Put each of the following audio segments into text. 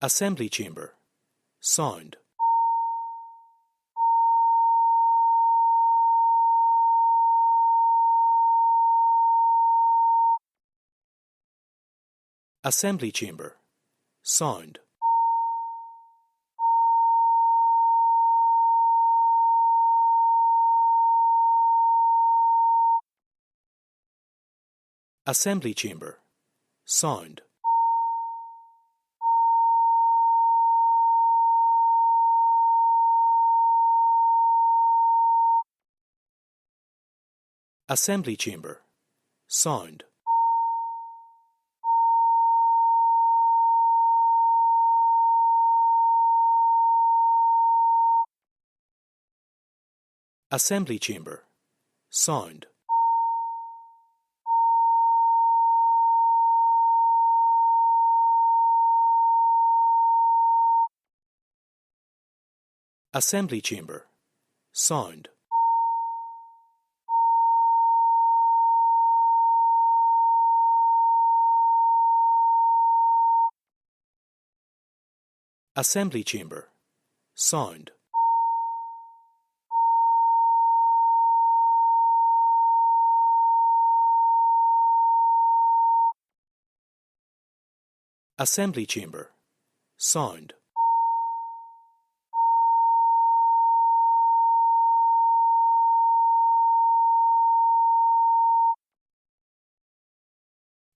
Assembly chamber. Sound. Assembly chamber. Sound. Assembly chamber. Sound. Assembly chamber. Sound. Assembly chamber. Sound. Assembly chamber. Sound. Assembly chamber. Sound.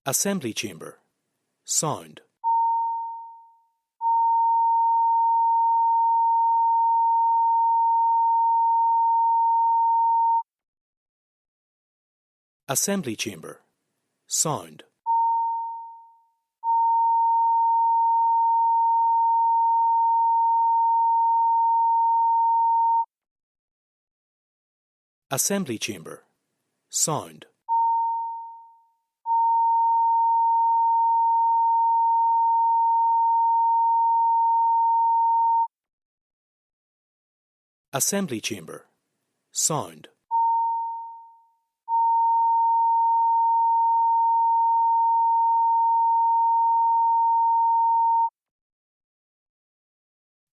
Assembly chamber. Sound. Assembly chamber. Sound. Assembly chamber. Sound. Assembly chamber. Sound.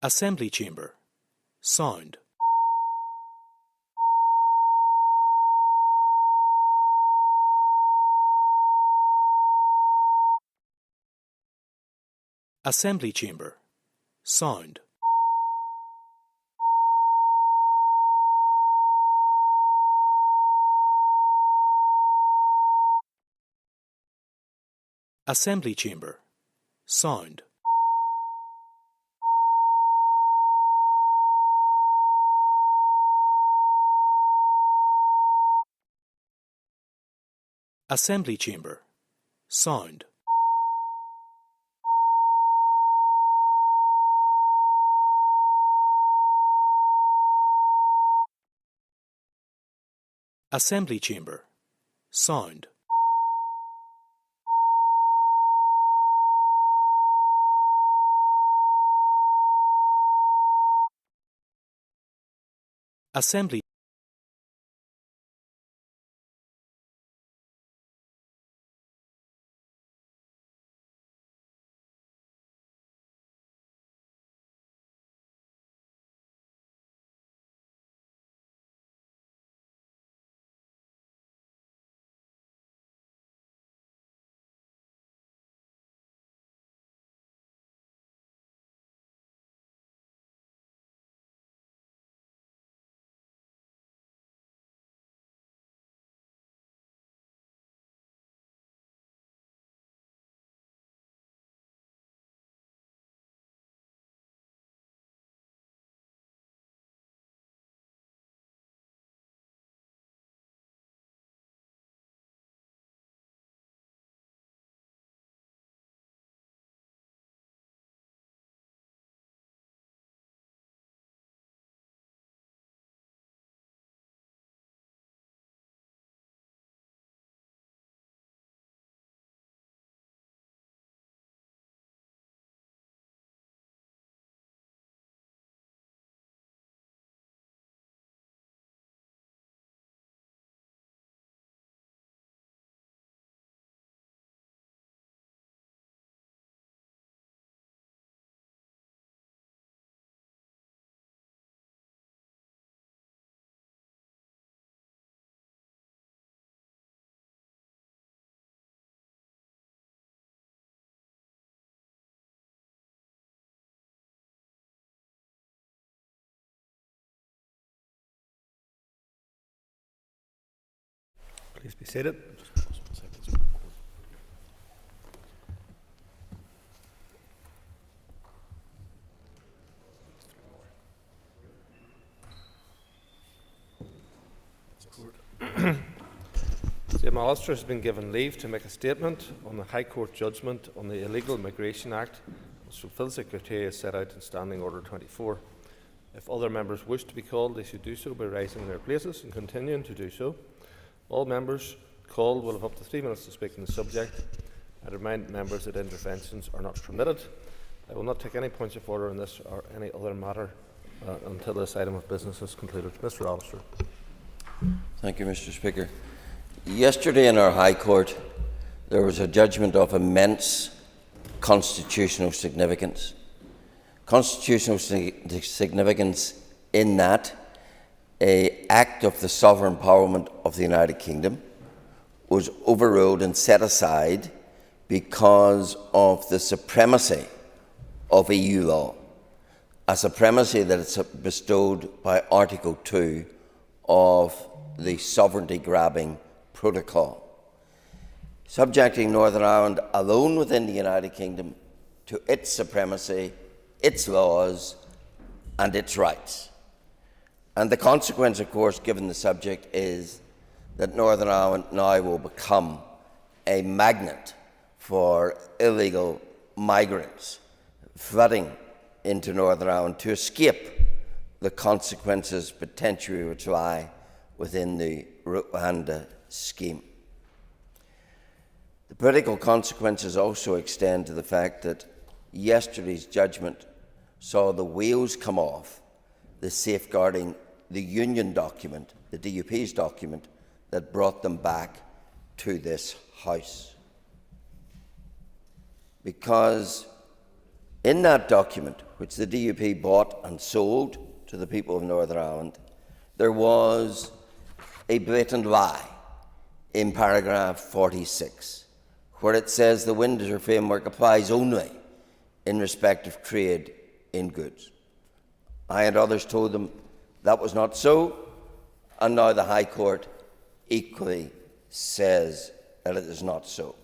Assembly chamber. Sound. Assembly chamber. Sound. Assembly chamber. Sound. Assembly chamber. Sound. Assembly chamber. Sound. Assembly chamber. Sound. Assembly Please be seated. The Magistrate has been given leave to make a statement on the High Court judgment on the Illegal Migration Act, which fulfils the criteria set out in Standing Order 24. If other members wish to be called, they should do so by rising in their places and continuing to do so. All members called will have up to 3 minutes to speak on the subject. I remind members that interventions are not permitted. I will not take any points of order on this or any other matter until this item of business is concluded. Mr. Alister. Thank you, Mr. Speaker. Yesterday in our High Court there was a judgment of immense constitutional significance. Constitutional significance in that an act of the Sovereign Parliament of the United Kingdom was overruled and set aside because of the supremacy of EU law, a supremacy that is bestowed by Article 2 of the sovereignty-grabbing protocol, subjecting Northern Ireland alone within the United Kingdom to its supremacy, its laws and its rights. And the consequence, of course, given the subject, is that Northern Ireland now will become a magnet for illegal migrants flooding into Northern Ireland to escape the consequences potentially which lie within the Rwanda scheme. The political consequences also extend to the fact that yesterday's judgment saw the wheels come off the safeguarding the Union document, the DUP's document, that brought them back to this House. Because in that document, which the DUP bought and sold to the people of Northern Ireland, there was a blatant lie in paragraph 46, where it says the Windsor framework applies only in respect of trade in goods. I and others told them that was not so, and now the High Court equally says that it is not so.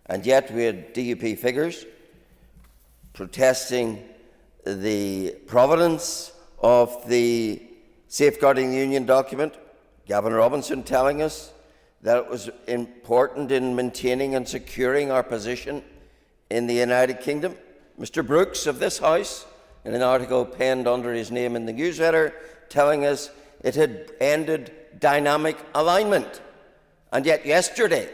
And yet we had DUP figures protesting the provenance of the Safeguarding the Union document, Gavin Robinson telling us that it was important in maintaining and securing our position in the United Kingdom. Mr. Brooks of this House, in an article penned under his name in the newsletter, telling us it had ended dynamic alignment. And yet yesterday,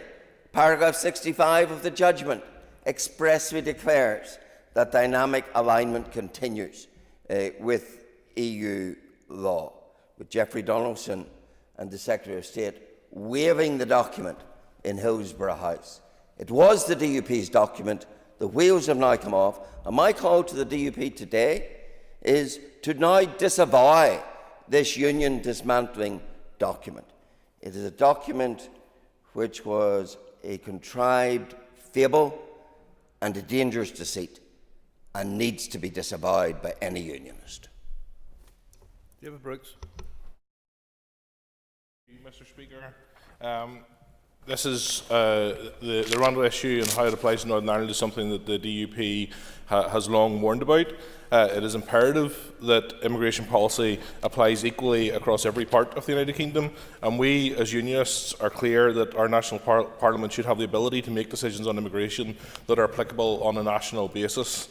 paragraph 65 of the judgment expressly declares that dynamic alignment continues with EU law, with Jeffrey Donaldson and the Secretary of State waving the document in Hillsborough House. It was the DUP's document. The wheels have now come off, and my call to the DUP today is to now disavow this union dismantling document. It is a document which was a contrived fable and a dangerous deceit and needs to be disavowed by any unionist. David Brooks. Mr. Speaker, this is the Rwanda issue and how it applies to Northern Ireland is something that the DUP has long warned about. It is imperative that immigration policy applies equally across every part of the United Kingdom, and we as unionists are clear that our national parliament should have the ability to make decisions on immigration that are applicable on a national basis.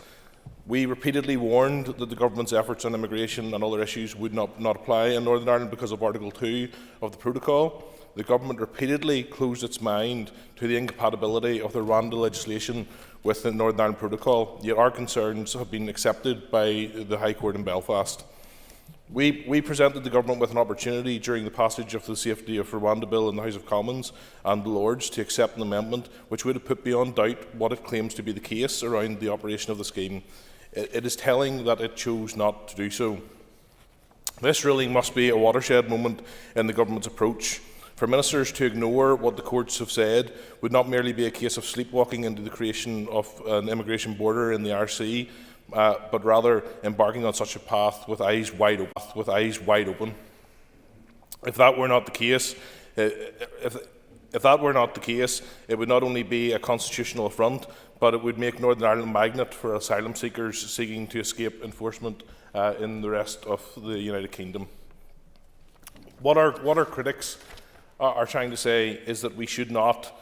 We repeatedly warned that the government's efforts on immigration and other issues would not apply in Northern Ireland because of Article 2 of the Protocol. The government repeatedly closed its mind to the incompatibility of the Rwanda legislation with the Northern Ireland Protocol, yet our concerns have been accepted by the High Court in Belfast. We presented the government with an opportunity during the passage of the Safety of Rwanda Bill in the House of Commons and the Lords to accept an amendment which would have put beyond doubt what it claims to be the case around the operation of the scheme. It is telling that it chose not to do so. This really must be a watershed moment in the government's approach. For ministers to ignore what the courts have said would not merely be a case of sleepwalking into the creation of an immigration border in the RC, but rather embarking on such a path with eyes wide open. If that were not the case, If that were not the case, it would not only be a constitutional affront, but it would make Northern Ireland a magnet for asylum seekers seeking to escape enforcement in the rest of the United Kingdom. What our critics are trying to say is that we should not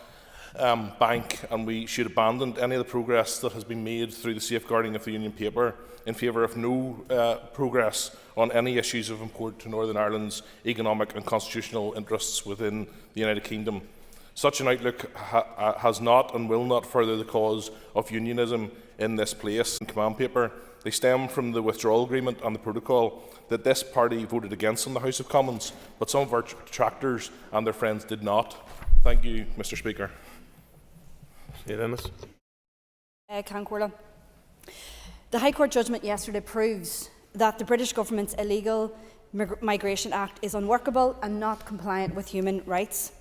bank and we should abandon any of the progress that has been made through the safeguarding of the Union paper in favour of no progress on any issues of import to Northern Ireland's economic and constitutional interests within the United Kingdom. Such an outlook has not and will not further the cause of unionism in this place. In command paper, they stem from the withdrawal agreement and the protocol that this party voted against in the House of Commons, but some of our detractors and their friends did not. Thank you, Mr. Speaker. The High Court judgment yesterday proves that the British government's illegal Migration Act is unworkable and not compliant with human rights.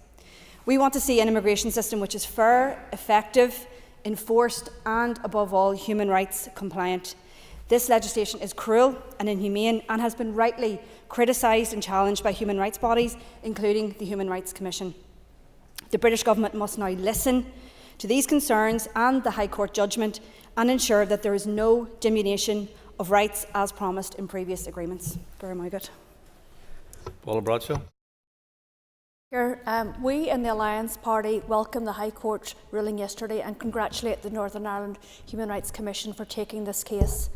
We want to see an immigration system which is fair, effective, enforced and, above all, human rights compliant. This legislation is cruel and inhumane and has been rightly criticised and challenged by human rights bodies, including the Human Rights Commission. The British government must now listen to these concerns and the High Court judgment and ensure that there is no diminution of rights as promised in previous agreements. Paula Bradshaw. We in the Alliance Party welcome the High Court ruling yesterday and congratulate the Northern Ireland Human Rights Commission for taking this case.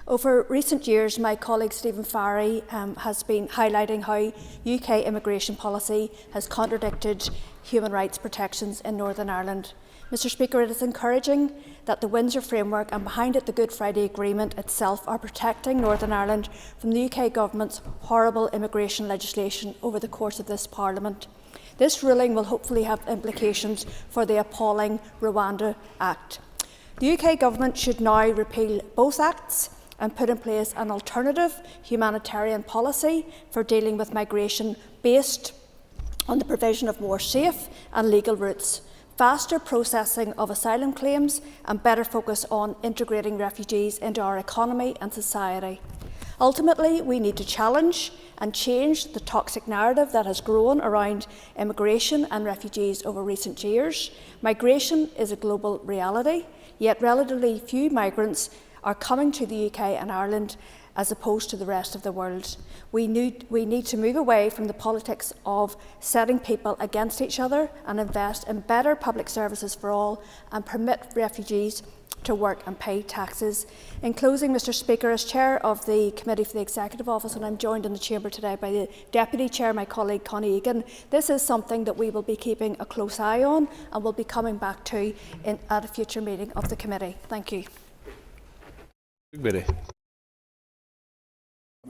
Over recent years, my colleague Stephen Farry has been highlighting how UK immigration policy has contradicted human rights protections in Northern Ireland. Mr. Speaker, it is encouraging that the Windsor Framework and behind it the Good Friday Agreement itself are protecting Northern Ireland from the UK Government's horrible immigration legislation over the course of this Parliament. This ruling will hopefully have implications for the appalling Rwanda Act. The UK Government should now repeal both acts and put in place an alternative humanitarian policy for dealing with migration based on the provision of more safe and legal routes, faster processing of asylum claims and better focus on integrating refugees into our economy and society. Ultimately, we need to challenge and change the toxic narrative that has grown around immigration and refugees over recent years. Migration is a global reality, yet relatively few migrants are coming to the UK and Ireland as opposed to the rest of the world. We need to move away from the politics of setting people against each other and invest in better public services for all and permit refugees to work and pay taxes. In closing, Mr. Speaker, as Chair of the Committee for the Executive Office, and I'm joined in the Chamber today by the Deputy Chair, my colleague Connie Egan, this is something that we will be keeping a close eye on and will be coming back to at a future meeting of the Committee. Thank you.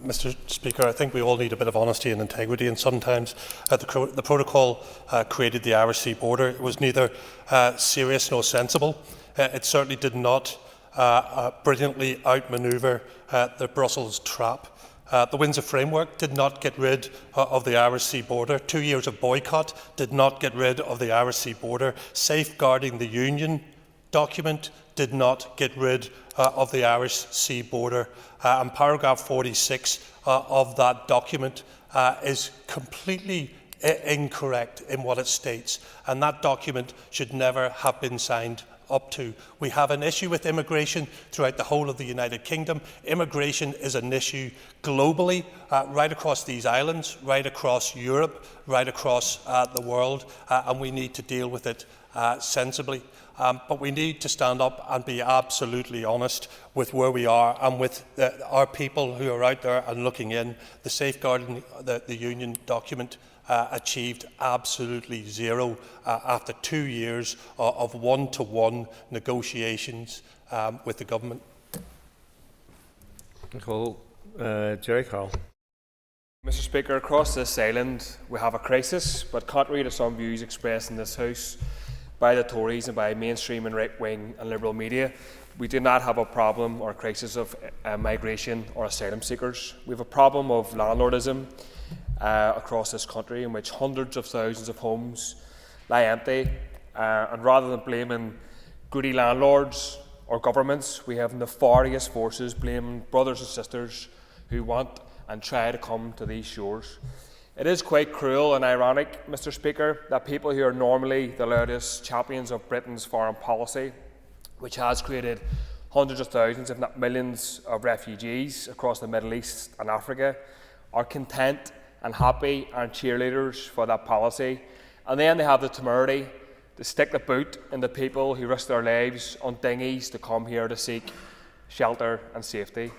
Mr. Speaker, I think we all need a bit of honesty and integrity, and sometimes the protocol created the Irish Sea border. It was neither serious nor sensible. It certainly did not brilliantly outmanoeuvre the Brussels trap. The Windsor Framework did not get rid of the Irish Sea border. 2 years of boycott did not get rid of the Irish Sea border. Safeguarding the Union document did not get rid of the Irish Sea border. And paragraph 46 of that document is completely incorrect in what it states, and that document should never have been signed up to. We have an issue with immigration throughout the whole of the United Kingdom. Immigration is an issue globally, right across these islands, right across Europe, right across the world, and we need to deal with it sensibly. But we need to stand up and be absolutely honest with where we are and with our people who are out there and looking in. The Safeguarding the Union document achieved absolutely zero after 2 years of one-to-one negotiations with the government. Jerry Carroll. Mr. Speaker, across this island we have a crisis, but contrary to some views expressed in this House by the Tories and by mainstream and right-wing and liberal media, we do not have a problem or a crisis of migration or asylum seekers. We have a problem of landlordism across this country, in which hundreds of thousands of homes lie empty, and rather than blaming greedy landlords or governments, we have nefarious forces blaming brothers and sisters who want and try to come to these shores. It is quite cruel and ironic, Mr. Speaker, that people who are normally the loudest champions of Britain's foreign policy, which has created hundreds of thousands, if not millions, of refugees across the Middle East and Africa, are content and happy and cheerleaders for that policy. And then they have the temerity to stick the boot in the people who risk their lives on dinghies to come here to seek shelter and safety.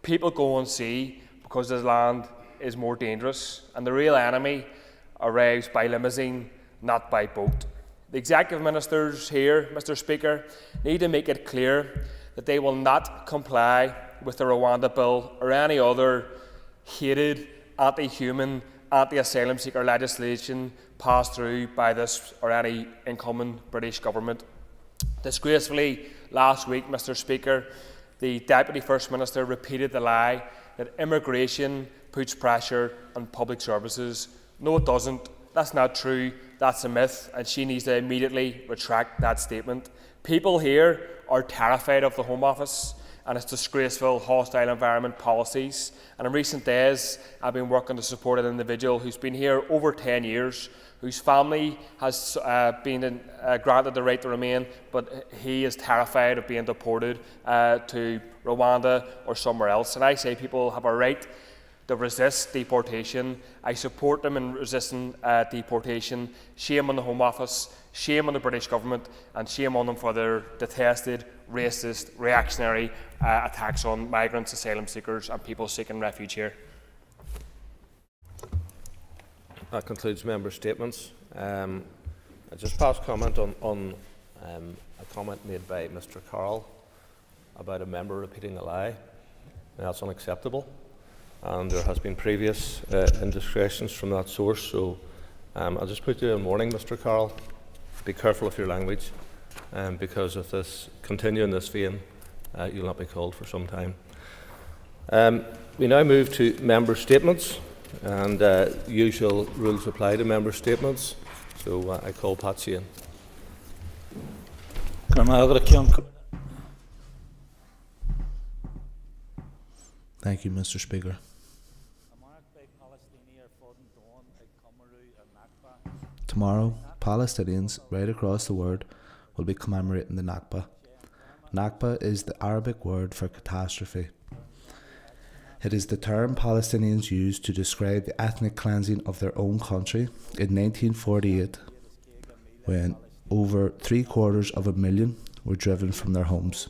People go on sea because this land is more dangerous, and the real enemy arrives by limousine, not by boat. The executive ministers here, Mr. Speaker, need to make it clear that they will not comply with the Rwanda bill or any other hated, anti-human, anti-asylum seeker legislation passed through by this or any incumbent British government. Disgracefully, last week, Mr. Speaker, the Deputy First Minister repeated the lie that immigration puts pressure on public services. No, it doesn't. That's not true. That's a myth, and she needs to immediately retract that statement. People here are terrified of the Home Office and its disgraceful hostile environment policies. And in recent days, I've been working to support an individual who's been here over 10 years, whose family has been granted the right to remain, but he is terrified of being deported to Rwanda or somewhere else. And I say people have a right to resist deportation. I support them in resisting deportation. Shame on the Home Office, shame on the British government, and shame on them for their detested, racist, reactionary attacks on migrants, asylum seekers and people seeking refuge here. That concludes member statements. I just pass comment on a comment made by Mr. Carroll about a member repeating a lie. That's unacceptable, and there has been previous indiscretions from that source. So I'll just put you in warning, Mr. Carroll. Be careful of your language, because if this continue in this vein, you'll not be called for some time. We now move to member statements, and usual rules apply to member statements. So I call Patsy in. Thank you, Mr. Speaker. Tomorrow, Palestinians right across the world will be commemorating the Nakba. Nakba is the Arabic word for catastrophe. It is the term Palestinians used to describe the ethnic cleansing of their own country in 1948, when over 750,000 were driven from their homes.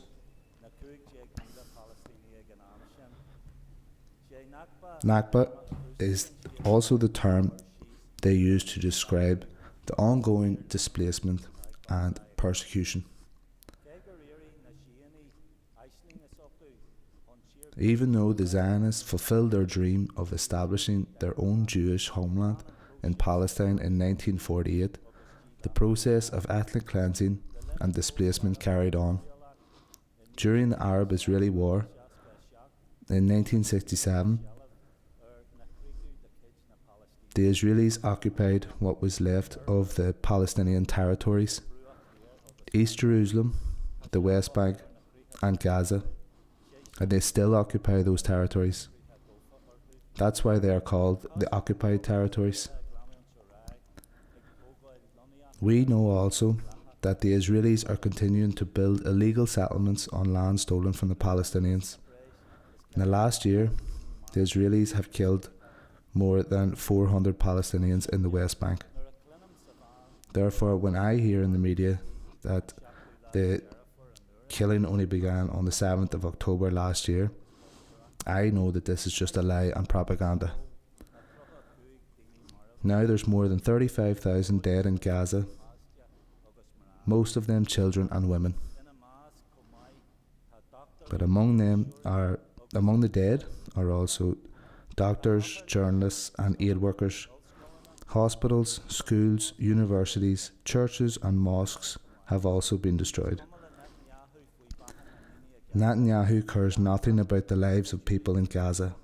Nakba is also the term they use to describe the ongoing displacement and persecution. Even though the Zionists fulfilled their dream of establishing their own Jewish homeland in Palestine in 1948, the process of ethnic cleansing and displacement carried on. During the Arab-Israeli War in 1967, the Israelis occupied what was left of the Palestinian territories: East Jerusalem, the West Bank and Gaza, and they still occupy those territories. That's why they are called the occupied territories. We know also that the Israelis are continuing to build illegal settlements on land stolen from the Palestinians. In the last year, the Israelis have killed more than 400 Palestinians in the West Bank. Therefore, when I hear in the media that the killing only began on the 7th of October last year, I know that this is just a lie and propaganda. Now there's more than 35,000 dead in Gaza, most of them children and women. But among the dead are also doctors, journalists and aid workers. Hospitals, schools, universities, churches and mosques have also been destroyed. Netanyahu cares nothing about the lives of people in Gaza,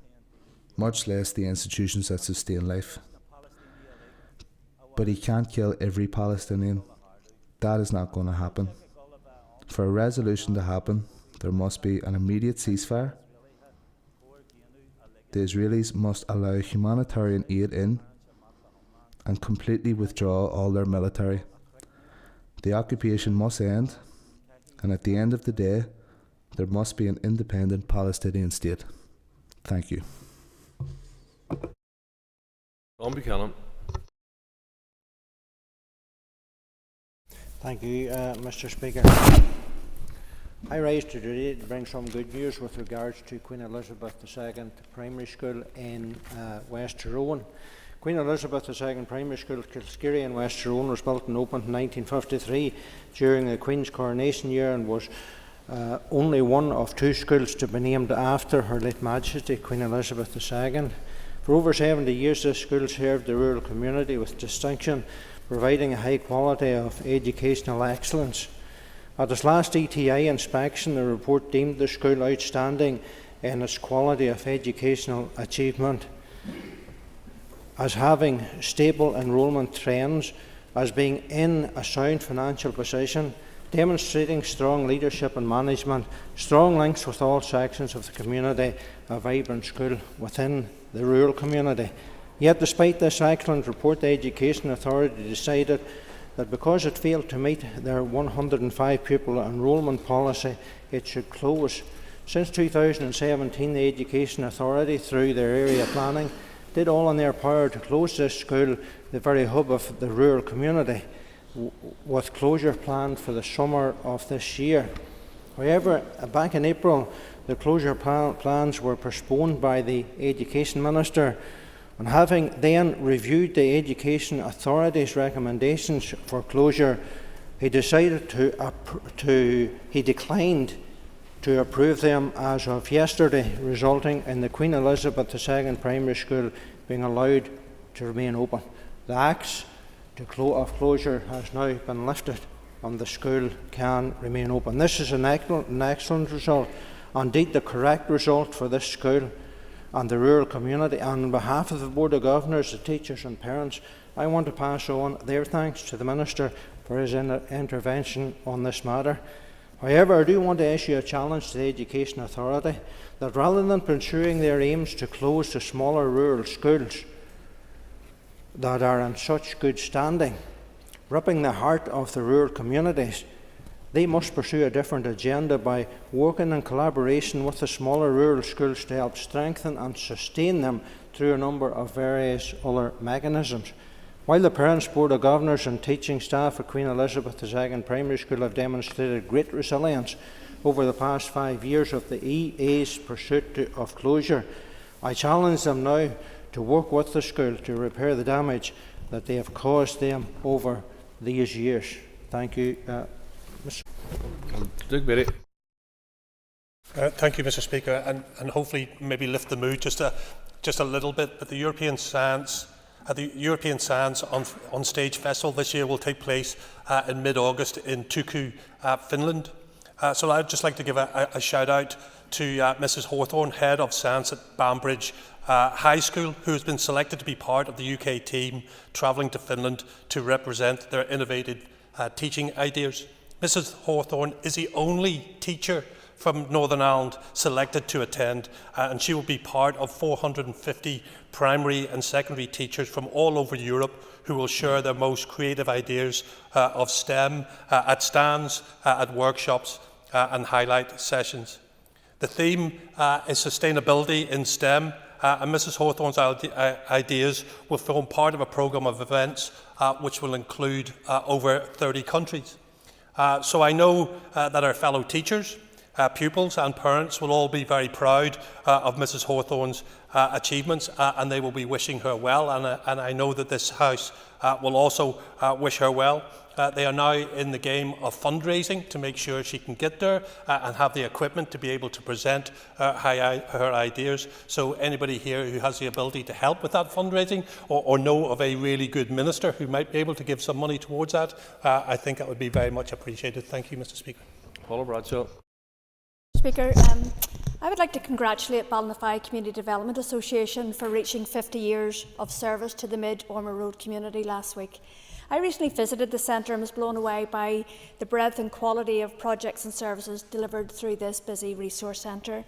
much less the institutions that sustain life. But he can't kill every Palestinian. That is not going to happen. For a resolution to happen, there must be an immediate ceasefire. The Israelis must allow humanitarian aid in and completely withdraw all their military. The occupation must end, and at the end of the day, there must be an independent Palestinian state. Thank you. Don Buchanan. Thank you, Mr. Speaker. I rise today to bring some good news with regards to Queen Elizabeth II Primary School in West Tyrone. Queen Elizabeth II Primary School, Kilskerry in West Tyrone, was built and opened in 1953 during the Queen's coronation year and was only one of 2 schools to be named after Her late Majesty Queen Elizabeth II. For over 70 years, this school served the rural community with distinction, providing a high quality of educational excellence. At its last ETI inspection, the report deemed the school outstanding in its quality of educational achievement, as having stable enrolment trends, as being in a sound financial position, demonstrating strong leadership and management, strong links with all sections of the community, a vibrant school within the rural community. Yet despite this excellent report, the Education Authority decided that because it failed to meet their 105 pupil enrolment policy, it should close. Since 2017, the Education Authority, through their area planning, did all in their power to close this school, the very hub of the rural community, with closure planned for the summer of this year. However, back in April, the closure plans were postponed by the Education Minister, and having then reviewed the Education Authority's recommendations for closure, he decided he declined to approve them as of yesterday, resulting in the Queen Elizabeth II Primary School being allowed to remain open. The axe of closure has now been lifted and the school can remain open. This is an excellent result, indeed the correct result for this school and the rural community. And on behalf of the Board of Governors, the teachers and parents, I want to pass on their thanks to the Minister for his intervention on this matter. However, I do want to issue a challenge to the Education Authority that rather than pursuing their aims to close the smaller rural schools that are in such good standing, ripping the heart of the rural communities, they must pursue a different agenda by working in collaboration with the smaller rural schools to help strengthen and sustain them through a number of various other mechanisms. While the Parents' Board of Governors and teaching staff at Queen Elizabeth II Primary School have demonstrated great resilience over the past 5 years of the EA's pursuit of closure, I challenge them now to work with the school to repair the damage that they have caused them over these years. Thank you, Mr. Thank you, Mr. Speaker, and hopefully maybe lift the mood just a little bit. But the European Science on Stage Festival this year will take place in mid-August in Turku, Finland. So I'd just like to give a shout out to Mrs. Hawthorne, Head of Science at Banbridge High School, who has been selected to be part of the UK team travelling to Finland to represent their innovative teaching ideas. Mrs. Hawthorne is the only teacher from Northern Ireland selected to attend, and she will be part of 450 primary and secondary teachers from all over Europe who will share their most creative ideas of STEM at stands, at workshops and highlight sessions. The theme is sustainability in STEM, and Mrs. Hawthorne's ideas will form part of a programme of events which will include over 30 countries. So I know that our fellow teachers, pupils and parents will all be very proud of Mrs. Hawthorne's achievements, and they will be wishing her well, and I know that this House will also wish her well. They are now in the game of fundraising to make sure she can get there and have the equipment to be able to present her ideas. So anybody here who has the ability to help with that fundraising or know of a really good minister who might be able to give some money towards that, I think that would be very much appreciated. Thank you, Mr. Speaker. Paula Bradshaw. Speaker, I would like to congratulate Ballinafie Community Development Association for reaching 50 years of service to the Mid-Ormer Road community last week. I recently visited the centre and was blown away by the breadth and quality of projects and services delivered through this busy resource centre.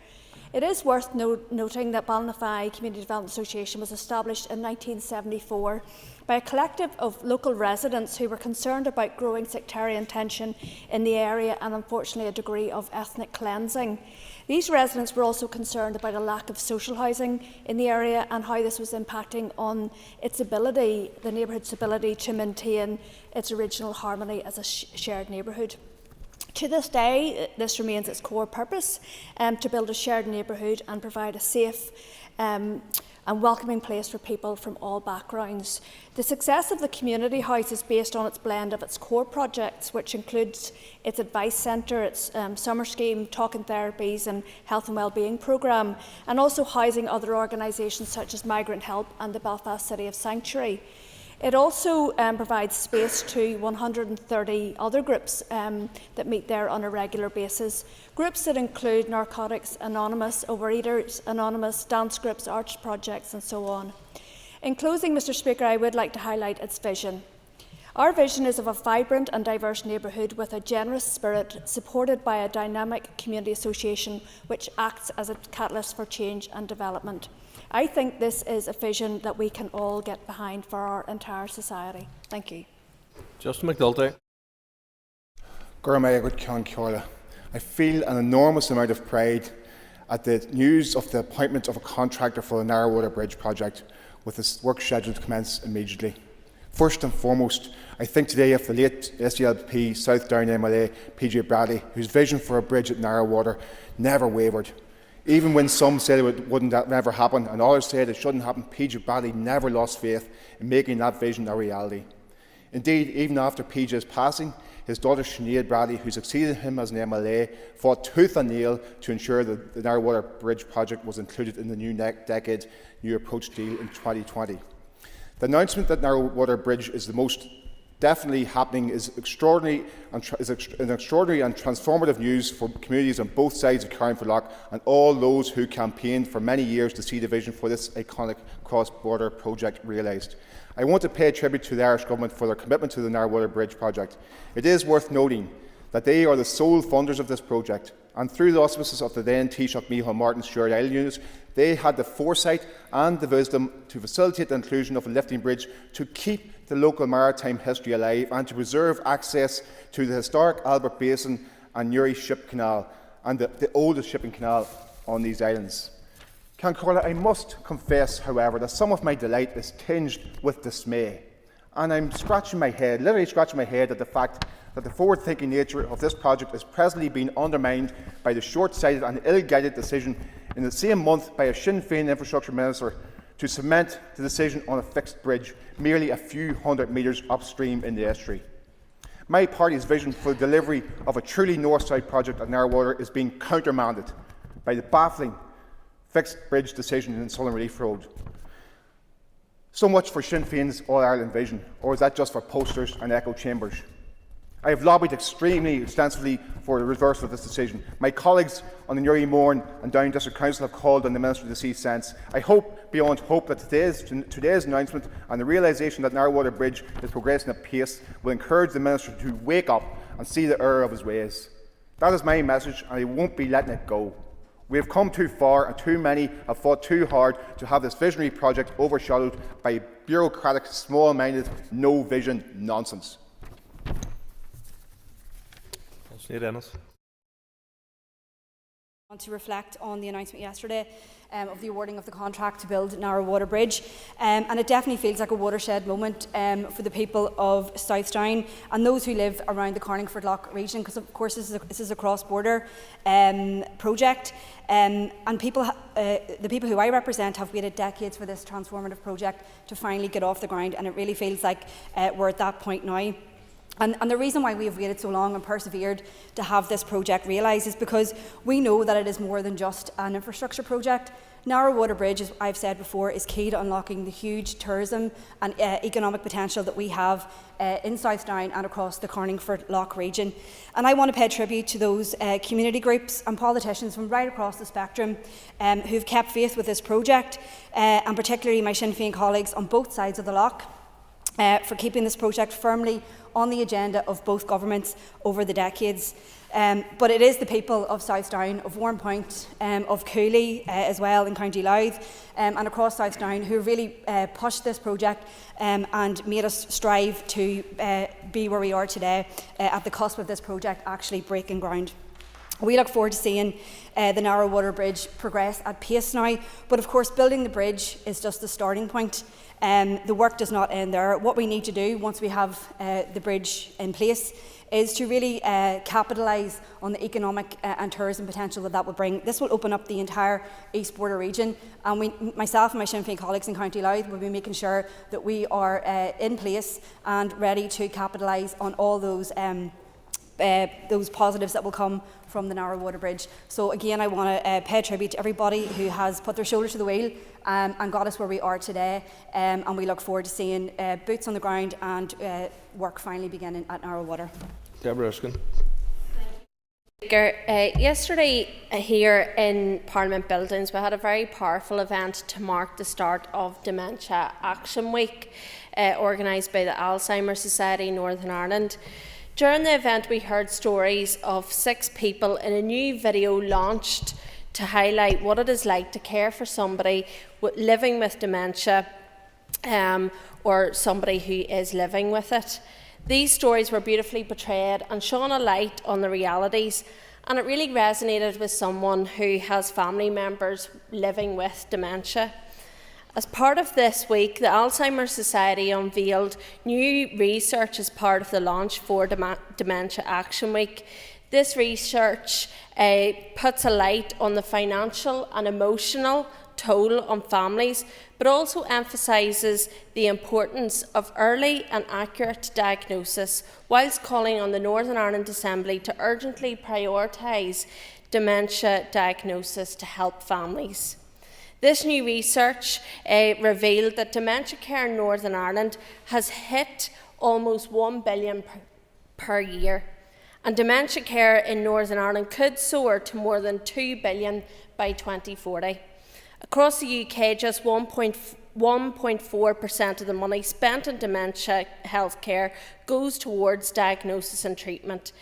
It is worth noting that Ballinafie Community Development Association was established in 1974 by a collective of local residents who were concerned about growing sectarian tension in the area and unfortunately a degree of ethnic cleansing. These residents were also concerned about a lack of social housing in the area and how this was impacting on its ability, the neighbourhood's ability to maintain its original harmony as a shared neighbourhood. To this day, this remains its core purpose, to build a shared neighbourhood and provide a safe and welcoming place for people from all backgrounds. The success of the community house is based on its blend of its core projects, which includes its advice centre, its summer scheme, talking therapies and health and wellbeing programme, and also housing other organisations such as Migrant Help and the Belfast City of Sanctuary. It also provides space to 130 other groups that meet there on a regular basis. Groups that include Narcotics Anonymous, Overeaters Anonymous, dance groups, arts projects and so on. In closing, Mr Speaker, I would like to highlight its vision. Our vision is of a vibrant and diverse neighbourhood with a generous spirit supported by a dynamic community association which acts as a catalyst for change and development. I think this is a vision that we can all get behind for our entire society. Thank you. Justin McNulty. I feel an enormous amount of pride at the news of the appointment of a contractor for the Narrowwater Bridge project, with this work scheduled to commence immediately. First and foremost, I think today of the late SDLP South Down MLA PJ Bradley, whose vision for a bridge at Narrowwater never wavered. Even when some said it wouldn't never happen and others said it shouldn't happen, PJ Bradley never lost faith in making that vision a reality. Indeed, even after PJ's passing, his daughter Sinead Bradley, who succeeded him as an MLA, fought tooth and nail to ensure that the Narrowwater Bridge project was included in the new decade New Approach deal in 2020. The announcement that Narrowwater Bridge is the most definitely happening is extraordinary and transformative news for communities on both sides of Carnforth Lough and all those who campaigned for many years to see the vision for this iconic cross-border project realised. I want to pay tribute to the Irish Government for their commitment to the Narrowwater Bridge project. It is worth noting that they are the sole funders of this project, and through the auspices of the then Taoiseach Micheál Martin's Shared Isle Units, they had the foresight and the wisdom to facilitate the inclusion of a lifting bridge to keep the local maritime history alive and to preserve access to the historic Albert Basin and Newry Ship Canal, and the oldest shipping canal on these islands. Cancórla, I must confess, however, that some of my delight is tinged with dismay, and I'm scratching my head, literally scratching my head at the fact that the forward-thinking nature of this project is presently being undermined by the short-sighted and ill-guided decision in the same month by a Sinn Féin infrastructure minister to cement the decision on a fixed bridge merely a few hundred metres upstream in the estuary. My party's vision for the delivery of a truly north-south project at Narrowwater is being countermanded by the baffling fixed bridge decision in Southern Relief Road. So much for Sinn Féin's All-Ireland vision, or is that just for posters and echo chambers? I have lobbied extremely extensively for the reversal of this decision. My colleagues on the Newry, Mourne and Down District Council have called on the Minister to see sense. I hope beyond hope that today's announcement and the realisation that Narrowwater Bridge is progressing at pace will encourage the Minister to wake up and see the error of his ways. That is my message, and I won't be letting it go. We have come too far, and too many have fought too hard to have this visionary project overshadowed by bureaucratic, small-minded, no-vision nonsense. I want to reflect on the announcement yesterday of the awarding of the contract to build Narrowwater Bridge, and it definitely feels like a watershed moment for the people of South Down and those who live around the Carnforth Lough region, because of course this is a cross-border project, and the people who I represent have waited decades for this transformative project to finally get off the ground, and it really feels like we're at that point now. And the reason why we have waited so long and persevered to have this project realised is because we know that it is more than just an infrastructure project. Narrowwater Bridge, as I've said before, is key to unlocking the huge tourism and economic potential that we have in South Down and across the Carnforth Lough region. And I want to pay tribute to those community groups and politicians from right across the spectrum who've kept faith with this project, and particularly my Sinn Féin colleagues on both sides of the lough. for keeping this project firmly on the agenda of both governments over the decades. But it is the people of South Down, of Warrenpoint, of Cooley as well in County Louth and across South Down who really pushed this project and made us strive to be where we are today at the cusp of this project actually breaking ground. We look forward to seeing the Narrow Water Bridge progress at pace now, but of course building the bridge is just the starting point. The work does not end there. What we need to do once we have the bridge in place is to really capitalise on the economic and tourism potential that will bring. This will open up the entire East Border region, and myself and my Sinn Féin colleagues in County Louth will be making sure that we are in place and ready to capitalise on all those positives that will come from the Narrow Water Bridge. So again, I want to pay tribute to everybody who has put their shoulder to the wheel and got us where we are today, and we look forward to seeing boots on the ground and work finally beginning at Narrow Water. Deborah Erskine. Speaker, yesterday here in Parliament Buildings we had a very powerful event to mark the start of Dementia Action Week organised by the Alzheimer's Society Northern Ireland. During the event we heard stories of 6 people in a new video launched to highlight what it is like to care for somebody living with dementia or somebody who is living with it. These stories were beautifully portrayed and shone a light on the realities, and it really resonated with someone who has family members living with dementia. As part of this week, the Alzheimer's Society unveiled new research as part of the launch for Dementia Action Week. This research puts a light on the financial and emotional toll on families, but also emphasises the importance of early and accurate diagnosis, whilst calling on the Northern Ireland Assembly to urgently prioritise dementia diagnosis to help families. This new research revealed that dementia care in Northern Ireland has hit almost $1 billion per year, and dementia care in Northern Ireland could soar to more than $2 billion by 2040. Across the UK, just 1.4% of the money spent on dementia healthcare goes towards diagnosis and treatment.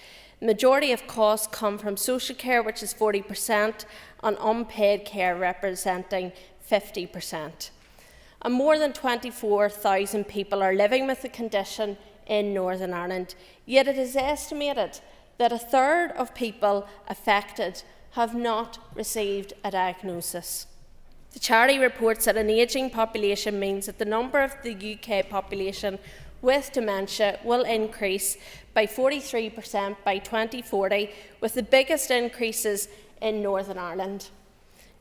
The majority of costs come from social care, which is 40%, and unpaid care representing 50%. And more than 24,000 people are living with the condition in Northern Ireland, yet it is estimated that a third of people affected have not received a diagnosis. The charity reports that an ageing population means that the number of the UK population with dementia will increase by 43% by 2040, with the biggest increases in Northern Ireland.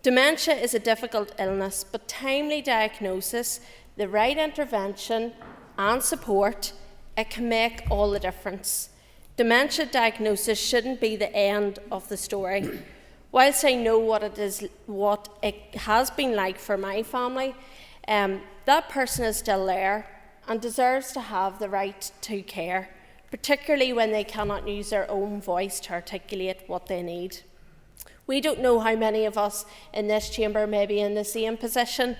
Dementia is a difficult illness, but timely diagnosis, the right intervention and support, it can make all the difference. Dementia diagnosis shouldn't be the end of the story. Whilst I know what it has been like for my family, that person is still there and deserves to have the right to care, particularly when they cannot use their own voice to articulate what they need. We don't know how many of us in this chamber may be in the same position.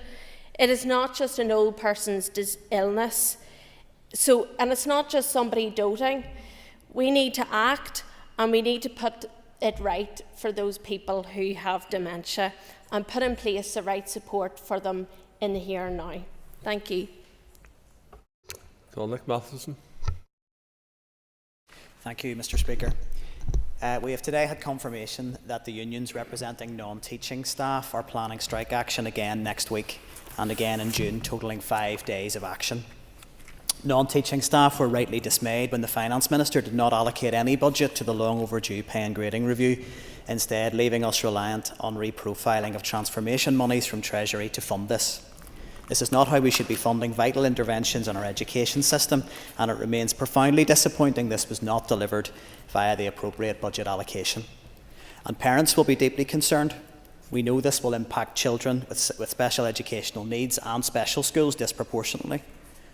It is not just an old person's illness, and it's not just somebody doting. We need to act, and we need to put it right for those people who have dementia and put in place the right support for them in the here and now. Thank you. Dominic Matheson. Thank you, Mr. Speaker. We have today had confirmation that the unions representing non-teaching staff are planning strike action again next week and again in June, totalling 5 days of action. Non-teaching staff were rightly dismayed when the Finance Minister did not allocate any budget to the long overdue pay and grading review, instead leaving us reliant on reprofiling of transformation monies from Treasury to fund this. This is not how we should be funding vital interventions in our education system, and it remains profoundly disappointing this was not delivered via the appropriate budget allocation. And parents will be deeply concerned. We know this will impact children with special educational needs and special schools disproportionately.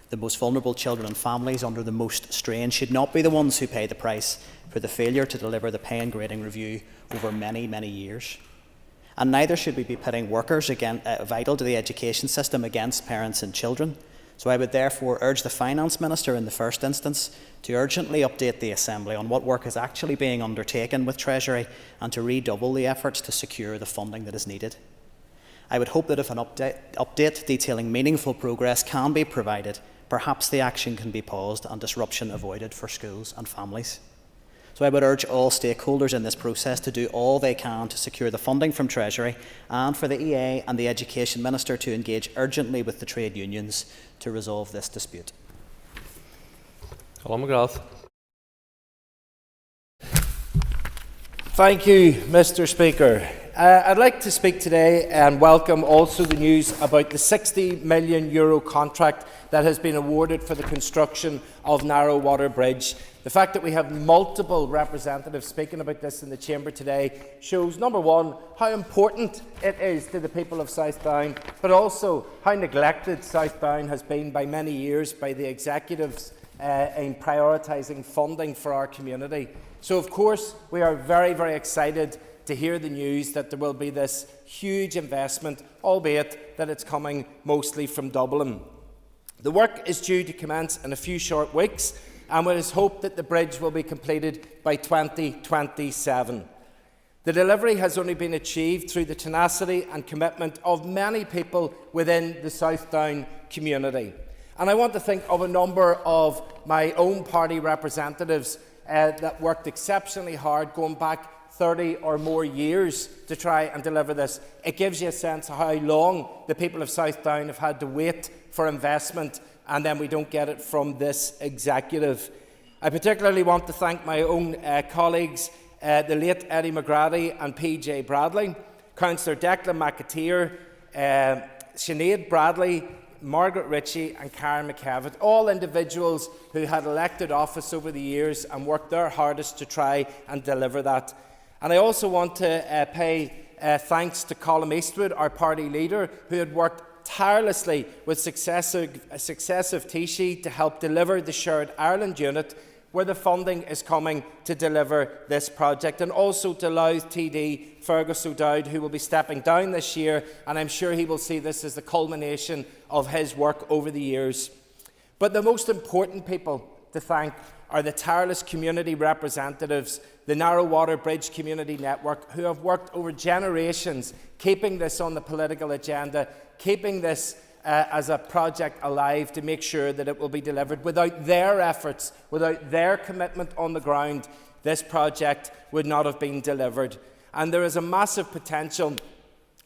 The most vulnerable children and families under the most strain should not be the ones who pay the price for the failure to deliver the pay and grading review over many, many years. And neither should we be pitting workers vital to the education system against parents and children. So I would therefore urge the Finance Minister in the first instance to urgently update the Assembly on what work is actually being undertaken with Treasury and to redouble the efforts to secure the funding that is needed. I would hope that if an update detailing meaningful progress can be provided, perhaps the action can be paused and disruption avoided for schools and families. So I would urge all stakeholders in this process to do all they can to secure the funding from Treasury and for the EA and the Education Minister to engage urgently with the trade unions to resolve this dispute. Colin McGrath. Thank you, Mr. Speaker. I'd like to speak today and welcome also the news about the €60 million contract that has been awarded for the construction of Narrow Water Bridge. The fact that we have multiple representatives speaking about this in the Chamber today shows, number one, how important it is to the people of South Down, but also how neglected South Down has been by many years by the executives in prioritising funding for our community. So, of course, we are very, very excited to hear the news that there will be this huge investment, albeit that it's coming mostly from Dublin. The work is due to commence in a few short weeks, and it is hoped that the bridge will be completed by 2027. The delivery has only been achieved through the tenacity and commitment of many people within the South Down community. And I want to think of a number of my own party representatives that worked exceptionally hard, going back 30 or more years to try and deliver this. It gives you a sense of how long the people of South Down have had to wait for investment, and then we don't get it from this executive. I particularly want to thank my own colleagues, the late Eddie McGrady and PJ Bradley, Councillor Declan McAteer, Sinead Bradley, Margaret Ritchie and Karen McKevitt, all individuals who had elected office over the years and worked their hardest to try and deliver that. And I also want to pay thanks to Colm Eastwood, our party leader, who had worked tirelessly with successive Taoiseach to help deliver the Shared Ireland unit, where the funding is coming to deliver this project, and also to Louth TD Fergus O'Dowd, who will be stepping down this year, and I'm sure he will see this as the culmination of his work over the years. But the most important people to thank are the tireless community representatives, the Narrow Water Bridge Community Network, who have worked over generations, keeping this on the political agenda, keeping this as a project alive to make sure that it will be delivered. Without their efforts, without their commitment on the ground, this project would not have been delivered. And there is a massive potential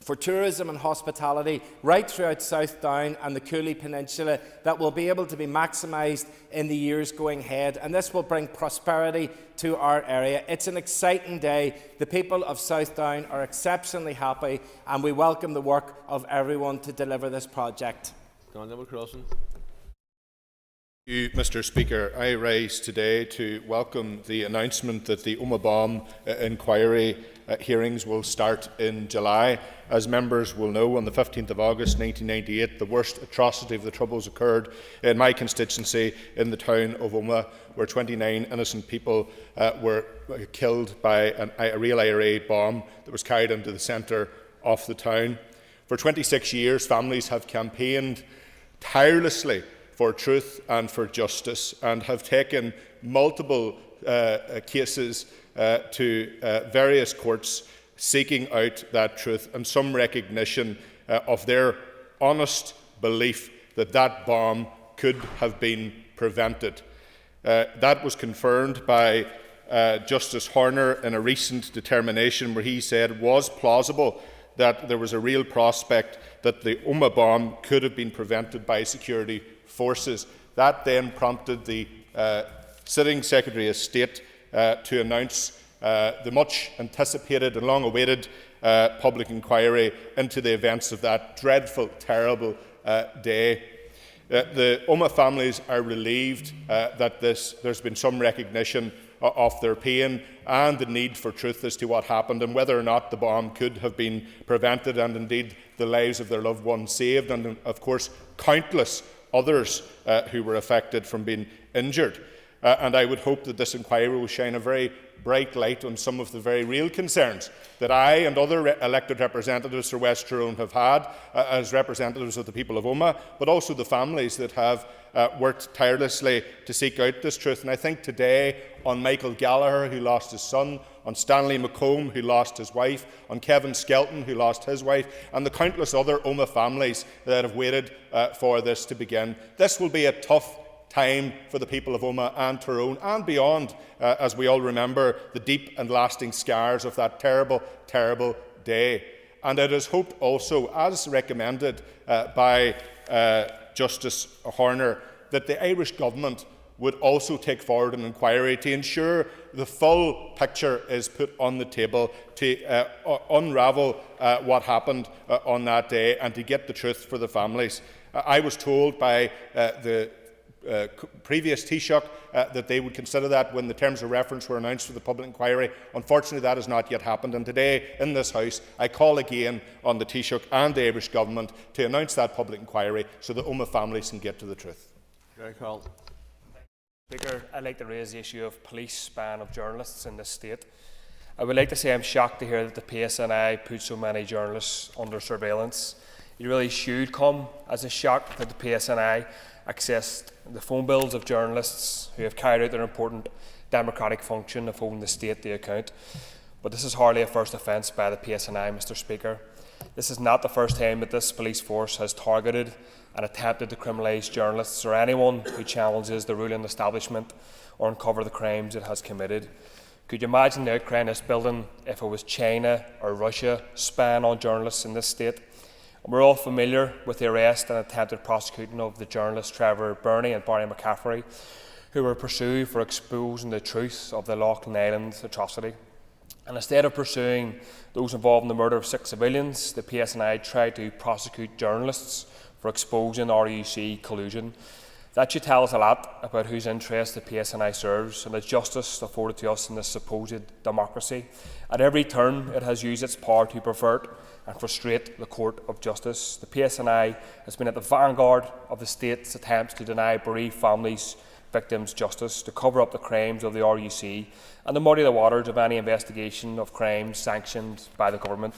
for tourism and hospitality right throughout South Down and the Cooley Peninsula that will be able to be maximised in the years going ahead, and this will bring prosperity to our area. It's an exciting day. The people of South Down are exceptionally happy, and we welcome the work of everyone to deliver this project. Mr. Speaker, I rise today to welcome the announcement that the Bomb inquiry hearings will start in July. As members will know, on the 15th of August 1998, the worst atrocity of the Troubles occurred in my constituency in the town of Omagh, where 29 innocent people were killed by a real IRA bomb that was carried into the centre of the town. For 26 years, families have campaigned tirelessly for truth and for justice, and have taken multiple cases to various courts seeking out that truth and some recognition of their honest belief that that bomb could have been prevented. That was confirmed by Justice Horner in a recent determination where he said it was plausible that there was a real prospect that the Omagh bomb could have been prevented by security forces. That then prompted the sitting Secretary of State to announce the much anticipated and long awaited public inquiry into the events of that dreadful, terrible day. The Omagh families are relieved that there's been some recognition of their pain and the need for truth as to what happened and whether or not the bomb could have been prevented, and indeed the lives of their loved ones saved, and of course countless others who were affected from being injured. and I would hope that this inquiry will shine a very bright light on some of the very real concerns that I and other elected representatives for West Tyrone have had as representatives of the people of Omagh, but also the families that have worked tirelessly to seek out this truth. And I think today on Michael Gallagher, who lost his son, on Stanley McComb, who lost his wife, on Kevin Skelton, who lost his wife, and the countless other Omagh families that have waited for this to begin. This will be a tough time for the people of Omagh and Tyrone and beyond, as we all remember the deep and lasting scars of that terrible, terrible day. And it is hoped also, as recommended by Justice Horner, that the Irish Government would also take forward an inquiry to ensure the full picture is put on the table to unravel what happened on that day and to get the truth for the families. I was told by the previous Taoiseach that they would consider that when the terms of reference were announced for the public inquiry. Unfortunately, that has not yet happened, and today in this House I call again on the Taoiseach and the Irish Government to announce that public inquiry so that Omagh families can get to the truth. Speaker, I'd like to raise the issue of police ban of journalists in this state. I would like to say I'm shocked to hear that the PSNI put so many journalists under surveillance. It really should come as a shock that the PSNI accessed the phone bills of journalists who have carried out their important democratic function of holding the state to account. But this is hardly a first offence by the PSNI, Mr. Speaker. This is not the first time that this police force has targeted and attempted to criminalise journalists or anyone who challenges the ruling establishment or uncover the crimes it has committed. Could you imagine the outcry in this building if it was China or Russia spying on journalists in this state? We're all familiar with the arrest and attempted prosecuting of the journalists Trevor Burney and Barry McCaffrey, who were pursued for exposing the truth of the Loughlin Island atrocity. And instead of pursuing those involved in the murder of 6 civilians, the PSNI tried to prosecute journalists for exposing RUC collusion. That should tell us a lot about whose interests the PSNI serves and the justice afforded to us in this supposed democracy. At every turn, it has used its power to pervert and frustrate the Court of Justice. The PSNI has been at the vanguard of the state's attempts to deny bereaved families, victims justice, to cover up the crimes of the RUC and to muddy the waters of any investigation of crimes sanctioned by the government.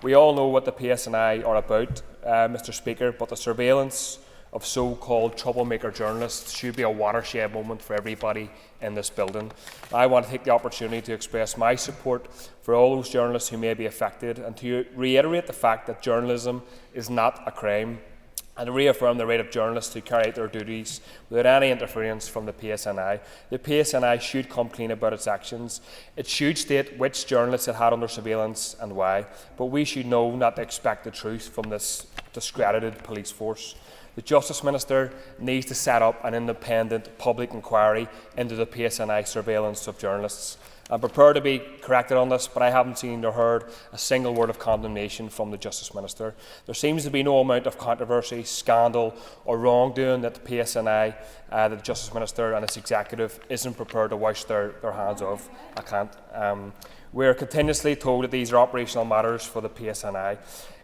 We all know what the PSNI are about, Mr. Speaker, but the surveillance of so-called troublemaker journalists should be a watershed moment for everybody in this building. I want to take the opportunity to express my support for all those journalists who may be affected and to reiterate the fact that journalism is not a crime and to reaffirm the right of journalists to carry out their duties without any interference from the PSNI. The PSNI should come clean about its actions. It should state which journalists it had under surveillance and why, but we should know not to expect the truth from this discredited police force. The Justice Minister needs to set up an independent public inquiry into the PSNI surveillance of journalists. I'm prepared to be corrected on this, but I haven't seen or heard a single word of condemnation from the Justice Minister. There seems to be no amount of controversy, scandal or wrongdoing that the PSNI, the Justice Minister and its executive isn't prepared to wash their hands of. I can't. We are continuously told that these are operational matters for the PSNI.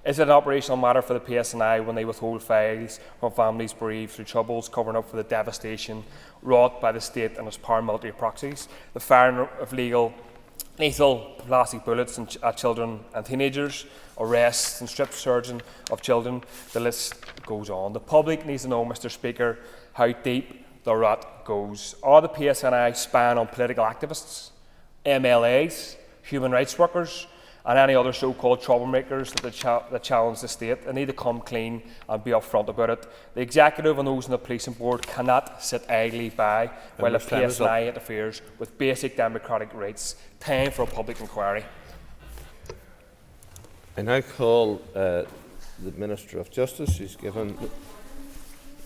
Is it an operational matter for the PSNI when they withhold files from families bereaved through troubles covering up for the devastation wrought by the state and its paramilitary proxies, the firing of lethal plastic bullets at children and teenagers, arrests and strip searching of children? The list goes on. The public needs to know, Mr. Speaker, how deep the rot goes. Are the PSNI spying on political activists, MLAs, human rights workers, and any other so-called troublemakers that challenge the state? They need to come clean and be upfront about it. The executive and those on the policing board cannot sit idly by while the PSNI interferes with basic democratic rights. Time for a public inquiry. I now call the Minister of Justice. She's given...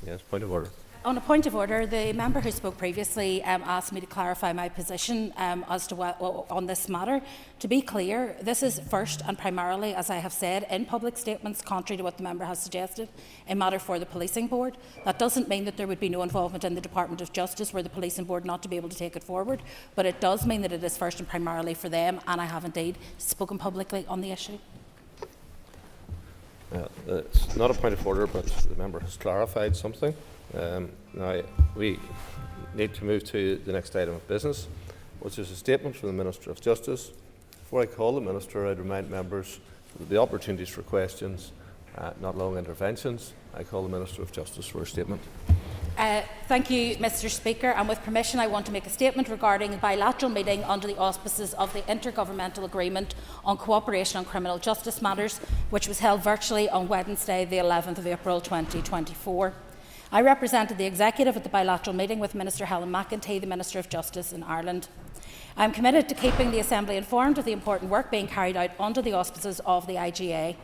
Yes, point of order. On a point of order, the member who spoke previously asked me to clarify my position as to on this matter. To be clear, this is first and primarily, as I have said in public statements, contrary to what the member has suggested, a matter for the policing board. That doesn't mean that there would be no involvement in the Department of Justice were the policing board not to be able to take it forward, but it does mean that it is first and primarily for them, and I have indeed spoken publicly on the issue. It's not a point of order, but the member has clarified something. Now, we need to move to the next item of business, which is a statement from the Minister of Justice. Before I call the Minister, I'd remind members of the opportunities for questions, not long interventions. I call the Minister of Justice for a statement. Thank you, Mr. Speaker. And with permission, I want to make a statement regarding a bilateral meeting under the auspices of the Intergovernmental Agreement on Cooperation on Criminal Justice Matters, which was held virtually on Wednesday, the 11th of April 2024. I represented the Executive at the bilateral meeting with Minister Helen McEntee, the Minister of Justice in Ireland. I am committed to keeping the Assembly informed of the important work being carried out under the auspices of the IGA.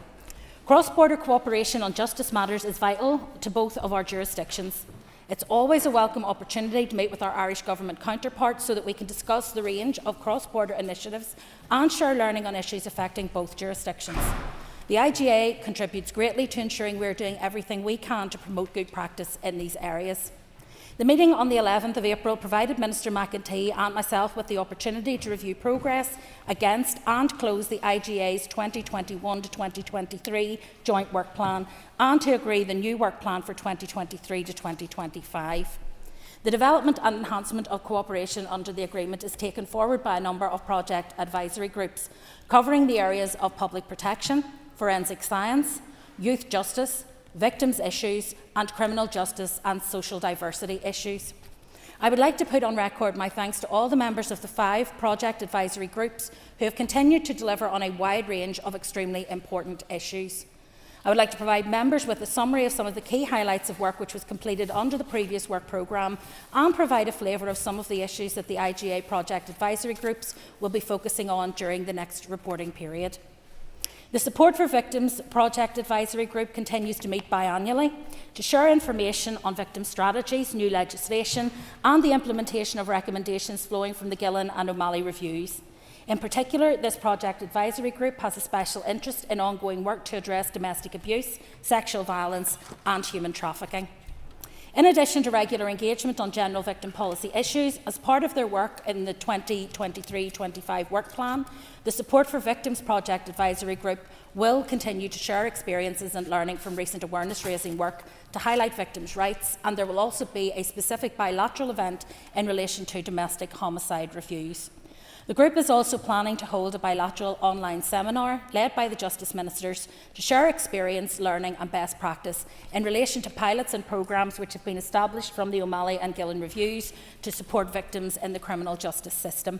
Cross-border cooperation on justice matters is vital to both of our jurisdictions. It's always a welcome opportunity to meet with our Irish Government counterparts so that we can discuss the range of cross-border initiatives and share learning on issues affecting both jurisdictions. The IGA contributes greatly to ensuring we are doing everything we can to promote good practice in these areas. The meeting on the 11th of April provided Minister McEntee and myself with the opportunity to review progress against and close the IGA's 2021 to 2023 joint work plan and to agree the new work plan for 2023 to 2025. The development and enhancement of cooperation under the agreement is taken forward by a number of project advisory groups covering the areas of public protection, forensic science, youth justice, victims' issues and criminal justice and social diversity issues. I would like to put on record my thanks to all the members of the 5 project advisory groups who have continued to deliver on a wide range of extremely important issues. I would like to provide members with a summary of some of the key highlights of work which was completed under the previous work programme and provide a flavour of some of the issues that the IGA project advisory groups will be focusing on during the next reporting period. The Support for Victims Project Advisory Group continues to meet biannually to share information on victim strategies, new legislation and the implementation of recommendations flowing from the Gillen and O'Malley reviews. In particular, this Project Advisory Group has a special interest in ongoing work to address domestic abuse, sexual violence and human trafficking. In addition to regular engagement on general victim policy issues, as part of their work in the 2023-25 work plan, the Support for Victims Project Advisory Group will continue to share experiences and learning from recent awareness-raising work to highlight victims' rights, and there will also be a specific bilateral event in relation to domestic homicide reviews. The group is also planning to hold a bilateral online seminar led by the Justice Ministers to share experience, learning and best practice in relation to pilots and programmes which have been established from the O'Malley and Gillen reviews to support victims in the criminal justice system.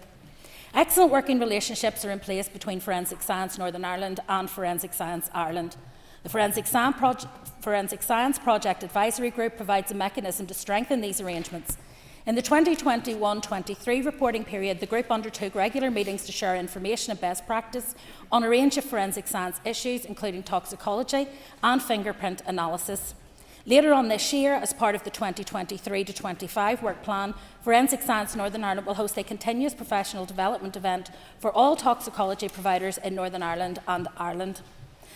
Excellent working relationships are in place between Forensic Science Northern Ireland and Forensic Science Ireland. The Forensic Science Project Advisory Group provides a mechanism to strengthen these arrangements. In the 2021-23 reporting period, the group undertook regular meetings to share information and best practice on a range of forensic science issues, including toxicology and fingerprint analysis. Later on this year, as part of the 2023-25 work plan, Forensic Science Northern Ireland will host a continuous professional development event for all toxicology providers in Northern Ireland and Ireland.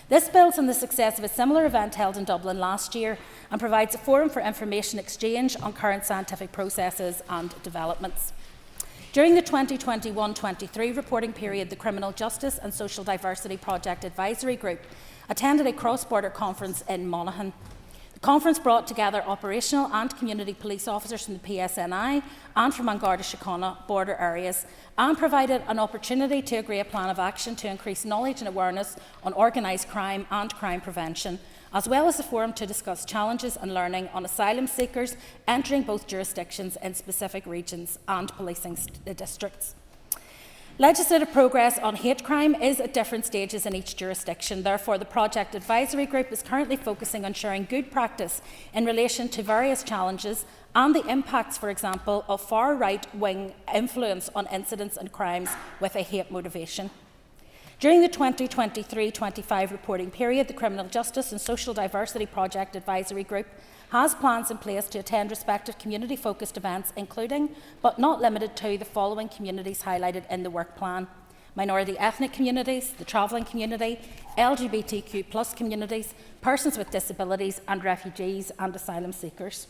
This builds on the success of a similar event held in Dublin last year and provides a forum for information exchange on current scientific processes and developments. During the 2021-23 reporting period, the Criminal Justice and Social Diversity Project Advisory Group attended a cross-border conference in Monaghan. The conference brought together operational and community police officers from the PSNI and from An Garda Síochána border areas and provided an opportunity to agree a plan of action to increase knowledge and awareness on organised crime and crime prevention, as well as a forum to discuss challenges and learning on asylum seekers entering both jurisdictions in specific regions and policing districts. Legislative progress on hate crime is at different stages in each jurisdiction. Therefore, the Project Advisory Group is currently focusing on sharing good practice in relation to various challenges and the impacts, for example, of far-right-wing influence on incidents and crimes with a hate motivation. During the 2023-25 reporting period, the Criminal Justice and Social Diversity Project Advisory Group has plans in place to attend respective community-focused events, including, but not limited to, the following communities highlighted in the work plan: minority ethnic communities, the travelling community, LGBTQ+ communities, persons with disabilities and refugees and asylum seekers.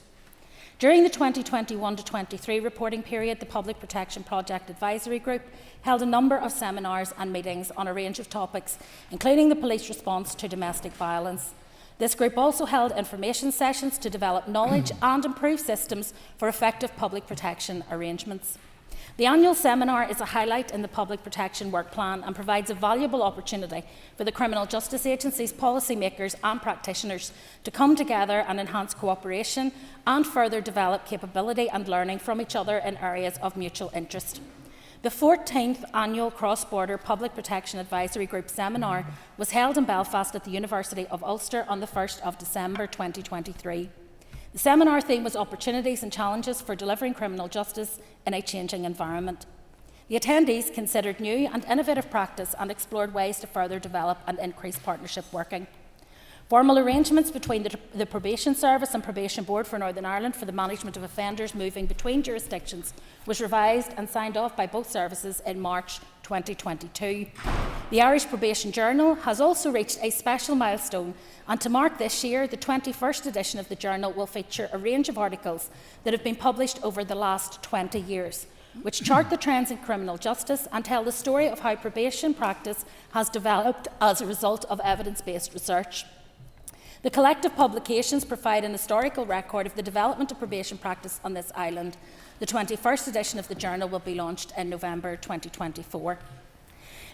During the 2021-23 reporting period, the Public Protection Project Advisory Group held a number of seminars and meetings on a range of topics, including the police response to domestic violence, This group also held information sessions to develop knowledge and improve systems for effective public protection arrangements. The annual seminar is a highlight in the Public Protection Work Plan and provides a valuable opportunity for the criminal justice agencies, policymakers and practitioners to come together and enhance cooperation and further develop capability and learning from each other in areas of mutual interest. The 14th Annual Cross-Border Public Protection Advisory Group Seminar was held in Belfast at the University of Ulster on the 1st of December 2023. The seminar theme was Opportunities and Challenges for Delivering Criminal Justice in a Changing Environment. The attendees considered new and innovative practice and explored ways to further develop and increase partnership working. Formal arrangements between the Probation Service and Probation Board for Northern Ireland for the management of offenders moving between jurisdictions was revised and signed off by both services in March 2022. The Irish Probation Journal has also reached a special milestone, and to mark this year, the 21st edition of the journal will feature a range of articles that have been published over the last 20 years, which chart the trends in criminal justice and tell the story of how probation practice has developed as a result of evidence-based research. The collective publications provide an historical record of the development of probation practice on this island. The 21st edition of the journal will be launched in November 2024.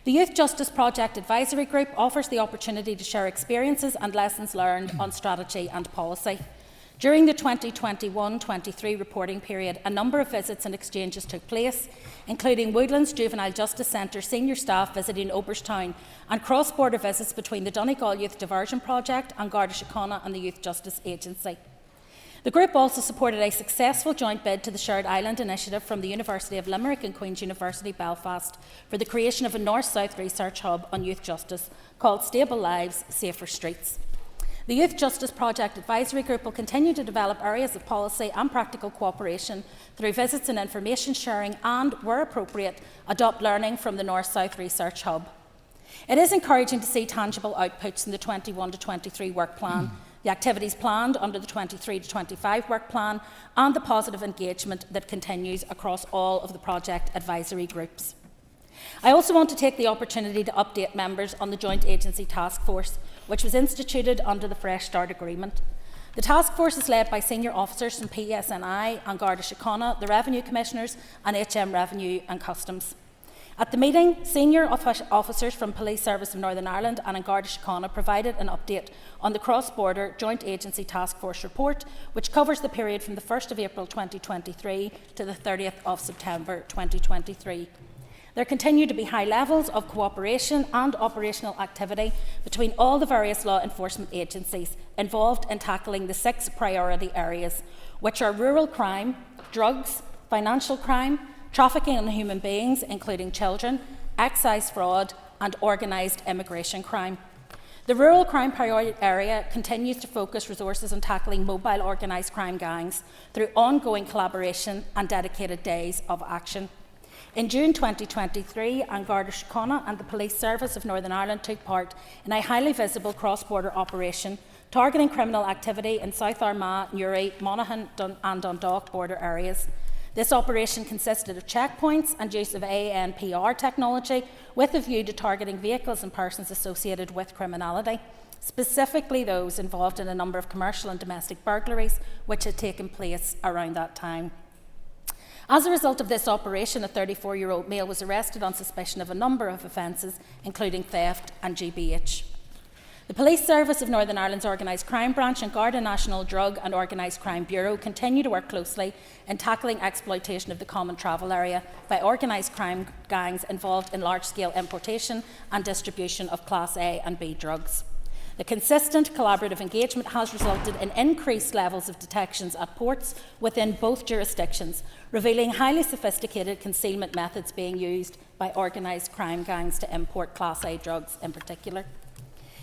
The Youth Justice Project Advisory Group offers the opportunity to share experiences and lessons learned on strategy and policy. During the 2021-23 reporting period, a number of visits and exchanges took place, including Woodlands Juvenile Justice Centre senior staff visiting Oberstown and cross-border visits between the Donegal Youth Diversion Project and Garda Síochána and the Youth Justice Agency. The group also supported a successful joint bid to the Shared Island Initiative from the University of Limerick and Queen's University Belfast for the creation of a North-South research hub on youth justice called Stable Lives, Safer Streets. The Youth Justice Project Advisory Group will continue to develop areas of policy and practical cooperation through visits and information sharing and, where appropriate, adopt learning from the North-South Research Hub. It is encouraging to see tangible outputs in the 21-23 work plan, the activities planned under the 23-25 work plan and the positive engagement that continues across all of the project advisory groups. I also want to take the opportunity to update members on the Joint Agency Task Force, which was instituted under the Fresh Start Agreement. The task force is led by senior officers from PSNI and Garda Síochána, the Revenue Commissioners and HM Revenue and Customs. At the meeting, senior officers from Police Service of Northern Ireland and Garda Síochána provided an update on the cross-border Joint Agency Task Force report, which covers the period from the 1st of April 2023 to the 30th of September 2023. There continue to be high levels of cooperation and operational activity between all the various law enforcement agencies involved in tackling the 6 priority areas, which are rural crime, drugs, financial crime, trafficking in human beings, including children, excise fraud and organised immigration crime. The rural crime priority area continues to focus resources on tackling mobile organised crime gangs through ongoing collaboration and dedicated days of action. In June 2023, Garda Síochána and the Police Service of Northern Ireland took part in a highly visible cross-border operation targeting criminal activity in South Armagh, Newry, Monaghan and Dundalk border areas. This operation consisted of checkpoints and use of ANPR technology with a view to targeting vehicles and persons associated with criminality, specifically those involved in a number of commercial and domestic burglaries which had taken place around that time. As a result of this operation, a 34-year-old male was arrested on suspicion of a number of offences, including theft and GBH. The Police Service of Northern Ireland's Organised Crime Branch and Garda National Drug and Organised Crime Bureau continue to work closely in tackling exploitation of the common travel area by organised crime gangs involved in large-scale importation and distribution of Class A and B drugs. The consistent collaborative engagement has resulted in increased levels of detections at ports within both jurisdictions, revealing highly sophisticated concealment methods being used by organised crime gangs to import Class A drugs in particular.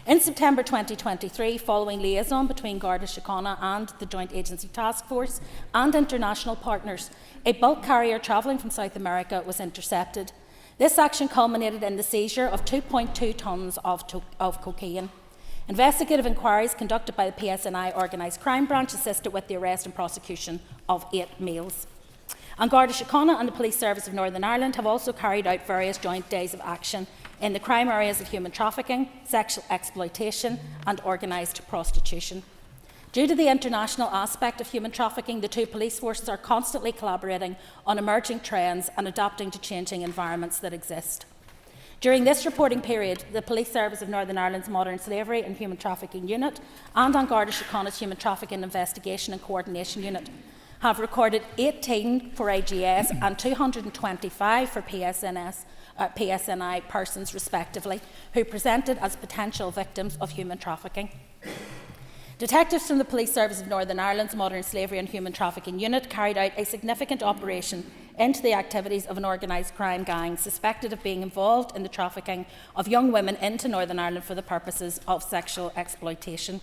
In September 2023, following liaison between Garda Síochána and the Joint Agency Task Force and international partners, a bulk carrier travelling from South America was intercepted. This action culminated in the seizure of 2.2 tonnes of cocaine. Investigative inquiries conducted by the PSNI Organised Crime Branch assisted with the arrest and prosecution of 8 males. Garda Síochána and the Police Service of Northern Ireland have also carried out various joint days of action in the crime areas of human trafficking, sexual exploitation and organised prostitution. Due to the international aspect of human trafficking, the two police forces are constantly collaborating on emerging trends and adapting to changing environments that exist. During this reporting period, the Police Service of Northern Ireland's Modern Slavery and Human Trafficking Unit and An Garda Síochána's Human Trafficking Investigation and Coordination Unit have recorded 18 for AGS and 225 for PSNI persons, respectively, who presented as potential victims of human trafficking. Detectives from the Police Service of Northern Ireland's Modern Slavery and Human Trafficking Unit carried out a significant operation into the activities of an organised crime gang suspected of being involved in the trafficking of young women into Northern Ireland for the purposes of sexual exploitation.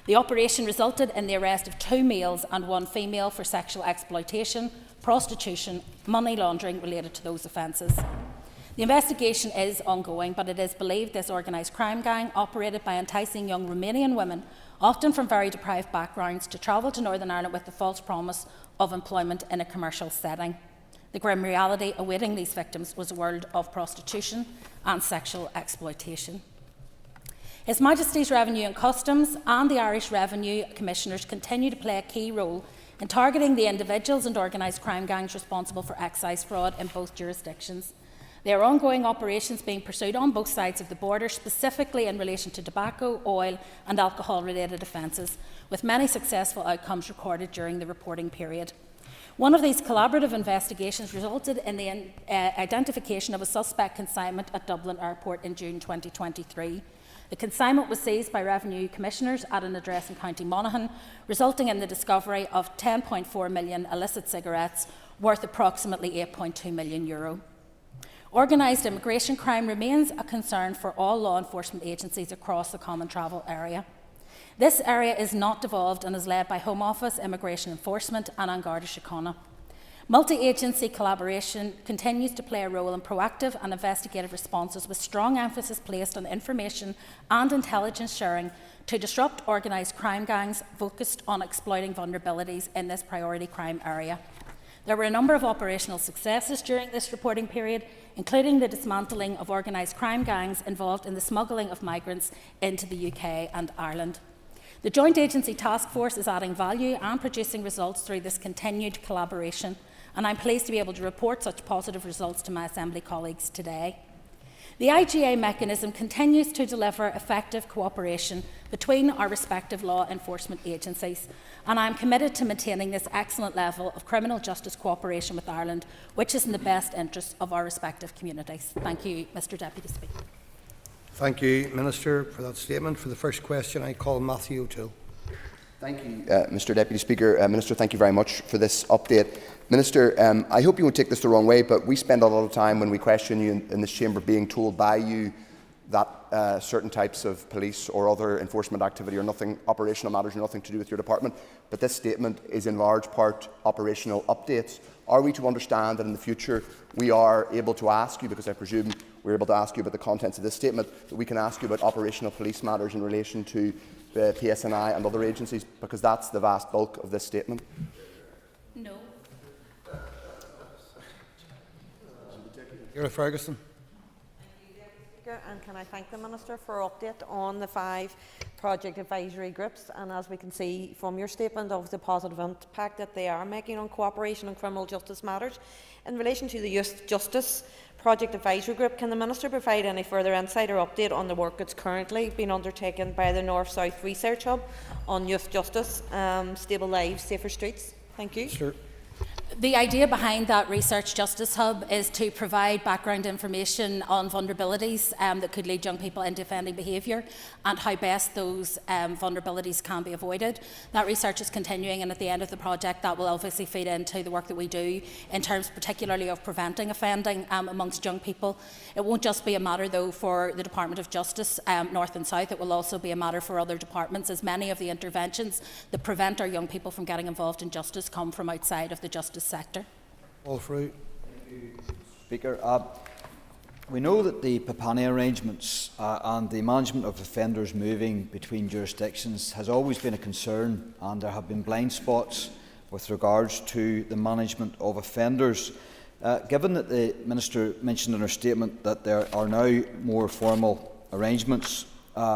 The operation resulted in the arrest of 2 males and 1 female for sexual exploitation, prostitution, money laundering related to those offences. The investigation is ongoing, but it is believed this organised crime gang operated by enticing young Romanian women, often from very deprived backgrounds, to travel to Northern Ireland with the false promise of employment in a commercial setting. The grim reality awaiting these victims was a world of prostitution and sexual exploitation. His Majesty's Revenue and Customs and the Irish Revenue Commissioners continue to play a key role in targeting the individuals and organised crime gangs responsible for excise fraud in both jurisdictions. There are ongoing operations being pursued on both sides of the border, specifically in relation to tobacco, oil and alcohol-related offences, with many successful outcomes recorded during the reporting period. One of these collaborative investigations resulted in the identification of a suspect consignment at Dublin Airport in June 2023. The consignment was seized by Revenue Commissioners at an address in County Monaghan, resulting in the discovery of 10.4 million illicit cigarettes worth approximately €8.2 million. Organised immigration crime remains a concern for all law enforcement agencies across the Common Travel Area. This area is not devolved and is led by Home Office, Immigration Enforcement and An Garda Síochána. Multi-agency collaboration continues to play a role in proactive and investigative responses, with strong emphasis placed on information and intelligence sharing to disrupt organised crime gangs focused on exploiting vulnerabilities in this priority crime area. There were a number of operational successes during this reporting period, including the dismantling of organised crime gangs involved in the smuggling of migrants into the UK and Ireland. The Joint Agency Task Force is adding value and producing results through this continued collaboration, and I'm pleased to be able to report such positive results to my Assembly colleagues today. The IGA mechanism continues to deliver effective cooperation between our respective law enforcement agencies, and I am committed to maintaining this excellent level of criminal justice cooperation with Ireland, which is in the best interests of our respective communities. Thank you, Mr Deputy Speaker. Thank you, Minister, for that statement. For the first question, I call Matthew O'Toole. Thank you, Mr Deputy Speaker. Minister, thank you very much for this update. Minister, I hope you won't take this the wrong way, but we spend a lot of time when we question you in this chamber being told by you that certain types of police or other enforcement activity or nothing, operational matters, nothing to do with your department. But this statement is in large part operational updates. Are we to understand that in the future we are able to ask you, because I presume we're able to ask you about the contents of this statement, that we can ask you about operational police matters in relation to the PSNI and other agencies, because that's the vast bulk of this statement? No. Ciara Ferguson. And can I thank the Minister for an update on the 5 project advisory groups, and as we can see from your statement of the positive impact that they are making on cooperation on criminal justice matters. In relation to the Youth Justice Project Advisory Group, can the Minister provide any further insight or update on the work that's currently being undertaken by the North-South Research Hub on youth justice, stable lives, safer streets? Thank you. Sure. The idea behind that Research Justice Hub is to provide background information on vulnerabilities that could lead young people into offending behaviour and how best those vulnerabilities can be avoided. That research is continuing, and at the end of the project that will obviously feed into the work that we do in terms particularly of preventing offending amongst young people. It won't just be a matter though for the Department of Justice, North and South. It will also be a matter for other departments, as many of the interventions that prevent our young people from getting involved in justice come from outside of the justice sector. All through. Speaker, we know that the PAPANI arrangements and the management of offenders moving between jurisdictions has always been a concern, and there have been blind spots with regards to the management of offenders. Given that the Minister mentioned in her statement that there are now more formal arrangements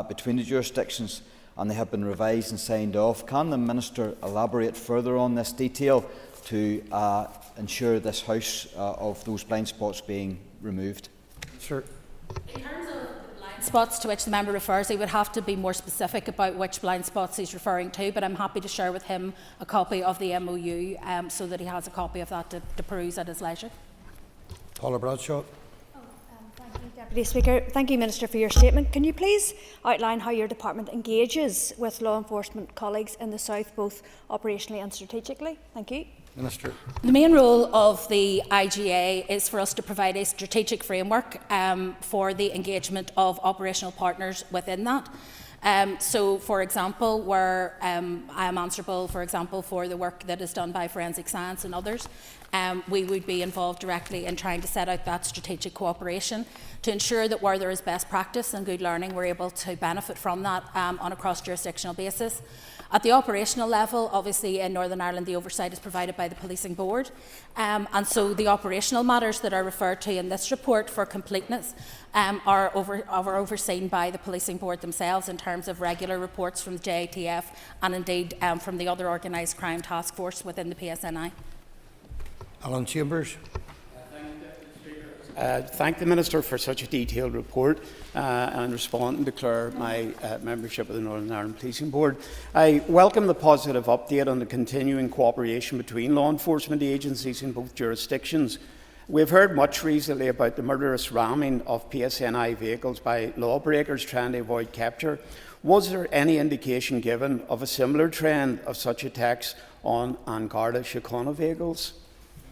between the jurisdictions and they have been revised and signed off, can the Minister elaborate further on this detail to ensure this House of those blind spots being removed? Sir. In terms of the blind spots to which the member refers, he would have to be more specific about which blind spots he's referring to, but I'm happy to share with him a copy of the MOU so that he has a copy of that to peruse at his leisure. Paula Bradshaw. Thank you, Deputy Speaker. Thank you, Minister, for your statement. Can you please outline how your department engages with law enforcement colleagues in the South, both operationally and strategically? Thank you. Minister. The main role of the IGA is for us to provide a strategic framework for the engagement of operational partners within that. So, for example, where I am answerable, for example, for the work that is done by forensic science and others, we would be involved directly in trying to set out that strategic cooperation to ensure that where there is best practice and good learning, we're able to benefit from that on a cross-jurisdictional basis. At the operational level, obviously in Northern Ireland the oversight is provided by the Policing Board, and so the operational matters that are referred to in this report for completeness are overseen by the Policing Board themselves in terms of regular reports from the JATF and indeed from the other organised crime task force within the PSNI. Alan Chambers. Thank the Minister for such a detailed report and respond and declare my membership of the Northern Ireland Policing Board. I welcome the positive update on the continuing cooperation between law enforcement agencies in both jurisdictions. We have heard much recently about the murderous ramming of PSNI vehicles by lawbreakers trying to avoid capture. Was there any indication given of a similar trend of such attacks on An Garda Síochána vehicles?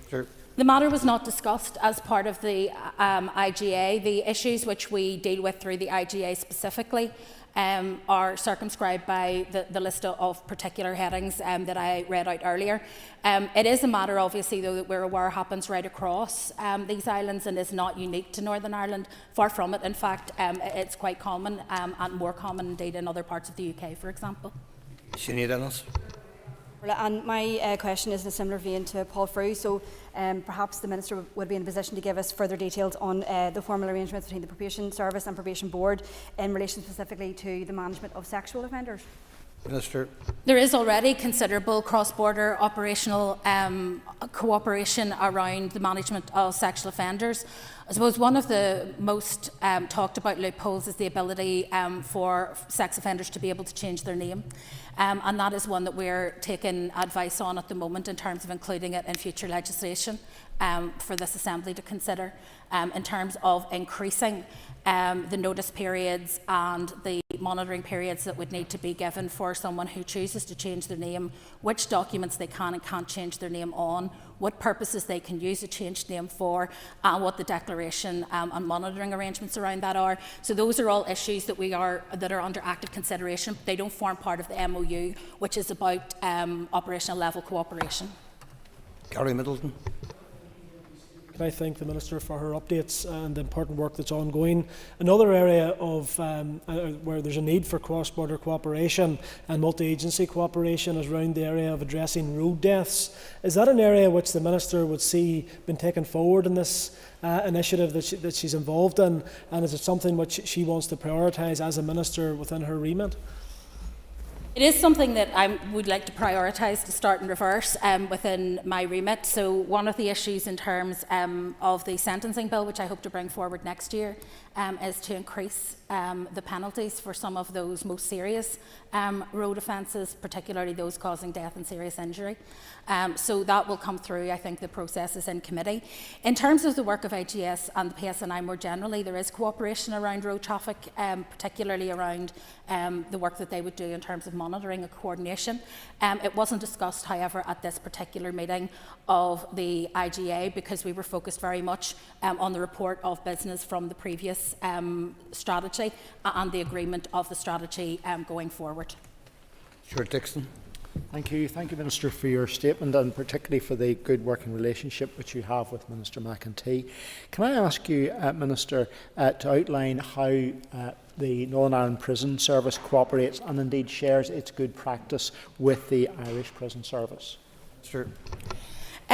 Sure. The matter was not discussed as part of the IGA. The issues which we deal with through the IGA specifically are circumscribed by the list of particular headings that I read out earlier. It is a matter, obviously, though, that we're aware happens right across these islands and is not unique to Northern Ireland. Far from it. In fact, it's quite common and more common indeed in other parts of the UK, for example. Sinead Ennis. And my question is in a similar vein to Paul Frew, so perhaps the Minister would be in a position to give us further details on the formal arrangements between the Probation Service and Probation Board in relation specifically to the management of sexual offenders. Minister. There is already considerable cross-border operational cooperation around the management of sexual offenders. I suppose one of the most talked about loopholes is the ability for sex offenders to be able to change their name. And that is one that we're taking advice on at the moment in terms of including it in future legislation for this Assembly to consider in terms of increasing the notice periods and the monitoring periods that would need to be given for someone who chooses to change their name, which documents they can and can't change their name on, what purposes they can use a changed name for, and what the declaration and monitoring arrangements around that are. So those are all issues that are under active consideration. They don't form part of the MOU, which is about operational level cooperation. Gary Middleton. I thank the Minister for her updates and the important work that's ongoing. Another area of where there's a need for cross-border cooperation and multi-agency cooperation is around the area of addressing road deaths. Is that an area which the Minister would see been taken forward in this initiative that she's involved in, and is it something which she wants to prioritise as a Minister within her remit? It is something that I would like to prioritise to start in reverse within my remit. So one of the issues in terms of the sentencing bill, which I hope to bring forward next year, is to increase the penalties for some of those most serious road offences, particularly those causing death and serious injury. So that will come through, I think the process is in committee. In terms of the work of AGS and the PSNI more generally, there is cooperation around road traffic, particularly around the work that they would do in terms of monitoring and coordination. It wasn't discussed, however, at this particular meeting of the IGA because we were focused very much on the report of business from the previous strategy and the agreement of the strategy going forward. Stuart Dixon. Thank you, Minister, for your statement and particularly for the good working relationship which you have with Minister McEntee. Can I ask you, Minister, to outline how the Northern Ireland Prison Service cooperates and indeed shares its good practice with the Irish Prison Service? Sure.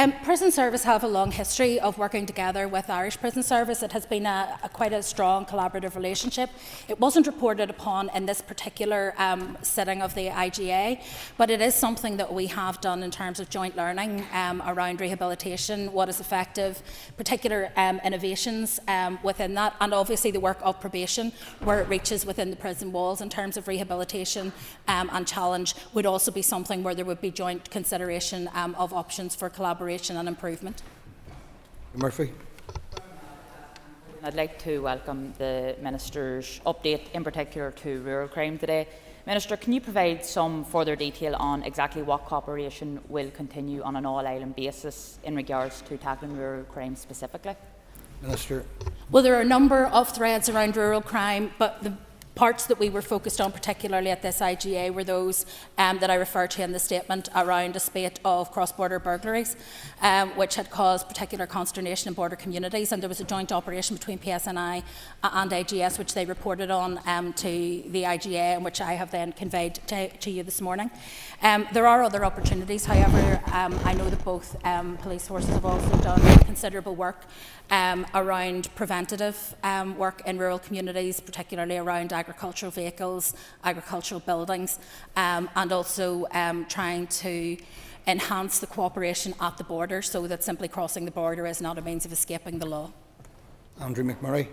Prison Service have a long history of working together with Irish Prison Service. It has been quite a strong collaborative relationship. It wasn't reported upon in this particular sitting of the IGA, but it is something that we have done in terms of joint learning around rehabilitation, what is effective, particular innovations within that, and obviously the work of probation, where it reaches within the prison walls in terms of rehabilitation and challenge, would also be something where there would be joint consideration of options for collaboration and improvement. Murphy. I'd like to welcome the Minister's update, in particular to rural crime today. Minister, can you provide some further detail on exactly what cooperation will continue on an all-island basis in regards to tackling rural crime specifically? Minister. Well, there are a number of threads around rural crime, but the parts that we were focused on particularly at this IGA were those that I referred to in the statement around a spate of cross-border burglaries, which had caused particular consternation in border communities, and there was a joint operation between PSNI and AGS which they reported on to the IGA, and which I have then conveyed to you this morning. There are other opportunities, however. I know that both police forces have also done considerable work around preventative work in rural communities, particularly around agricultural vehicles, agricultural buildings, and also trying to enhance the cooperation at the border so that simply crossing the border is not a means of escaping the law. Andrew McMurray.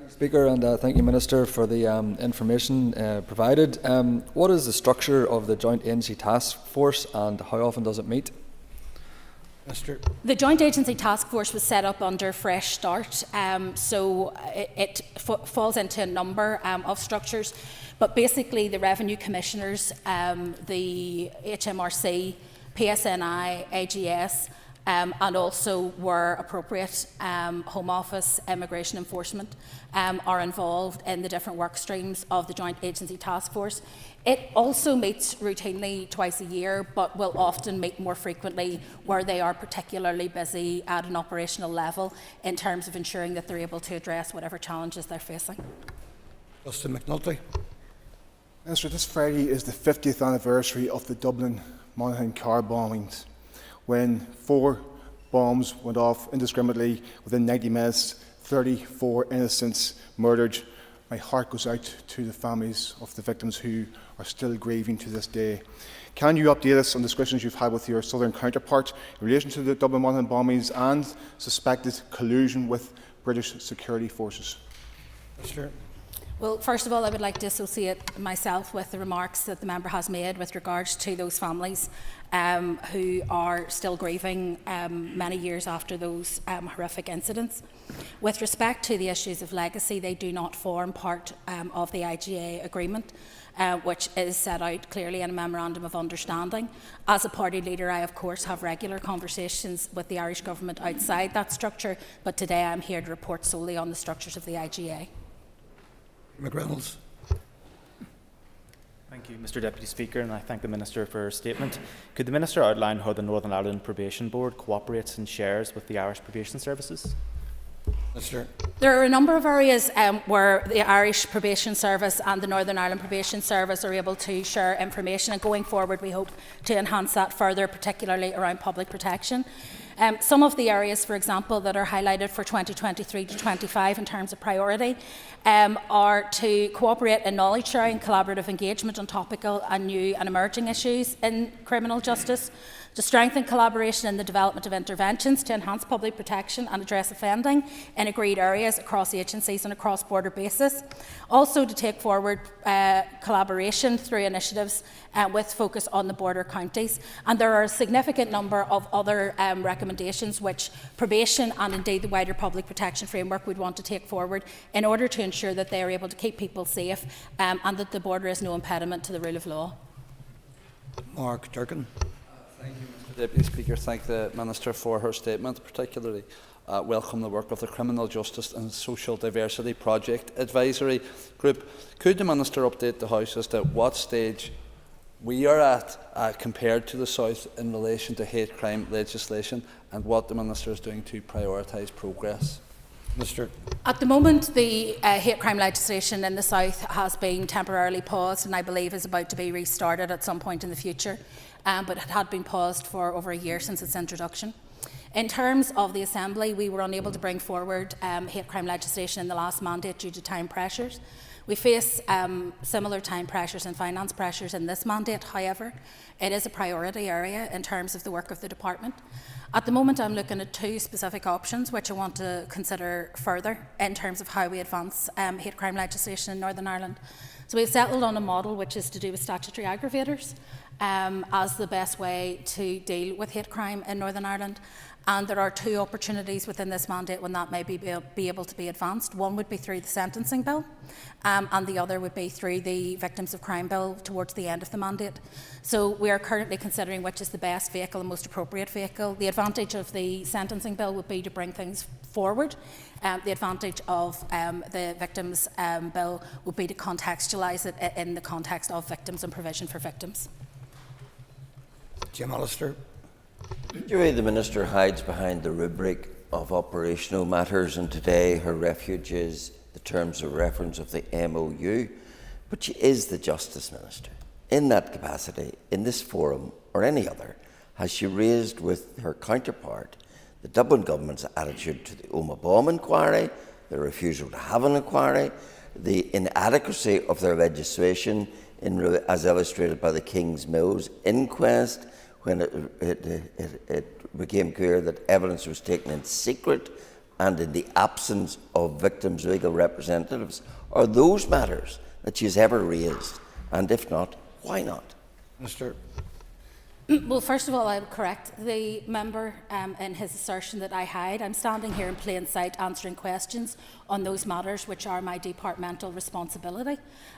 Speaker, and thank you, Minister, for the information provided. What is the structure of the Joint Agency Task Force, and how often does it meet? Minister. The Joint Agency Task Force was set up under Fresh Start, so it falls into a number of structures, but basically the Revenue Commissioners, the HMRC, PSNI, AGS, and also, where appropriate, Home Office, Immigration Enforcement are involved in the different work streams of the Joint Agency Task Force. It also meets routinely twice a year, but will often meet more frequently where they are particularly busy at an operational level in terms of ensuring that they're able to address whatever challenges they're facing. Justin McNulty. Minister, this Friday is the 50th anniversary of the Dublin Monaghan car bombings, when 4 bombs went off indiscriminately within 90 minutes, 34 innocents murdered. My heart goes out to the families of the victims who are still grieving to this day. Can you update us on discussions you've had with your southern counterpart in relation to the Dublin Monaghan bombings and suspected collusion with British security forces? Sure. Well, first of all, I would like to associate myself with the remarks that the member has made with regards to those families who are still grieving many years after those horrific incidents. With respect to the issues of legacy, they do not form part of the IGA agreement, which is set out clearly in a Memorandum of Understanding. As a party leader, I of course have regular conversations with the Irish Government outside that structure, but today I'm here to report solely on the structures of the IGA. McReynolds. Thank you, Mr Deputy Speaker, and I thank the Minister for her statement. Could the Minister outline how the Northern Ireland Probation Board cooperates and shares with the Irish Probation Services? Minister. There are a number of areas where the Irish Probation Service and the Northern Ireland Probation Service are able to share information, and going forward we hope to enhance that further, particularly around public protection. Some of the areas, for example, that are highlighted for 2023 to 25 in terms of priority are to cooperate in knowledge sharing, collaborative engagement on topical and new and emerging issues in criminal justice, to strengthen collaboration in the development of interventions to enhance public protection and address offending in agreed areas across agencies on a cross-border basis. Also to take forward collaboration through initiatives with focus on the border counties. And there are a significant number of other recommendations which probation and indeed the wider public protection framework would want to take forward in order to ensure that they are able to keep people safe and that the border is no impediment to the rule of law. Mark Durkin. Thank you, Mr Deputy Speaker. Thank the Minister for her statement, particularly welcome the work of the Criminal Justice and Social Diversity Project Advisory Group. Could the Minister update the House as to what stage we are at compared to the South in relation to hate crime legislation, and what the Minister is doing to prioritise progress? Minister. At the moment, the hate crime legislation in the South has been temporarily paused and I believe is about to be restarted at some point in the future. but it had been paused for over a year since its introduction. In terms of the Assembly, we were unable to bring forward hate crime legislation in the last mandate due to time pressures. We face similar time pressures and finance pressures in this mandate. However, it is a priority area in terms of the work of the department. At the moment, I'm looking at two specific options which I want to consider further in terms of how we advance hate crime legislation in Northern Ireland. So we've settled on a model which is to do with statutory aggravators as the best way to deal with hate crime in Northern Ireland. And there are two opportunities within this mandate when that may be able to be advanced. One would be through the sentencing bill, and the other would be through the Victims of Crime bill towards the end of the mandate. So we are currently considering which is the best vehicle and most appropriate vehicle. The advantage of the sentencing bill would be to bring things forward. The advantage of the Victims bill would be to contextualise it in the context of victims and provision for victims. Jim Allister. The Minister hides behind the rubric of operational matters, and today her refuge is the terms of reference of the MOU. But she is the Justice Minister. In that capacity, in this forum or any other, has she raised with her counterpart the Dublin Government's attitude to the Omagh bomb inquiry, the refusal to have an inquiry, the inadequacy of their legislation as illustrated by the King's Mills inquest, when it became clear that evidence was taken in secret and in the absence of victims' legal representatives? Are those matters that she has ever raised? And if not, why not? Mr. Well, first of all, I would correct the member in his assertion that I hide. I'm standing here in plain sight answering questions on those matters which are my departmental responsibility.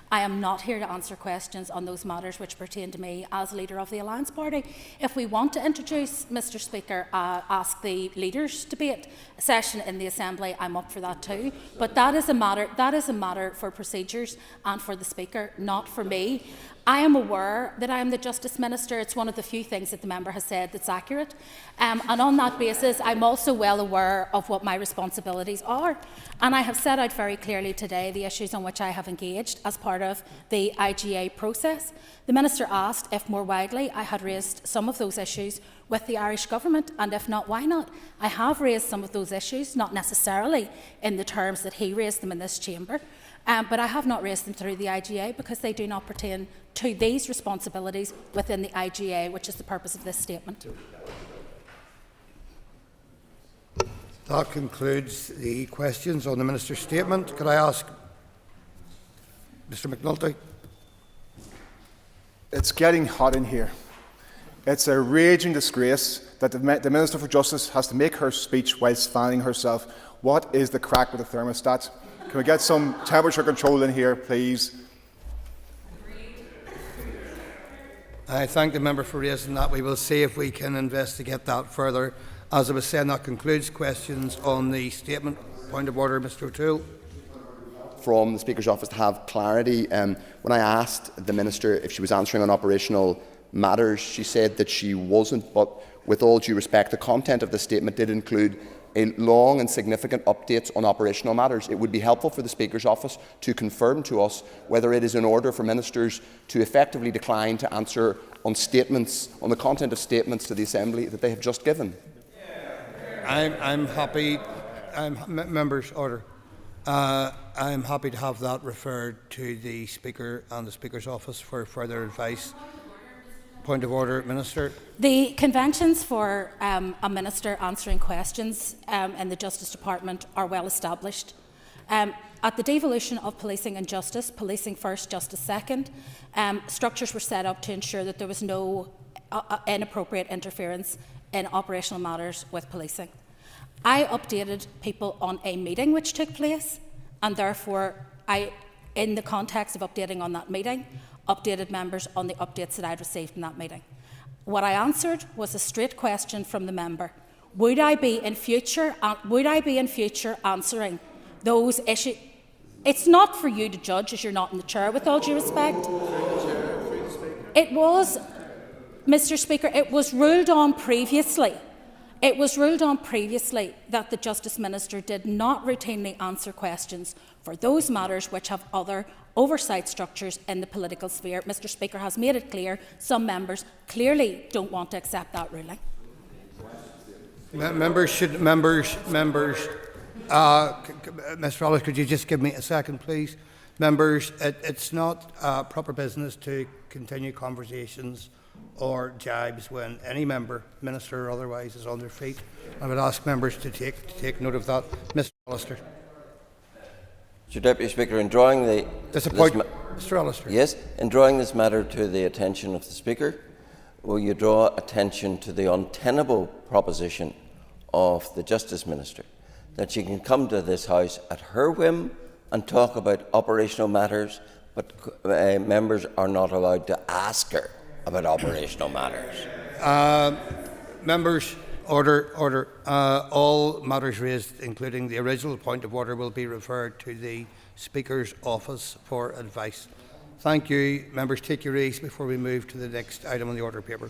I am not here to answer questions on those matters which pertain to me as leader of the Alliance Party. If we want to introduce, Mr. Speaker, ask the leaders' debate session in the Assembly, I'm up for that too. But that is a matter for procedures and for the Speaker, not for me. I am aware that I am the Justice Minister. It's one of the few things that the member has said that's accurate. And on that basis, I'm also well aware of what my responsibilities are. And I have set out very clearly today the issues on which I have engaged as part of the IGA process. The Minister asked if more widely I had raised some of those issues with the Irish Government, and if not, why not? I have raised some of those issues, not necessarily in the terms that he raised them in this chamber, but I have not raised them through the IGA because they do not pertain to these responsibilities within the IGA, which is the purpose of this statement. That concludes the questions on the Minister's statement. Could I ask Mr. McNulty? It's getting hot in here. It's a raging disgrace that the Minister for Justice has to make her speech whilst fanning herself. What is the crack with the thermostat? Can we get some temperature control in here, please? I thank the member for raising that. We will see if we can investigate that further. As I was saying, that concludes questions on the statement. Point of order, Mr. O'Toole. From the Speaker's office to have clarity. When I asked the Minister if she was answering on operational matters, she said that she wasn't, but with all due respect, the content of the statement did include a long and significant updates on operational matters. It would be helpful for the Speaker's office to confirm to us whether it is in order for ministers to effectively decline to answer on statements, on the content of statements to the Assembly that they have just given. I'm happy. Members, order. I'm happy to have that referred to the Speaker and the Speaker's office for further advice. Point of order, Minister. The conventions for a minister answering questions in the Justice Department are well established. At the devolution of policing and justice, policing first, justice second, structures were set up to ensure that there was no inappropriate interference in operational matters with policing. I updated people on a meeting which took place, and therefore I, in the context of updating on that meeting, updated members on the updates that I'd received in that meeting. What I answered was a straight question from the member. Would I be in future answering those issues? It's not for you to judge, as you're not in the chair, with all due respect. It was, Mr. Speaker, it was ruled on previously It was ruled on previously that the Justice Minister did not routinely answer questions for those matters which have other oversight structures in the political sphere. Mr Speaker has made it clear some members clearly don't want to accept that ruling. Mr. Wallace, could you just give me a second, please? Members, it's not proper business to continue conversations or jibes when any member, minister or otherwise, is on their feet. I would ask members to take note of that. Mr. Allister. Mr. Deputy Speaker, in drawing Mr. Allister. Yes, in drawing this matter to the attention of the Speaker, will you draw attention to the untenable proposition of the Justice Minister that she can come to this House at her whim and talk about operational matters, but members are not allowed to ask her about operational matters? Members, order. All matters raised, including the original point of order, will be referred to the Speaker's office for advice. Thank you. Members, take your ease before we move to the next item on the order paper.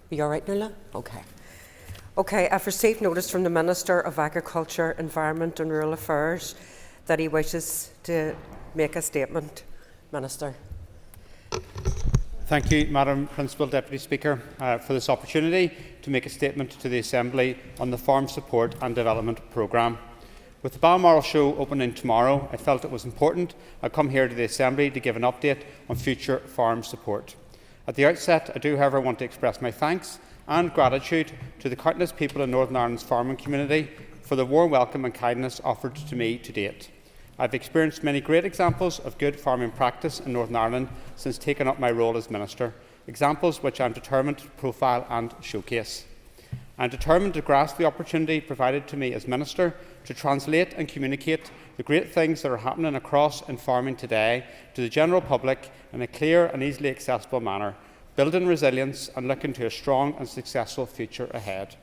Are you all right, Nuala? Okay. Okay, I've received notice from the Minister of Agriculture, Environment and Rural Affairs that he wishes to make a statement. Minister. Thank you, Madam Principal Deputy Speaker, for this opportunity to make a statement to the Assembly on the Farm Support and Development Programme. With the Balmoral show opening tomorrow, I felt it was important I come here to the Assembly to give an update on future farm support. At the outset, I do, however, want to express my thanks and gratitude to the countless people in Northern Ireland's farming community for the warm welcome and kindness offered to me to date. I have experienced many great examples of good farming practice in Northern Ireland since taking up my role as Minister, examples which I am determined to profile and showcase. I am determined to grasp the opportunity provided to me as Minister to translate and communicate the great things that are happening across in farming today to the general public in a clear and easily accessible manner, building resilience and looking to a strong and successful future ahead.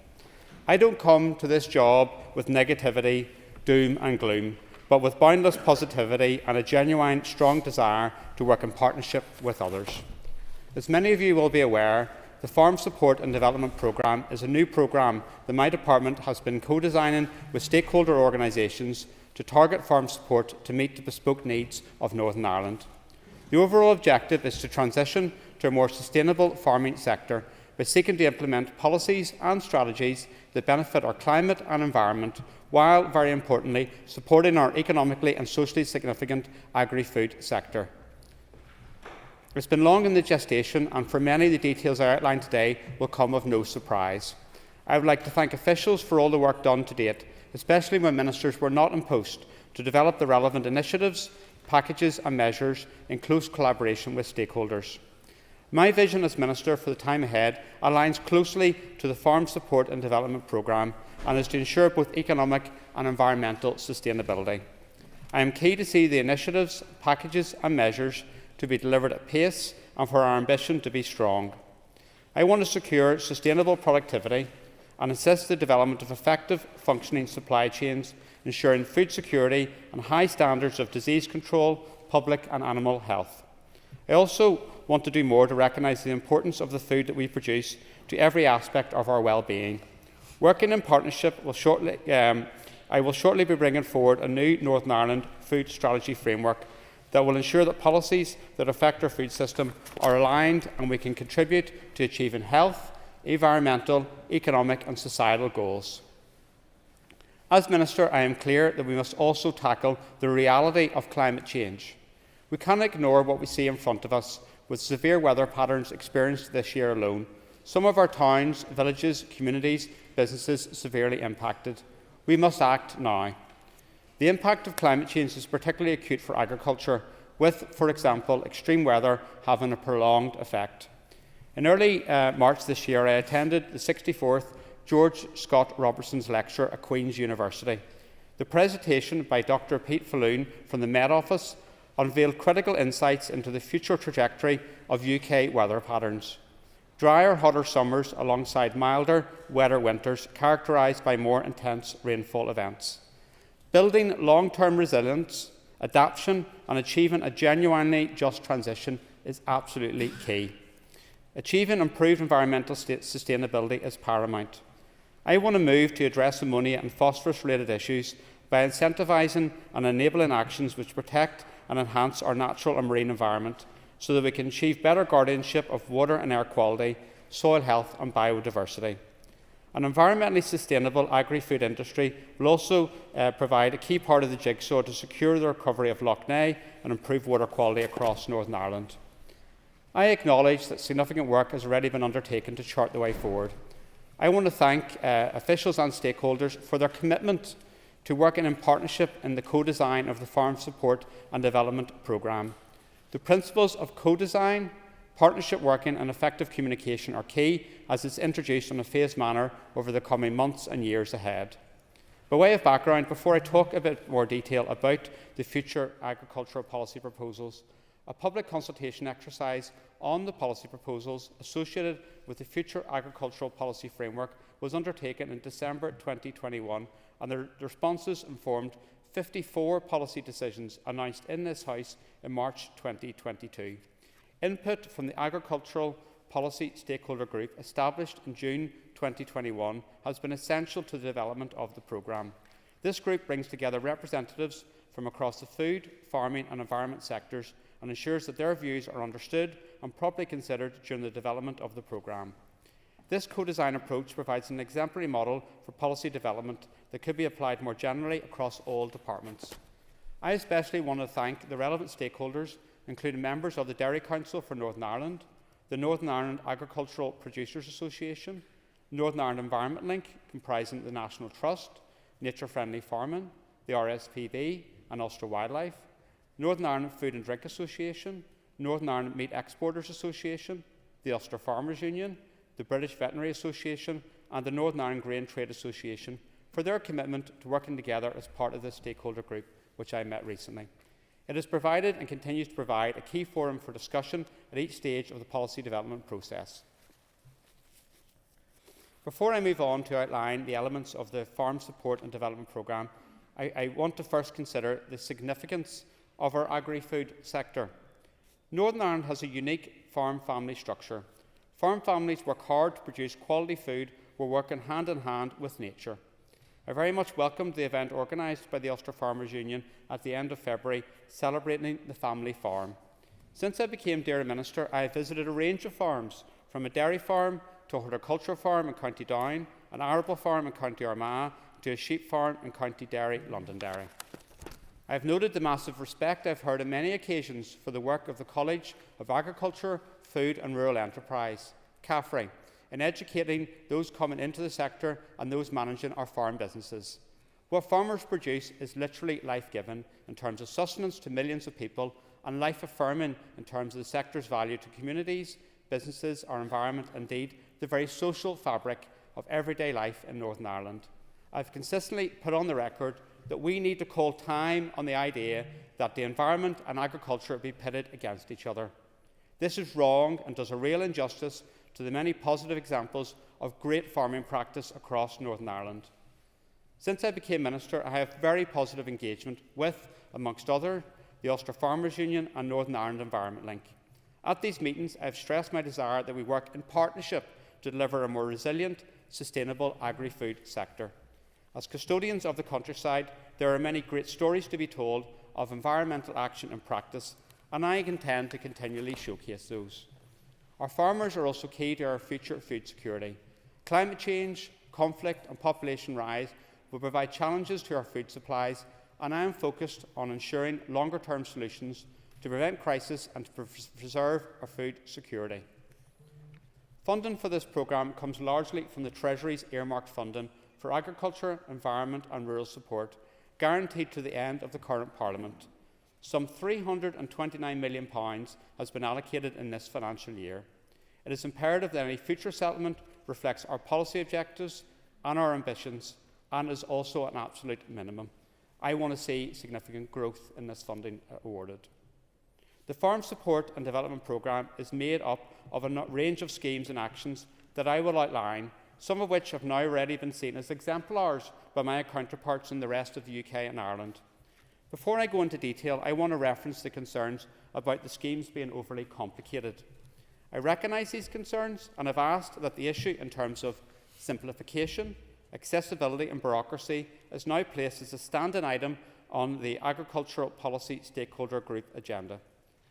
I don't come to this job with negativity, doom and gloom, but with boundless positivity and a genuine, strong desire to work in partnership with others. As many of you will be aware, the Farm Support and Development Programme is a new programme that my department has been co-designing with stakeholder organisations to target farm support to meet the bespoke needs of Northern Ireland. The overall objective is to transition to a more sustainable farming sector by seeking to implement policies and strategies that benefit our climate and environment, while, very importantly, supporting our economically and socially significant agri-food sector. It's been long in the gestation, and for many, the details I outlined today will come of no surprise. I would like to thank officials for all the work done to date, especially when ministers were not in post, to develop the relevant initiatives, packages and measures in close collaboration with stakeholders. My vision as Minister for the time ahead aligns closely to the Farm Support and Development Programme and is to ensure both economic and environmental sustainability. I am keen to see the initiatives, packages and measures to be delivered at pace and for our ambition to be strong. I want to secure sustainable productivity and assist the development of effective functioning supply chains, ensuring food security and high standards of disease control, public and animal health. I also want to do more to recognise the importance of the food that we produce to every aspect of our well-being. Working in partnership, I will shortly be bringing forward a new Northern Ireland food strategy framework that will ensure that policies that affect our food system are aligned and we can contribute to achieving health, environmental, economic and societal goals. As Minister, I am clear that we must also tackle the reality of climate change. We cannot ignore what we see in front of us, with severe weather patterns experienced this year alone. Some of our towns, villages, communities, businesses severely impacted. We must act now. The impact of climate change is particularly acute for agriculture, with, for example, extreme weather having a prolonged effect. In early March this year, I attended the 64th George Scott Robertson's lecture at Queen's University. The presentation by Dr. Pete Falloon from the Met Office unveiled critical insights into the future trajectory of UK weather patterns. Drier, hotter summers alongside milder, wetter winters characterised by more intense rainfall events. Building long-term resilience, adaptation and achieving a genuinely just transition is absolutely key. Achieving improved environmental sustainability is paramount. I want to move to address ammonia and phosphorus-related issues by incentivising and enabling actions which protect and enhance our natural and marine environment so that we can achieve better guardianship of water and air quality, soil health and biodiversity. An environmentally sustainable agri-food industry will also provide a key part of the jigsaw to secure the recovery of Lough Neagh and improve water quality across Northern Ireland. I acknowledge that significant work has already been undertaken to chart the way forward. I want to thank officials and stakeholders for their commitment to working in partnership in the co-design of the Farm Support and Development Programme. The principles of co-design, partnership working and effective communication are key as it's introduced in a phased manner over the coming months and years ahead. By way of background, before I talk a bit more detail about the future agricultural policy proposals, a public consultation exercise on the policy proposals associated with the future agricultural policy framework was undertaken in December 2021, and the responses informed 54 policy decisions announced in this House in March 2022. Input from the Agricultural Policy Stakeholder Group, established in June 2021, has been essential to the development of the programme. This group brings together representatives from across the food, farming and environment sectors and ensures that their views are understood and properly considered during the development of the programme. This co-design approach provides an exemplary model for policy development that could be applied more generally across all departments. I especially want to thank the relevant stakeholders, including members of the Dairy Council for Northern Ireland, the Northern Ireland Agricultural Producers Association, Northern Ireland Environment Link, comprising the National Trust, Nature Friendly Farming, the RSPB and Ulster Wildlife, Northern Ireland Food and Drink Association, Northern Ireland Meat Exporters Association, the Ulster Farmers Union, the British Veterinary Association and the Northern Ireland Grain Trade Association for their commitment to working together as part of this stakeholder group, which I met recently. It has provided and continues to provide a key forum for discussion at each stage of the policy development process. Before I move on to outline the elements of the Farm Support and Development Programme, I want to first consider the significance of our agri-food sector. Northern Ireland has a unique farm family structure. Farm families work hard to produce quality food while working hand in hand with nature. I very much welcomed the event organised by the Ulster Farmers Union at the end of February, celebrating the family farm. Since I became Dairy Minister, I have visited a range of farms, from a dairy farm to a horticultural farm in County Down, an arable farm in County Armagh, to a sheep farm in County Derry, Londonderry. I have noted the massive respect I have heard on many occasions for the work of the College of Agriculture, Food and Rural Enterprise, CAFRE, in educating those coming into the sector and those managing our farm businesses. What farmers produce is literally life-giving in terms of sustenance to millions of people and life-affirming in terms of the sector's value to communities, businesses, our environment, indeed the very social fabric of everyday life in Northern Ireland. I have consistently put on the record that we need to call time on the idea that the environment and agriculture be pitted against each other. This is wrong and does a real injustice to the many positive examples of great farming practice across Northern Ireland. Since I became Minister, I have very positive engagement with, amongst others, the Ulster Farmers Union and Northern Ireland Environment Link. At these meetings, I have stressed my desire that we work in partnership to deliver a more resilient, sustainable agri-food sector. As custodians of the countryside, there are many great stories to be told of environmental action and practice, and I intend to continually showcase those. Our farmers are also key to our future food security. Climate change, conflict and population rise will provide challenges to our food supplies, and I am focused on ensuring longer-term solutions to prevent crisis and to preserve our food security. Funding for this programme comes largely from the Treasury's earmarked funding for agriculture, environment and rural support, guaranteed to the end of the current Parliament. Some £329 million has been allocated in this financial year. It is imperative that any future settlement reflects our policy objectives and our ambitions, and is also an absolute minimum. I want to see significant growth in this funding awarded. The Farm Support and Development Programme is made up of a range of schemes and actions that I will outline, some of which have now already been seen as exemplars by my counterparts in the rest of the UK and Ireland. Before I go into detail, I want to reference the concerns about the schemes being overly complicated. I recognise these concerns and have asked that the issue in terms of simplification, accessibility and bureaucracy is now placed as a standing item on the Agricultural Policy Stakeholder Group agenda.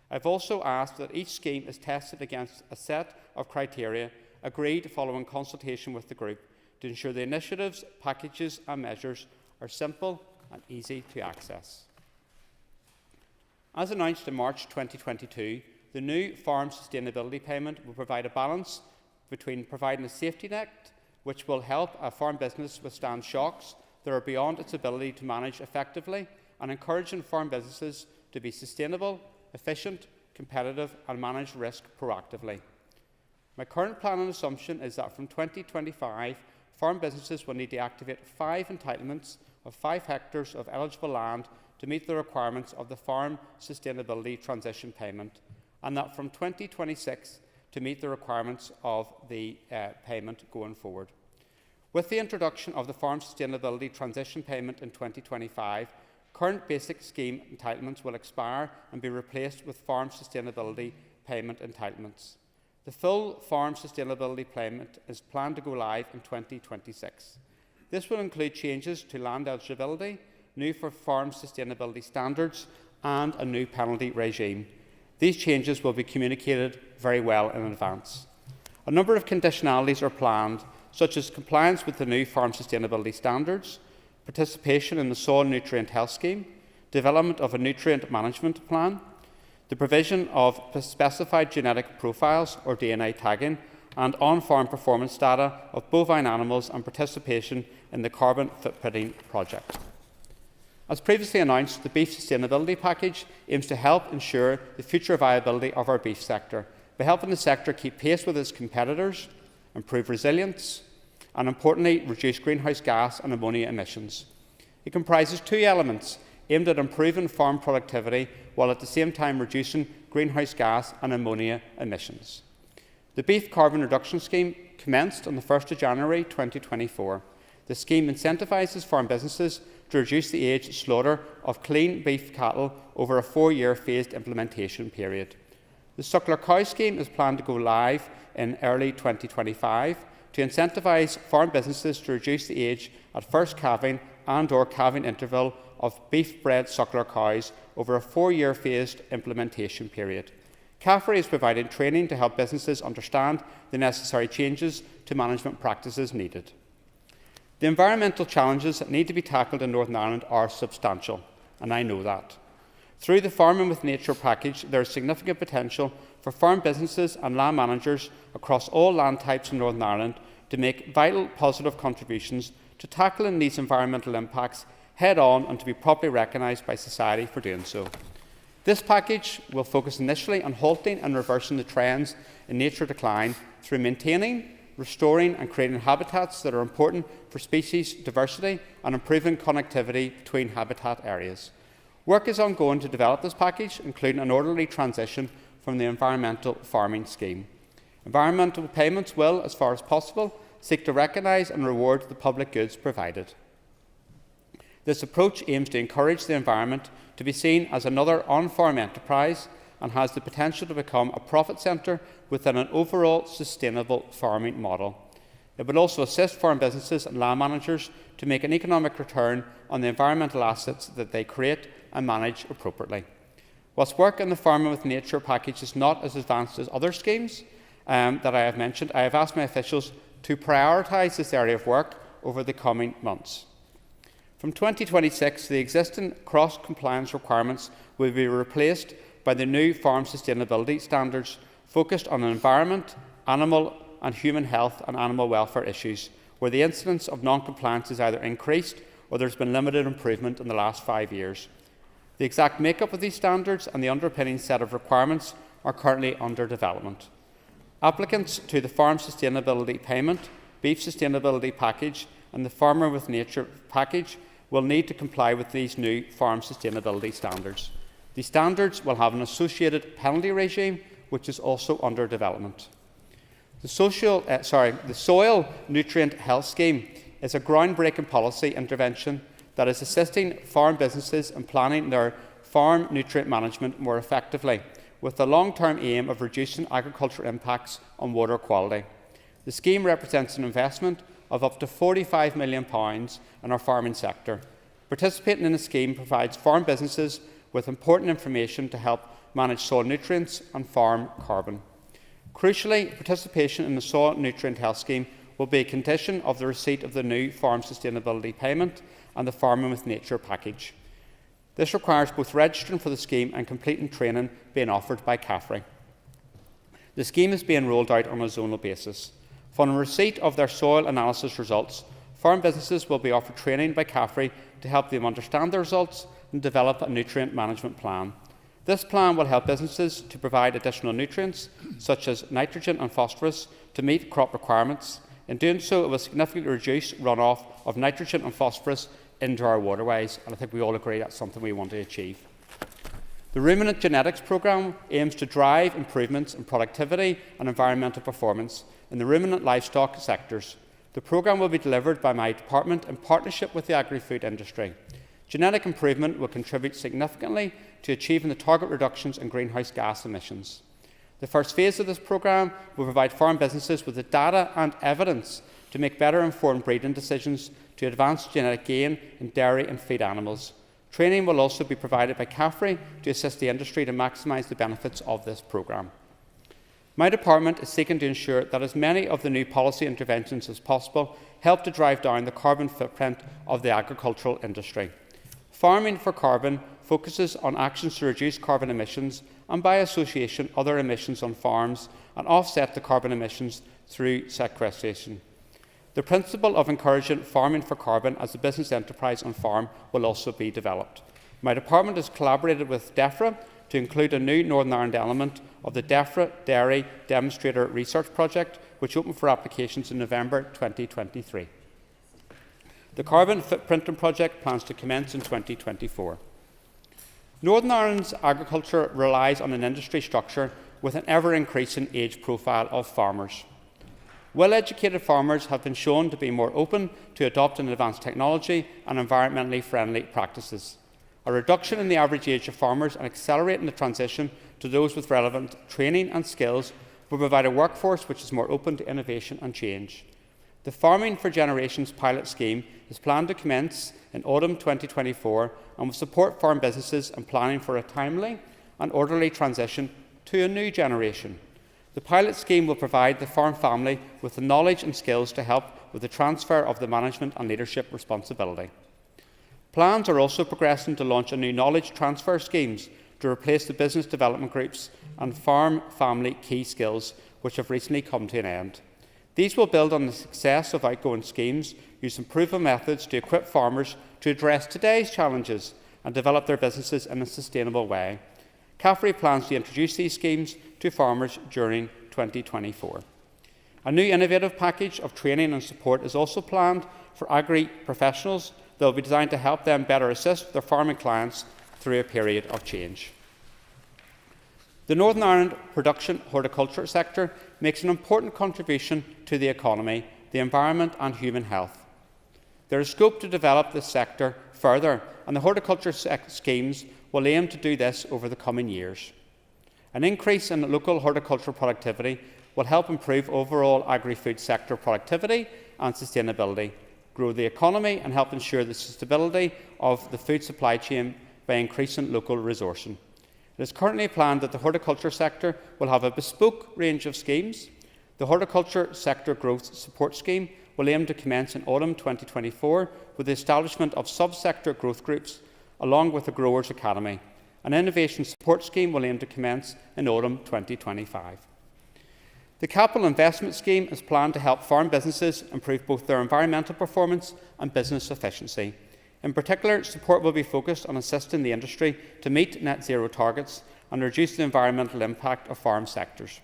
I have also asked that each scheme is tested against a set of criteria agreed following consultation with the group to ensure the initiatives, packages and measures are simple and easy to access. As announced in March 2022, the new Farm Sustainability Payment will provide a balance between providing a safety net, which will help a farm business withstand shocks that are beyond its ability to manage effectively, and encouraging farm businesses to be sustainable, efficient, competitive and manage risk proactively. My current plan and assumption is that from 2025, farm businesses will need to activate 5 entitlements of 5 hectares of eligible land to meet the requirements of the Farm Sustainability Transition Payment, and that from 2026 to meet the requirements of the payment going forward. With the introduction of the Farm Sustainability Transition Payment in 2025, current basic scheme entitlements will expire and be replaced with Farm Sustainability Payment entitlements. The full Farm Sustainability Payment is planned to go live in 2026. This will include changes to land eligibility, new farm sustainability standards and a new penalty regime. These changes will be communicated very well in advance. A number of conditionalities are planned, such as compliance with the new farm sustainability standards, participation in the Soil Nutrient Health Scheme, development of a nutrient management plan, the provision of specified genetic profiles or DNA tagging, and on-farm performance data of bovine animals and participation in the carbon footprinting project. As previously announced, the Beef Sustainability Package aims to help ensure the future viability of our beef sector by helping the sector keep pace with its competitors, improve resilience, and importantly, reduce greenhouse gas and ammonia emissions. It comprises 2 elements aimed at improving farm productivity while at the same time reducing greenhouse gas and ammonia emissions. The Beef Carbon Reduction Scheme commenced on the 1st of January 2024. The scheme incentivises farm businesses to reduce the age slaughter of clean beef cattle over a 4-year phased implementation period. The Suckler Cow Scheme is planned to go live in early 2025 to incentivise farm businesses to reduce the age at first calving and/or calving interval of beef-bred suckler cows over a 4-year phased implementation period. CAFRE is providing training to help businesses understand the necessary changes to management practices needed. The environmental challenges that need to be tackled in Northern Ireland are substantial, and I know that. Through the Farming with Nature package, there is significant potential for farm businesses and land managers across all land types in Northern Ireland to make vital positive contributions to tackling these environmental impacts head-on and to be properly recognised by society for doing so. This package will focus initially on halting and reversing the trends in nature decline through maintaining, restoring and creating habitats that are important for species diversity and improving connectivity between habitat areas. Work is ongoing to develop this package, including an orderly transition from the environmental farming scheme. Environmental payments will, as far as possible, seek to recognise and reward the public goods provided. This approach aims to encourage the environment to be seen as another on-farm enterprise and has the potential to become a profit centre within an overall sustainable farming model. It will also assist farm businesses and land managers to make an economic return on the environmental assets that they create and manage appropriately. Whilst work in the Farming with Nature package is not as advanced as other schemes that I have mentioned, I have asked my officials to prioritise this area of work over the coming months. From 2026, the existing cross-compliance requirements will be replaced by the new farm sustainability standards focused on environment, animal and human health and animal welfare issues, where the incidence of non-compliance is either increased or there has been limited improvement in the last 5 years. The exact makeup of these standards and the underpinning set of requirements are currently under development. Applicants to the Farm Sustainability Payment, Beef Sustainability Package and the Farmer with Nature Package will need to comply with these new farm sustainability standards. These standards will have an associated penalty regime, which is also under development. The Soil Nutrient Health Scheme is a groundbreaking policy intervention that is assisting farm businesses in planning their farm nutrient management more effectively, with the long-term aim of reducing agricultural impacts on water quality. The scheme represents an investment of up to £45 million in our farming sector. Participating in the scheme provides farm businesses with important information to help manage soil nutrients and farm carbon. Crucially, participation in the Soil Nutrient Health Scheme will be a condition of the receipt of the new Farm Sustainability Payment and the Farming with Nature Package. This requires both registering for the scheme and completing training being offered by CAFRE. The scheme is being rolled out on a zonal basis. Following receipt of their soil analysis results, farm businesses will be offered training by CAFRE to help them understand the results and develop a nutrient management plan. This plan will help businesses to provide additional nutrients, such as nitrogen and phosphorus, to meet crop requirements. In doing so, it will significantly reduce runoff of nitrogen and phosphorus into our waterways, and I think we all agree that's something we want to achieve. The Ruminant Genetics Programme aims to drive improvements in productivity and environmental performance in the ruminant livestock sectors. The programme will be delivered by my department in partnership with the agri-food industry. Genetic improvement will contribute significantly to achieving the target reductions in greenhouse gas emissions. The first phase of this programme will provide farm businesses with the data and evidence to make better informed breeding decisions to advance genetic gain in dairy and feed animals. Training will also be provided by CAFRE to assist the industry to maximise the benefits of this programme. My department is seeking to ensure that as many of the new policy interventions as possible help to drive down the carbon footprint of the agricultural industry. Farming for Carbon focuses on actions to reduce carbon emissions and, by association, other emissions on farms and offset the carbon emissions through sequestration. The principle of encouraging farming for carbon as a business enterprise on farm will also be developed. My department has collaborated with DEFRA to include a new Northern Ireland element of the DEFRA Dairy Demonstrator Research Project, which opened for applications in November 2023. The Carbon Footprinting Project plans to commence in 2024. Northern Ireland's agriculture relies on an industry structure with an ever-increasing age profile of farmers. Well-educated farmers have been shown to be more open to adopting advanced technology and environmentally friendly practices. A reduction in the average age of farmers and accelerating the transition to those with relevant training and skills will provide a workforce which is more open to innovation and change. The Farming for Generations pilot scheme is planned to commence in autumn 2024 and will support farm businesses in planning for a timely and orderly transition to a new generation. The pilot scheme will provide the farm family with the knowledge and skills to help with the transfer of the management and leadership responsibility. Plans are also progressing to launch a new knowledge transfer schemes to replace the business development groups and farm family key skills which have recently come to an end. These will build on the success of outgoing schemes, using proven methods to equip farmers to address today's challenges and develop their businesses in a sustainable way. CAFRE plans to introduce these schemes to farmers during 2024. A new innovative package of training and support is also planned for agri-professionals that will be designed to help them better assist their farming clients through a period of change. The Northern Ireland production horticulture sector makes an important contribution to the economy, the environment and human health. There is scope to develop this sector further, and the horticulture schemes will aim to do this over the coming years. An increase in local horticultural productivity will help improve overall agri-food sector productivity and sustainability, grow the economy and help ensure the sustainability of the food supply chain by increasing local resourcing. It is currently planned that the horticulture sector will have a bespoke range of schemes. The Horticulture Sector Growth Support Scheme will aim to commence in autumn 2024 with the establishment of sub-sector growth groups along with the Growers Academy. An innovation support scheme will aim to commence in autumn 2025. The Capital Investment Scheme is planned to help farm businesses improve both their environmental performance and business efficiency. In particular, support will be focused on assisting the industry to meet net zero targets and reduce the environmental impact of farm sectors.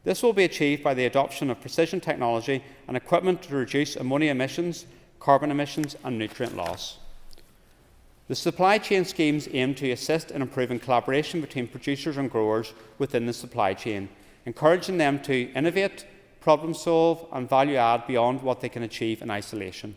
This will be achieved by the adoption of precision technology and equipment to reduce ammonia emissions, carbon emissions and nutrient loss. The supply chain schemes aim to assist in improving collaboration between producers and growers within the supply chain, encouraging them to innovate, problem solve and value add beyond what they can achieve in isolation.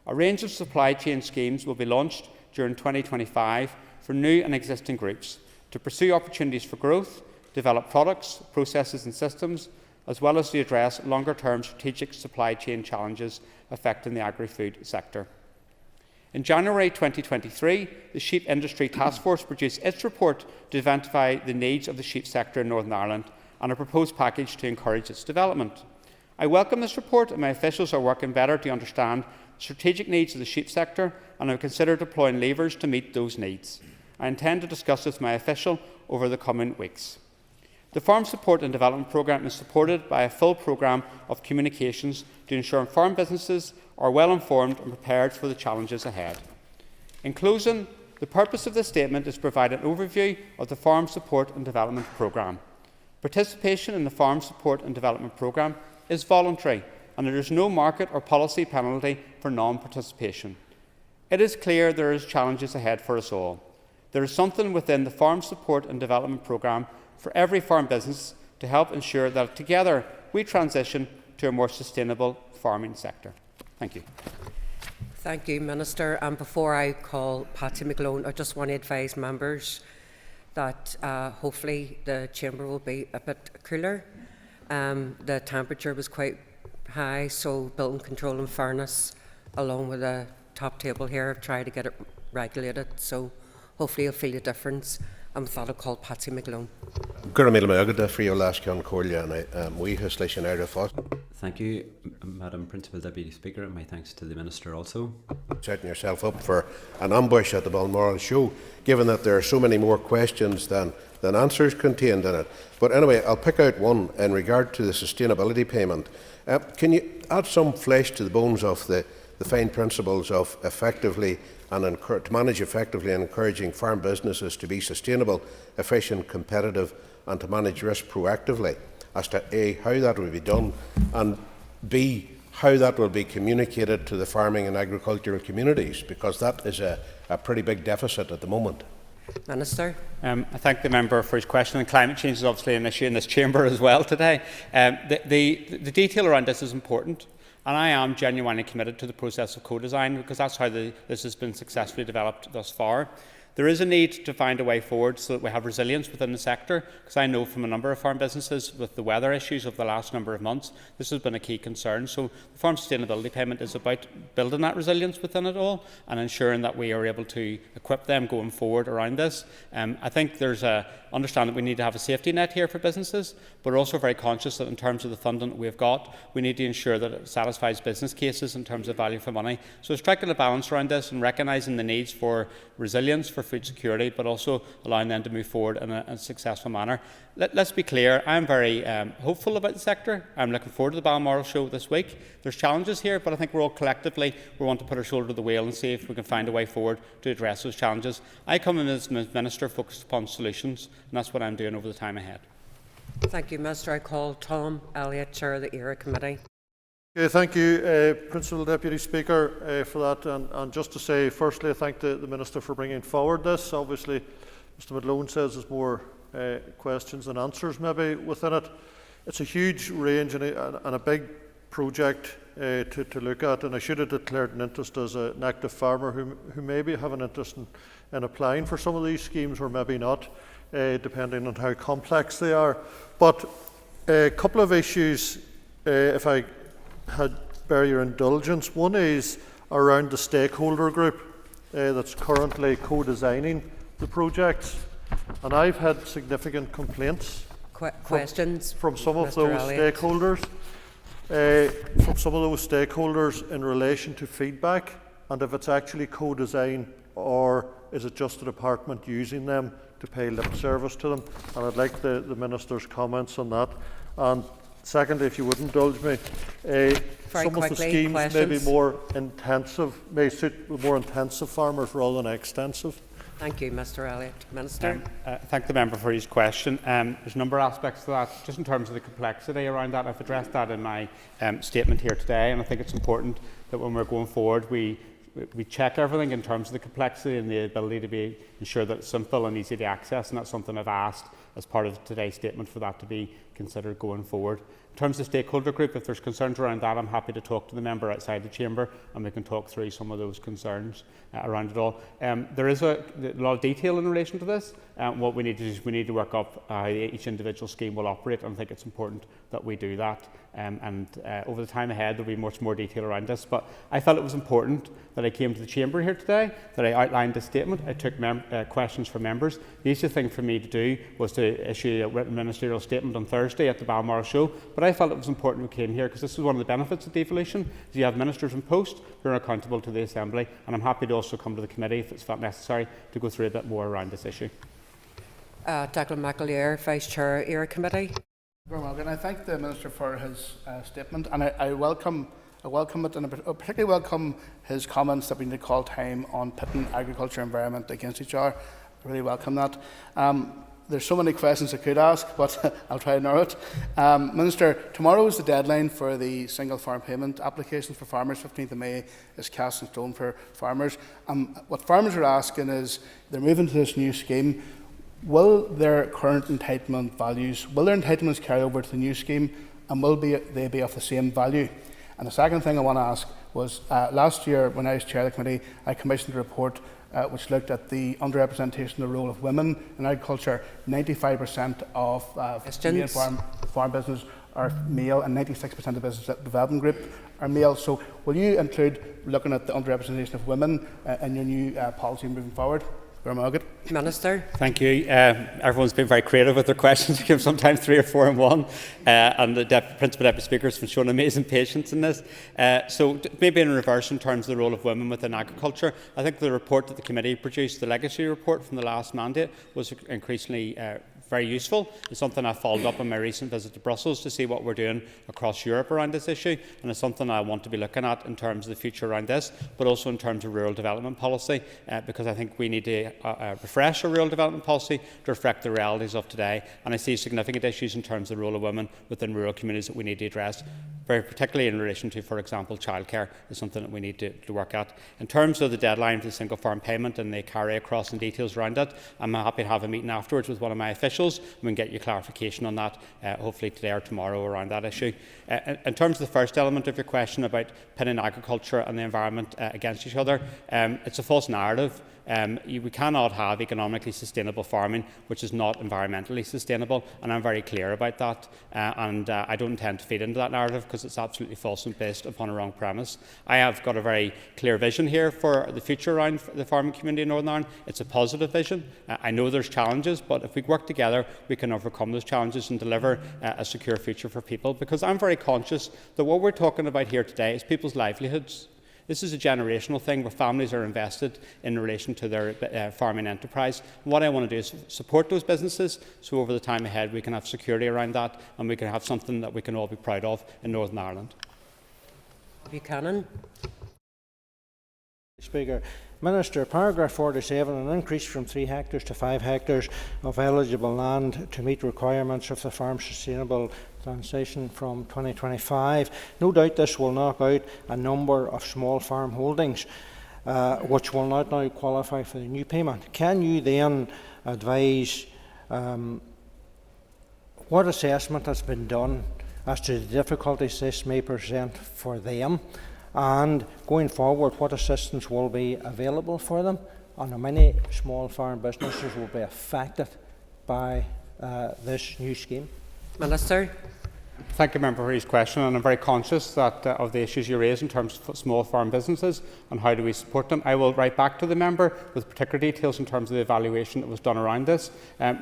A range of supply chain schemes will be launched during 2025 for new and existing groups to pursue opportunities for growth, develop products, processes and systems, as well as to address longer-term strategic supply chain challenges affecting the agri-food sector. In January 2023, the Sheep Industry Task Force produced its report to identify the needs of the sheep sector in Northern Ireland and a proposed package to encourage its development. I welcome this report, and my officials are working better to understand the strategic needs of the sheep sector, and I will consider deploying levers to meet those needs. I intend to discuss this with my official over the coming weeks. The Farm Support and Development Programme is supported by a full programme of communications to ensure farm businesses are well informed and prepared for the challenges ahead. In closing, the purpose of this statement is to provide an overview of the Farm Support and Development Programme. Participation in the Farm Support and Development Programme is voluntary, and there is no market or policy penalty for non-participation. It is clear there are challenges ahead for us all. There is something within the Farm Support and Development Programme for every farm business to help ensure that together we transition to a more sustainable farming sector. Thank you. Thank you, Minister. And before I call Patsy McGlone, I just want to advise members that hopefully the chamber will be a bit cooler. The temperature was quite high, so building control and fairness, along with the top table here, have tried to get it regulated. So hopefully you'll feel a difference. And with that, I'll call Patsy McGlone. Thank you, Madam Principal Deputy Speaker, and my thanks to the Minister also. Setting yourself up for an ambush at the Balmoral show, given that there are so many more questions than answers contained in it. But anyway, I'll pick out one in regard to the sustainability payment. Can you add some flesh to the bones of the fine principles of effectively and to manage effectively and encouraging farm businesses to be sustainable, efficient, competitive and to manage risk proactively, as to A, how that will be done, and B, how that will be communicated to the farming and agricultural communities, because that is a pretty big deficit at the moment. Minister. I thank the member for his question, and climate change is obviously an issue in this chamber as well today. The detail around this is important. And I am genuinely committed to the process of co-design, because that's how this has been successfully developed thus far. There is a need to find a way forward so that we have resilience within the sector, because I know from a number of farm businesses with the weather issues of the last number of months, this has been a key concern. So the Farm Sustainability Payment is about building that resilience within it all and ensuring that we are able to equip them going forward around this. I think there's understand that we need to have a safety net here for businesses, but we're also very conscious that in terms of the funding that we've got, we need to ensure that it satisfies business cases in terms of value for money. So striking a balance around this and recognising the needs for resilience, for food security, but also allowing them to move forward in a successful manner. Let's be clear, I'm very hopeful about the sector. I'm looking forward to the Balmoral show this week. There's challenges here, but I think we're all collectively, we want to put our shoulder to the wheel and see if we can find a way forward to address those challenges. I come in as Minister focused upon solutions, and that's what I'm doing over the time ahead. Thank you, Minister. I call Tom Elliott, Chair of the ERA Committee. Thank you, Principal Deputy Speaker, for that. And just to say, firstly, I thank the Minister for bringing forward this. Obviously, Mr McGlone says there's more questions than answers maybe within it. It's a huge range and a big project to look at, and I should have declared an interest as an active farmer who maybe have an interest in applying for some of these schemes, or maybe not, depending on how complex they are. But a couple of issues, if I had bear your indulgence. One is around the stakeholder group that's currently co-designing the projects, and I've had significant complaints questions from some of Mr. those Elliott. stakeholders in relation to feedback, and if it's actually co-design or is it just the department using them to pay lip service to them? And I'd like the Minister's comments on that. And secondly, if you would indulge me, some of the schemes may be more intensive, may suit more intensive farmers rather than extensive. Thank you, Mr. Elliott. Minister. Thank the member for his question. There's a number of aspects to that. Just in terms of the complexity around that, I've addressed that in my statement here today, and I think it's important that when we're going forward, we check everything in terms of the complexity and the ability to ensure that it's simple and easy to access, and that's something I've asked as part of today's statement for that to be considered going forward. In terms of stakeholder group, if there's concerns around that, I'm happy to talk to the member outside the chamber and we can talk through some of those concerns around it all. There is a lot of detail in relation to this. What we need to do is we need to work up how each individual scheme will operate, and I think it's important that we do that. Over the time ahead, there'll be much more detail around this. But I felt it was important that I came to the chamber here today, that I outlined this statement. I took questions from members. The easiest thing for me to do was to issue a written ministerial statement on Thursday at the Balmoral show. But I felt it was important we came here because this is one of the benefits of devolution. Is you have ministers in post who are accountable to the Assembly, and I'm happy to also come to the committee if it's felt necessary to go through a bit more around this issue. Declan McAleer, Vice Chair, ERA Committee. Very well, and I thank the Minister for his statement, and I welcome it, and I particularly welcome his comments that we need to call time on pitting agriculture and environment against each other. I really welcome that. There's so many questions I could ask, but I'll try to narrow it. Minister, tomorrow is the deadline for the single farm payment applications for farmers. 15th of May is cast in stone for farmers. What farmers are asking is, they're moving to this new scheme. Will their current entitlement values, will their entitlements carry over to the new scheme, and will they be of the same value? And the second thing I want to ask was, last year when I was chair of the committee, I commissioned a report which looked at the underrepresentation of the role of women in agriculture. 95% of farm business are male, and 96% of business development group are male. So will you include looking at the underrepresentation of women in your new policy moving forward? Minister. Thank you. Everyone's been very creative with their questions, sometimes 3 or 4 in one, and the Principal Deputy Speaker has shown amazing patience in this. So maybe in reverse in terms of the role of women within agriculture, I think the report that the committee produced, the legacy report from the last mandate, was increasingly very useful. It's something I followed up on my recent visit to Brussels to see what we're doing across Europe around this issue, and it's something I want to be looking at in terms of the future around this, but also in terms of rural development policy, because I think we need to refresh our rural development policy to reflect the realities of today, and I see significant issues in terms of the role of women within rural communities that we need to address, very particularly in relation to, for example, childcare is something that we need to work at. In terms of the deadline for the single farm payment and the carry across and details around it, I'm happy to have a meeting afterwards with one of my officials. We can get you clarification on that, hopefully today or tomorrow, around that issue. In terms of the first element of your question about pitting agriculture and the environment against each other, it's a false narrative. We cannot have economically sustainable farming which is not environmentally sustainable, and I'm very clear about that, and I don't intend to feed into that narrative because it's absolutely false and based upon a wrong premise. I have got a very clear vision here for the future around the farming community in Northern Ireland. It's a positive vision. I know there's challenges, but if we work together we can overcome those challenges and deliver a secure future for people, because I'm very conscious that what we're talking about here today is people's livelihoods. This is a generational thing where families are invested in relation to their farming enterprise. And what I want to do is support those businesses so over the time ahead we can have security around that and we can have something that we can all be proud of in Northern Ireland. Buchanan. Speaker. Minister, paragraph 47, an increase from 3 hectares to 5 hectares of eligible land to meet requirements of the Farm Sustainable Transition from 2025. No doubt this will knock out a number of small farm holdings which will not now qualify for the new payment. Can you then advise what assessment has been done as to the difficulties this may present for them, and going forward what assistance will be available for them, and how many small farm businesses will be affected by this new scheme? Minister. Thank you, Member, for his question, and I'm very conscious that of the issues you raise in terms of small farm businesses and how do we support them. I will write back to the member with particular details in terms of the evaluation that was done around this.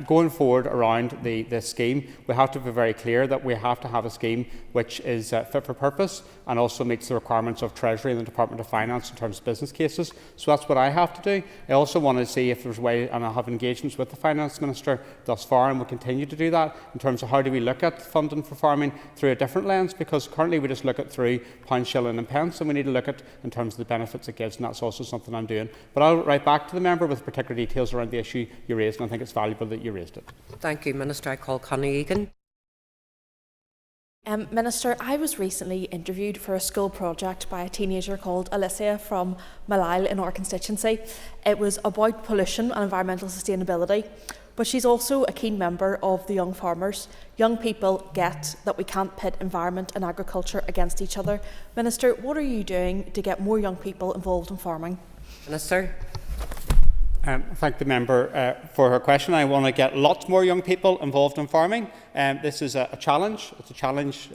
Going forward around this scheme, we have to be very clear that we have to have a scheme which is fit for purpose and also meets the requirements of Treasury and the Department of Finance in terms of business cases. So that's what I have to do. I also want to see if there's a way, and I have engagements with the Finance Minister thus far, and will continue to do that, in terms of how do we look at funding for farming through a different lens, because currently we just look at through pound, shilling and pence, and we need to look at in terms of the benefits it gives, and that's also something I'm doing. But I'll write back to the member with particular details around the issue you raised, and I think it's valuable that you raised it. Thank you, Minister. I call Connie Egan. Minister, I was recently interviewed for a school project by a teenager called Alicia from Malile in our constituency. It was about pollution and environmental sustainability, but she's also a keen member of the Young Farmers. Young people get that we can't pit environment and agriculture against each other. Minister, what are you doing to get more young people involved in farming? Minister. Thank the member for her question. I want to get lots more young people involved in farming. This is a challenge. It's a challenge,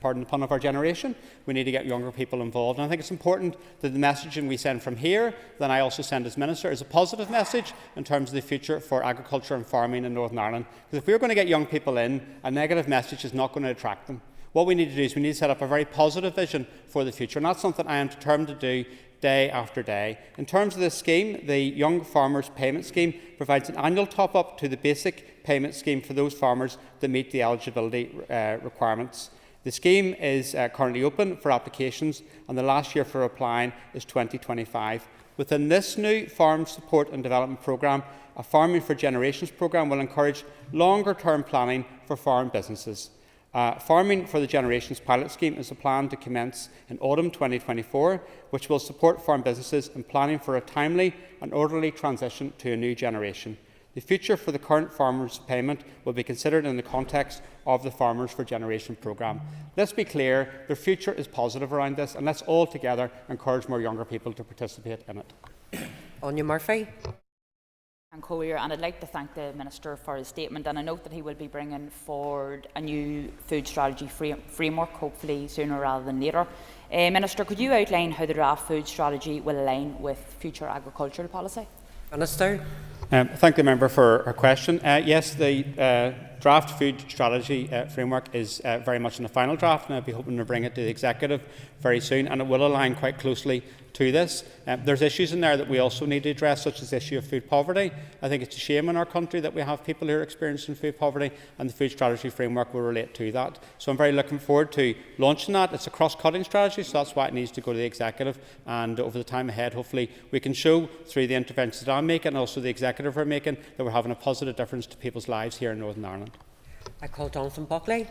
pardon the pun, of our generation. We need to get younger people involved. And I think it's important that the messaging we send from here, that I also send as Minister, is a positive message in terms of the future for agriculture and farming in Northern Ireland. Because if we're going to get young people in, a negative message is not going to attract them. What we need to do is we need to set up a very positive vision for the future. And that's something I am determined to do day after day. In terms of this scheme, the Young Farmers Payment Scheme provides an annual top-up to the basic payment scheme for those farmers that meet the eligibility requirements. The scheme is currently open for applications, and the last year for applying is 2025. Within this new Farm Support and Development Programme, a Farming for Generations programme will encourage longer-term planning for farm businesses. Farming for the Generations pilot scheme is a plan to commence in autumn 2024, which will support farm businesses in planning for a timely and orderly transition to a new generation. The future for the current farmers' payment will be considered in the context of the Farmers for Generation programme. Let's be clear, the future is positive around this, and let's all together encourage more younger people to participate in it. Anya Murphy. And I'd like to thank the Minister for his statement, and I note that he will be bringing forward a new food strategy framework, hopefully sooner rather than later. Minister, could you outline how the draft food strategy will align with future agricultural policy? Minister. Thank the member for her question. Yes, the draft food strategy framework is very much in the final draft, and I'll be hoping to bring it to the executive very soon, and it will align quite closely to this. There's issues in there that we also need to address, such as the issue of food poverty. I think it's a shame in our country that we have people who are experiencing food poverty, and the food strategy framework will relate to that. So I'm very looking forward to launching that. It's a cross-cutting strategy, so that's why it needs to go to the executive, and over the time ahead, hopefully, we can show through the interventions that I'm making and also the executive are making that we're having a positive difference to people's lives here in Northern Ireland. I call Jonathan Buckley.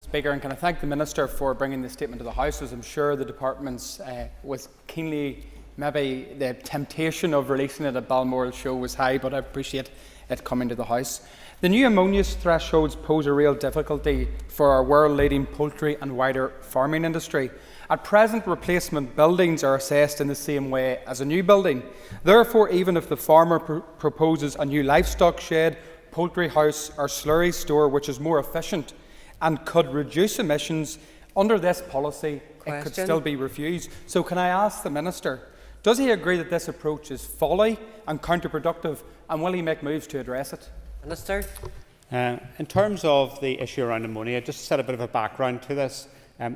Speaker, and can I thank the Minister for bringing this statement to the House, as I'm sure the departments was keenly, maybe the temptation of releasing it at Balmoral show was high, but I appreciate it coming to the House. The new ammonia thresholds pose a real difficulty for our world-leading poultry and wider farming industry. At present, replacement buildings are assessed in the same way as a new building. Therefore, even if the farmer proposes a new livestock shed, poultry house or slurry store which is more efficient and could reduce emissions, under this policy it could still be refused. So can I ask the Minister, does he agree that this approach is folly and counterproductive, and will he make moves to address it? Minister. In terms of the issue around ammonia, just to set a bit of a background to this,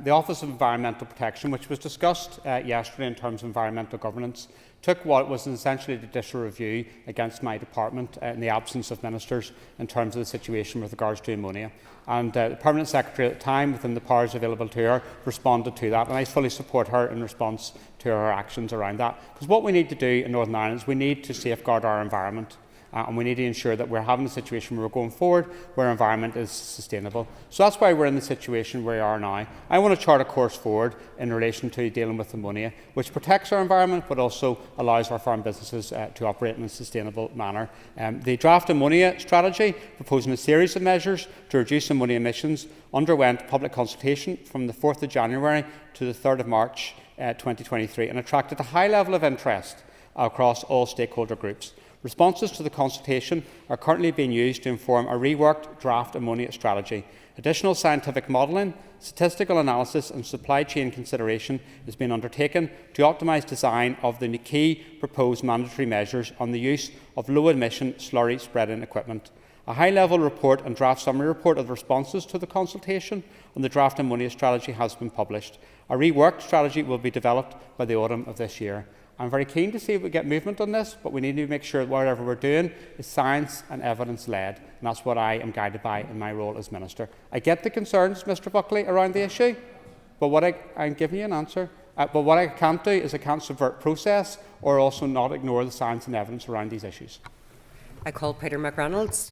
the Office of Environmental Protection, which was discussed yesterday in terms of environmental governance, took what was essentially a judicial review against my department in the absence of ministers in terms of the situation with regards to ammonia. And the Permanent Secretary at the time, within the powers available to her, responded to that, and I fully support her in response to her actions around that. Because what we need to do in Northern Ireland is we need to safeguard our environment. And we need to ensure that we're having a situation where we're going forward where our environment is sustainable. So that's why we're in the situation where we are now. I want to chart a course forward in relation to dealing with ammonia, which protects our environment but also allows our farm businesses to operate in a sustainable manner. The draft ammonia strategy, proposing a series of measures to reduce ammonia emissions, underwent public consultation from the 4th of January to the 3rd of March 2023 and attracted a high level of interest across all stakeholder groups. Responses to the consultation are currently being used to inform a reworked draft ammonia strategy. Additional scientific modelling, statistical analysis and supply chain consideration is being undertaken to optimise design of the key proposed mandatory measures on the use of low-emission slurry spreading equipment. A high-level report and draft summary report of the responses to the consultation on the draft ammonia strategy has been published. A reworked strategy will be developed by the autumn of this year. I'm very keen to see if we get movement on this, but we need to make sure that whatever we're doing is science and evidence-led, and that's what I am guided by in my role as Minister. I get the concerns, Mr Buckley, around the issue, but I'm giving you an answer. But what I can't do is I can't subvert process or also not ignore the science and evidence around these issues. I call Peter McReynolds.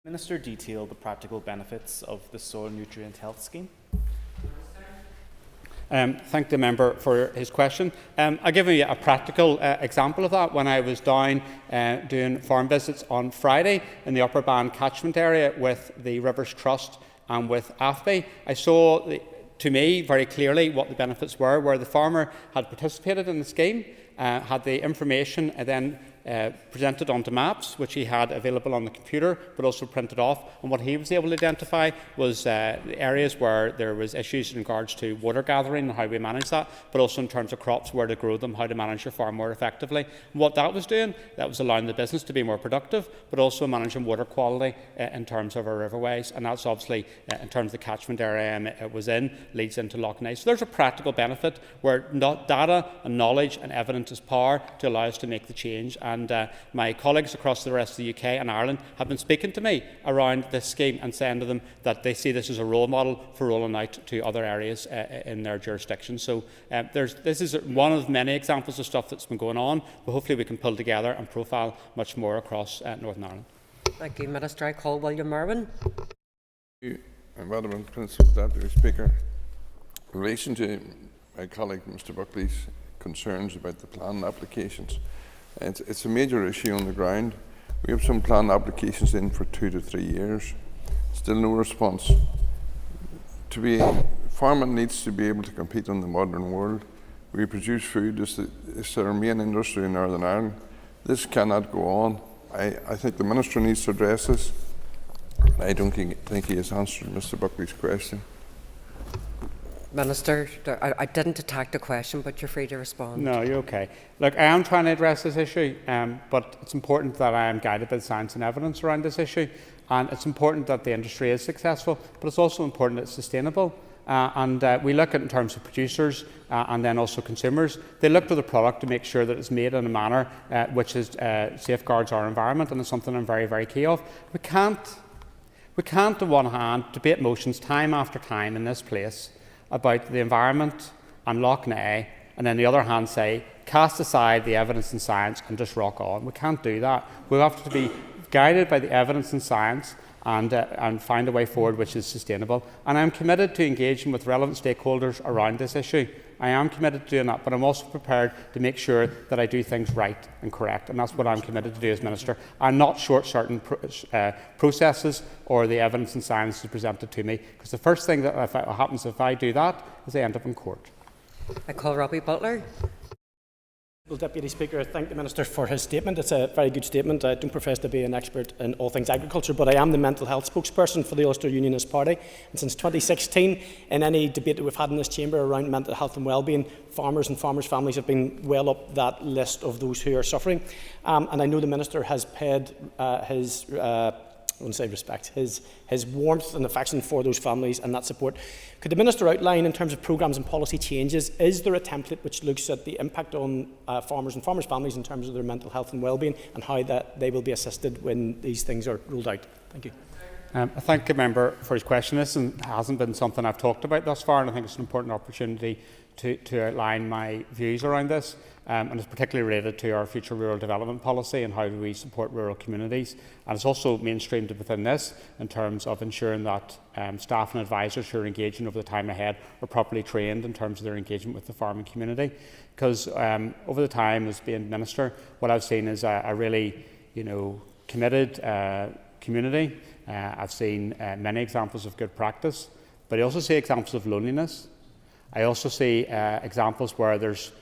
Minister detail the practical benefits of the Soil Nutrient Health Scheme. Thank the member for his question. I'll give you a practical example of that. When I was down doing farm visits on Friday in the Upper Bann catchment area with the Rivers Trust and with AFBI, I saw, to me, very clearly what the benefits were, where the farmer had participated in the scheme, had the information then presented onto maps, which he had available on the computer, but also printed off. And what he was able to identify was the areas where there was issues in regards to water gathering and how we manage that, but also in terms of crops, where to grow them, how to manage your farm more effectively. And what that was doing, that was allowing the business to be more productive, but also managing water quality in terms of our riverways. And that's obviously, in terms of the catchment area it was in, leads into Loch Ness. So there's a practical benefit where data and knowledge and evidence is power to allow us to make the change. And my colleagues across the rest of the UK and Ireland have been speaking to me around this scheme and saying to them that they see this as a role model for rolling out to other areas in their jurisdiction. So this is one of many examples of stuff that's been going on, but hopefully we can pull together and profile much more across Northern Ireland. Thank you, Minister. I call William Merwin. Thank you, Madam Principal Deputy Speaker. In relation to my colleague Mr Buckley's concerns about the planning applications, it's a major issue on the ground. We have some planning applications in for 2 to 3 years, still no response. Farming needs to be able to compete in the modern world. We produce food, it's our main industry in Northern Ireland. This cannot go on. I think the Minister needs to address this. I don't think he has answered Mr Buckley's question. Minister, I didn't attack the question, but you're free to respond. No, you're okay. Look, I am trying to address this issue, but it's important that I am guided by the science and evidence around this issue. And it's important that the industry is successful, but it's also important that it's sustainable. We look at it in terms of producers and then also consumers. They look to the product to make sure that it's made in a manner which safeguards our environment, and it's something I'm very, very keen of. We can't, on one hand, debate motions time after time in this place about the environment and Loch Ness, and on the other hand say, cast aside the evidence and science and just rock on. We can't do that. We have to be guided by the evidence and science and find a way forward which is sustainable. And I'm committed to engaging with relevant stakeholders around this issue. I am committed to doing that, but I'm also prepared to make sure that I do things right and correct, and that's what I'm committed to do as Minister. I'm not short-circuiting processes or the evidence and science is presented to me, because the first thing that happens if I do that is I end up in court. I call Robbie Butler. Well, Deputy Speaker, I thank the Minister for his statement. It's a very good statement. I don't profess to be an expert in all things agriculture, but I am the mental health spokesperson for the Ulster Unionist Party. And since 2016, in any debate that we've had in this chamber around mental health and wellbeing, farmers and farmers' families have been well up that list of those who are suffering. And I know the Minister has paid his warmth and affection for those families and that support. Could the Minister outline, in terms of programmes and policy changes, is there a template which looks at the impact on farmers and farmers' families in terms of their mental health and wellbeing, and how that they will be assisted when these things are rolled out? Thank you. I thank the member for his question. This hasn't been something I've talked about thus far, and I think it's an important opportunity to outline my views around this. And it's particularly related to our future rural development policy and how do we support rural communities. And it's also mainstreamed within this in terms of ensuring that staff and advisors who are engaging over the time ahead are properly trained in terms of their engagement with the farming community. Because over the time as being Minister, what I've seen is a really committed community. I've seen many examples of good practice, but I also see examples of loneliness. I also see examples where there's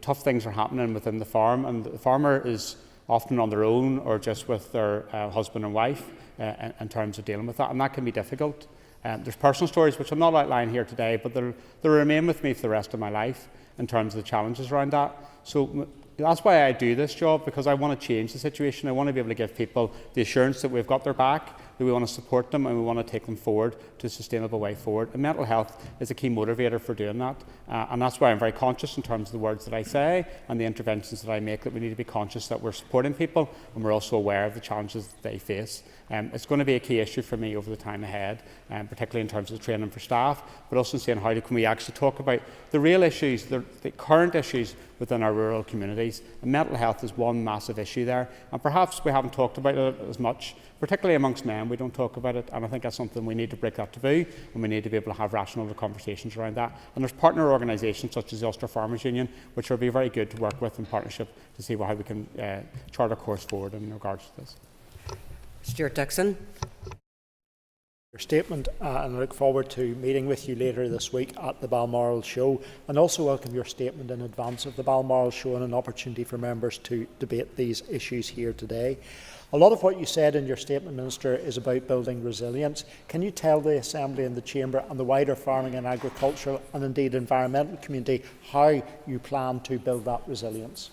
tough things are happening within the farm, and the farmer is often on their own or just with their husband and wife in terms of dealing with that, and that can be difficult. There's personal stories which I'm not outlining here today, but they'll remain with me for the rest of my life in terms of the challenges around that. So that's why I do this job, because I want to change the situation. I want to be able to give people the assurance that we've got their back, that we want to support them, and we want to take them forward to a sustainable way forward. And mental health is a key motivator for doing that. And that's why I'm very conscious in terms of the words that I say and the interventions that I make, that we need to be conscious that we're supporting people and we're also aware of the challenges that they face. It's going to be a key issue for me over the time ahead, particularly in terms of the training for staff, but also seeing how can we actually talk about the real issues, the current issues within our rural communities. And mental health is one massive issue there, and perhaps we haven't talked about it as much, particularly amongst men. We don't talk about it, and I think that's something we need to break that taboo, and we need to be able to have rational conversations around that. And there's partner organisations such as the Ulster Farmers Union, which will be very good to work with in partnership to see how we can chart a course forward in regards to this. Stuart Dixon. Your statement, and I look forward to meeting with you later this week at the Balmoral Show, and also welcome your statement in advance of the Balmoral Show and an opportunity for members to debate these issues here today. A lot of what you said in your statement, Minister, is about building resilience. Can you tell the Assembly and the Chamber and the wider farming and agricultural and indeed environmental community how you plan to build that resilience?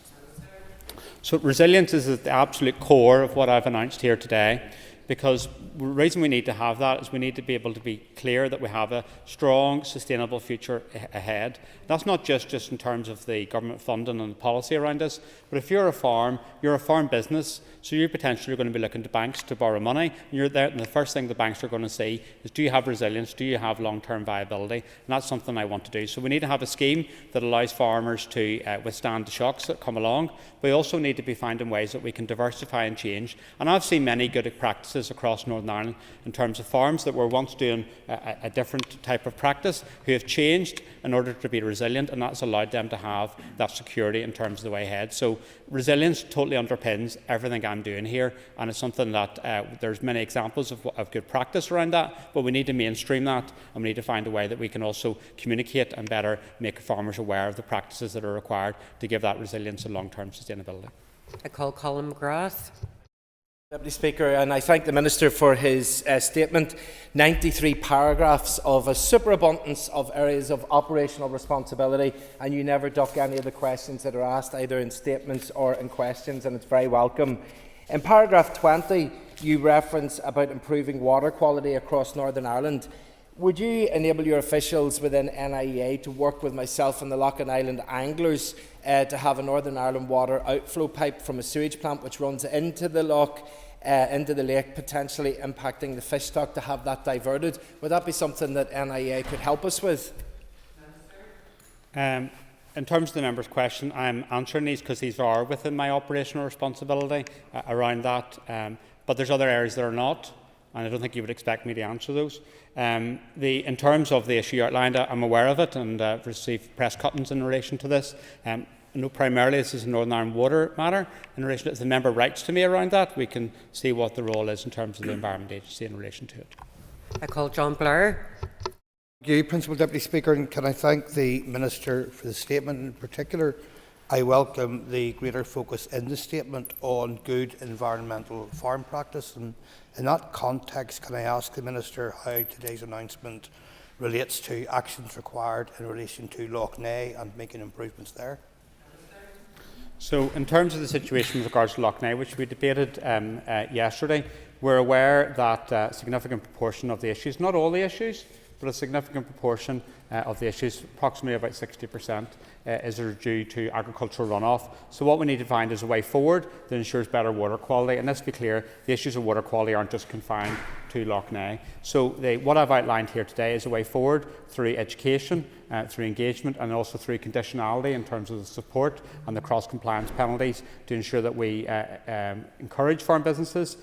So resilience is at the absolute core of what I've announced here today, because the reason we need to have that is we need to be able to be clear that we have a strong, sustainable future ahead. That's not just in terms of the government funding and the policy around us, but if you're a farm business, so you potentially are going to be looking to banks to borrow money, and you're there, and the first thing the banks are going to see is, do you have resilience, do you have long-term viability? And that's something I want to do. So we need to have a scheme that allows farmers to withstand the shocks that come along. We also need to be finding ways that we can diversify and change. And I've seen many good practices across Northern Ireland in terms of farms that were once doing a different type of practice, who have changed in order to be resilient, and that's allowed them to have that security in terms of the way ahead. So resilience totally underpins everything I'm doing here, and it's something that there's many examples of good practice around that, but we need to mainstream that, and we need to find a way that we can also communicate and better make farmers aware of the practices that are required to give that resilience and long-term sustainability. I call Colin McGrath. Deputy Speaker, and I thank the Minister for his statement. 93 paragraphs of a superabundance of areas of operational responsibility, and you never duck any of the questions that are asked, either in statements or in questions, and it's very welcome. In paragraph 20, you reference about improving water quality across Northern Ireland. Would you enable your officials within NIEA to work with myself and the Loughlin Island anglers to have a Northern Ireland water outflow pipe from a sewage plant which runs into the loch, into the lake, potentially impacting the fish stock, to have that diverted? Would that be something that NIEA could help us with? In terms of the member's question, I'm answering these because these are within my operational responsibility around that, but there's other areas that are not, and I don't think you would expect me to answer those. In terms of the issue outlined, I'm aware of it and received press cuttings in relation to this. I know primarily this is a Northern Ireland water matter. In relation to, if the member writes to me around that, we can see what the role is in terms of the Environment Agency in relation to it. I call John Blair. Thank you, Principal Deputy Speaker, and can I thank the Minister for the statement. In particular, I welcome the greater focus in the statement on good environmental farm practice, and in that context, can I ask the Minister how today's announcement relates to actions required in relation to Lough Neagh and making improvements there? So, in terms of the situation with regards to Lough Neagh, which we debated yesterday, we're aware that a significant proportion of the issues, not all the issues, but a significant proportion of the issues, approximately about 60%, is due to agricultural runoff. So what we need to find is a way forward that ensures better water quality. And let's be clear, the issues of water quality aren't just confined to Lough Neagh. So what I've outlined here today is a way forward through education, through engagement, and also through conditionality in terms of the support and the cross-compliance penalties to ensure that we encourage farm businesses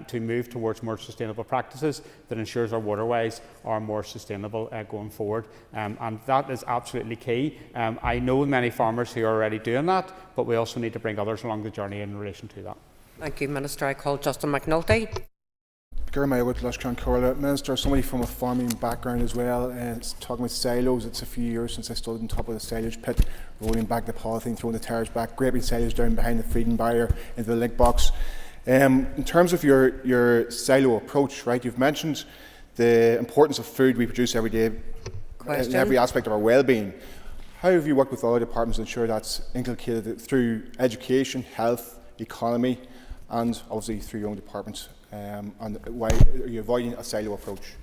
to move towards more sustainable practices that ensures our waterways are more sustainable going forward. And that is absolutely key. I know many farmers who are already doing that, but we also need to bring others along the journey in relation to that. Thank you, Minister. I call Justin McNulty. Minister, somebody from a farming background as well, and talking about silos, it's a few years since I stood on top of the silage pit, rolling back the polythene, throwing the tires back, scraping silage down behind the feeding barrier into the link box. In terms of your silo approach, right, you've mentioned the importance of food we produce every day in every aspect of our well-being. How have you worked with other departments to ensure that's inculcated through education, health, economy, and obviously through your own departments? And why are you avoiding a silo approach?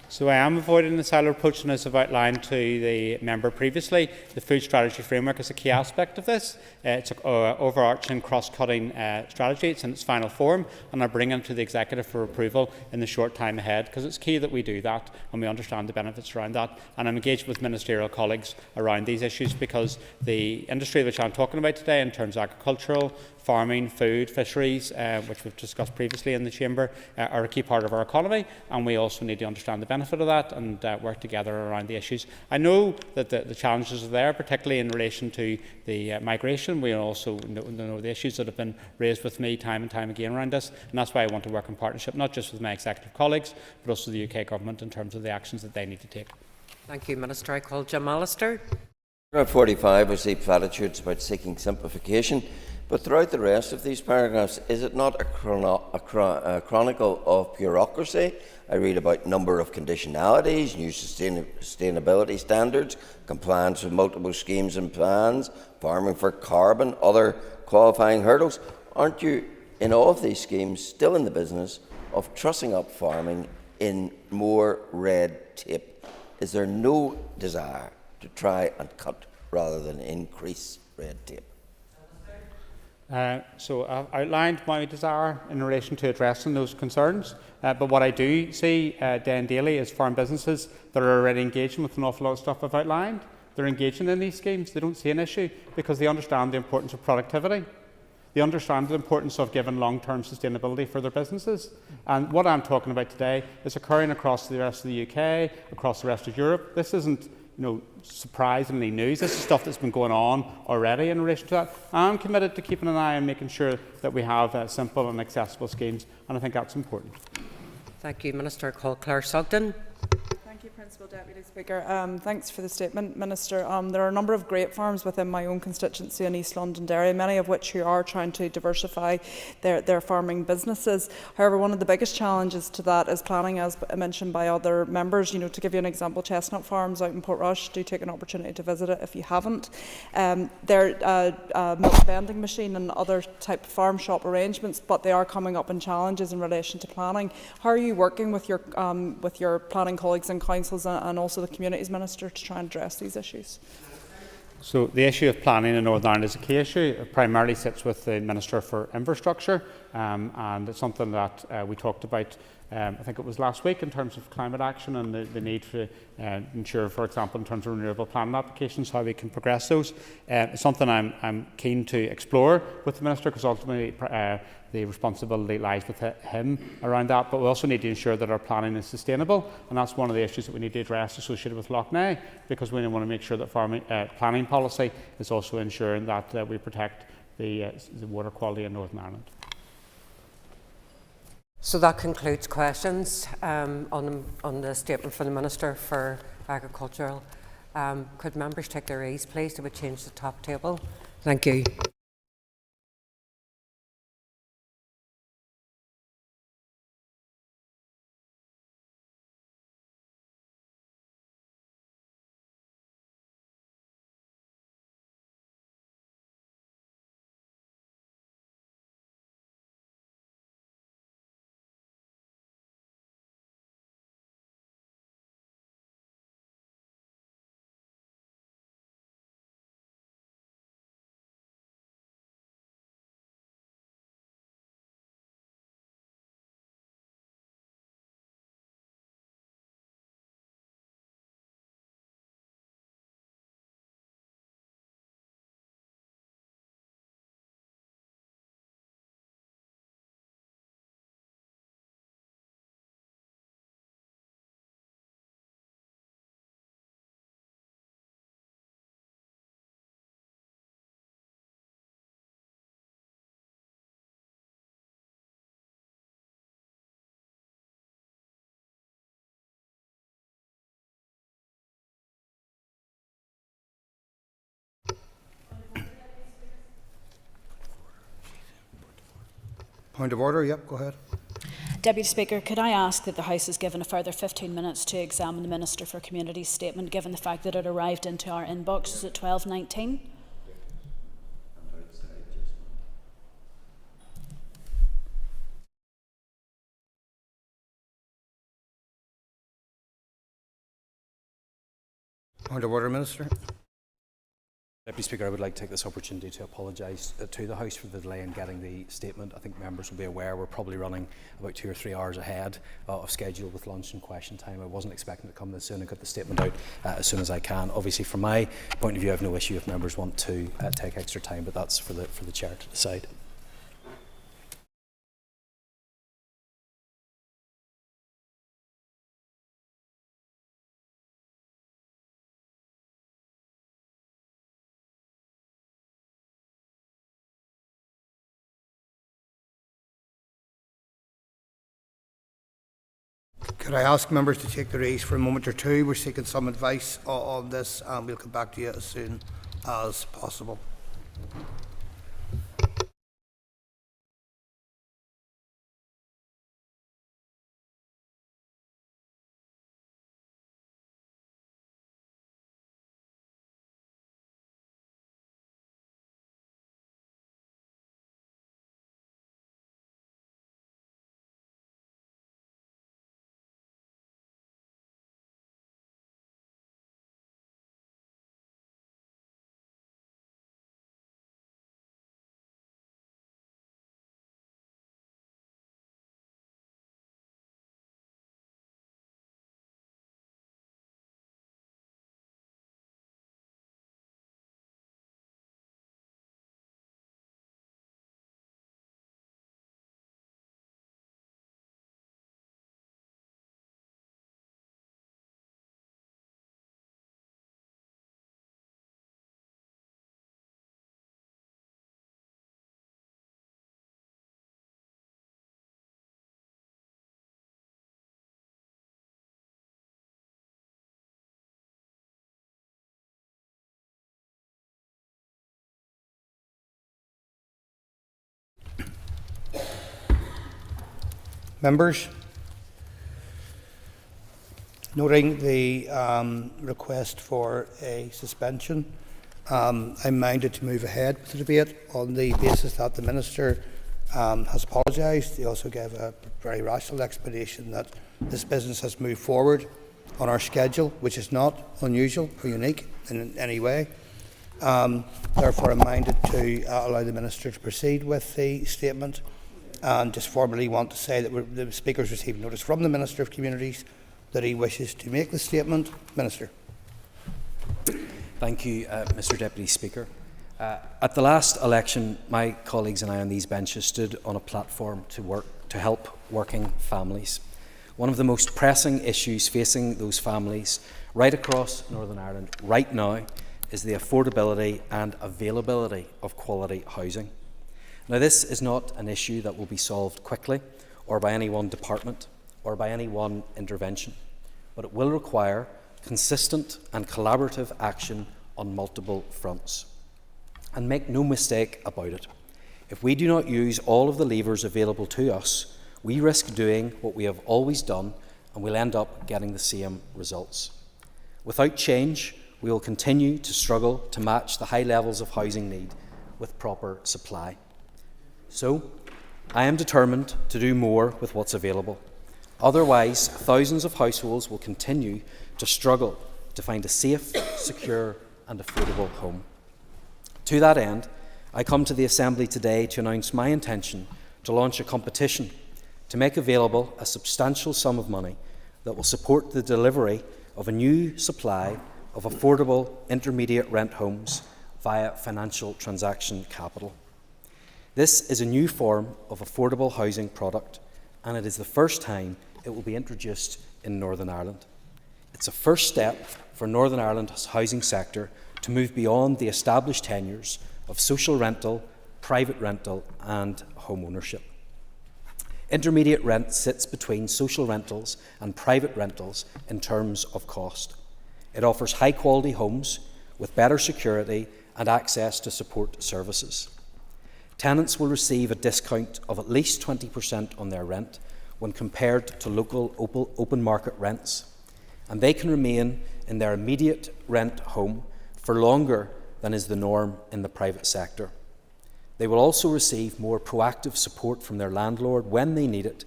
So I am avoiding the silo approach, and as I've outlined to the member previously, the food strategy framework is a key aspect of this. It's an overarching cross-cutting strategy. It's in its final form, and I bring it to the executive for approval in the short time ahead, because it's key that we do that and we understand the benefits around that. And I'm engaged with ministerial colleagues around these issues, because the industry which I'm talking about today, in terms of agricultural, farming, food, fisheries, which we've discussed previously in the Chamber, are a key part of our economy, and we also need to understand the benefit of that and work together around the issues. I know that the challenges are there, particularly in relation to the migration. We also know the issues that have been raised with me time and time again around this, and that's why I want to work in partnership, not just with my executive colleagues, but also the UK Government in terms of the actions that they need to take. Thank you, Minister. I call Jim Allister. Paragraph 45, we see platitudes about seeking simplification. But throughout the rest of these paragraphs, is it not a chronicle of bureaucracy? I read about number of conditionalities, new sustainability standards, compliance with multiple schemes and plans, farming for carbon, other qualifying hurdles. Aren't you, in all of these schemes, still in the business of trussing up farming in more red tape? Is there no desire to try and cut rather than increase red tape? So I've outlined my desire in relation to addressing those concerns, but what I do see day and daily is farm businesses that are already engaging with an awful lot of stuff I've outlined. They're engaging in these schemes. They don't see an issue because they understand the importance of productivity. They understand the importance of giving long-term sustainability for their businesses. And what I'm talking about today is occurring across the rest of the UK, across the rest of Europe. This isn't surprisingly news. This is stuff that's been going on already in relation to that. I'm committed to keeping an eye on making sure that we have simple and accessible schemes, and I think that's important. Thank you, Minister. I call Claire Sugden. Thank you, Principal Deputy Speaker. Thanks for the statement, Minister. There are a number of grape farms within my own constituency in East Londonderry, many of which who are trying to diversify their farming businesses. However, one of the biggest challenges to that is planning, as mentioned by other members. To give you an example, Chestnut Farms out in Portrush, do take an opportunity to visit it if you haven't. They're milk vending machine and other type of farm shop arrangements, but they are coming up in challenges in relation to planning. How are you working with your planning colleagues and councils and also the Communities Minister to try and address these issues? So the issue of planning in Northern Ireland is a key issue. It primarily sits with the Minister for Infrastructure, and it's something that we talked about, I think it was last week, in terms of climate action and the need to ensure, for example, in terms of renewable planning applications, how we can progress those. It's something I'm keen to explore with the Minister, because ultimately the responsibility lies with him around that, but we also need to ensure that our planning is sustainable, and that's one of the issues that we need to address associated with Lough Neagh, because we want to make sure that planning policy is also ensuring that we protect the water quality in Northern Ireland. So that concludes questions on the statement from the Minister for Agriculture. Could members take their ease, please? Do we change the top table? Thank you. Point of order, yep, go ahead. Deputy Speaker, could I ask that the House is given a further 15 minutes to examine the Minister for Communities' statement, given the fact that it arrived into our inboxes at 12:19? Point of order, Minister. Deputy Speaker, I would like to take this opportunity to apologise to the House for the delay in getting the statement. I think members will be aware we're probably running about 2 or 3 hours ahead of schedule with lunch and question time. I wasn't expecting to come this soon and get the statement out as soon as I can. Obviously, from my point of view, I have no issue if members want to take extra time, but that's for the Chair to decide. Could I ask members to take their ease for a moment or two? We're seeking some advice on this, and we'll come back to you as soon as possible. Members, noting the request for a suspension, I'm minded to move ahead with the debate on the basis that the Minister has apologised. He also gave a very rational explanation that this business has moved forward on our schedule, which is not unusual or unique in any way. Therefore, I'm minded to allow the Minister to proceed with the statement, and just formally want to say that the Speaker has received notice from the Minister of Communities that he wishes to make the statement. Minister. Thank you, Mr Deputy Speaker. At the last election, my colleagues and I on these benches stood on a platform to help working families. One of the most pressing issues facing those families right across Northern Ireland right now is the affordability and availability of quality housing. Now, this is not an issue that will be solved quickly or by any one department or by any one intervention, but it will require consistent and collaborative action on multiple fronts. And make no mistake about it, if we do not use all of the levers available to us, we risk doing what we have always done and we'll end up getting the same results. Without change, we will continue to struggle to match the high levels of housing need with proper supply. So, I am determined to do more with what's available. Otherwise, thousands of households will continue to struggle to find a safe, secure and affordable home. To that end, I come to the Assembly today to announce my intention to launch a competition to make available a substantial sum of money that will support the delivery of a new supply of affordable intermediate rent homes via financial transaction capital. This is a new form of affordable housing product, and it is the first time it will be introduced in Northern Ireland. It's a first step for Northern Ireland's housing sector to move beyond the established tenures of social rental, private rental and home ownership. Intermediate rent sits between social rentals and private rentals in terms of cost. It offers high-quality homes with better security and access to support services. Tenants will receive a discount of at least 20% on their rent when compared to local open market rents, and they can remain in their immediate rent home for longer than is the norm in the private sector. They will also receive more proactive support from their landlord when they need it,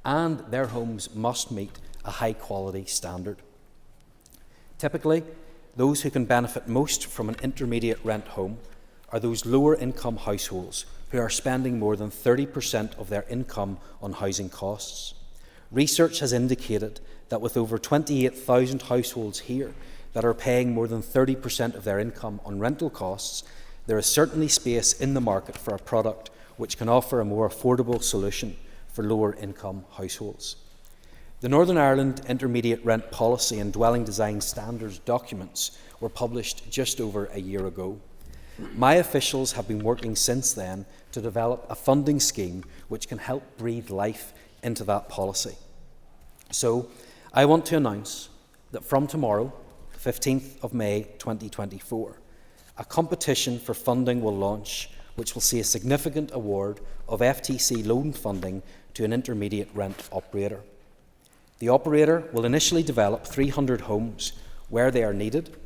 and their homes must meet a high-quality standard. Typically, those who can benefit most from an intermediate rent home are those lower-income households who are spending more than 30% of their income on housing costs. Research has indicated that with over 28,000 households here that are paying more than 30% of their income on rental costs, there is certainly space in the market for a product which can offer a more affordable solution for lower-income households. The Northern Ireland Intermediate Rent Policy and Dwelling Design Standards documents were published just over a year ago. My officials have been working since then to develop a funding scheme which can help breathe life into that policy. So, I want to announce that from tomorrow, 15th of May 2024, a competition for funding will launch which will see a significant award of FTC loan funding to an intermediate rent operator. The operator will initially develop 300 homes where they are needed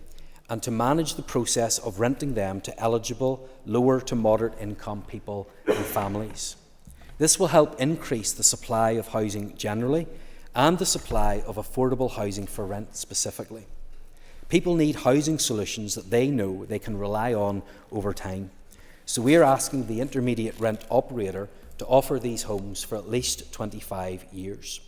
and to manage the process of renting them to eligible lower to moderate income people and families. This will help increase the supply of housing generally and the supply of affordable housing for rent specifically. People need housing solutions that they know they can rely on over time. So we are asking the intermediate rent operator to offer these homes for at least 25 years.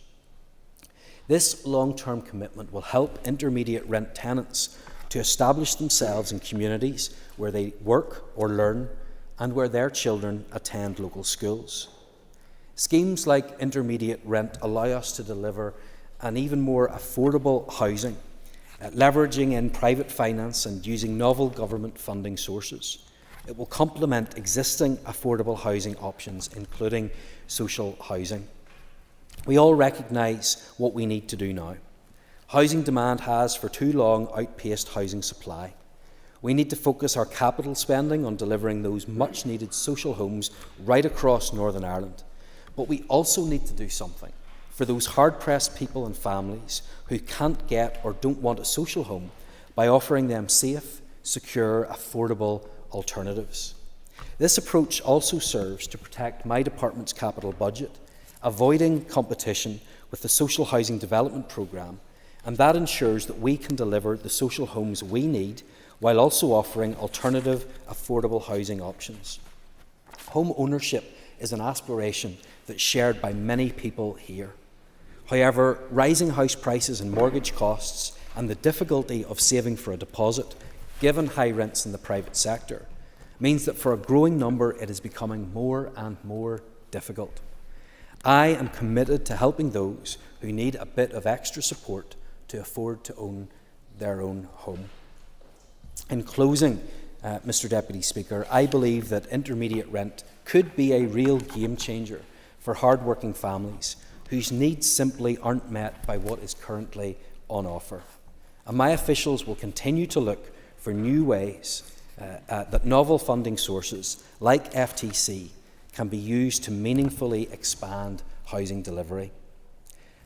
This long-term commitment will help intermediate rent tenants to establish themselves in communities where they work or learn and where their children attend local schools. Schemes like intermediate rent allow us to deliver an even more affordable housing, leveraging in private finance and using novel government funding sources. It will complement existing affordable housing options, including social housing. We all recognise what we need to do now. Housing demand has for too long outpaced housing supply. We need to focus our capital spending on delivering those much-needed social homes right across Northern Ireland. But we also need to do something for those hard-pressed people and families who can't get or don't want a social home by offering them safe, secure, affordable alternatives. This approach also serves to protect my department's capital budget, avoiding competition with the Social Housing Development Programme, and that ensures that we can deliver the social homes we need while also offering alternative, affordable housing options. Home ownership is an aspiration that's shared by many people here. However, rising house prices and mortgage costs and the difficulty of saving for a deposit, given high rents in the private sector, means that for a growing number it is becoming more and more difficult. I am committed to helping those who need a bit of extra support to afford to own their own home. In closing, Mr Deputy Speaker, I believe that intermediate rent could be a real game changer for hard-working families whose needs simply aren't met by what is currently on offer. And my officials will continue to look for new ways that novel funding sources like FTC can be used to meaningfully expand housing delivery.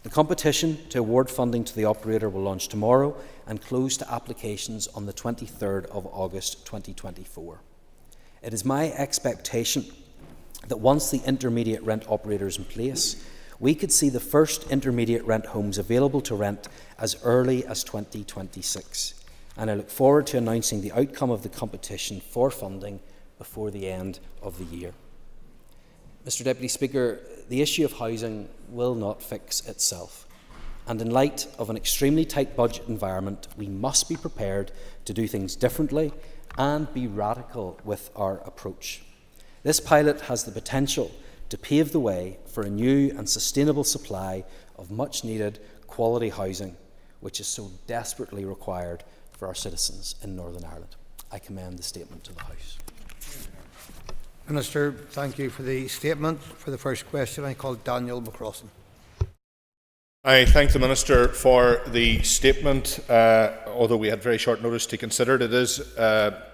The competition to award funding to the operator will launch tomorrow and close to applications on the 23rd of August 2024. It is my expectation that once the intermediate rent operator is in place, we could see the first intermediate rent homes available to rent as early as 2026. And I look forward to announcing the outcome of the competition for funding before the end of the year. Mr Deputy Speaker, the issue of housing will not fix itself. And in light of an extremely tight budget environment, we must be prepared to do things differently and be radical with our approach. This pilot has the potential to pave the way for a new and sustainable supply of much-needed quality housing, which is so desperately required for our citizens in Northern Ireland. I commend the statement to the House. Minister, thank you for the statement. For the first question, I call Daniel McCrossan. I thank the Minister for the statement. Although we had very short notice to consider it, it is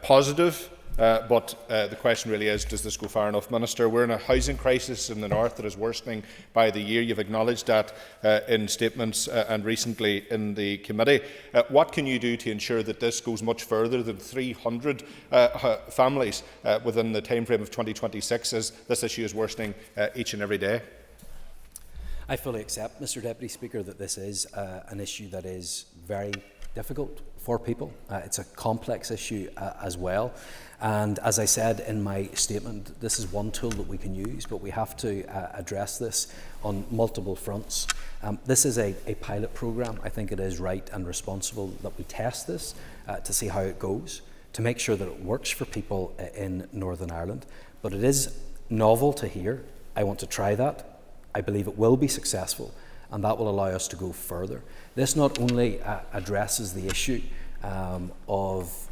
positive but the question really is, does this go far enough? Minister, we're in a housing crisis in the north that is worsening by the year. You've acknowledged that in statements and recently in the committee. What can you do to ensure that this goes much further than 300 families within the timeframe of 2026, as this issue is worsening each and every day? I fully accept, Mr Deputy Speaker, that this is an issue that is very difficult for people. It's a complex issue as well. And as I said in my statement, this is one tool that we can use, but we have to address this on multiple fronts. This is a pilot programme. I think it is right and responsible that we test this to see how it goes, to make sure that it works for people in Northern Ireland. But it is novel to hear. I want to try that. I believe it will be successful, and that will allow us to go further. This not only addresses the issue of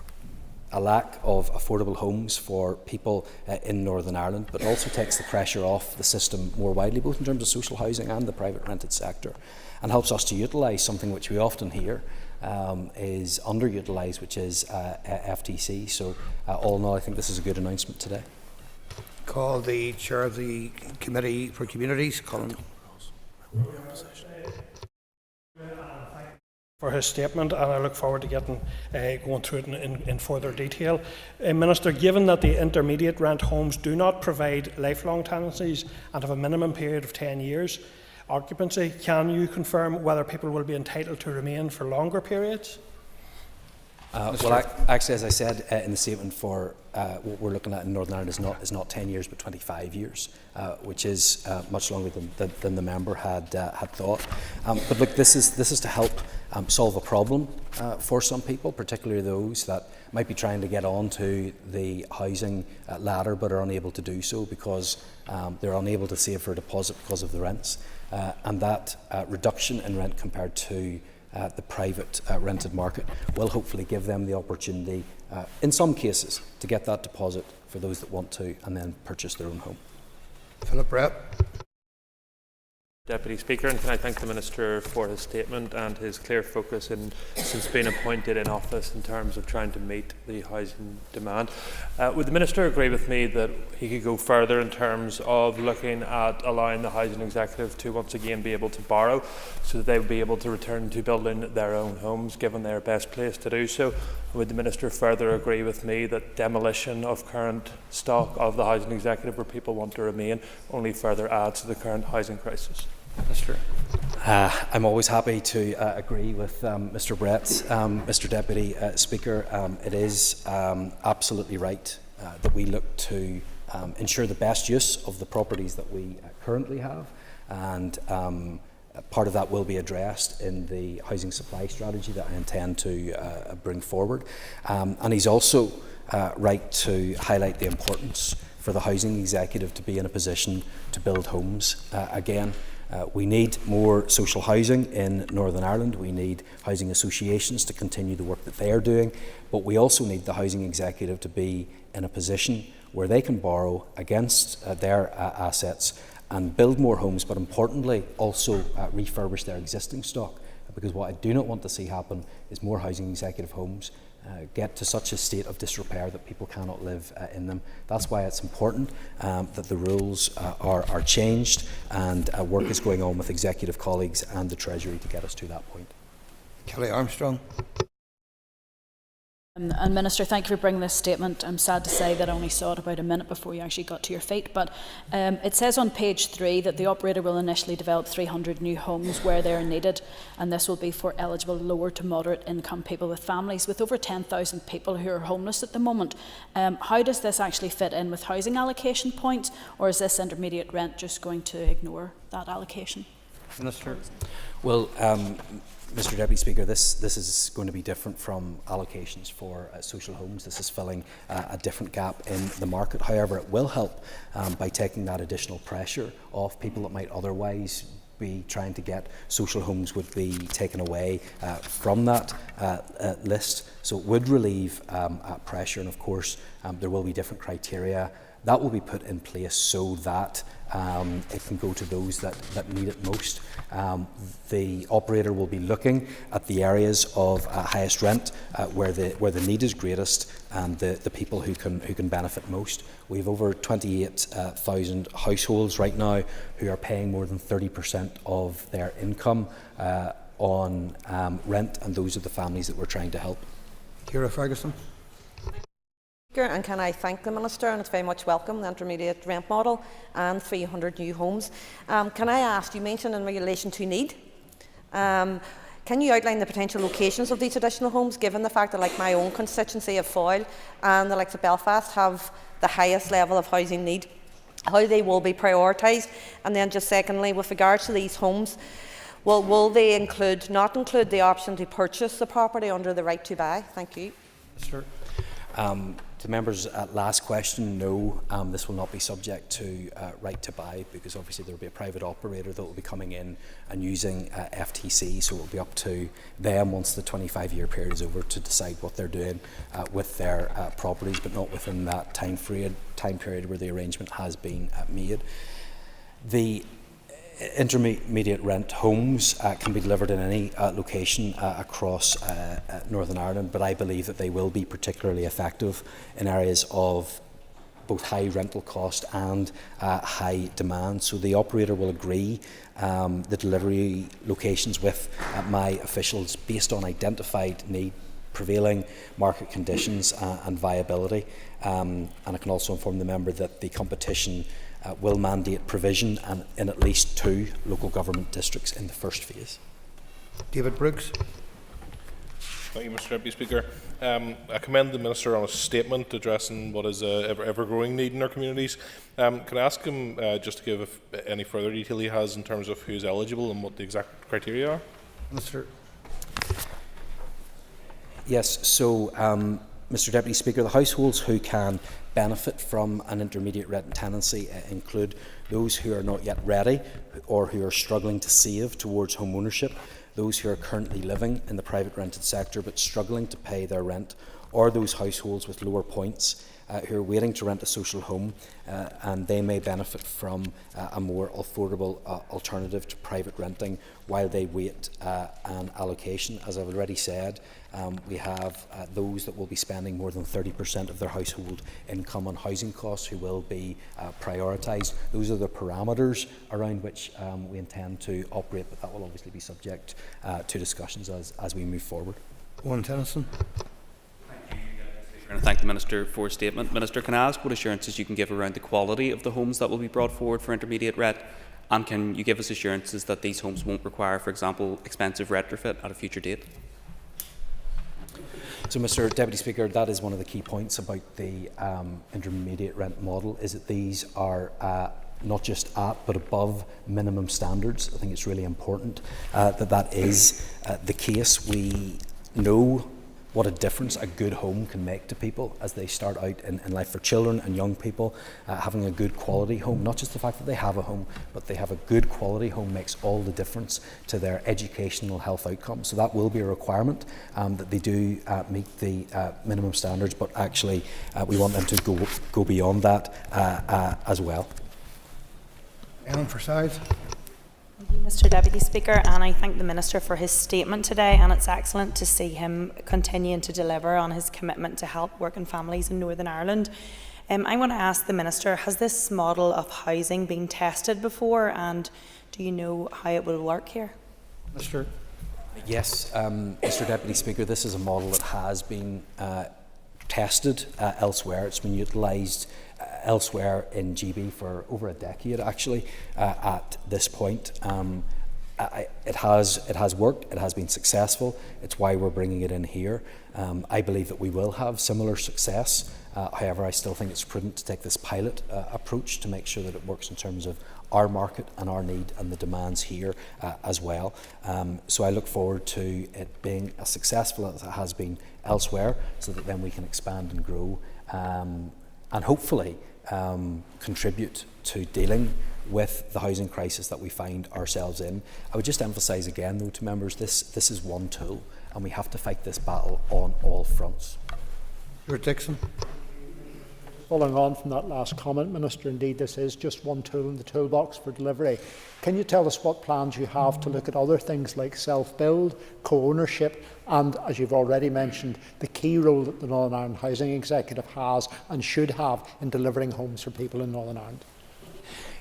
a lack of affordable homes for people in Northern Ireland, but also takes the pressure off the system more widely, both in terms of social housing and the private rented sector, and helps us to utilise something which we often hear is underutilised, which is FTC. So all in all, I think this is a good announcement today. Call the Chair of the Committee for Communities, Colin. For his statement, and I look forward to getting going through it in further detail. Minister, given that the intermediate rent homes do not provide lifelong tenancies and have a minimum period of 10 years occupancy, can you confirm whether people will be entitled to remain for longer periods? Well, actually, as I said in the statement, for what we're looking at in Northern Ireland is not 10 years but 25 years, which is much longer than the member had thought. But look, this is to help solve a problem for some people, particularly those that might be trying to get onto the housing ladder but are unable to do so because they're unable to save for a deposit because of the rents, and that reduction in rent compared to the private rented market will hopefully give them the opportunity, in some cases, to get that deposit for those that want to and then purchase their own home. Philip Brett. Deputy Speaker, and can I thank the Minister for his statement and his clear focus since being appointed in office in terms of trying to meet the housing demand. Would the Minister agree with me that he could go further in terms of looking at allowing the housing executive to once again be able to borrow so that they would be able to return to building their own homes given their best place to do so? Would the Minister further agree with me that demolition of current stock of the housing executive where people want to remain only further adds to the current housing crisis? Minister. I'm always happy to agree with Mr Brett. Mr Deputy Speaker, it is absolutely right that we look to ensure the best use of the properties that we currently have, and part of that will be addressed in the housing supply strategy that I intend to bring forward. And he's also right to highlight the importance for the housing executive to be in a position to build homes again. We need more social housing in Northern Ireland. We need housing associations to continue the work that they are doing, but we also need the housing executive to be in a position where they can borrow against their assets and build more homes, but importantly also refurbish their existing stock. Because what I do not want to see happen is more housing executive homes get to such a state of disrepair that people cannot live in them. That's why it's important that the rules are changed, and work is going on with executive colleagues and the Treasury to get us to that point. Kelly Armstrong. And Minister, thank you for bringing this statement. I'm sad to say that I only saw it about a minute before you actually got to your feet, but it says on page 3 that the operator will initially develop 300 new homes where they are needed, and this will be for eligible lower to moderate income people with families. With over 10,000 people who are homeless at the moment, how does this actually fit in with housing allocation points, or is this intermediate rent just going to ignore that allocation? Minister. Well, Mr Deputy Speaker, this is going to be different from allocations for social homes. This is filling a different gap in the market. However, it will help by taking that additional pressure off people that might otherwise be trying to get social homes would be taken away from that list. So it would relieve pressure, and of course there will be different criteria that will be put in place so that it can go to those that need it most. The operator will be looking at the areas of highest rent where the need is greatest and the people who can benefit most. We have over 28,000 households right now who are paying more than 30% of their income on rent, and those are the families that we're trying to help. Ciara Ferguson. And can I thank the Minister, and it's very much welcome, the intermediate rent model and 300 new homes. Can I ask, you mentioned in relation to need, can you outline the potential locations of these additional homes, given the fact that, like my own constituency of Foyle and the likes of Belfast have the highest level of housing need, how they will be prioritised? And then just secondly, with regards to these homes, will they not include the option to purchase the property under the right to buy? Thank you. Sir. To members' last question, no, this will not be subject to right to buy, because obviously there will be a private operator that will be coming in and using FTC, so it will be up to them once the 25-year period is over to decide what they're doing with their properties, but not within that time period where the arrangement has been made. The intermediate rent homes can be delivered in any location across Northern Ireland, but I believe that they will be particularly effective in areas of both high rental cost and high demand. So the operator will agree the delivery locations with my officials based on identified need, prevailing market conditions and viability. And I can also inform the member that the competition will mandate provision in at least 2 local government districts in the first phase. David Brooks. Thank you, Mr Deputy Speaker. I commend the Minister on a statement addressing what is an ever-growing need in our communities. Can I ask him just to give any further detail he has in terms of who is eligible and what the exact criteria are? Minister. Yes, so Mr Deputy Speaker, the households who can benefit from an intermediate rent tenancy include those who are not yet ready or who are struggling to save towards home ownership, those who are currently living in the private rented sector but struggling to pay their rent, or those households with lower points who are waiting to rent a social home, and they may benefit from a more affordable alternative to private renting while they wait an allocation. As I've already said, we have those that will be spending more than 30% of their household income on housing costs who will be prioritised. Those are the parameters around which we intend to operate, but that will obviously be subject to discussions as we move forward. Owen Tennyson. And I thank the Minister for his statement. Minister, can I ask what assurances you can give around the quality of the homes that will be brought forward for intermediate rent? And can you give us assurances that these homes won't require, for example, expensive retrofit at a future date? So, Mr Deputy Speaker, that is one of the key points about the intermediate rent model, is that these are not just at but above minimum standards. I think it's really important that is the case. We know what a difference a good home can make to people as they start out in life. For children and young people, having a good quality home, not just the fact that they have a home, but they have a good quality home, makes all the difference to their educational health outcomes. So that will be a requirement, that they do meet the minimum standards, but actually we want them to go beyond that as well. Ellen Forsyth. Mr Deputy Speaker, and I thank the Minister for his statement today, and it's excellent to see him continuing to deliver on his commitment to help working families in Northern Ireland. I want to ask the Minister, has this model of housing been tested before, and do you know how it will work here? Minister. Yes, Mr Deputy Speaker, this is a model that has been tested elsewhere. It's been utilised elsewhere in GB for over a decade, actually, at this point. It has worked, it has been successful. It's why we're bringing it in here. I believe that we will have similar success. However, I still think it's prudent to take this pilot approach to make sure that it works in terms of our market and our need and the demands here as well. So I look forward to it being as successful as it has been elsewhere, so that then we can expand and grow and hopefully contribute to dealing with the housing crisis that we find ourselves in. I would just emphasise again, though, to members, this is one tool, and we have to fight this battle on all fronts. Dixon. following on from that last comment, Minister, indeed this is just one tool in the toolbox for delivery. Can you tell us what plans you have to look at other things like self-build, co-ownership and, as you've already mentioned, the key role that the Northern Ireland Housing Executive has and should have in delivering homes for people in Northern Ireland?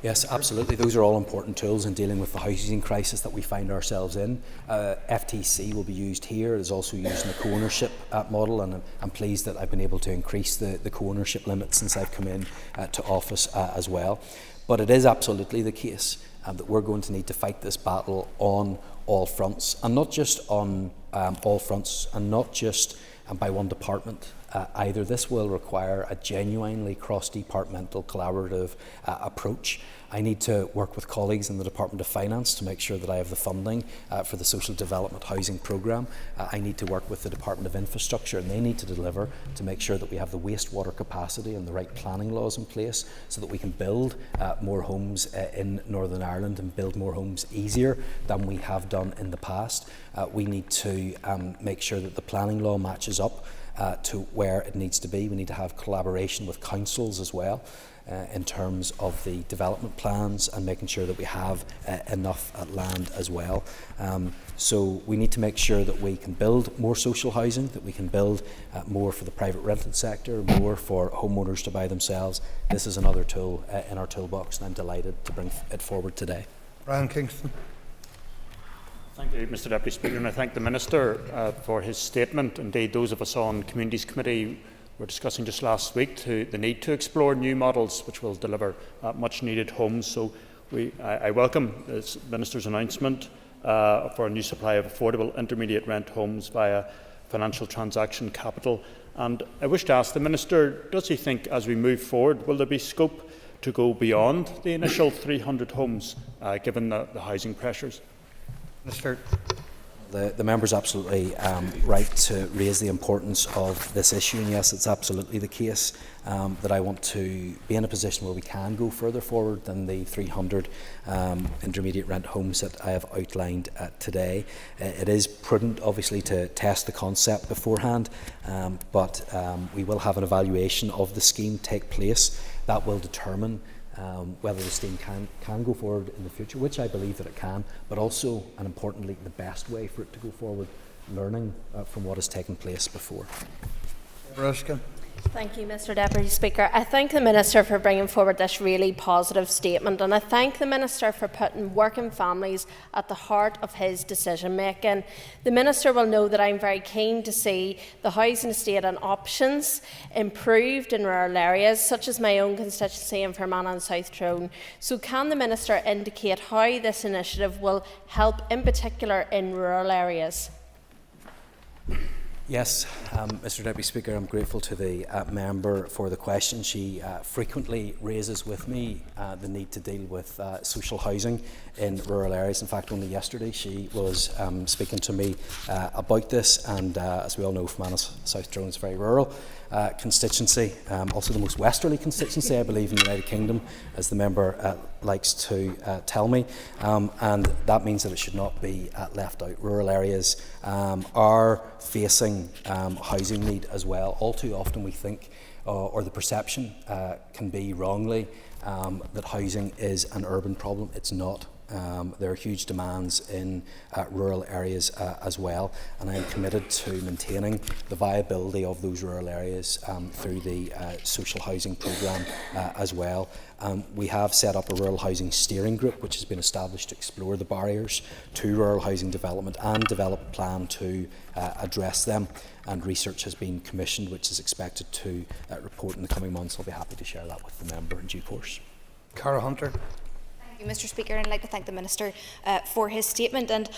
Yes, absolutely. Those are all important tools in dealing with the housing crisis that we find ourselves in. FTC will be used here. It is also used in the co-ownership model, and I'm pleased that I've been able to increase the co-ownership limit since I've come in to office as well. But it is absolutely the case that we're going to need to fight this battle on all fronts, and not just on all fronts, and not just by one department. Either. This will require a genuinely cross-departmental collaborative approach. I need to work with colleagues in the Department of Finance to make sure that I have the funding for the Social Development Housing Programme. I need to work with the Department of Infrastructure, and they need to deliver to make sure that we have the wastewater capacity and the right planning laws in place so that we can build more homes in Northern Ireland and build more homes easier than we have done in the past. We need to make sure that the planning law matches up to where it needs to be. We need to have collaboration with councils as well in terms of the development plans and making sure that we have enough land as well. So we need to make sure that we can build more social housing, that we can build more for the private rented sector, more for homeowners to buy themselves. This is another tool in our toolbox, and I'm delighted to bring it forward today. Brian Kingston. Thank you, Mr Deputy Speaker, and I thank the Minister for his statement. Indeed, those of us on Communities Committee were discussing just last week the need to explore new models which will deliver much needed homes. So I welcome the Minister's announcement for a new supply of affordable intermediate rent homes via financial transaction capital. And I wish to ask the Minister, does he think as we move forward, will there be scope to go beyond the initial 300 homes given the housing pressures? Mr. The member's absolutely right to raise the importance of this issue, and yes, it's absolutely the case that I want to be in a position where we can go further forward than the 300 intermediate rent homes that I have outlined today. It is prudent, obviously, to test the concept beforehand, but we will have an evaluation of the scheme take place that will determine whether the scheme can go forward in the future, which I believe that it can, but also, and importantly, the best way for it to go forward, learning from what has taken place before. Ruskin. Thank you, Mr Deputy Speaker. I thank the Minister for bringing forward this really positive statement, and I thank the Minister for putting working families at the heart of his decision making. The Minister will know that I'm very keen to see the housing estate and options improved in rural areas, such as my own constituency in Fermanagh and South Tyrone. So can the Minister indicate how this initiative will help in particular in rural areas? Yes, Mr Deputy Speaker, I'm grateful to the member for the question. She frequently raises with me the need to deal with social housing in rural areas. In fact, only yesterday she was speaking to me about this, and as we all know, Fermanagh South Tyrone is very rural constituency, also the most westerly constituency, I believe, in the United Kingdom, as the member likes to tell me, and that means that it should not be left out. Rural areas are facing housing need as well. All too often we think, or the perception can be wrongly, that housing is an urban problem. It's not. There are huge demands in rural areas as well, and I am committed to maintaining the viability of those rural areas through the social housing programme as well. We have set up a rural housing steering group which has been established to explore the barriers to rural housing development and develop a plan to address them, and research has been commissioned which is expected to report in the coming months. I'll be happy to share that with the member in due course. Cara Hunter. Mr Speaker, and I'd like to thank the Minister for his statement, and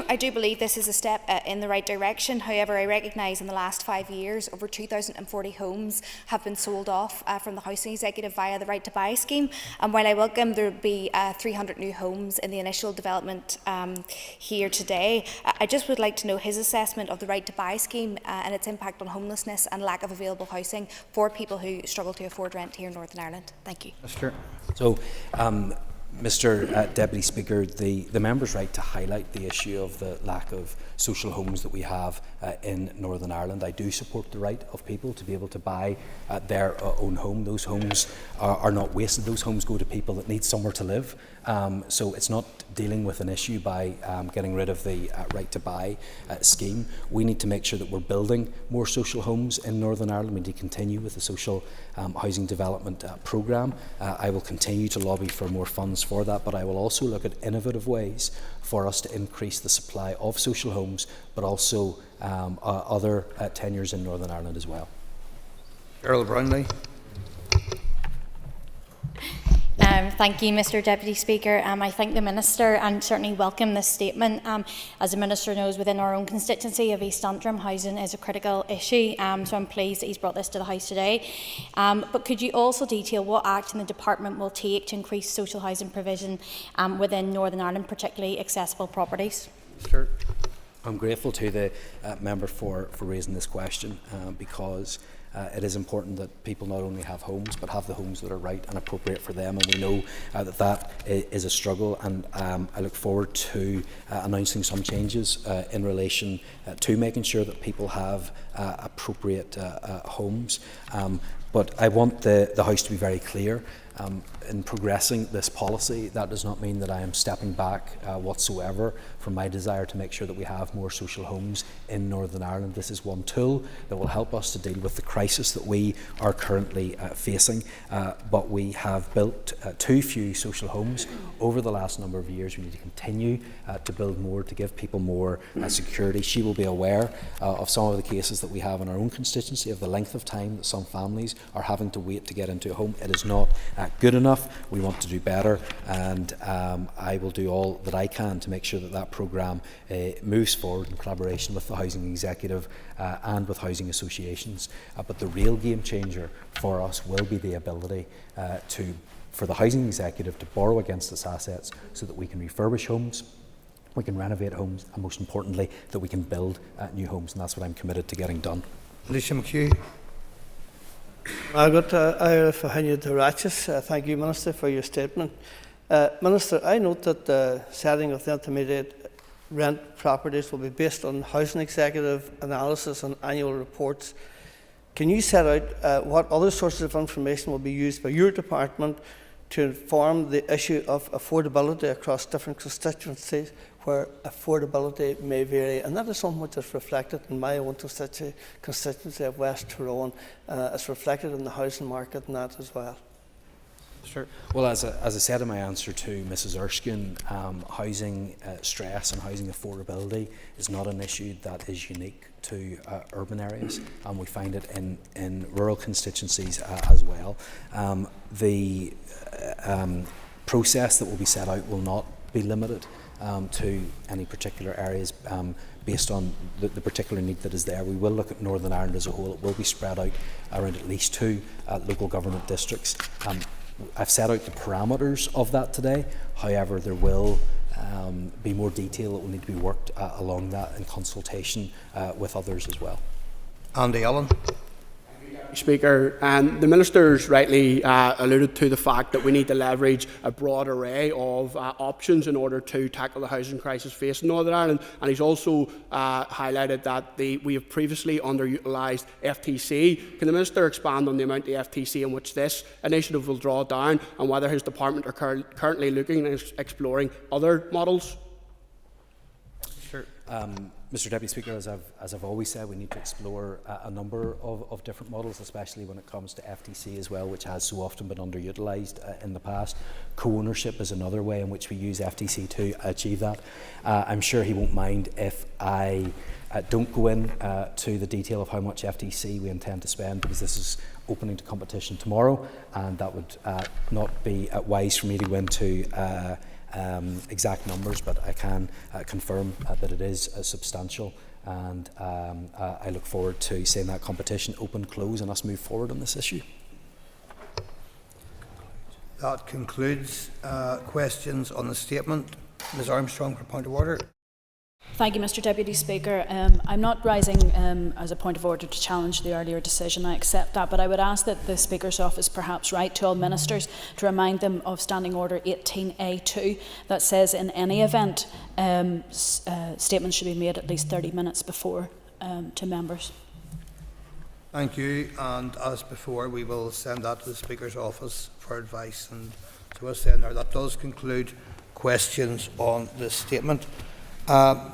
I do believe this is a step in the right direction. However, I recognise in the last 5 years over 2,040 homes have been sold off from the Housing Executive via the Right to Buy scheme, and while I welcome there will be 300 new homes in the initial development here today, I just would like to know his assessment of the Right to Buy scheme and its impact on homelessness and lack of available housing for people who struggle to afford rent here in Northern Ireland. Thank you. So, Mr. Deputy Speaker, the member's right to highlight the issue of the lack of social homes that we have in Northern Ireland. I do support the right of people to be able to buy their own home. Those homes are not wasted. Those homes go to people that need somewhere to live. So it's not dealing with an issue by getting rid of the right to buy scheme. We need to make sure that we're building more social homes in Northern Ireland. We need to continue with the social housing development programme. I will continue to lobby for more funds for that, but I will also look at innovative ways for us to increase the supply of social homes, but also other tenures in Northern Ireland as well. Earl Brownlee. Thank you, Mr Deputy Speaker. I thank the Minister and certainly welcome this statement. As the Minister knows, within our own constituency of East Antrim, housing is a critical issue, so I'm pleased that he's brought this to the House today. But could you also detail what action the Department will take to increase social housing provision within Northern Ireland, particularly accessible properties? Sure. I'm grateful to the member for raising this question because it is important that people not only have homes but have the homes that are right and appropriate for them, and we know that is a struggle, and I look forward to announcing some changes in relation to making sure that people have appropriate homes. But I want the House to be very clear. In progressing this policy, that does not mean that I am stepping back whatsoever from my desire to make sure that we have more social homes in Northern Ireland. This is one tool that will help us to deal with the crisis that we are currently facing, but we have built too few social homes over the last number of years. We need to continue to build more, to give people more security. She will be aware of some of the cases that we have in our own constituency, of the length of time that some families are having to wait to get into a home. It is not good enough. We want to do better, and I will do all that I can to make sure that that programme moves forward in collaboration with the Housing Executive and with housing associations. But the real game changer for us will be the ability for the Housing Executive to borrow against its assets so that we can refurbish homes, we can renovate homes, and most importantly that we can build new homes, and that's what I'm committed to getting done. Alicia McHugh. Thank you, Minister, for your statement. Minister, I note that the setting of the intermediate rent properties will be based on housing executive analysis and annual reports. Can you set out what other sources of information will be used by your department to inform the issue of affordability across different constituencies where affordability may vary? And that is something which is reflected in my own constituency of West Tyrone. It's reflected in the housing market and that as well. Sure. Well, as I said in my answer to Mrs Erskine, housing stress and housing affordability is not an issue that is unique to urban areas, and we find it in rural constituencies as well. The process that will be set out will not be limited to any particular areas based on the particular need that is there. We will look at Northern Ireland as a whole. It will be spread out around at least 2 local government districts. I've set out the parameters of that today. However, there will be more detail that will need to be worked along that in consultation with others as well. Andy Allen. Speaker, and the Minister's rightly alluded to the fact that we need to leverage a broad array of options in order to tackle the housing crisis facing Northern Ireland, and he's also highlighted that we have previously underutilised FTC. Can the Minister expand on the amount of FTC in which this initiative will draw down, and whether his department are currently looking and exploring other models? Sure. Mr Deputy Speaker, as I've always said, we need to explore a number of different models, especially when it comes to FTC as well, which has so often been underutilised in the past. Co-ownership is another way in which we use FTC to achieve that. I'm sure he won't mind if I don't go in to the detail of how much FTC we intend to spend, because this is opening to competition tomorrow, and that would not be wise for me to go into exact numbers, but I can confirm that it is substantial, and I look forward to seeing that competition open, close, and us move forward on this issue. That concludes questions on the statement. Ms Armstrong, for point of order. Thank you, Mr Deputy Speaker. I'm not rising as a point of order to challenge the earlier decision. I accept that, but I would ask that the Speaker's office perhaps write to all ministers to remind them of Standing Order 18A2 that says in any event statements should be made at least 30 minutes before to members. Thank you, and as before we will send that to the Speaker's office for advice. And so as said there, that does conclude questions on this statement.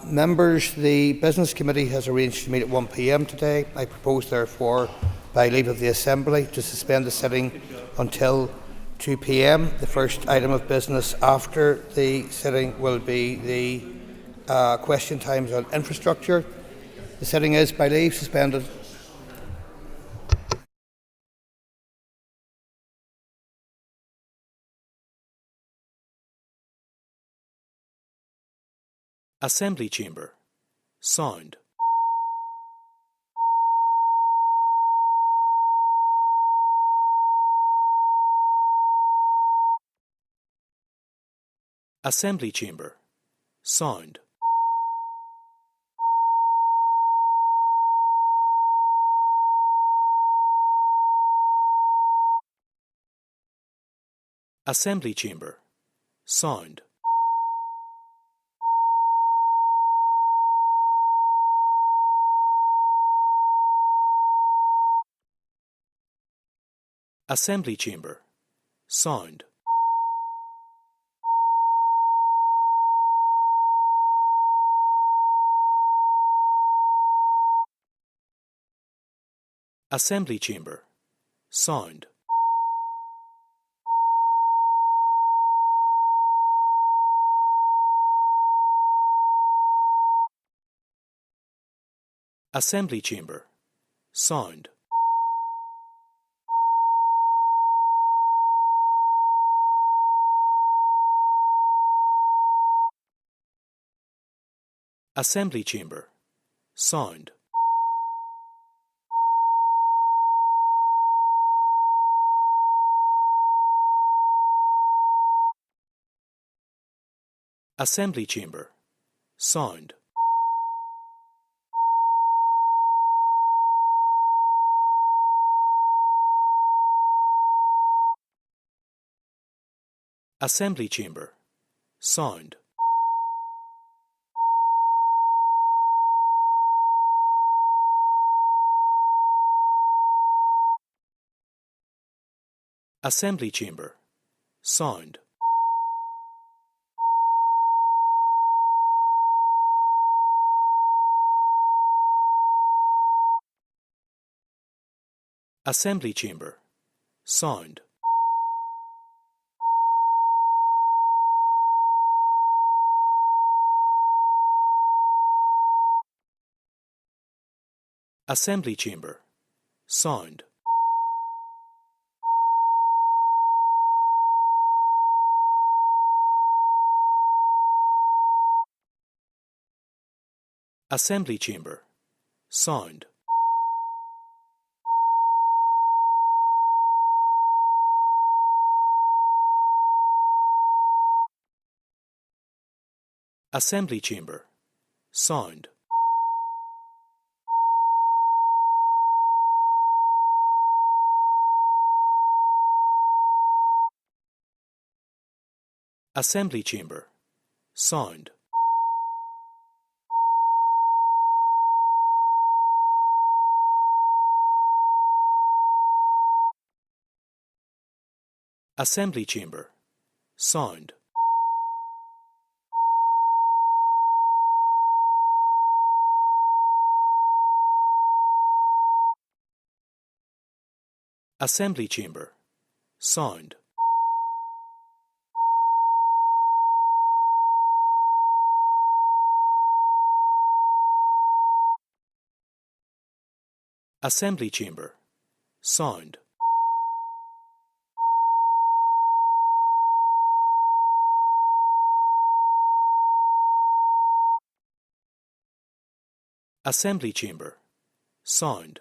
Members, the Business Committee has arranged to meet at 1 p.m. today. I propose therefore, by leave of the Assembly, to suspend the sitting until 2 p.m. The first item of business after the sitting will be the question times on infrastructure. The sitting is, by leave, suspended. Assembly Chamber. Sound. Assembly Chamber. Sound. Assembly Chamber. Sound. Assembly Chamber. Sound. Assembly Chamber. Sound. Assembly Chamber. Sound. Assembly Chamber. Sound. Assembly Chamber. Sound. Assembly Chamber. Sound. Assembly Chamber. Sound. Assembly Chamber. Sound. Assembly Chamber. Sound. Assembly Chamber. Sound. Assembly Chamber. Sound. Assembly Chamber. Sound. Assembly Chamber. Sound. Assembly Chamber. Sound. Assembly Chamber. Sound. Assembly Chamber. Sound.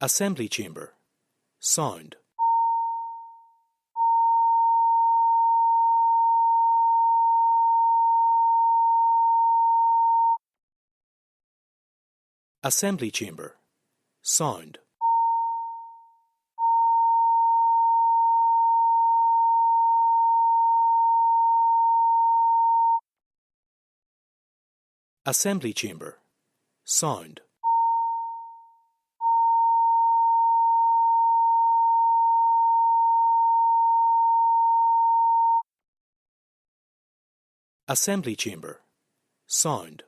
Assembly Chamber. Sound. Assembly Chamber. Sound. Assembly Chamber. Sound. Assembly Chamber. Sound.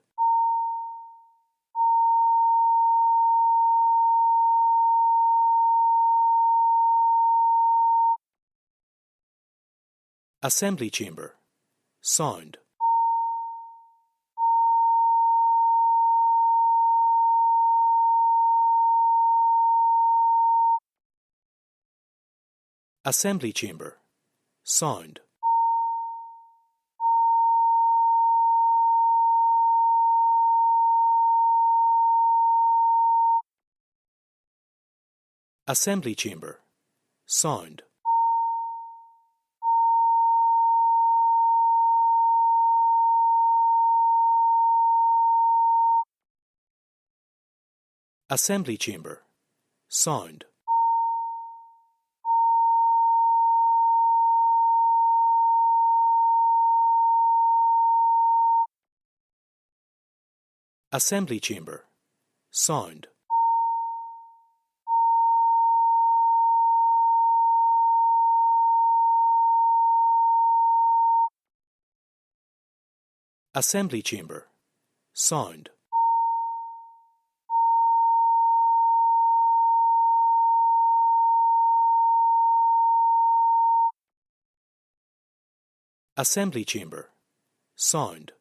Assembly Chamber. Sound. Assembly Chamber. Sound. Assembly Chamber. Sound. Assembly Chamber. Sound. Assembly Chamber. Sound. Assembly Chamber. Sound. Assembly Chamber. Sound.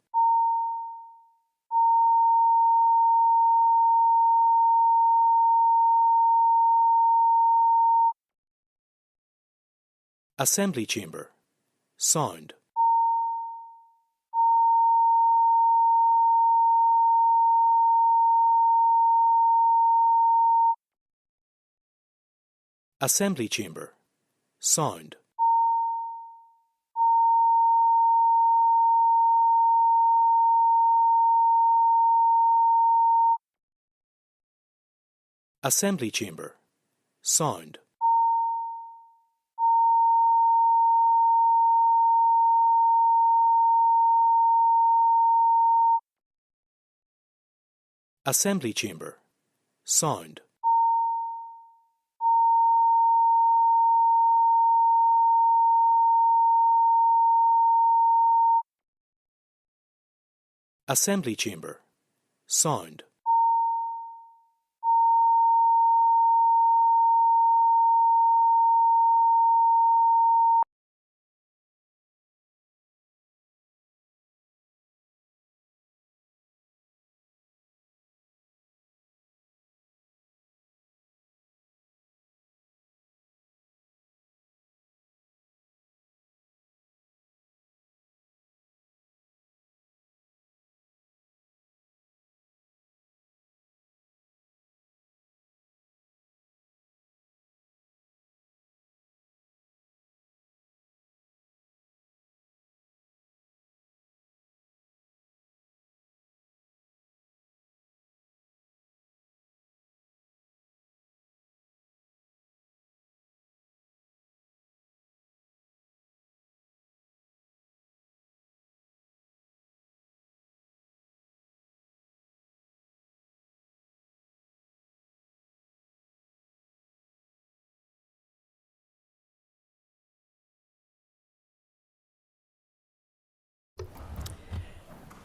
Assembly Chamber. Sound. Assembly Chamber. Sound. Assembly Chamber. Sound. Assembly Chamber. Sound. Assembly Chamber. Sound.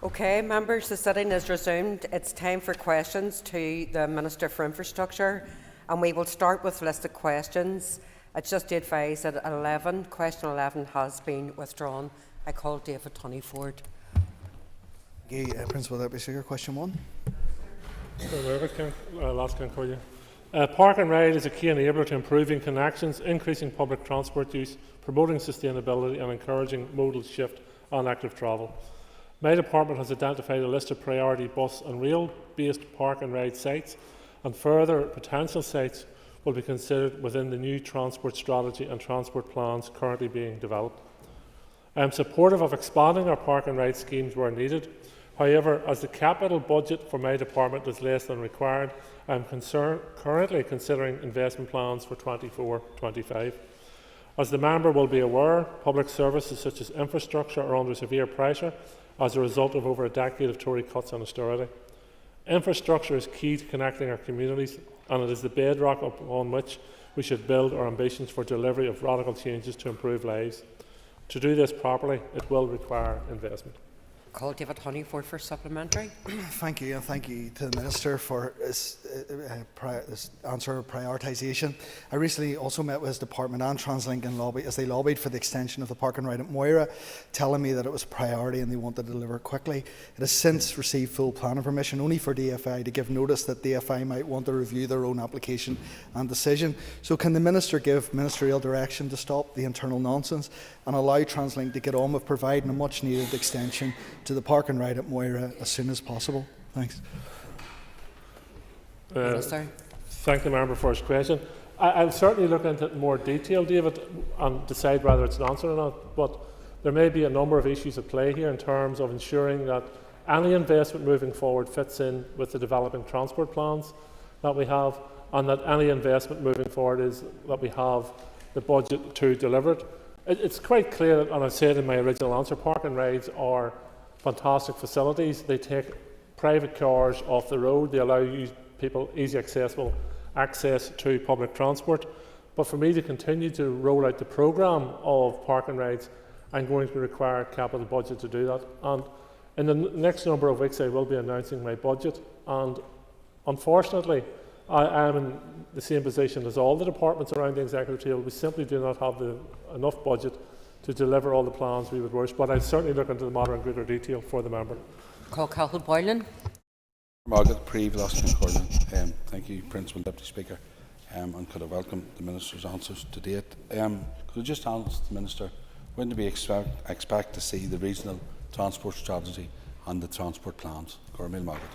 Okay, members, the sitting is resumed. It's time for questions to the Minister for Infrastructure, and we will start with listed questions. It's just to advise that question 11 has been withdrawn. I call David Honeyford. Okay, Principal Deputy Speaker, question 1. Park and ride is a key enabler to improving connections, increasing public transport use, promoting sustainability and encouraging modal shift on active travel. My department has identified a list of priority bus and rail-based park and ride sites and further potential sites will be considered within the new transport strategy and transport plans currently being developed. I am supportive of expanding our park and ride schemes where needed. However, as the capital budget for my department is less than required, I am currently considering investment plans for 24-25. As the member will be aware, public services such as infrastructure are under severe pressure as a result of over a decade of Tory cuts and austerity. Infrastructure is key to connecting our communities, and it is the bedrock upon which we should build our ambitions for delivery of radical changes to improve lives. To do this properly, it will require investment. Call David Honeyford for supplementary. Thank you, and thank you to the Minister for his answer of prioritisation. I recently also met with his department and TransLink as they lobbied for the extension of the park and ride at Moira, telling me that it was a priority and they wanted to deliver quickly. It has since received full planning permission, only for DFI to give notice that DFI might want to review their own application and decision. So can the Minister give ministerial direction to stop the internal nonsense and allow TransLink to get on with providing a much needed extension to the park and ride at Moira as soon as possible? Thanks. Thank the member for his question. I'll certainly look into it in more detail, David, and decide whether it's an answer or not. But there may be a number of issues at play here in terms of ensuring that any investment moving forward fits in with the developing transport plans that we have, and that any investment moving forward is that we have the budget to deliver it. It's quite clear that, and I said in my original answer, park and rides are fantastic facilities. They take private cars off the road. They allow people easy accessible access to public transport. But for me to continue to roll out the programme of park and rides, I'm going to require capital budget to do that. And in the next number of weeks, I will be announcing my budget. And unfortunately, I am in the same position as all the departments around the executive table. We simply do not have enough budget to deliver all the plans we would wish, but I'll certainly look into the matter in greater detail for the member. Call Cathal Boylan. Margaret Pre-Velocity. Thank you, Principal Deputy Speaker, and could I welcome the Minister's answers to date. Could I just ask the Minister, when do we expect to see the regional transport strategy and the transport plans? Gormail Margaret.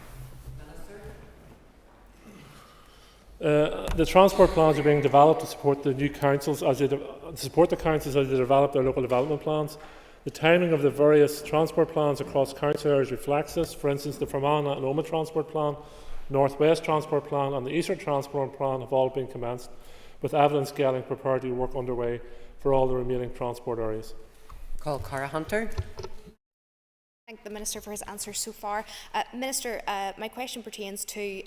The transport plans are being developed to support the new councils as they develop their local development plans. The timing of the various transport plans across council areas reflects this. For instance, the Fermanagh and Omagh Transport Plan, North West Transport Plan and the Eastern Transport Plan have all been commenced, with evidence gathering preparatory work underway for all the remaining transport areas. Call Cara Hunter. Thank the Minister for his answers so far. Minister, my question pertains to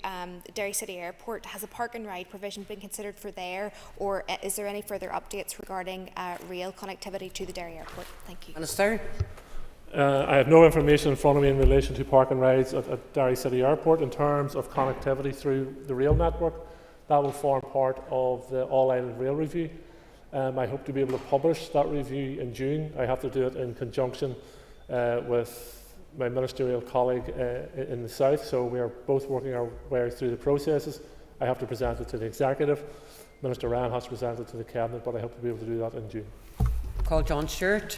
Derry City Airport. Has a park and ride provision been considered for there, or is there any further updates regarding rail connectivity to the Derry Airport? Thank you. Minister. I have no information in front of me in relation to park and rides at Derry City Airport in terms of connectivity through the rail network. That will form part of the All-Island Rail Review. I hope to be able to publish that review in June. I have to do it in conjunction with my ministerial colleague in the south, so we are both working our way through the processes. I have to present it to the executive. Minister Ryan has to present it to the cabinet, but I hope to be able to do that in June. Call John Stewart.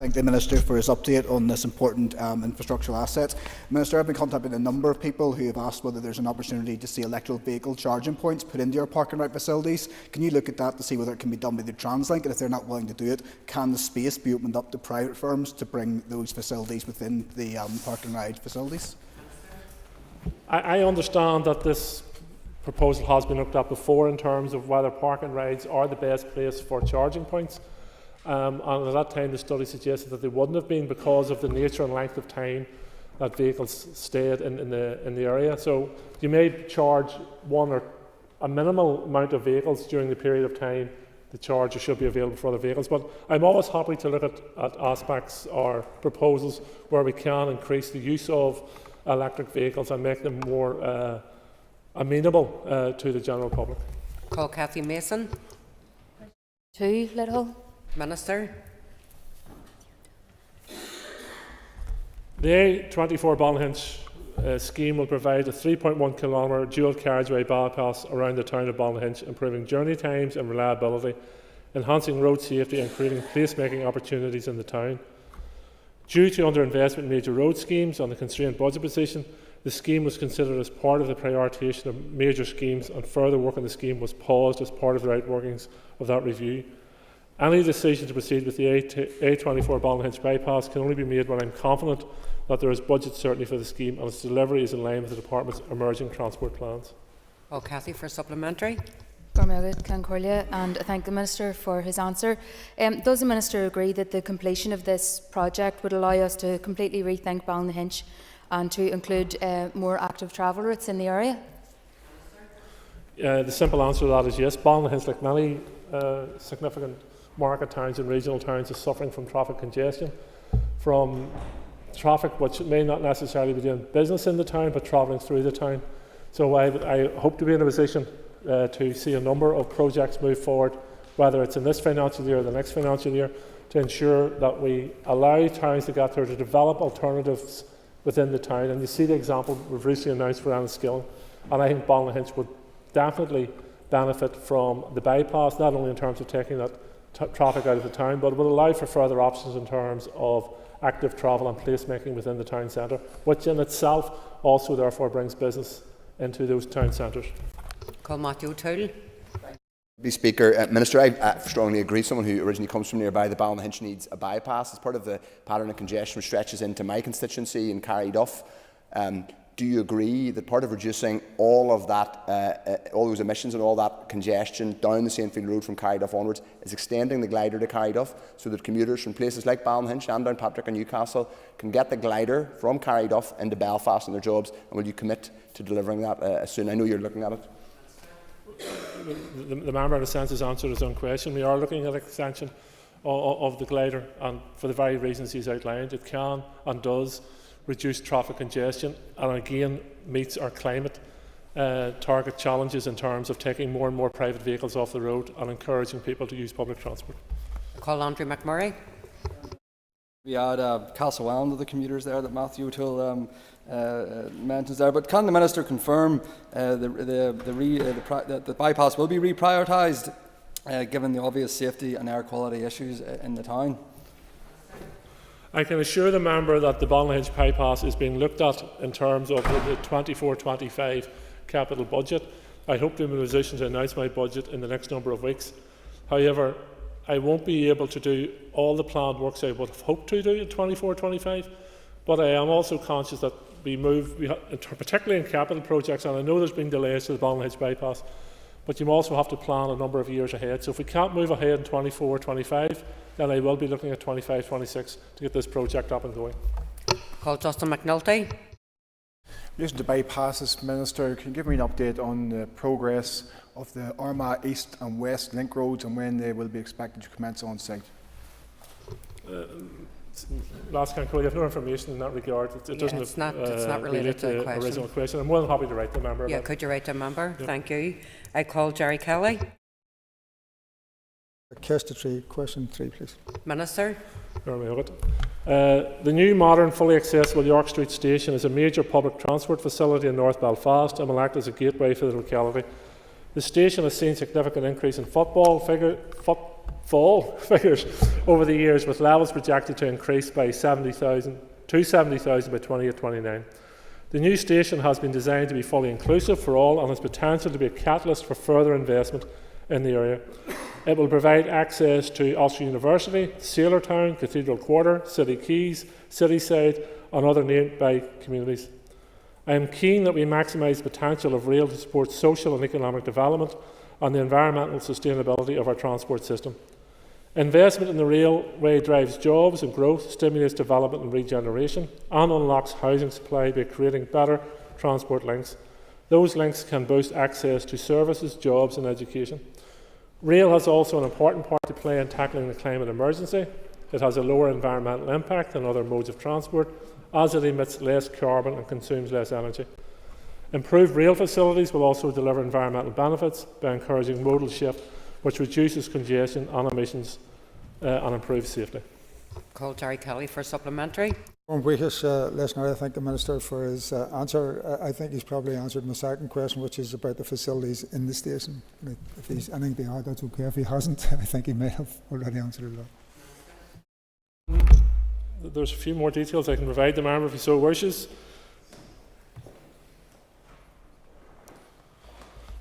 Thank the Minister for his update on this important infrastructural asset. Minister, I've been contacting a number of people who have asked whether there's an opportunity to see electric vehicle charging points put into your park and ride facilities. Can you look at that to see whether it can be done by the TransLink, and if they're not willing to do it, can the space be opened up to private firms to bring those facilities within the park and ride facilities? I understand that this proposal has been looked at before in terms of whether park and rides are the best place for charging points. And at that time the study suggested that they wouldn't have been because of the nature and length of time that vehicles stayed in the area. So you may charge one or a minimal amount of vehicles during the period of time the charger should be available for other vehicles. But I'm always happy to look at aspects or proposals where we can increase the use of electric vehicles and make them more amenable to the general public. Call Cathy Mason. Too little. Minister. The A24 Ballyhinch scheme will provide a 3.1 kilometre dual carriageway bypass around the town of Ballyhinch, improving journey times and reliability, enhancing road safety and creating placemaking opportunities in the town. Due to underinvestment in major road schemes and the constrained budget position, The scheme was considered as part of the prioritisation of major schemes, and further work on the scheme was paused as part of the outworkings of that review. Any decision to proceed with the A24 Ballinhinch bypass can only be made when I am confident that there is budget certainty for the scheme and its delivery is in line with the Department's emerging transport plans. Well, Cathy, for supplementary. And I thank the Minister for his answer. Does the Minister agree that the completion of this project would allow us to completely rethink Ballinhinch and to include more active travel routes in the area? The simple answer to that is yes. Ballinhinch, like many significant market towns and regional towns, is suffering from traffic congestion, from traffic which may not necessarily be doing business in the town but travelling through the town. So I hope to be in a position to see a number of projects move forward, whether it's in this financial year or the next financial year, to ensure that we allow towns to get there to develop alternatives within the town. And you see the example we've recently announced for Enniskillen, and I think Ballinhinch would definitely benefit from the bypass, not only in terms of taking that traffic out of the town, but it will allow for further options in terms of active travel and placemaking within the town centre, which in itself also therefore brings business into those town centres. Call Matthew O'Toole. Speaker, Minister, I strongly agree. Someone who originally comes from nearby, the Ballinhinch needs a bypass as part of the pattern of congestion which stretches into my constituency in Carryduff. Do you agree that part of reducing all of that, all those emissions and all that congestion down the Saintfield Road from Carryduff onwards is extending the glider to Carryduff so that commuters from places like Ballinhinch and Downpatrick and Newcastle can get the glider from Carryduff into Belfast and their jobs? And will you commit to delivering that soon? I know you're looking at it. The member, in a sense, has answered his own question. We are looking at extension of the glider, and for the very reasons he's outlined, it can and does reduce traffic congestion, and again meets our climate target challenges in terms of taking more and more private vehicles off the road and encouraging people to use public transport. Call Andrew McMurray. We add Castlewellan to the commuters there that Matthew O'Toole mentions there. But can the Minister confirm the bypass will be reprioritised given the obvious safety and air quality issues in the town? I can assure the member that the Ballinhinch bypass is being looked at in terms of the 24-25 capital budget. I hope to be in a position to announce my budget in the next number of weeks. However, I won't be able to do all the planned works I would have hoped to do in 24-25, but I am also conscious that we move, particularly in capital projects, and I know there's been delays to the Ballinhinch bypass, but you also have to plan a number of years ahead. So if we can't move ahead in 24-25, then I will be looking at 25-26 to get this project up and going. Call Justin McNulty. Listen to bypasses, Minister. Can you give me an update on the progress of the Armagh East and West link roads and when they will be expected to commence on site? Last can call you have no information in that regard. It doesn't it's not related to the original question. I'm more than happy to write the member. Yeah, could you write the member? Yeah. Thank you. I call Jerry Kelly. Question 3, please. Minister. The new modern, fully accessible York Street station is a major public transport facility in North Belfast and will act as a gateway for the locality. The station has seen significant increase in footfall figures over the years, with levels projected to increase by 70,000 by 2029. The new station has been designed to be fully inclusive for all and has potential to be a catalyst for further investment in the area. It will provide access to Ulster University, Sailortown, Cathedral Quarter, City Quays, Cityside and other nearby communities. I am keen that we maximise the potential of rail to support social and economic development and the environmental sustainability of our transport system. Investment in the railway drives jobs and growth, stimulates development and regeneration, and unlocks housing supply by creating better transport links. Those links can boost access to services, jobs and education. Rail has also an important part to play in tackling the climate emergency. It has a lower environmental impact than other modes of transport, as it emits less carbon and consumes less energy. Improved rail facilities will also deliver environmental benefits by encouraging modal shift, which reduces congestion and emissions and improves safety. Call Jerry Kelly for supplementary. Listener, I thank the Minister for his answer. I think he's probably answered my second question, which is about the facilities in the station. If he's anything to add, that's okay. If he hasn't, I think he may have already answered it all. There's a few more details I can provide the member if he so wishes.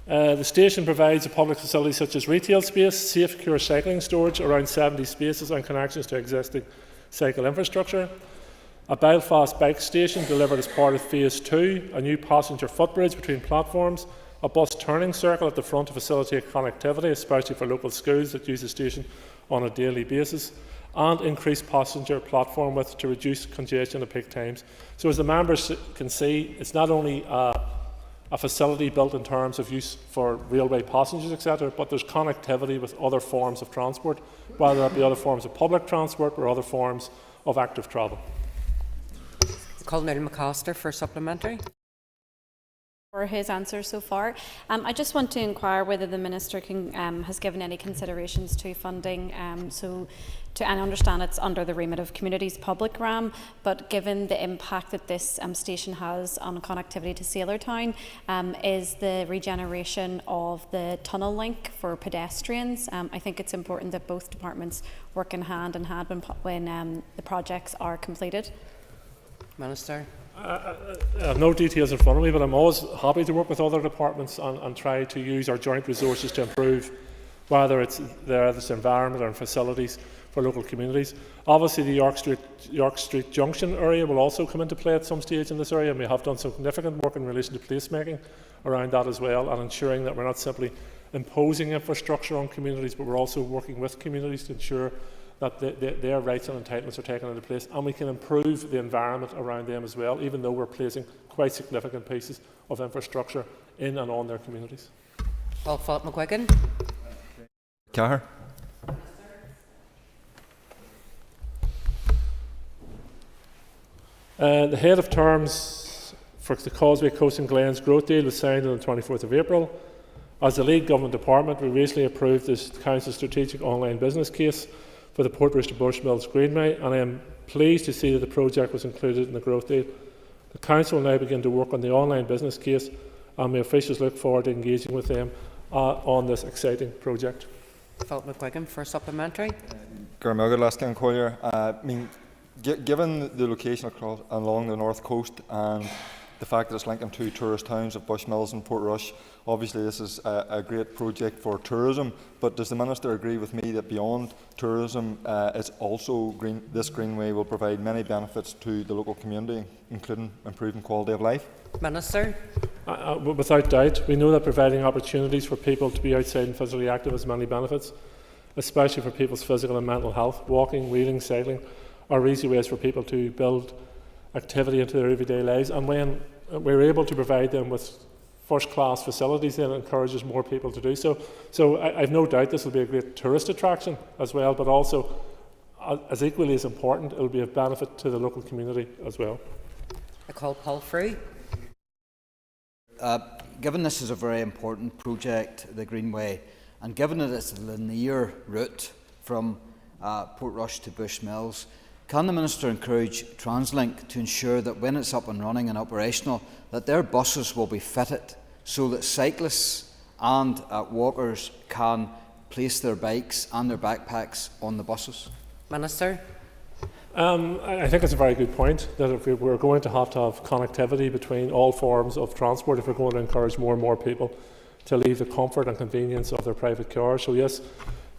The station provides a public facilities such as retail space, safe, secure cycling storage, around 70 spaces and connections to existing cycle infrastructure. A Belfast bike station delivered as part of Phase 2, a new passenger footbridge between platforms, a bus turning circle at the front to facilitate connectivity, especially for local schools that use the station on a daily basis, and increased passenger platform width to reduce congestion at peak times. So as the members can see, it's not only a facility built in terms of use for railway passengers, etc., but there's connectivity with other forms of transport, whether that be other forms of public transport or other forms of active travel. Colonel McCoster for supplementary. For his answer so far. I just want to inquire whether the Minister has given any considerations to funding, and understand it's under the remit of Communities Public RAM, but given the impact that this station has on connectivity to Sailortown, is the regeneration of the tunnel link for pedestrians. I think it's important that both departments work in hand when the projects are completed. Minister. I have no details in front of me, but I'm always happy to work with other departments and try to use our joint resources to improve, whether it's the environment or facilities for local communities. Obviously, the York Street Junction area will also come into play at some stage in this area, and we have done significant work in relation to placemaking around that as well, and ensuring that we're not simply imposing infrastructure on communities, but we're also working with communities to ensure that their rights and entitlements are taken into place, and we can improve the environment around them as well, even though we're placing quite significant pieces of infrastructure in and on their communities. Philip McGuigan. Cahir. The head of terms for the Causeway Coast and Glens growth deal was signed on the 24th of April. As the lead government department, we recently approved the Council's strategic online business case for the Portrush to Bushmills Greenway, and I am pleased to see that the project was included in the growth deal. The Council will now begin to work on the online business case, and my officials look forward to engaging with them on this exciting project. Philip McGuigan for supplementary. Given the location along the north coast and the fact that it's linking two tourist towns of Bushmills and Portrush, obviously this is a great project for tourism, but does the Minister agree with me that beyond tourism, this greenway will provide many benefits to the local community, including improving quality of life? Minister. Without doubt, we know that providing opportunities for people to be outside and physically active has many benefits, especially for people's physical and mental health. Walking, wheeling, cycling are easy ways for people to build activity into their everyday lives, and when we're able to provide them with first-class facilities, then it encourages more people to do so. So I have no doubt this will be a great tourist attraction as well, but also, as equally as important, it will be of benefit to the local community as well. I call Paul Free. Given this is a very important project, the Greenway, and given that it's a linear route from Portrush to Bushmills, can the Minister encourage TransLink to ensure that when it's up and running and operational, that their buses will be fitted so that cyclists and walkers can place their bikes and their backpacks on the buses? Minister. I think it's a very good point that if we're going to have connectivity between all forms of transport, if we're going to encourage more and more people to leave the comfort and convenience of their private car. So yes,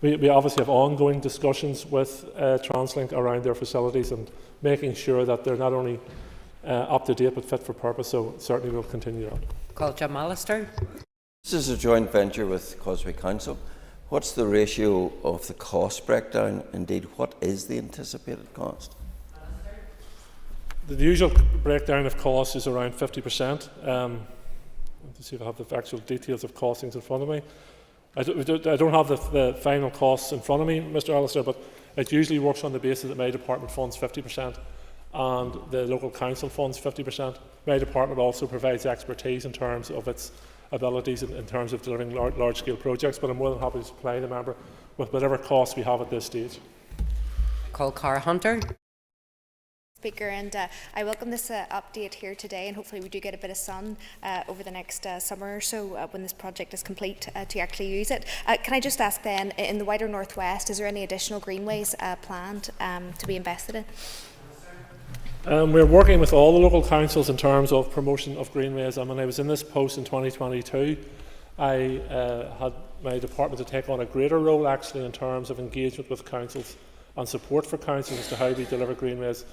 we obviously have ongoing discussions with TransLink around their facilities and making sure that they're not only up to date but fit for purpose, so certainly we'll continue that. Call Jim Allister. This is a joint venture with Causeway Council. What's the ratio of the cost breakdown? Indeed, what is the anticipated cost? The usual breakdown of costs is around 50%. Let's see if I have the actual details of costings in front of me. I don't have the final costs in front of me, Mr. Allister, but it usually works on the basis that my department funds 50% and the local council funds 50%. My department also provides expertise in terms of its abilities in terms of delivering large-scale projects, but I'm more than happy to supply the member with whatever costs we have at this stage. Call Cara Hunter. Speaker, and I welcome this update here today, and hopefully we do get a bit of sun over the next summer or so when this project is complete to actually use it. Can I just ask then, in the wider northwest, is there any additional greenways planned to be invested in? We're working with all the local councils in terms of promotion of greenways. I mean, I was in this post in 2022 I had my department to take on a greater role actually in terms of engagement with councils and support for councils as to how we deliver greenways.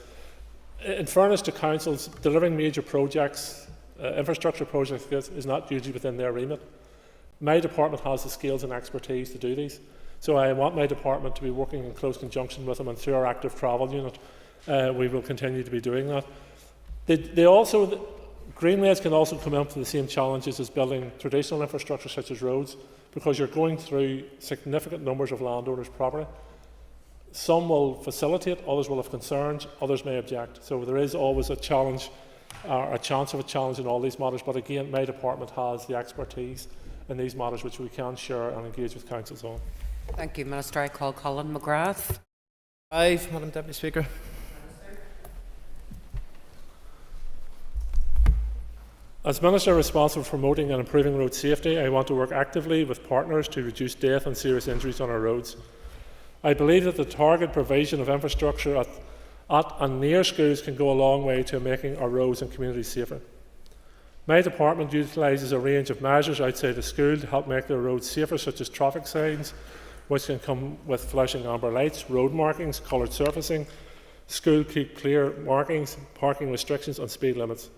In fairness to councils, delivering major projects, infrastructure projects is not usually within their remit. My department has the skills and expertise to do these. So I want my department to be working in close conjunction with them, and through our active travel unit we will continue to be doing that. Greenways can also come up to the same challenges as building traditional infrastructure such as roads, because you're going through significant numbers of landowners' property. Some will facilitate, others will have concerns, others may object. So there is always a challenge, or a chance of a challenge in all these matters, but again, my department has the expertise in these matters which we can share and engage with councils on. Thank you, Minister. I call Colin McGrath. Madam Deputy Speaker. As Minister responsible for promoting and improving road safety, I want to work actively with partners to reduce death and serious injuries on our roads. I believe that the target provision of infrastructure at and near schools can go a long way to making our roads and communities safer. My department utilises a range of measures outside the school to help make their roads safer, such as traffic signs, which can come with flashing amber lights, road markings, coloured surfacing, school keep clear markings, parking restrictions and speed limits.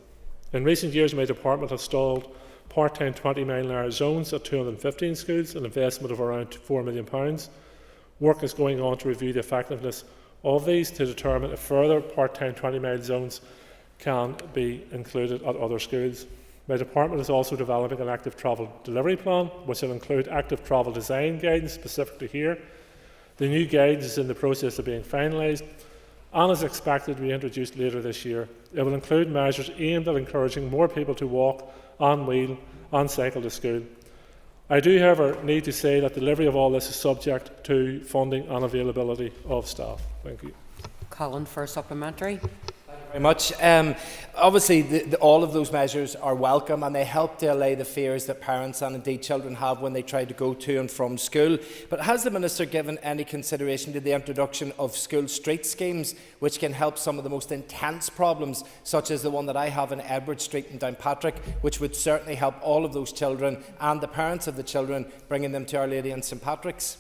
In recent years, my department has installed part-time 20-mile-an-hour zones at 215 schools, an investment of around £4 million. Work is going on to review the effectiveness of these to determine if further part-time 20-mile zones can be included at other schools. My department is also developing an active travel delivery plan, which will include active travel design guidance specific to here. The new guidance is in the process of being finalised and is expected to be introduced later this year. It will include measures aimed at encouraging more people to walk, and wheel and cycle to school. I do, however, need to say that delivery of all this is subject to funding and availability of staff. Thank you. Colin for a supplementary. Very much. Obviously, all of those measures are welcome, and they help to allay the fears that parents and indeed children have when they try to go to and from school. But has the Minister given any consideration to the introduction of school street schemes, which can help some of the most intense problems, such as the one that I have in Edward Street in Downpatrick, which would certainly help all of those children and the parents of the children, bringing them to Our Lady in St Patrick's?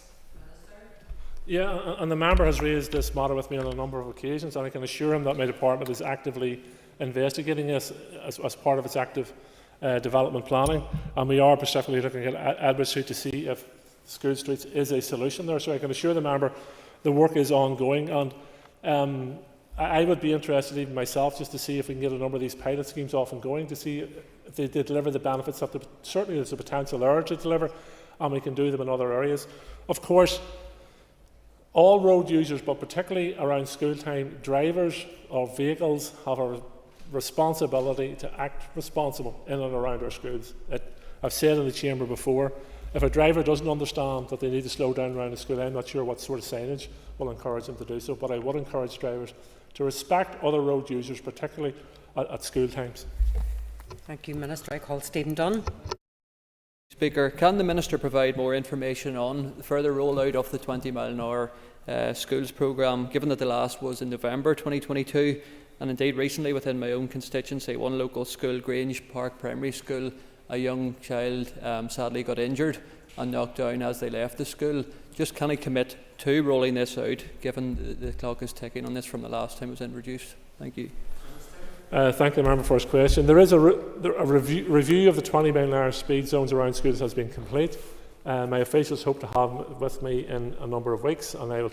Yeah, and the member has raised this matter with me on a number of occasions, and I can assure him that my department is actively investigating this as part of its active development planning, and we are specifically looking at Edward Street to see if school streets is a solution there. So I can assure the member the work is ongoing, and I would be interested even myself just to see if we can get a number of these pilot schemes off and going, to see if they deliver the benefits that certainly there's a potential there to deliver, and we can do them in other areas. Of course, all road users, but particularly around school time, drivers of vehicles have a responsibility to act responsible in and around our schools. I've said in the chamber before, if a driver doesn't understand that they need to slow down around the school, I'm not sure what sort of signage will encourage them to do so, but I would encourage drivers to respect other road users, particularly at school times. Thank you, Minister. I call Stephen Dunn. Speaker, can the Minister provide more information on the further rollout of the 20-mile-an-hour schools programme, given that the last was in November 2022, and indeed recently within my own constituency, one local school, Grange Park Primary School, a young child sadly got injured and knocked down as they left the school. Just can I commit to rolling this out, given the clock is ticking on this from the last time it was introduced? Thank you. Thank the member for his question. There is a review of the 20-mile-an-hour speed zones around schools has been complete. My officials hope to have it with me in a number of weeks, and I will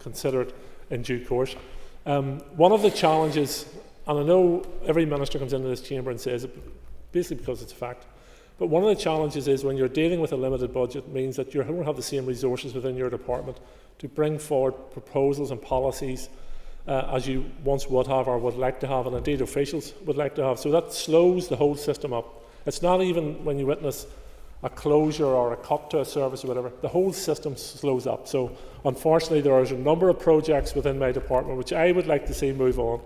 consider it in due course. One of the challenges, and I know every minister comes into this chamber and says it basically because it's a fact, but one of the challenges is when you're dealing with a limited budget, means that you don't have the same resources within your department to bring forward proposals and policies as you once would have or would like to have, and indeed officials would like to have. So that slows the whole system up. It's not even when you witness a closure or a cut to a service or whatever, the whole system slows up. So unfortunately there is a number of projects within my department which I would like to see move on,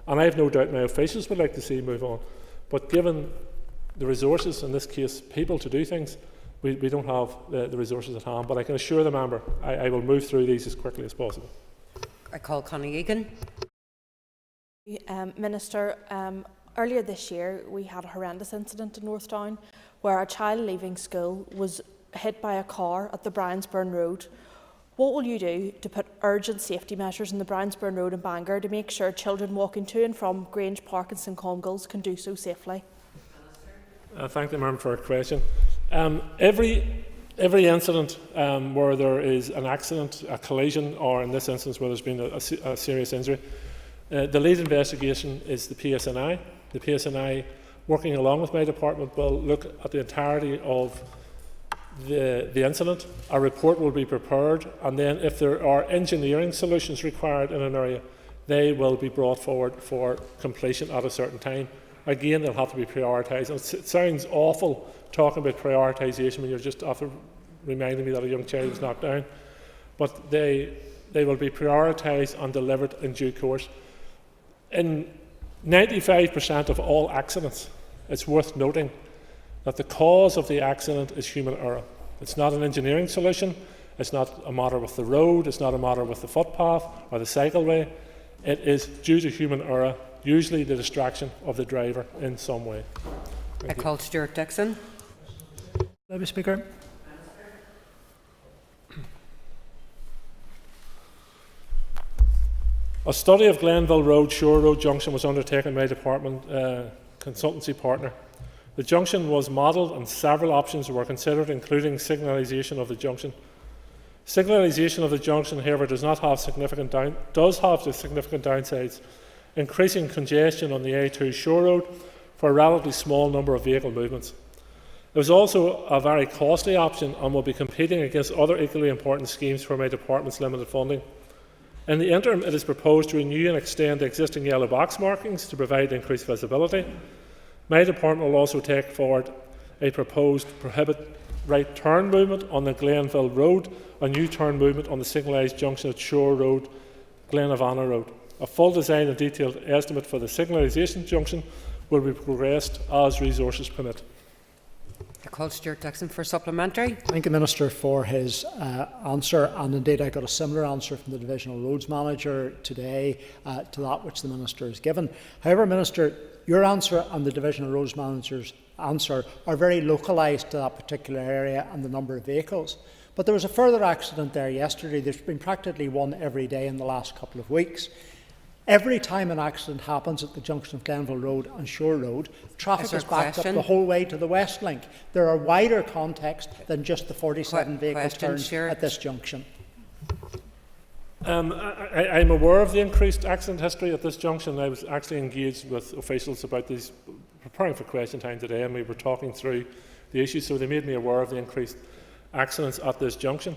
and I have no doubt my officials would like to see move on. But given the resources, in this case people, to do things, we don't have the resources at hand. But I can assure the member I will move through these as quickly as possible. I call Connie Egan. Minister, Earlier this year, we had a horrendous incident in Northdown where a child leaving school was hit by a car at the Bryansburn Road. What will you do to put urgent safety measures in the Bryansburn Road in Bangor to make sure children walking to and from Grange Park and St Comgills can do so safely? Thank the member for her question. Every incident where there is an accident, a collision, or in this instance where there's been a serious injury, the lead investigation is the PSNI. The PSNI, working along with my department, will look at the entirety of the incident. A report will be prepared, and then if there are engineering solutions required in an area, they will be brought forward for completion at a certain time. Again, they'll have to be prioritised. It sounds awful talking about prioritisation when you're just after reminding me that a young child was knocked down, but they will be prioritised and delivered in due course. In 95% of all accidents, it's worth noting that the cause of the accident is human error. It's not an engineering solution, it's not a matter with the road, it's not a matter with the footpath or the cycleway. It is due to human error, usually the distraction of the driver in some way. I call Stuart Dixon. Deputy Speaker. A study of Glenville Road, Shore Road junction was undertaken by my department consultancy partner. The junction was modelled and several options were considered, including signalisation of the junction. Signalisation of the junction, however, does have significant downsides, increasing congestion on the A2 Shore Road for a relatively small number of vehicle movements. It was also a very costly option and will be competing against other equally important schemes for my department's limited funding. In the interim, it is proposed to renew and extend the existing yellow box markings to provide increased visibility. My department will also take forward a proposed prohibit right turn movement on the Glenville Road, a new turn movement on the signalised junction at Shore Road, Glenavana Road. A full design and detailed estimate for the signalisation junction will be progressed as resources permit. I call Stuart Dixon for supplementary. Thank the Minister for his answer, and indeed I got a similar answer from the Divisional Roads Manager today to that which the Minister has given. However, Minister, your answer and the Divisional Roads Manager's answer are very localised to that particular area and the number of vehicles. But there was a further accident there yesterday. There's been practically one every day in the last couple of weeks. Every time an accident happens at the junction of Glenville Road and Shore Road, traffic is backed up the whole way to the West Link. There are wider contexts than just the 47 vehicle turns at this junction. I'm aware of the increased accident history at this junction. I was actually engaged with officials about these, preparing for question time today, and we were talking through the issues, so they made me aware of the increased accidents at this junction,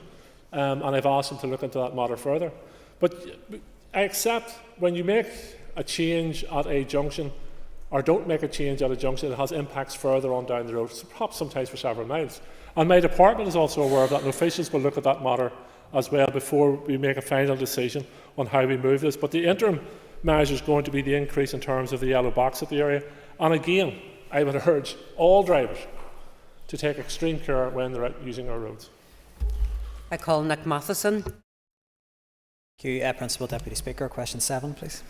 and I've asked them to look into that matter further. But I accept when you make a change at a junction or don't make a change at a junction, it has impacts further on down the road, perhaps sometimes for several miles. And my department is also aware of that, and officials will look at that matter as well before we make a final decision on how we move this. But the interim measure is going to be the increase in terms of the yellow box at the area. And again, I would urge all drivers to take extreme care when they're out using our roads. I call Nick Matheson. Thank you, Principal Deputy Speaker. Question 7, please.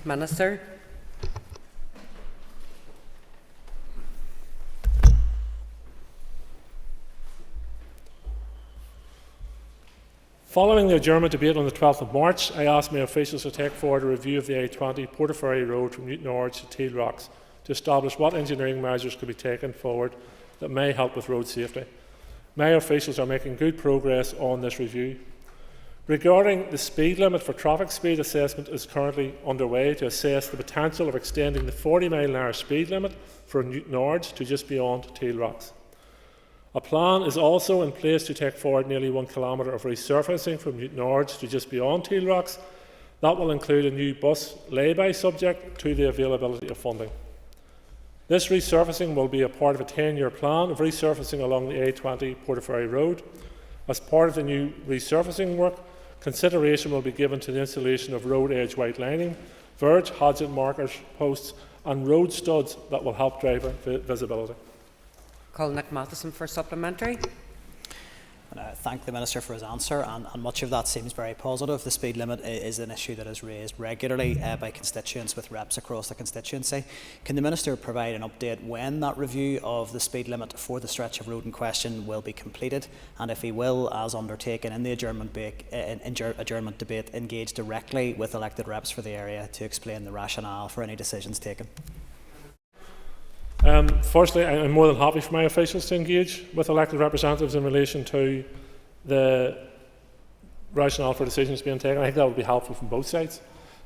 Minister. Following the adjournment debate on the 12th of March, I asked my officials to take forward a review of the A20 Portaferry Road from Newton Arch to Teal Rocks to establish what engineering measures could be taken forward that may help with road safety. My officials are making good progress on this review. Regarding the speed limit, for traffic speed assessment is currently underway to assess the potential of extending the 40-mile-an-hour speed limit for Newton Arch to just beyond Teal Rocks. A plan is also in place to take forward nearly 1 kilometre of resurfacing from Newton Arch to just beyond Teal Rocks. That will include a new bus lay-by subject to the availability of funding. This resurfacing will be a part of a 10-year plan of resurfacing along the A20 Portaferry Road. As part of the new resurfacing work, consideration will be given to the installation of road edge white lining, verge hazard markers posts and road studs that will help driver visibility. Call Nick Matheson for supplementary. thank the Minister for his answer, and much of that seems very positive. The speed limit is an issue that is raised regularly by constituents with reps across the constituency. Can the Minister provide an update when that review of the speed limit for the stretch of road in question will be completed, and if he will, as undertaken in the adjournment debate, engage directly with elected reps for the area to explain the rationale for any decisions taken? Firstly, I'm more than happy for my officials to engage with elected representatives in relation to the rationale for decisions being taken. I think that would be helpful from both sides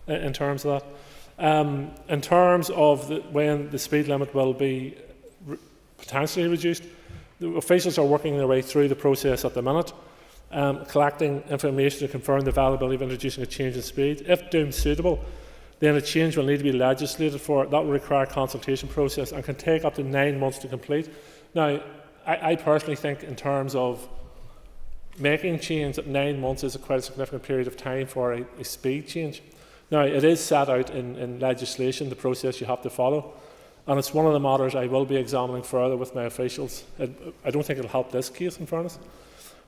in terms of that. In terms of when the speed limit will be potentially reduced, the officials are working their way through the process at the minute, collecting information to confirm the availability of introducing a change in speed. If deemed suitable, then a change will need to be legislated for. That will require a consultation process and can take up to 9 months to complete. Now, I personally think in terms of making change that 9 months is quite a significant period of time for a speed change. Now, it is set out in legislation, the process you have to follow, and it's one of the matters I will be examining further with my officials. I don't think it'll help this case, in fairness,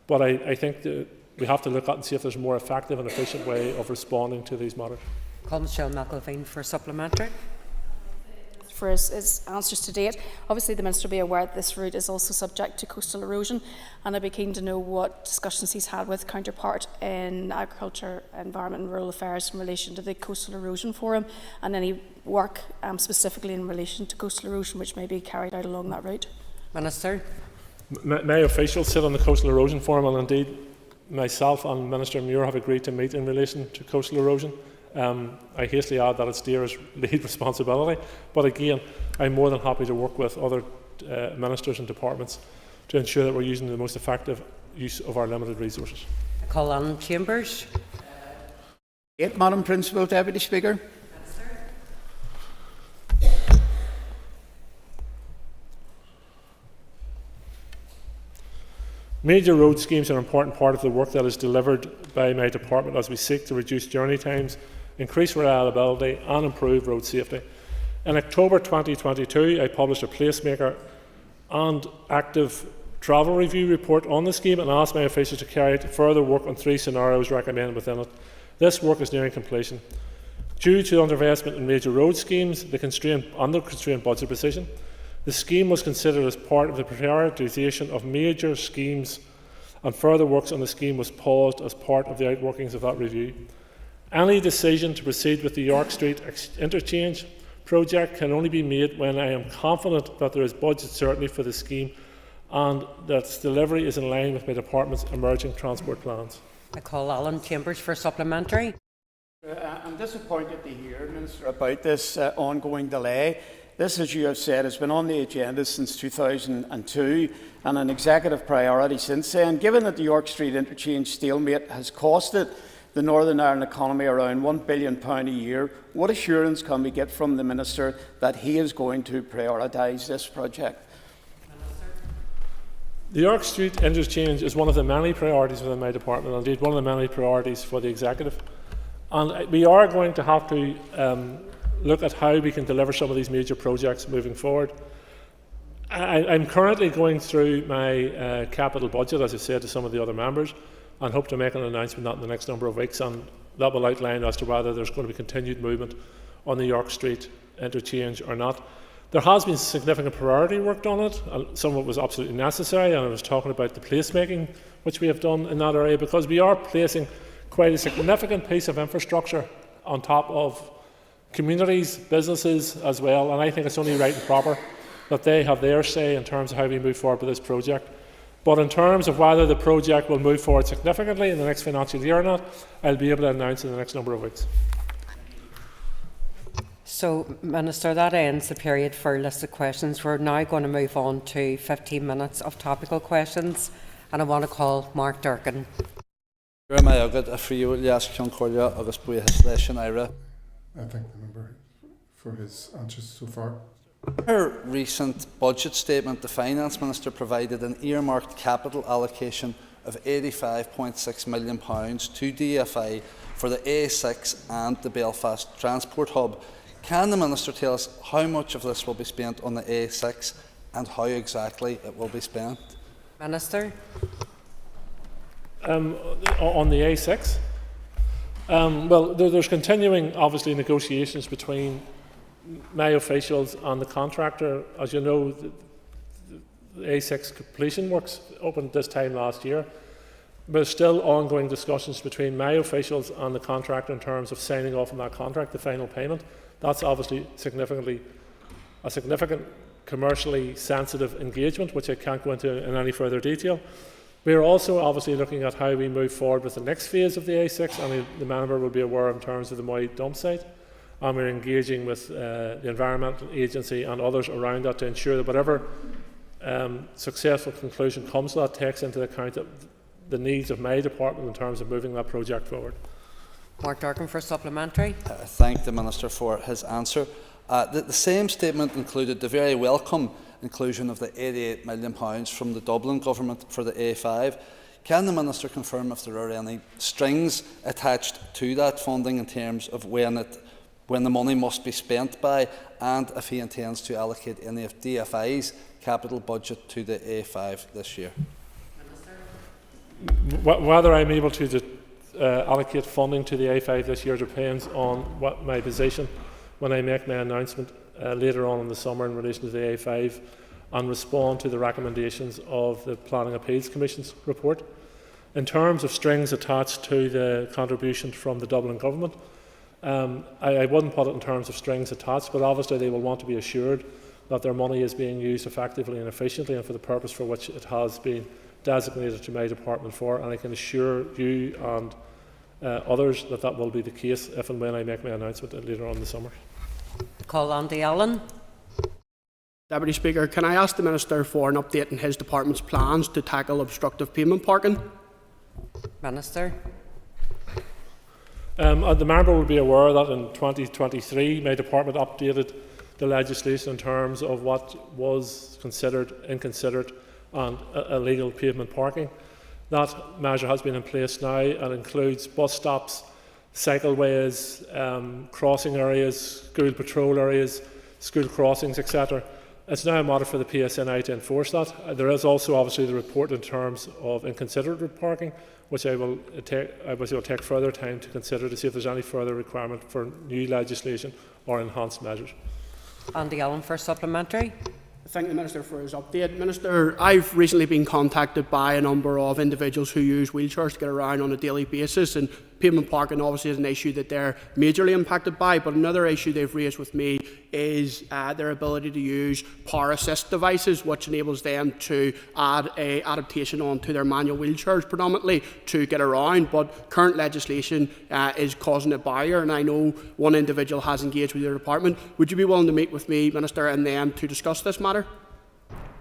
but I think that we have to look at and see if there's a more effective and efficient way of responding to these matters. Michelle McElveen for supplementary. For his answers to date. Obviously, the Minister will be aware that this route is also subject to coastal erosion, and I'd be keen to know what discussions he's had with counterpart in Agriculture, Environment and Rural Affairs in relation to the Coastal Erosion Forum, and any work specifically in relation to coastal erosion which may be carried out along that route. Minister. My officials sit on the Coastal Erosion Forum, and indeed myself and Minister Muir have agreed to meet in relation to coastal erosion. I hastily add that it's DAERA's lead responsibility, but again, I'm more than happy to work with other ministers and departments to ensure that we're using the most effective use of our limited resources. I call on Chambers. Madam Principal Deputy Speaker. Major road schemes are an important part of the work that is delivered by my department as we seek to reduce journey times, increase reliability and improve road safety. In October 2022, I published a placemaker and active travel review report on the scheme and asked my officials to carry out further work on 3 scenarios recommended within it. This work is nearing completion. Due to underinvestment in major road schemes, the constrained budget position, the scheme was considered as part of the prioritisation of major schemes, and further works on the scheme was paused as part of the outworkings of that review. Any decision to proceed with the York Street interchange project can only be made when I am confident that there is budget certainty for the scheme and that its delivery is in line with my department's emerging transport plans. I call Alan Chambers for supplementary. I'm disappointed to hear, Minister, about this ongoing delay. This, as you have said, has been on the agenda since 2002 and an executive priority since then. Given that the York Street interchange stalemate has costed the Northern Ireland economy around £1 billion a year, what assurance can we get from the Minister that he is going to prioritise this project? The York Street interchange is one of the many priorities within my department, indeed one of the many priorities for the executive. And we are going to have to look at how we can deliver some of these major projects moving forward. I'm currently going through my capital budget, as I said to some of the other members, and hope to make an announcement on that in the next number of weeks, and that will outline as to whether there's going to be continued movement on the York Street interchange or not. There has been significant priority work on it, and some of it was absolutely necessary, and I was talking about the placemaking which we have done in that area, because we are placing quite a significant piece of infrastructure on top of communities, businesses as well, and I think it's only right and proper that they have their say in terms of how we move forward with this project. But in terms of whether the project will move forward significantly in the next financial year or not, I'll be able to announce in the next number of weeks. So, Minister, that ends the period for listed questions. We're now going to move on to 15 minutes of topical questions, and I want to call Mark Durkin. I thank the member for his answers so far. In her recent budget statement, the Finance Minister provided an earmarked capital allocation of £85.6 million to DFI for the A6 and the Belfast Transport Hub. Can the Minister tell us how much of this will be spent on the A6 and how exactly it will be spent? Minister. On the A6, well, there's continuing, obviously, negotiations between my officials and the contractor. As you know, the A6 completion works opened this time last year. There's still ongoing discussions between my officials and the contractor in terms of signing off on that contract, the final payment. That's obviously a significant commercially sensitive engagement, which I can't go into in any further detail. We are also obviously looking at how we move forward with the next phase of the A6, and the member will be aware in terms of the Moy dump site. And we're engaging with the Environmental Agency and others around that to ensure that whatever successful conclusion comes to that takes into account the needs of my department in terms of moving that project forward. Mark Durkin for supplementary. Thank the Minister for his answer. The same statement included the very welcome inclusion of the £88 million from the Dublin Government for the A5. Can the Minister confirm if there are any strings attached to that funding in terms of when the money must be spent by, and if he intends to allocate any of DFI's capital budget to the A5 this year? Whether I'm able to allocate funding to the A5 this year depends on what my position when I make my announcement later on in the summer in relation to the A5 and respond to the recommendations of the Planning Appeals Commission's report. In terms of strings attached to the contribution from the Dublin Government, I wouldn't put it in terms of strings attached, but obviously they will want to be assured that their money is being used effectively and efficiently and for the purpose for which it has been designated to my department for, and I can assure you and others that that will be the case if and when I make my announcement later on in the summer. Call Andy Allen. Deputy Speaker, can I ask the Minister for an update on his department's plans to tackle obstructive pavement parking? Minister. The member will be aware that in 2023 my department updated the legislation in terms of what was considered inconsiderate and illegal pavement parking. That measure has been in place now and includes bus stops, cycleways, crossing areas, school patrol areas, school crossings, etc. It's now a matter for the PSNI to enforce that. There is also obviously the report in terms of inconsiderate parking, which I will take further time to consider to see if there's any further requirement for new legislation or enhanced measures. Andy Allen for supplementary. Thank the Minister for his update. Minister, I've recently been contacted by a number of individuals who use wheelchairs to get around on a daily basis, and pavement parking obviously is an issue that they're majorly impacted by, but another issue they've raised with me is their ability to use power assist devices, which enables them to add an adaptation onto their manual wheelchairs predominantly to get around, but current legislation is causing a barrier, and I know one individual has engaged with your department. Would you be willing to meet with me, Minister, and them to discuss this matter?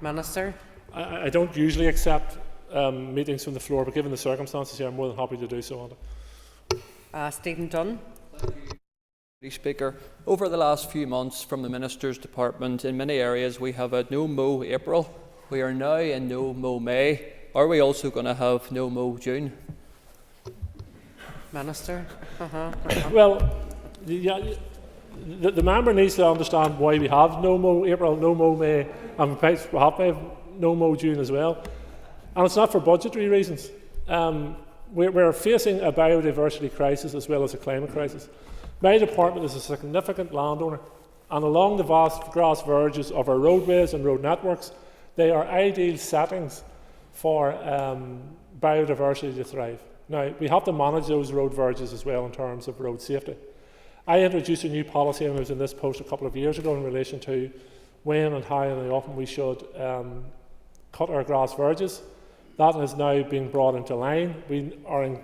Minister. I don't usually accept meetings from the floor, but given the circumstances here, I'm more than happy to do so on it. Stephen Dunn. Speaker, over the last few months from the Minister's Department, in many areas we have had no mow April. We are now in no mow May. Are we also going to have no mow June? Minister. Well, the member needs to understand why we have no mow April, no mow May, and we have no mow June as well. And it's not for budgetary reasons. We're facing a biodiversity crisis as well as a climate crisis. My department is a significant landowner, and along the vast grass verges of our roadways and road networks, they are ideal settings for biodiversity to thrive. Now, we have to manage those road verges as well in terms of road safety. I introduced a new policy when I was in this post a couple of years ago in relation to when and how and how often we should cut our grass verges. That has now been brought into line. We are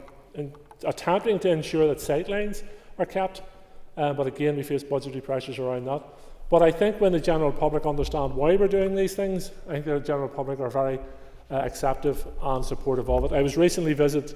attempting to ensure that sightlines are kept, but again we face budgetary pressures around that. But I think when the general public understand why we're doing these things, I think the general public are very acceptive and supportive of it. I was recently visited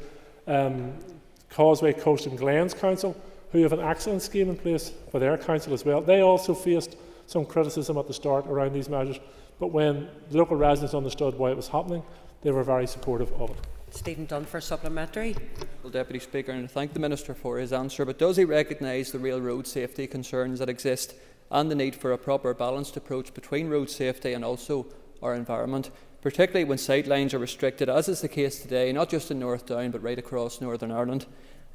Causeway Coast and Glens Council, who have an excellent scheme in place for their council as well. They also faced some criticism at the start around these measures, but when the local residents understood why it was happening, they were very supportive of it. Stephen Dunn for supplementary. Well, Deputy Speaker, and I thank the Minister for his answer, but does he recognise the real road safety concerns that exist and the need for a proper balanced approach between road safety and also our environment? particularly when sightlines are restricted, as is the case today, not just in North Down but right across Northern Ireland,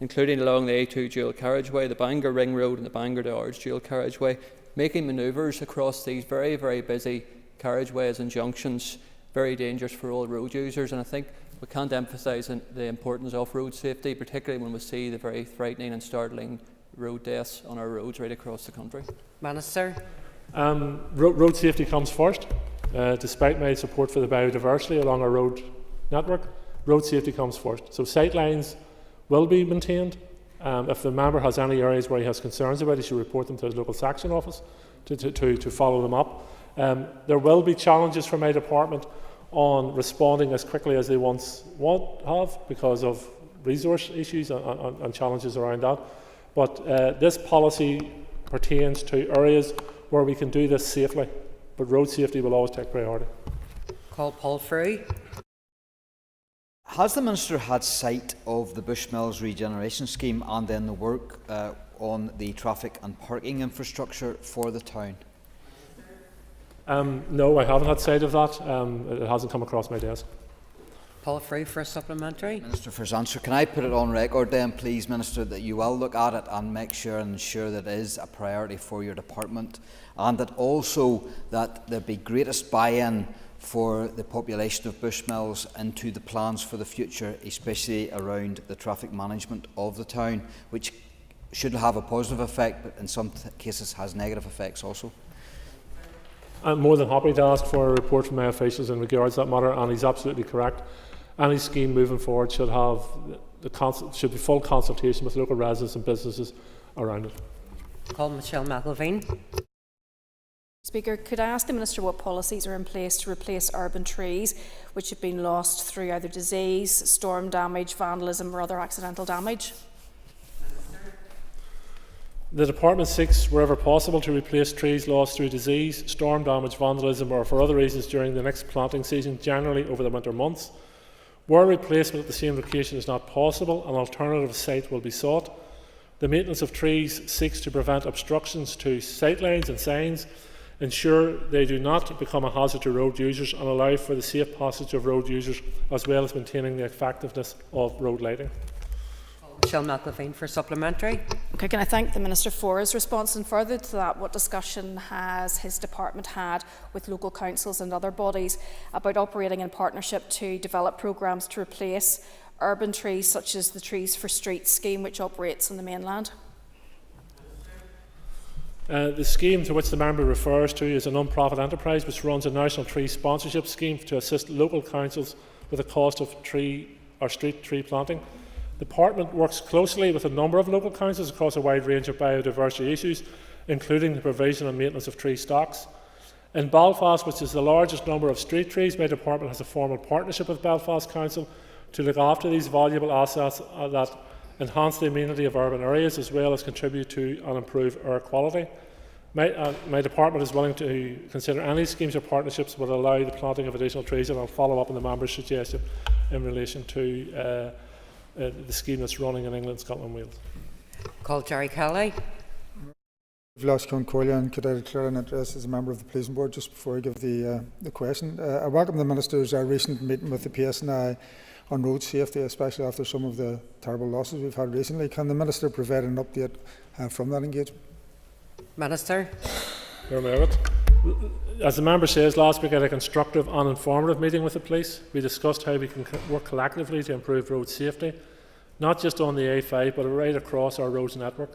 including along the A2 dual carriageway, the Bangor Ring Road and the Bangor to Ards dual carriageway, making manoeuvres across these very, very busy carriageways and junctions very dangerous for all road users. And I think we can't emphasise the importance of road safety, particularly when we see the very frightening and startling road deaths on our roads right across the country. Minister. Road safety comes first. Despite my support for the biodiversity along our road network, road safety comes first. So sightlines will be maintained. If the member has any areas where he has concerns about, he should report them to his local section office to follow them up. There will be challenges for my department on responding as quickly as they once have because of resource issues and challenges around that. But this policy pertains to areas where we can do this safely, but road safety will always take priority. Call Paul Frew. Has the Minister had sight of the Bushmills regeneration scheme and then the work on the traffic and parking infrastructure for the town? No, I haven't had sight of that. It hasn't come across my desk. Paul Frew for a supplementary. Minister, for his answer, can I put it on record then, please, Minister, that you will look at it and make sure and ensure that it is a priority for your department, and that also that there be greatest buy-in for the population of Bushmills into the plans for the future, especially around the traffic management of the town, which should have a positive effect, but in some cases has negative effects also? I'm more than happy to ask for a report from my officials in regards to that matter, and he's absolutely correct. Any scheme moving forward should have should be full consultation with local residents and businesses around it. Call Michelle McElveen. Speaker, could I ask the Minister what policies are in place to replace urban trees which have been lost through either disease, storm damage, vandalism or other accidental damage? The Department seeks, wherever possible, to replace trees lost through disease, storm damage, vandalism or for other reasons during the next planting season, generally over the winter months. Where replacement at the same location is not possible, an alternative site will be sought. The maintenance of trees seeks to prevent obstructions to sightlines and signs, ensure they do not become a hazard to road users and allow for the safe passage of road users, as well as maintaining the effectiveness of road lighting. Michelle McElveen for supplementary. Okay, can I thank the Minister for his response, and further to that, what discussion has his department had with local councils and other bodies about operating in partnership to develop programmes to replace urban trees such as the Trees for Streets scheme which operates on the mainland? The scheme to which the member refers to is a non-profit enterprise which runs a national tree sponsorship scheme to assist local councils with the cost of street tree planting. The Department works closely with a number of local councils across a wide range of biodiversity issues, including the provision and maintenance of tree stocks. In Belfast, which is the largest number of street trees, my department has a formal partnership with Belfast Council to look after these valuable assets that enhance the amenity of urban areas, as well as contribute to and improve air quality. My department is willing to consider any schemes or partnerships that will allow the planting of additional trees, and I'll follow up on the member's suggestion in relation to the scheme that's running in England, Scotland and Wales. Call Jerry Kelly. Vlashcon Corleon, could I declare an interest as a member of the Policing Board just before I give the question? I welcome the Minister's recent meeting with the PSNI on road safety, especially after some of the terrible losses we've had recently. Can the Minister provide an update from that engagement? Minister. As the member says, last week I had a constructive and informative meeting with the police. We discussed how we can work collectively to improve road safety, not just on the A5 but right across our roads network.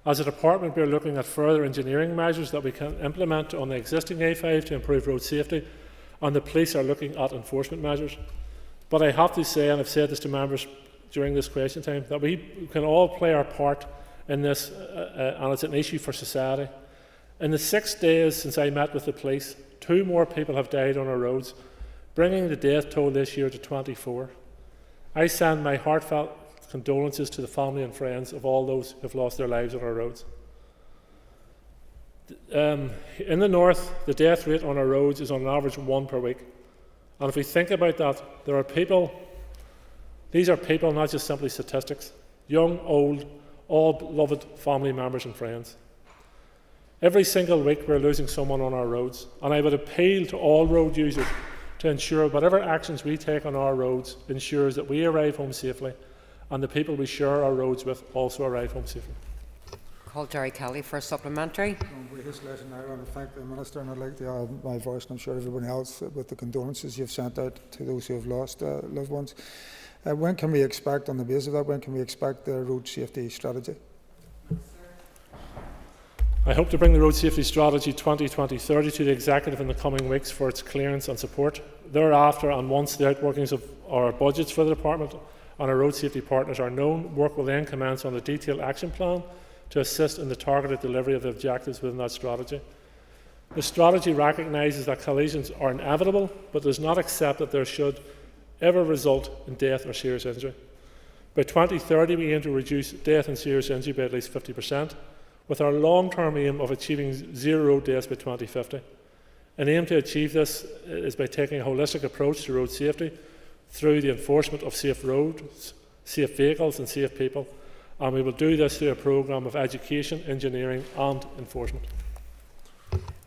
As a department, we are looking at further engineering measures that we can implement on the existing A5 to improve road safety, and the police are looking at enforcement measures. But I have to say, and I've said this to members during this question time, that we can all play our part in this, and it's an issue for society. In the 6 days since I met with the police, 2 more people have died on our roads, bringing the death toll this year to 24. I send my heartfelt condolences to the family and friends of all those who have lost their lives on our roads. In the north, the death rate on our roads is on an average 1 per week. And if we think about that, there are people, these are people, not just simply statistics, young, old, all beloved family members and friends. Every single week we're losing someone on our roads, and I would appeal to all road users to ensure whatever actions we take on our roads ensures that we arrive home safely and the people we share our roads with also arrive home safely. Call Jerry Kelly for a supplementary. With this letter now, I want to thank the Minister, and I'd like to add my voice, and I'm sure everyone else, with the condolences you've sent out to those who have lost loved ones. When can we expect, on the basis of that, when can we expect the road safety strategy? I hope to bring the Road Safety Strategy 2020-30 to the Executive in the coming weeks for its clearance and support. Thereafter, and once the outworkings of our budgets for the Department and our road safety partners are known, work will then commence on a detailed action plan to assist in the targeted delivery of the objectives within that strategy. The strategy recognises that collisions are inevitable, but does not accept that there should ever result in death or serious injury. By 2030, we aim to reduce death and serious injury by at least 50%, with our long-term aim of achieving zero road deaths by 2050. An aim to achieve this is by taking a holistic approach to road safety through the enforcement of safe roads, safe vehicles and safe people, and we will do this through a programme of education, engineering and enforcement.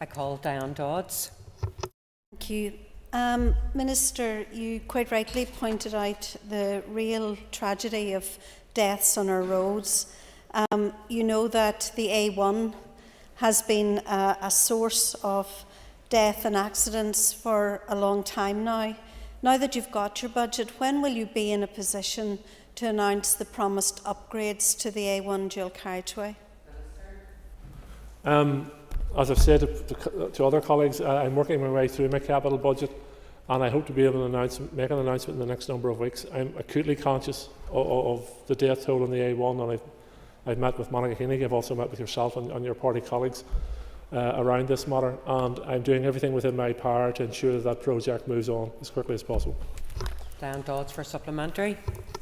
I call Diane Dodds. Thank you. Minister, you quite rightly pointed out the real tragedy of deaths on our roads. You know that the A1 has been a source of death and accidents for a long time now. Now that you've got your budget, when will you be in a position to announce the promised upgrades to the A1 dual carriageway? As I've said to other colleagues, I'm working my way through my capital budget, and I hope to be able to make an announcement in the next number of weeks. I'm acutely conscious of the death toll on the A1, and I've met with Monica Hennig. I've also met with yourself and your party colleagues around this matter, and I'm doing everything within my power to ensure that that project moves on as quickly as possible. Diane Dodds for supplementary.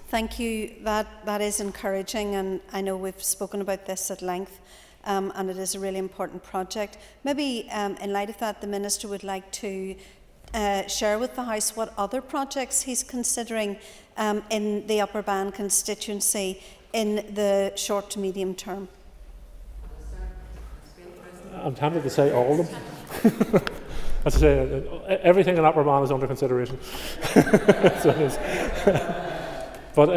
Thank you. That is encouraging, and I know we've spoken about this at length, and it is a really important project. Maybe in light of that, the Minister would like to share with the House what other projects he's considering in the Upper Bann constituency in the short to medium term. I'm tempted to say all of them. As I say, everything in Upper Bann is under consideration. But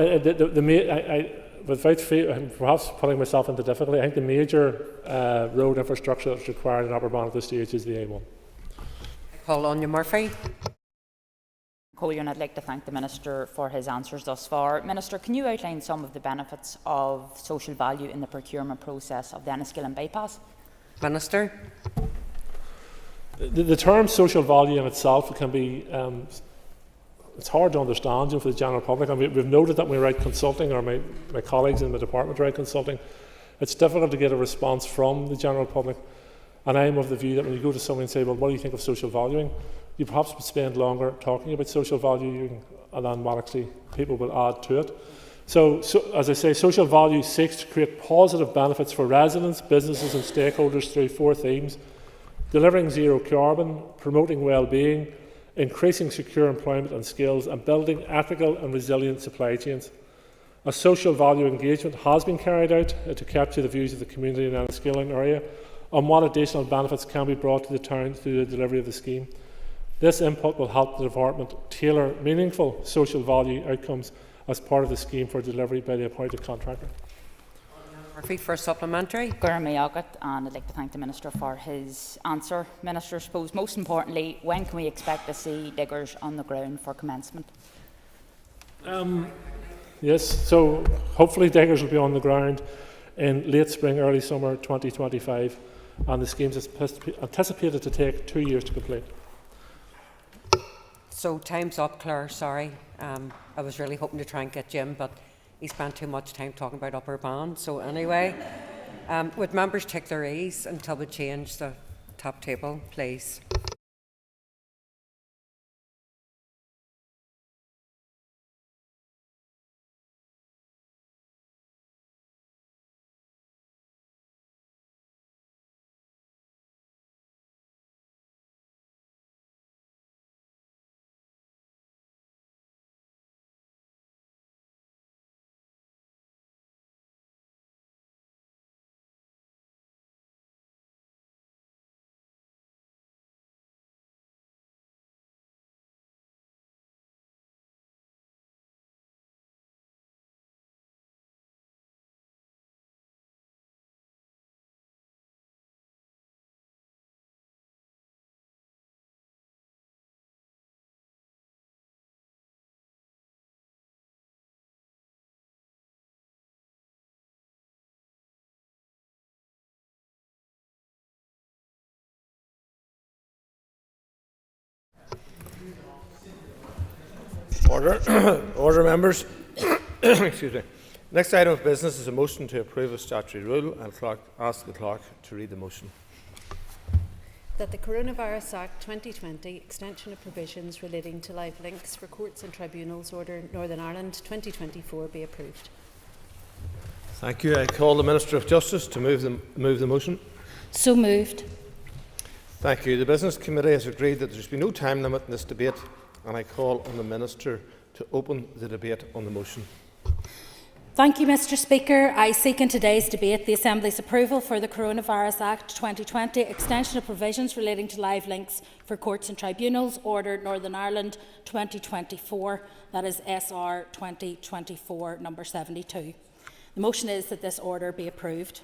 without perhaps putting myself into difficulty, I think the major road infrastructure that's required in Upper Bann at this stage is the A1. Call Anya Murphy. Collier, and I'd like to thank the Minister for his answers thus far. Minister, can you outline some of the benefits of social value in the procurement process of the Enniskillen bypass? Minister. The term social value in itself can be, it's hard to understand for the general public. I mean, we've noted that when we write consulting, or my colleagues in the department write consulting, it's difficult to get a response from the general public. And I'm of the view that when you go to someone and say, well, what do you think of social valuing? You perhaps would spend longer talking about social valuing, and then what actually people will add to it. So, as I say, social value seeks to create positive benefits for residents, businesses and stakeholders through 4 themes: delivering zero carbon, promoting well-being, increasing secure employment and skills, and building ethical and resilient supply chains. A social value engagement has been carried out to capture the views of the community in the Enniskillen area on what additional benefits can be brought to the town through the delivery of the scheme. This input will help the Department tailor meaningful social value outcomes as part of the scheme for delivery by the appointed contractor. Murphy for supplementary. And I'd like to thank the Minister for his answer. Minister, I suppose most importantly, when can we expect to see diggers on the ground for commencement? Yes, so hopefully diggers will be on the ground in late spring, early summer 2025, and the scheme is anticipated to take 2 years to complete. So time's up, Claire, sorry. I was really hoping to try and get Jim, but he spent too much time talking about Upper Bann. So anyway, would members take their ease until we change the top table, please? Order. Order, members. Excuse me. Next item of business is a motion to approve a statutory rule. I'll ask the clerk to read the motion. That the Coronavirus Act 2020 extension of provisions relating to live links for courts and tribunals Order Northern Ireland 2024 be approved. Thank you. I call the Minister of Justice to move the motion. So moved. Thank you. The Business Committee has agreed that there should be no time limit in this debate, and I call on the Minister to open the debate on the motion. Thank you, Mr Speaker. I seek in today's debate the Assembly's approval for the Coronavirus Act 2020 extension of provisions relating to live links for courts and tribunals Order Northern Ireland 2024, that is SR 2024 number 72. The motion is that this order be approved.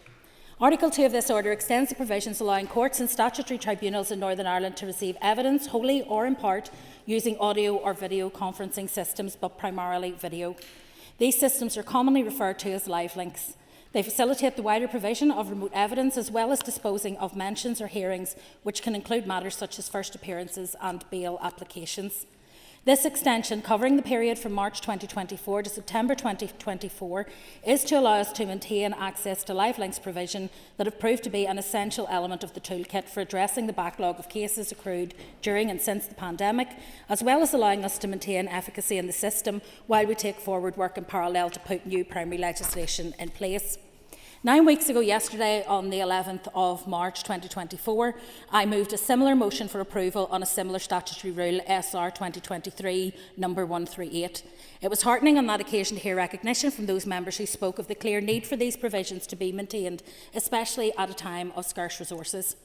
Article 2 of this order extends the provisions allowing courts and statutory tribunals in Northern Ireland to receive evidence, wholly or in part, using audio or video conferencing systems, but primarily video. These systems are commonly referred to as live links. They facilitate the wider provision of remote evidence as well as disposing of mentions or hearings, which can include matters such as first appearances and bail applications. This extension, covering the period from March 2024 to September 2024, is to allow us to maintain access to live links provision that have proved to be an essential element of the toolkit for addressing the backlog of cases accrued during and since the pandemic, as well as allowing us to maintain efficacy in the system while we take forward work in parallel to put new primary legislation in place. 9 weeks ago yesterday, on the 11th of March 2024, I moved a similar motion for approval on a similar statutory rule, SR 2023 number 138. It was heartening on that occasion to hear recognition from those members who spoke of the clear need for these provisions to be maintained, especially at a time of scarce resources.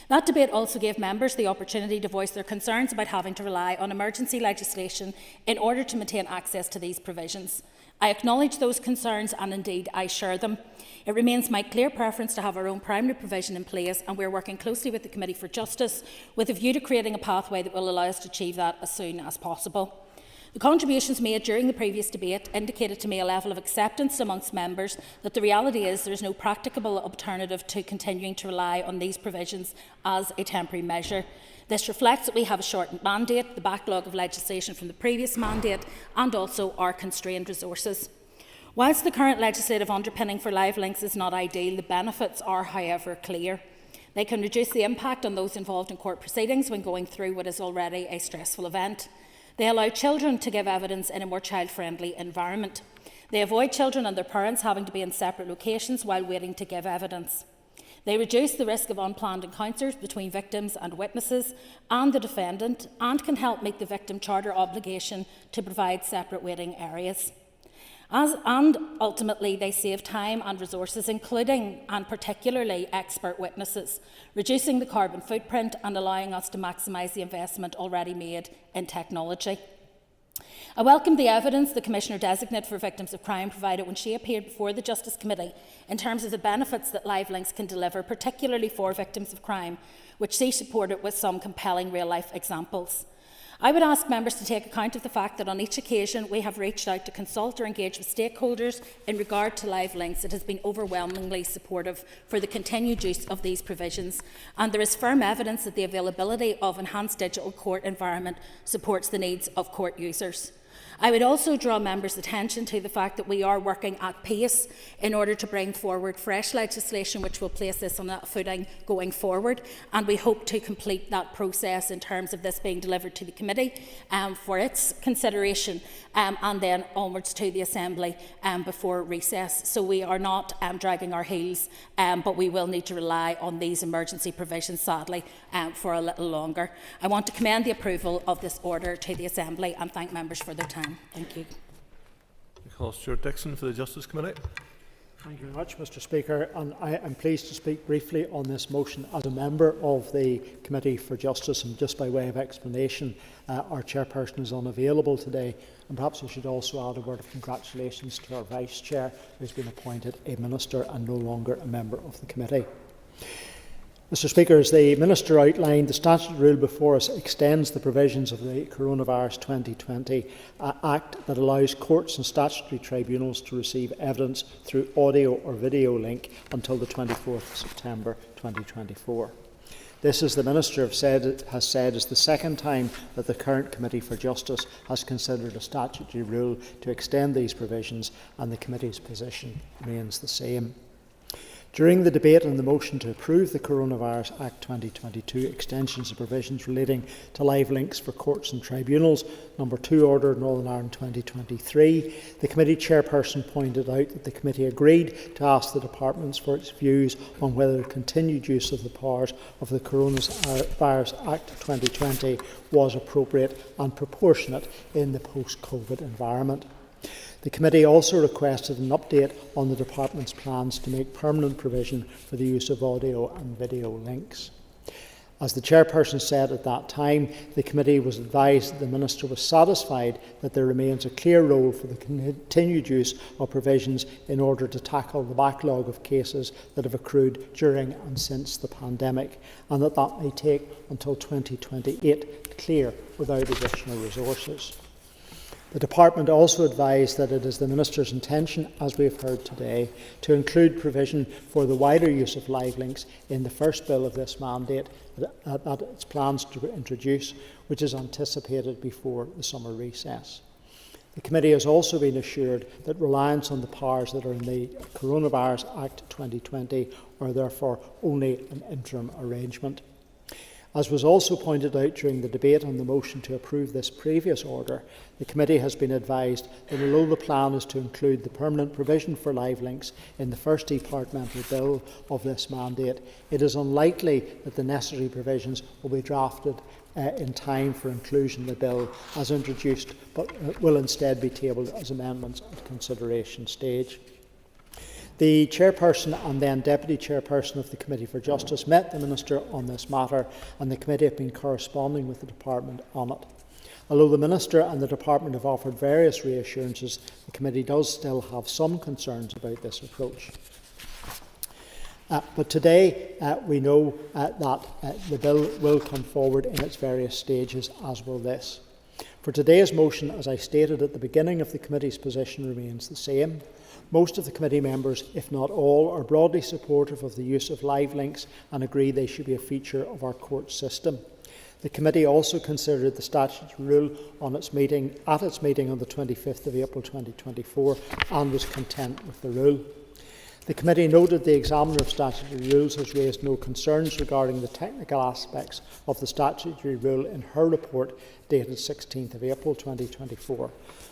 That debate also gave members the opportunity to voice their concerns about having to rely on emergency legislation in order to maintain access to these provisions. I acknowledge those concerns and indeed I share them. It remains my clear preference to have our own primary provision in place, and we are working closely with the Committee for Justice with a view to creating a pathway that will allow us to achieve that as soon as possible. The contributions made during the previous debate indicated to me a level of acceptance amongst members that the reality is there is no practicable alternative to continuing to rely on these provisions as a temporary measure. This reflects that we have a shortened mandate, the backlog of legislation from the previous mandate, and also our constrained resources. Whilst the current legislative underpinning for live links is not ideal, the benefits are, however, clear. They can reduce the impact on those involved in court proceedings when going through what is already a stressful event. They allow children to give evidence in a more child-friendly environment. They avoid children and their parents having to be in separate locations while waiting to give evidence. They reduce the risk of unplanned encounters between victims and witnesses and the defendant, and can help meet the victim charter obligation to provide separate waiting areas. And ultimately, they save time and resources, including and particularly expert witnesses, reducing the carbon footprint and allowing us to maximise the investment already made in technology. I welcome the evidence the Commissioner-designate for Victims of Crime provided when she appeared before the Justice Committee in terms of the benefits that live links can deliver, particularly for victims of crime, which she supported with some compelling real-life examples. I would ask members to take account of the fact that on each occasion we have reached out to consult or engage with stakeholders in regard to live links. It has been overwhelmingly supportive for the continued use of these provisions, and there is firm evidence that the availability of enhanced digital court environment supports the needs of court users. I would also draw members' attention to the fact that we are working at pace in order to bring forward fresh legislation which will place this on that footing going forward, and we hope to complete that process in terms of this being delivered to the committee for its consideration and then onwards to the Assembly before recess. So we are not dragging our heels, but we will need to rely on these emergency provisions, sadly, for a little longer. I want to commend the approval of this order to the Assembly and thank members for their time. Thank you. I call Stuart Dixon for the Justice Committee. Thank you very much, Mr Speaker, and I am pleased to speak briefly on this motion as a member of the Committee for Justice, and just by way of explanation, our chairperson is unavailable today, and perhaps I should also add a word of congratulations to our Vice Chair, who has been appointed a Minister and no longer a member of the Committee. Mr Speaker, as the Minister outlined, the statutory rule before us extends the provisions of the Coronavirus 2020 Act that allows courts and statutory tribunals to receive evidence through audio or video link until the 24th of September 2024. This, as the Minister has said, is the second time that the current Committee for Justice has considered a statutory rule to extend these provisions, and the Committee's position remains the same. During the debate on the motion to approve the Coronavirus Act 2022 extensions of provisions relating to live links for courts and tribunals, number 2 Order Northern Ireland 2023, the committee chairperson pointed out that the committee agreed to ask the departments for its views on whether continued use of the powers of the Coronavirus Act 2020 was appropriate and proportionate in the post-COVID environment. The committee also requested an update on the department's plans to make permanent provision for the use of audio and video links. As the chairperson said at that time, the committee was advised that the Minister was satisfied that there remains a clear role for the continued use of provisions in order to tackle the backlog of cases that have accrued during and since the pandemic, and that may take until 2028 to clear without additional resources. The Department also advised that it is the Minister's intention, as we have heard today, to include provision for the wider use of live links in the first bill of this mandate that it plans to introduce, which is anticipated before the summer recess. The committee has also been assured that reliance on the powers that are in the Coronavirus Act 2020 are therefore only an interim arrangement. As was also pointed out during the debate on the motion to approve this previous order, the committee has been advised that although the plan is to include the permanent provision for live links in the first departmental bill of this mandate, it is unlikely that the necessary provisions will be drafted in time for inclusion in the bill as introduced, but will instead be tabled as amendments at consideration stage. The chairperson and then deputy chairperson of the Committee for Justice met the Minister on this matter, and the committee have been corresponding with the department on it. Although the Minister and the department have offered various reassurances, the committee does still have some concerns about this approach. But today we know that the bill will come forward in its various stages, as will this. For today's motion, as I stated at the beginning of the committee's position, remains the same. Most of the committee members, if not all, are broadly supportive of the use of live links and agree they should be a feature of our court system. The committee also considered the statutory rule at its meeting on the 25th of April 2024 and was content with the rule. The committee noted the examiner of statutory rules has raised no concerns regarding the technical aspects of the statutory rule in her report dated 16th of April 2024.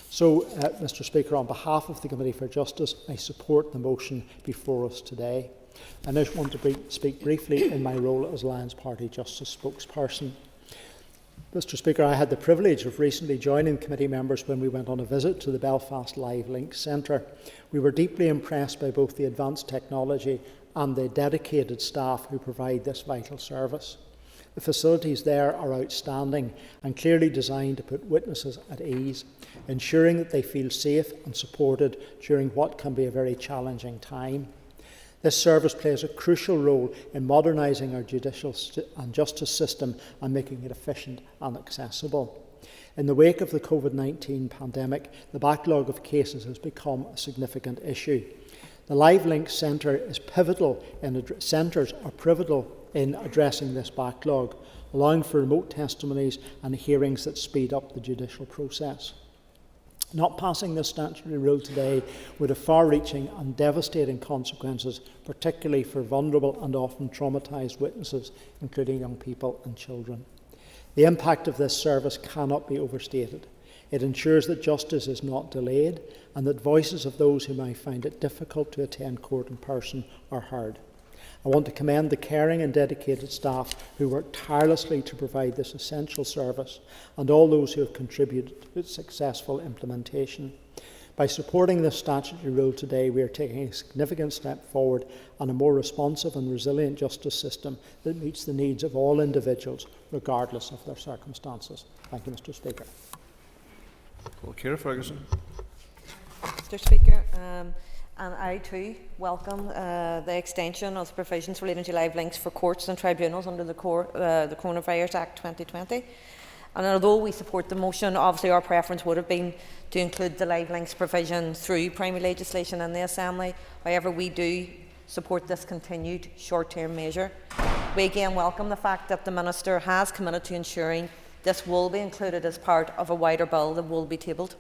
So, Mr Speaker, on behalf of the Committee for Justice, I support the motion before us today. I just want to speak briefly in my role as Alliance Party Justice spokesperson. Mr Speaker, I had the privilege of recently joining committee members when we went on a visit to the Belfast Live Links Centre. We were deeply impressed by both the advanced technology and the dedicated staff who provide this vital service. The facilities there are outstanding and clearly designed to put witnesses at ease, ensuring that they feel safe and supported during what can be a very challenging time. This service plays a crucial role in modernising our judicial and justice system and making it efficient and accessible. In the wake of the COVID-19 pandemic, the backlog of cases has become a significant issue. The Live Links Centre is pivotal centres are pivotal in addressing this backlog, allowing for remote testimonies and hearings that speed up the judicial process. Not passing this statutory rule today would have far-reaching and devastating consequences, particularly for vulnerable and often traumatised witnesses, including young people and children. The impact of this service cannot be overstated. It ensures that justice is not delayed and that voices of those who might find it difficult to attend court in person are heard. I want to commend the caring and dedicated staff who work tirelessly to provide this essential service and all those who have contributed to its successful implementation. By supporting this statutory rule today, we are taking a significant step forward on a more responsive and resilient justice system that meets the needs of all individuals, regardless of their circumstances. Thank you, Mr Speaker. Ciara Ferguson. Mr Speaker, and I too welcome the extension of the provisions relating to live links for courts and tribunals under the Coronavirus Act 2020. And although we support the motion, obviously our preference would have been to include the live links provision through primary legislation in the Assembly. However, we do support this continued short-term measure. We again welcome the fact that the Minister has committed to ensuring this will be included as part of a wider bill that will be tabled.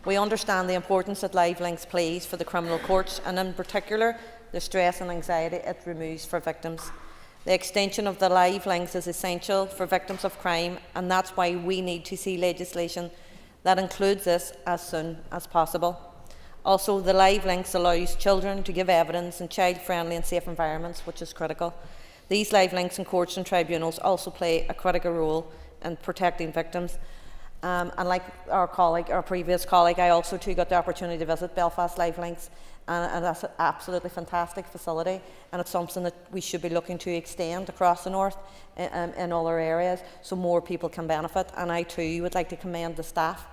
We understand the importance that live links plays for the criminal courts, and in particular the stress and anxiety it removes for victims. The extension of the live links is essential for victims of crime, and that's why we need to see legislation that includes this as soon as possible. Also, the live links allows children to give evidence in child-friendly and safe environments, which is critical. These live links in courts and tribunals also play a critical role in protecting victims. And like our previous colleague, I also too got the opportunity to visit Belfast Live Links, and that's an absolutely fantastic facility, and it's something that we should be looking to extend across the north in other areas so more people can benefit. And I too would like to commend the staff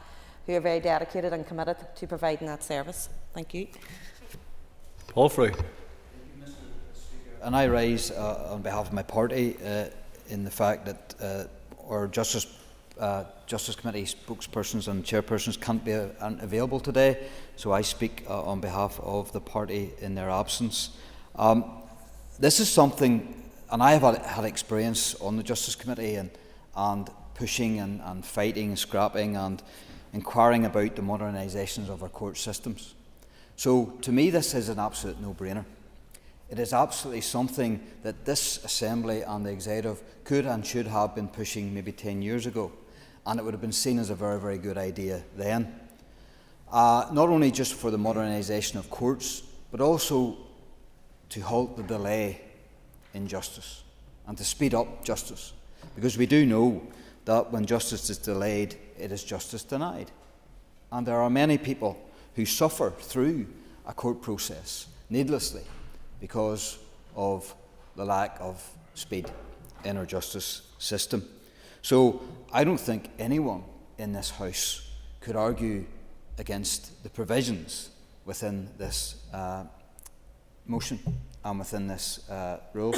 who are very dedicated and committed to providing that service. Thank you. Paul Frew. And I rise on behalf of my party in the fact that our Justice Committee spokespersons and chairpersons can't be available today, so I speak on behalf of the party in their absence. This is something, and I have had experience on the Justice Committee and pushing and fighting and scrapping and inquiring about the modernisation of our court systems. So to me this is an absolute no-brainer. It is absolutely something that this Assembly and the Executive could and should have been pushing maybe 10 years ago, and it would have been seen as a very, very good idea then. Not only just for the modernisation of courts, but also to halt the delay in justice and to speed up justice. Because we do know that when justice is delayed, it is justice denied. And there are many people who suffer through a court process needlessly because of the lack of speed in our justice system. So I don't think anyone in this House could argue against the provisions within this motion and within this rule.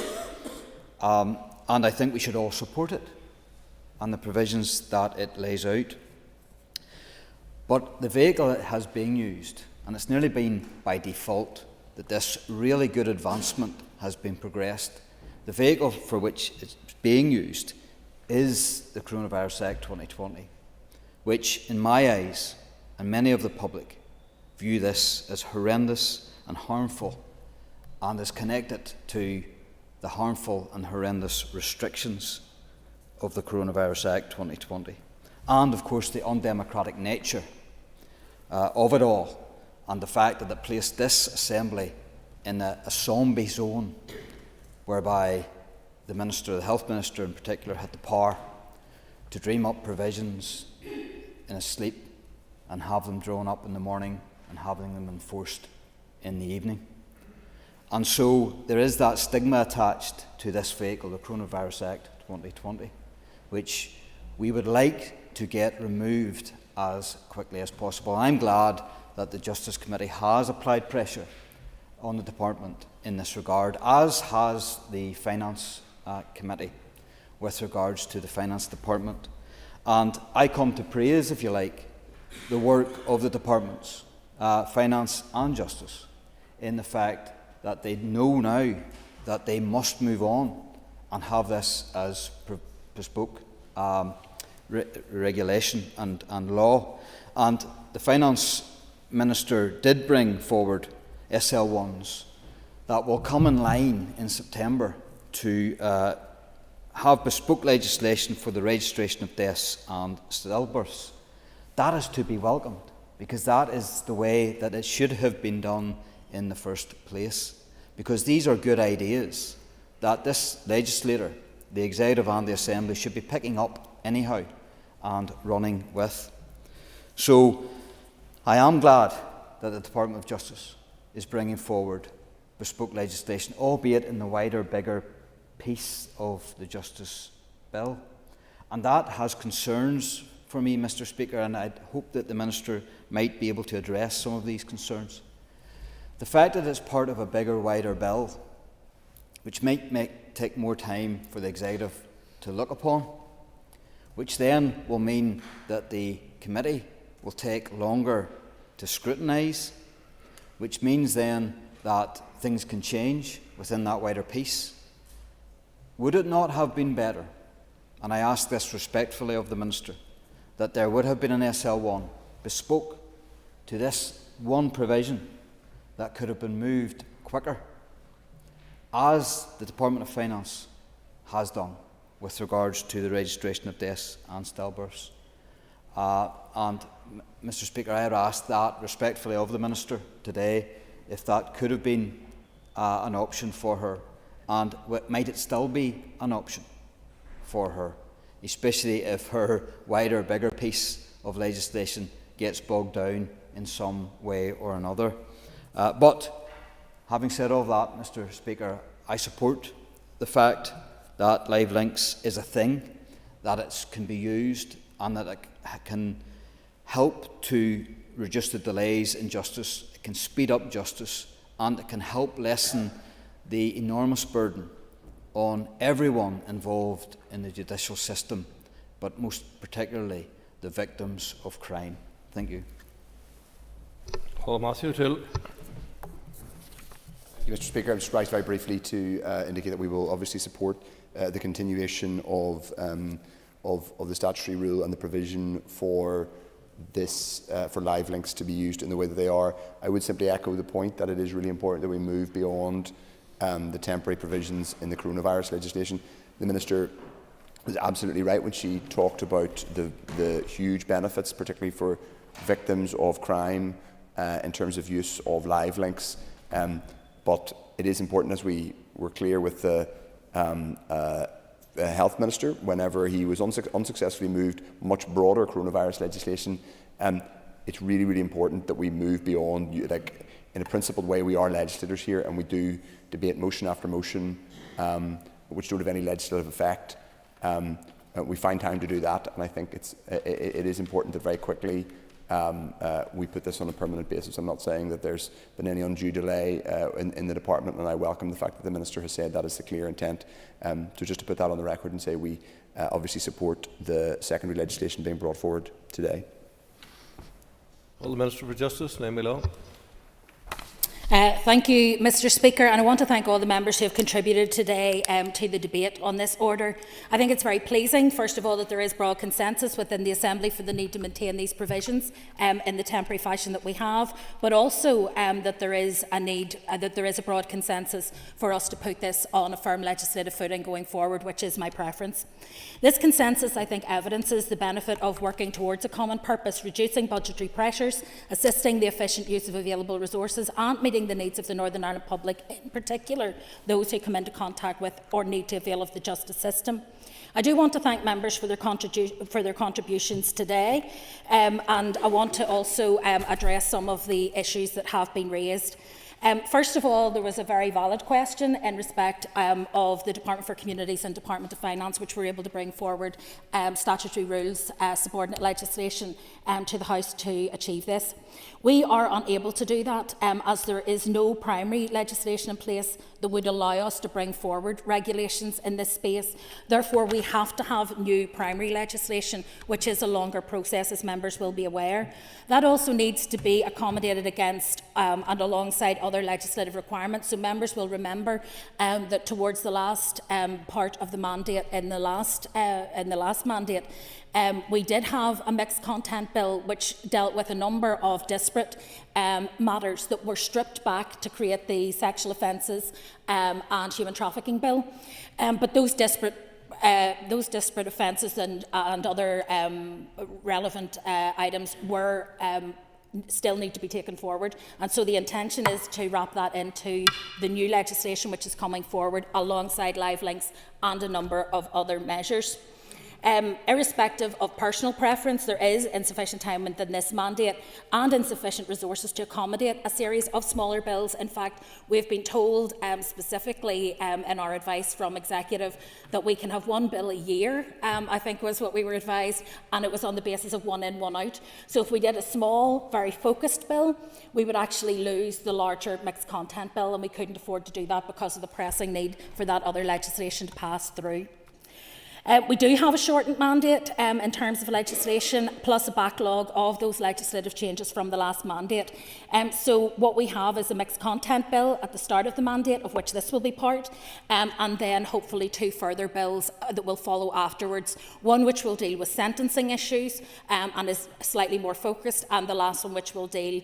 And I think we should all support it and the provisions that it lays out. But the vehicle that has been used, and it's nearly been by default that this really good advancement has been progressed, the vehicle for which it's being used is the Coronavirus Act 2020, which in my eyes and many of the public view this as horrendous and harmful and is connected to the harmful and horrendous restrictions of the Coronavirus Act 2020 and of course the undemocratic nature of it all, and the fact that it placed this Assembly in a zombie zone whereby the Health Minister in particular had the power to dream up provisions in his sleep and have them drawn up in the morning and having them enforced in the evening. And so there is that stigma attached to this vehicle, the Coronavirus Act 2020, which we would like to get removed as quickly as possible. I'm glad that the Justice Committee has applied pressure on the Department in this regard, as has the Finance Committee with regards to the Finance Department. And I come to praise, if you like, the work of the Departments, Finance and Justice, in the fact that they know now that they must move on and have this as bespoke regulation and law. And the Finance Minister did bring forward SL1s that will come in line in September to have bespoke legislation for the registration of deaths and stillbirths. That is to be welcomed, because that is the way that it should have been done in the first place. Because these are good ideas that this legislator, the Executive and the Assembly, should be picking up anyhow and running with. So I am glad that the Department of Justice is bringing forward bespoke legislation, albeit in the wider, bigger piece of the Justice Bill. And that has concerns for me, Mr. Speaker, and I hope that the Minister might be able to address some of these concerns. The fact that it's part of a bigger, wider bill, which might take more time for the Executive to look upon, which then will mean that the committee will take longer to scrutinise, which means then that things can change within that wider piece. would it not have been better, and I ask this respectfully of the Minister, that there would have been an SL1 bespoke to this one provision that could have been moved quicker, as the Department of Finance has done with regards to the registration of deaths and stillbirths? And Mr. Speaker, I had asked that respectfully of the Minister today, if that could have been an option for her, and might it still be an option for her, especially if her wider, bigger piece of legislation gets bogged down in some way or another. But having said all that, Mr. Speaker, I support the fact that live links is a thing, that it can be used, and that it can help to reduce the delays in justice, it can speed up justice, and it can help lessen the enormous burden on everyone involved in the judicial system, but most particularly the victims of crime. Thank you. Paul Matthew O'Toole. Mr. Speaker, I'll just rise very briefly to indicate that we will obviously support the continuation of the statutory rule and the provision for this for live links to be used in the way that they are. I would simply echo the point that it is really important that we move beyond the temporary provisions in the coronavirus legislation. The Minister was absolutely right when she talked about the huge benefits, particularly for victims of crime, in terms of use of live links. But it is important, as we were clear with the Health Minister, whenever he was unsuccessfully moved much broader coronavirus legislation, it's really, really important that we move beyond, like, in a principled way. We are legislators here, and we do debate motion after motion, which don't have any legislative effect. We find time to do that, and I think it is important that very quickly we put this on a permanent basis. I'm not saying that there's been any undue delay in the department, and I welcome the fact that the Minister has said that is the clear intent. So just to put that on the record and say we obviously support the secondary legislation being brought forward today. Will the Minister for Justice, Naomi Law. Thank you, Mr. Speaker, and I want to thank all the members who have contributed today to the debate on this order. I think it's very pleasing, first of all, that there is broad consensus within the Assembly for the need to maintain these provisions in the temporary fashion that we have, but also that there is a broad consensus for us to put this on a firm legislative footing going forward, which is my preference. This consensus, I think, evidences the benefit of working towards a common purpose, reducing budgetary pressures, assisting the efficient use of available resources, and meeting the needs of the Northern Ireland public, in particular those who come into contact with or need to avail of the justice system. I do want to thank members for their contributions today, and I want to also address some of the issues that have been raised. First of all, there was a very valid question in respect of the Department for Communities and Department of Finance, which were able to bring forward statutory rules, subordinate legislation to the House to achieve this. We are unable to do that as there is no primary legislation in place that would allow us to bring forward regulations in this space. Therefore, we have to have new primary legislation, which is a longer process, as members will be aware. That also needs to be accommodated against and alongside other legislative requirements. So members will remember that towards the last part of the mandate, in the last mandate, we did have a mixed content bill which dealt with a number of disparate matters that were stripped back to create the sexual offences and human trafficking bill. But those disparate offences and other relevant items were still need to be taken forward, and so the intention is to wrap that into the new legislation which is coming forward alongside live links and a number of other measures. Irrespective of personal preference, there is insufficient time within this mandate and insufficient resources to accommodate a series of smaller bills. In fact, we've been told specifically in our advice from Executive that we can have one bill a year, I think was what we were advised, and it was on the basis of one in, one out. So if we did a small, very focused bill, we would actually lose the larger mixed content bill, and we couldn't afford to do that because of the pressing need for that other legislation to pass through. We do have a shortened mandate in terms of legislation, plus a backlog of those legislative changes from the last mandate. So what we have is a mixed content bill at the start of the mandate, of which this will be part, and then hopefully 2 further bills that will follow afterwards. One which will deal with sentencing issues and is slightly more focused, and the last one which will deal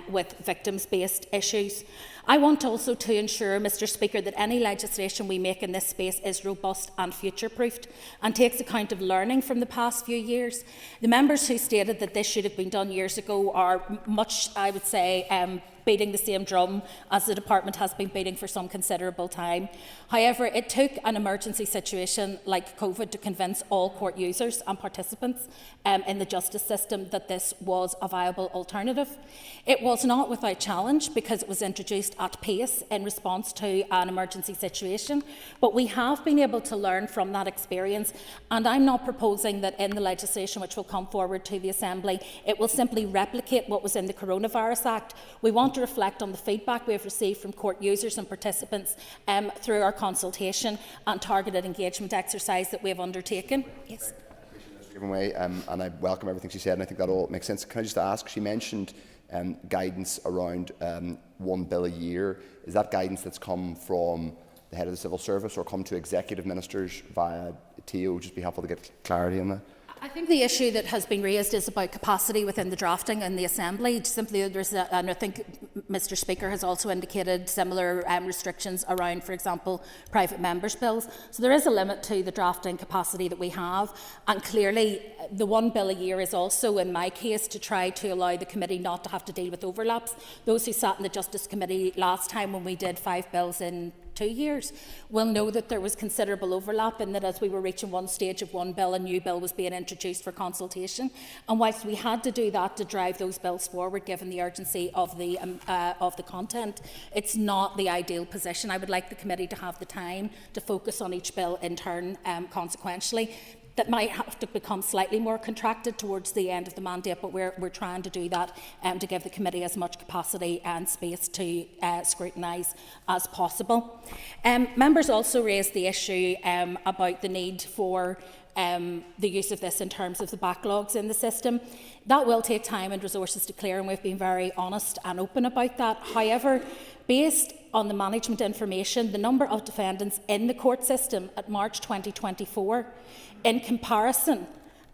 with victims-based issues. I want also to ensure, Mr Speaker, that any legislation we make in this space is robust and future-proofed and takes account of learning from the past few years. The members who stated that this should have been done years ago are much, I would say, beating the same drum as the department has been beating for some considerable time. However, it took an emergency situation like COVID to convince all court users and participants in the justice system that this was a viable alternative. It was not without challenge because it was introduced at pace in response to an emergency situation, but we have been able to learn from that experience, and I'm not proposing that in the legislation which will come forward to the Assembly it will simply replicate what was in the Coronavirus Act. We want to reflect on the feedback we have received from court users and participants through our consultation and targeted engagement exercise that we have undertaken. Yes. Way, and I welcome everything she said, and I think that all makes sense. Can I just ask, she mentioned guidance around 1 bill a year. Is that guidance that's come from the head of the civil service or come to executive ministers via TO? Just be helpful to get clarity on that. I think the issue that has been raised is about capacity within the drafting and the Assembly. Simply, and I think Mr Speaker has also indicated similar restrictions around, for example, private members' bills. So there is a limit to the drafting capacity that we have, and clearly the 1 bill a year is also, in my case, to try to allow the committee not to have to deal with overlaps. Those who sat in the Justice Committee last time when we did 5 bills in 2 years will know that there was considerable overlap, and that as we were reaching one stage of one bill, a new bill was being introduced for consultation. And whilst we had to do that to drive those bills forward, given the urgency of the content, it's not the ideal position. I would like the committee to have the time to focus on each bill in turn consequentially. That might have to become slightly more contracted towards the end of the mandate, but we're trying to do that to give the committee as much capacity and space to scrutinise as possible. Members also raised the issue about the need for the use of this in terms of the backlogs in the system. That will take time and resources to clear, and we've been very honest and open about that. However, based on the management information, the number of defendants in the court system at March 2024, in comparison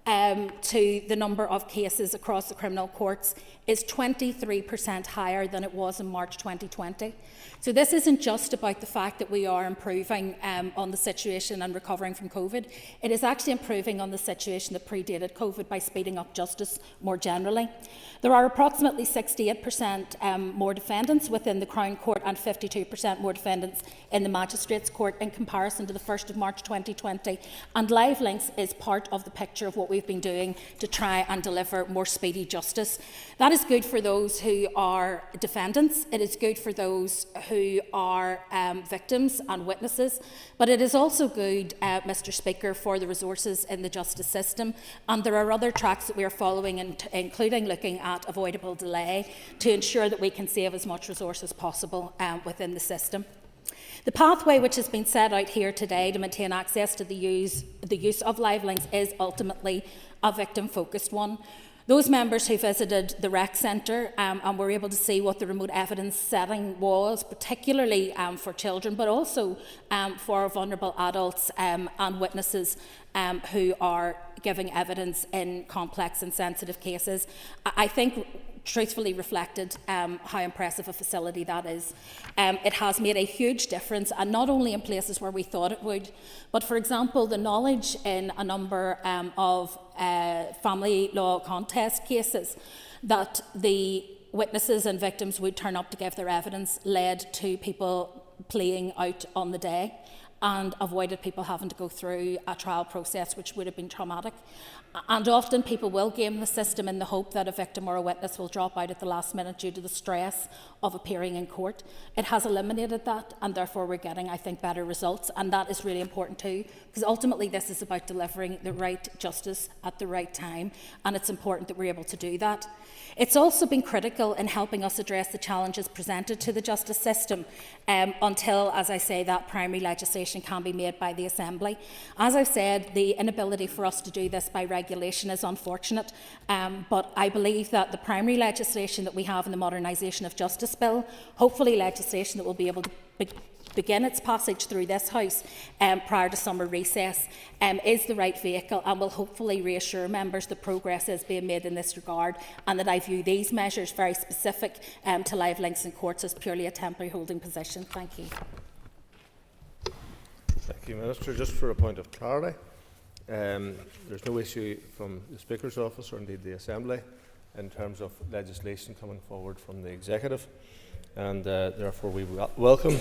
to the number of cases across the criminal courts, is 23% higher than it was in March 2020. So this isn't just about the fact that we are improving on the situation and recovering from COVID. It is actually improving on the situation that predated COVID by speeding up justice more generally. There are approximately 68% more defendants within the Crown Court and 52% more defendants in the Magistrates' Court in comparison to the 1st of March 2020. And Live Links is part of the picture of what we've been doing to try and deliver more speedy justice. That is good for those who are defendants. It is good for those who are victims and witnesses. But it is also good, Mr Speaker, for the resources in the justice system. And there are other tracks that we are following, including looking at avoidable delay to ensure that we can save as much resource as possible within the system. The pathway which has been set out here today to maintain access to the use of Live Links is ultimately a victim-focused one. Those members who visited the rec centre and were able to see what the remote evidence setting was, particularly for children, but also for vulnerable adults and witnesses who are giving evidence in complex and sensitive cases, I think truthfully reflected how impressive a facility that is. It has made a huge difference, and not only in places where we thought it would, but for example, the knowledge in a number of family law contest cases that the witnesses and victims would turn up to give their evidence led to people playing out on the day and avoided people having to go through a trial process which would have been traumatic. And often people will game the system in the hope that a victim or a witness will drop out at the last minute due to the stress of appearing in court. It has eliminated that, and therefore we're getting, I think, better results, and that is really important too, because ultimately this is about delivering the right justice at the right time, and it's important that we're able to do that. It's also been critical in helping us address the challenges presented to the justice system until, as I say, that primary legislation legislation can be made by the Assembly. As I've said, the inability for us to do this by regulation is unfortunate, but I believe that the primary legislation that we have in the Modernisation of Justice Bill, hopefully legislation that will be able to begin its passage through this House prior to summer recess, is the right vehicle and will hopefully reassure members that progress is being made in this regard, and that I view these measures very specific to live links in courts as purely a temporary holding position. Thank you. Thank you, Minister. Just for a point of clarity, there's no issue from the Speaker's office or indeed the Assembly in terms of legislation coming forward from the Executive, and therefore we welcome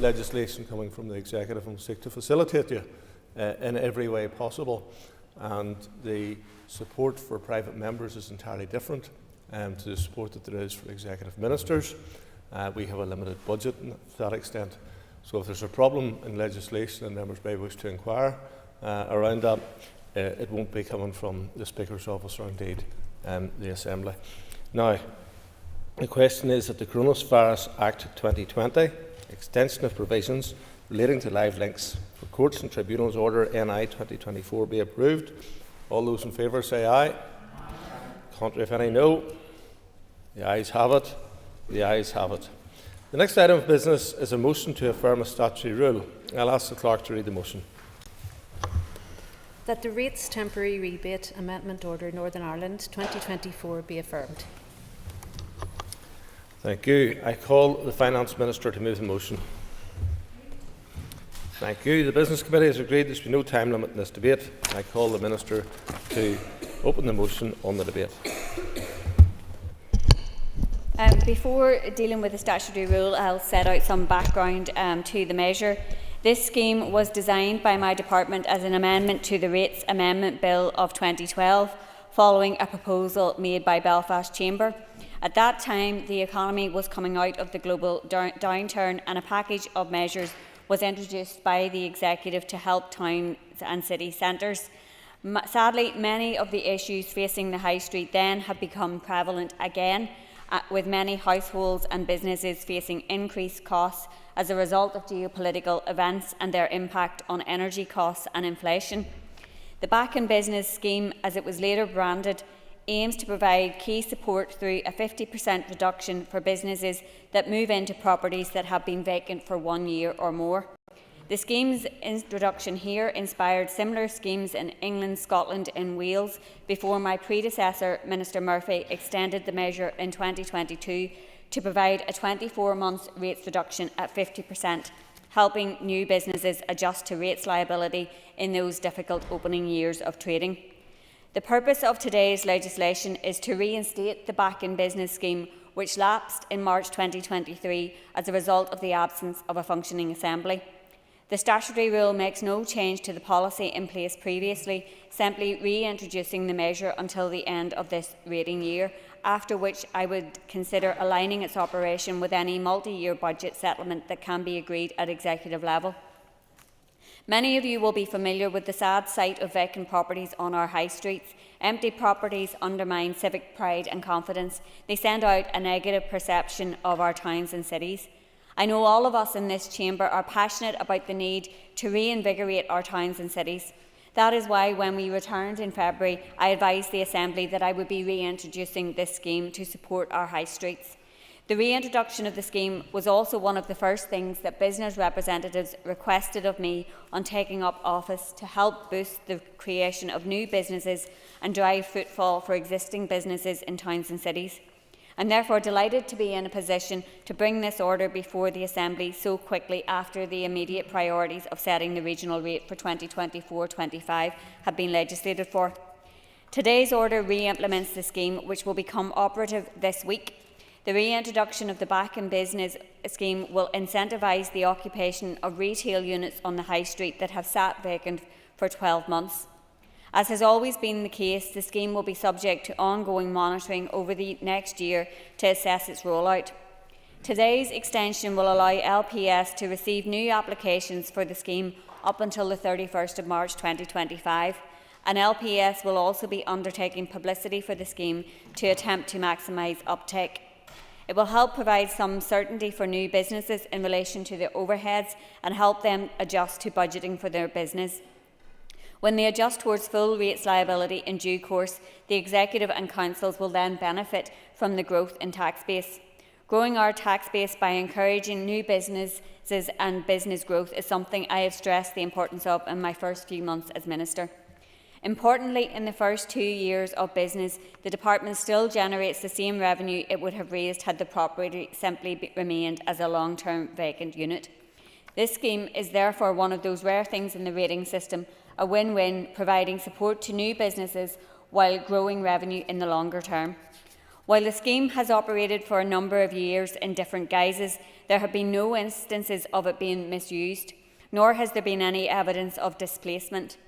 legislation coming from the Executive and seek to facilitate you in every way possible. And the support for private members is entirely different to the support that there is for Executive Ministers. We have a limited budget to that extent. So if there's a problem in legislation and members may wish to inquire around that, it won't be coming from the Speaker's office or indeed the Assembly. Now, the question is that the Coronavirus Act 2020, extension of provisions relating to live links for courts and tribunals order NI 2024 be approved. All those in favour say aye. Contrary if any, no. The ayes have it. The ayes have it. The next item of business is a motion to affirm a statutory rule. I'll ask the clerk to read the motion. That the Rates Temporary Rebate Amendment Order Northern Ireland 2024 be affirmed. Thank you. I call the Finance Minister to move the motion. Thank you. The Business Committee has agreed there should be no time limit in this debate. I call the Minister to open the motion on the debate. Before dealing with the statutory rule, I'll set out some background to the measure. This scheme was designed by my department as an amendment to the Rates Amendment Bill of 2012, following a proposal made by Belfast Chamber. At that time, the economy was coming out of the global downturn, and a package of measures was introduced by the Executive to help towns and city centres. Sadly, many of the issues facing the High Street then have become prevalent again, with many households and businesses facing increased costs as a result of geopolitical events and their impact on energy costs and inflation. The Back in Business scheme, as it was later branded, aims to provide key support through a 50% reduction for businesses that move into properties that have been vacant for 1 year or more. The scheme's introduction here inspired similar schemes in England, Scotland and Wales before my predecessor, Minister Murphy, extended the measure in 2022 to provide a 24-month rates reduction at 50%, helping new businesses adjust to rates liability in those difficult opening years of trading. The purpose of today's legislation is to reinstate the Back in Business scheme, which lapsed in March 2023 as a result of the absence of a functioning Assembly. The statutory rule makes no change to the policy in place previously, simply reintroducing the measure until the end of this rating year, after which I would consider aligning its operation with any multi-year budget settlement that can be agreed at executive level. Many of you will be familiar with the sad sight of vacant properties on our high streets. Empty properties undermine civic pride and confidence. They send out a negative perception of our towns and cities. I know all of us in this chamber are passionate about the need to reinvigorate our towns and cities. That is why when we returned in February, I advised the Assembly that I would be reintroducing this scheme to support our high streets. The reintroduction of the scheme was also one of the first things that business representatives requested of me on taking up office, to help boost the creation of new businesses and drive footfall for existing businesses in towns and cities. I'm therefore delighted to be in a position to bring this order before the Assembly so quickly after the immediate priorities of setting the regional rate for 2024-25 have been legislated for. Today's order re-implements the scheme, which will become operative this week. The reintroduction of the Back in Business scheme will incentivise the occupation of retail units on the high street that have sat vacant for 12 months. As has always been the case, the scheme will be subject to ongoing monitoring over the next year to assess its rollout. Today's extension will allow LPS to receive new applications for the scheme up until the 31st of March 2025, and LPS will also be undertaking publicity for the scheme to attempt to maximise uptake. It will help provide some certainty for new businesses in relation to their overheads and help them adjust to budgeting for their business. When they adjust towards full rates liability in due course, the Executive and Councils will then benefit from the growth in tax base. Growing our tax base by encouraging new businesses and business growth is something I have stressed the importance of in my first few months as Minister. Importantly, in the first 2 years of business, the Department still generates the same revenue it would have raised had the property simply remained as a long-term vacant unit. This scheme is therefore one of those rare things in the rating system, a win-win, providing support to new businesses while growing revenue in the longer term. While the scheme has operated for a number of years in different guises, there have been no instances of it being misused, nor has there been any evidence of displacement.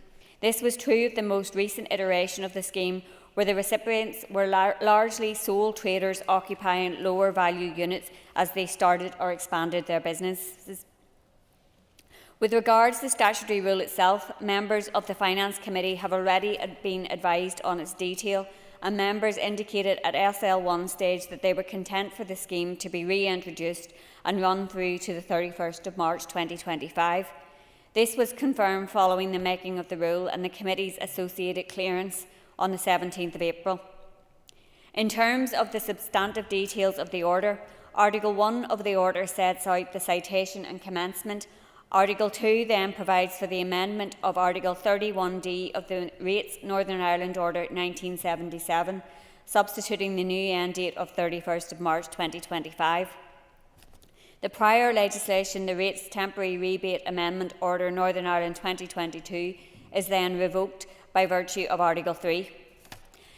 This was true of the most recent iteration of the scheme, where the recipients were largely sole traders occupying lower value units as they started or expanded their businesses. With regards to the statutory rule itself, members of the Finance Committee have already been advised on its detail, and members indicated at SL1 stage that they were content for the scheme to be reintroduced and run through to the 31st of March 2025. This was confirmed following the making of the rule and the Committee's associated clearance on the 17th of April. In terms of the substantive details of the order, Article 1 of the order sets out the citation and commencement. Article 2 then provides for the amendment of Article 31D of the Rates Northern Ireland Order 1977, substituting the new end date of 31st of March 2025. The prior legislation, the Rates Temporary Rebate Amendment Order Northern Ireland 2022, is then revoked by virtue of Article 3.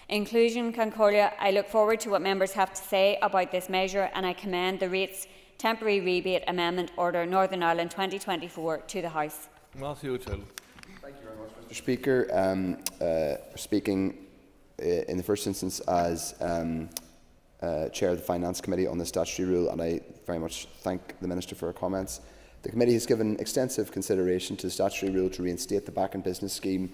In conclusion, Concordia, I look forward to what members have to say about this measure, and I commend the Rates Temporary Rebate Amendment Order Northern Ireland 2024 to the House. Matthew O'Toole. Thank you very much, Mr. Speaker. Speaking in the first instance as Chair of the Finance Committee on the statutory rule, and I very much thank the Minister for her comments. The Committee has given extensive consideration to the statutory rule to reinstate the back and business scheme,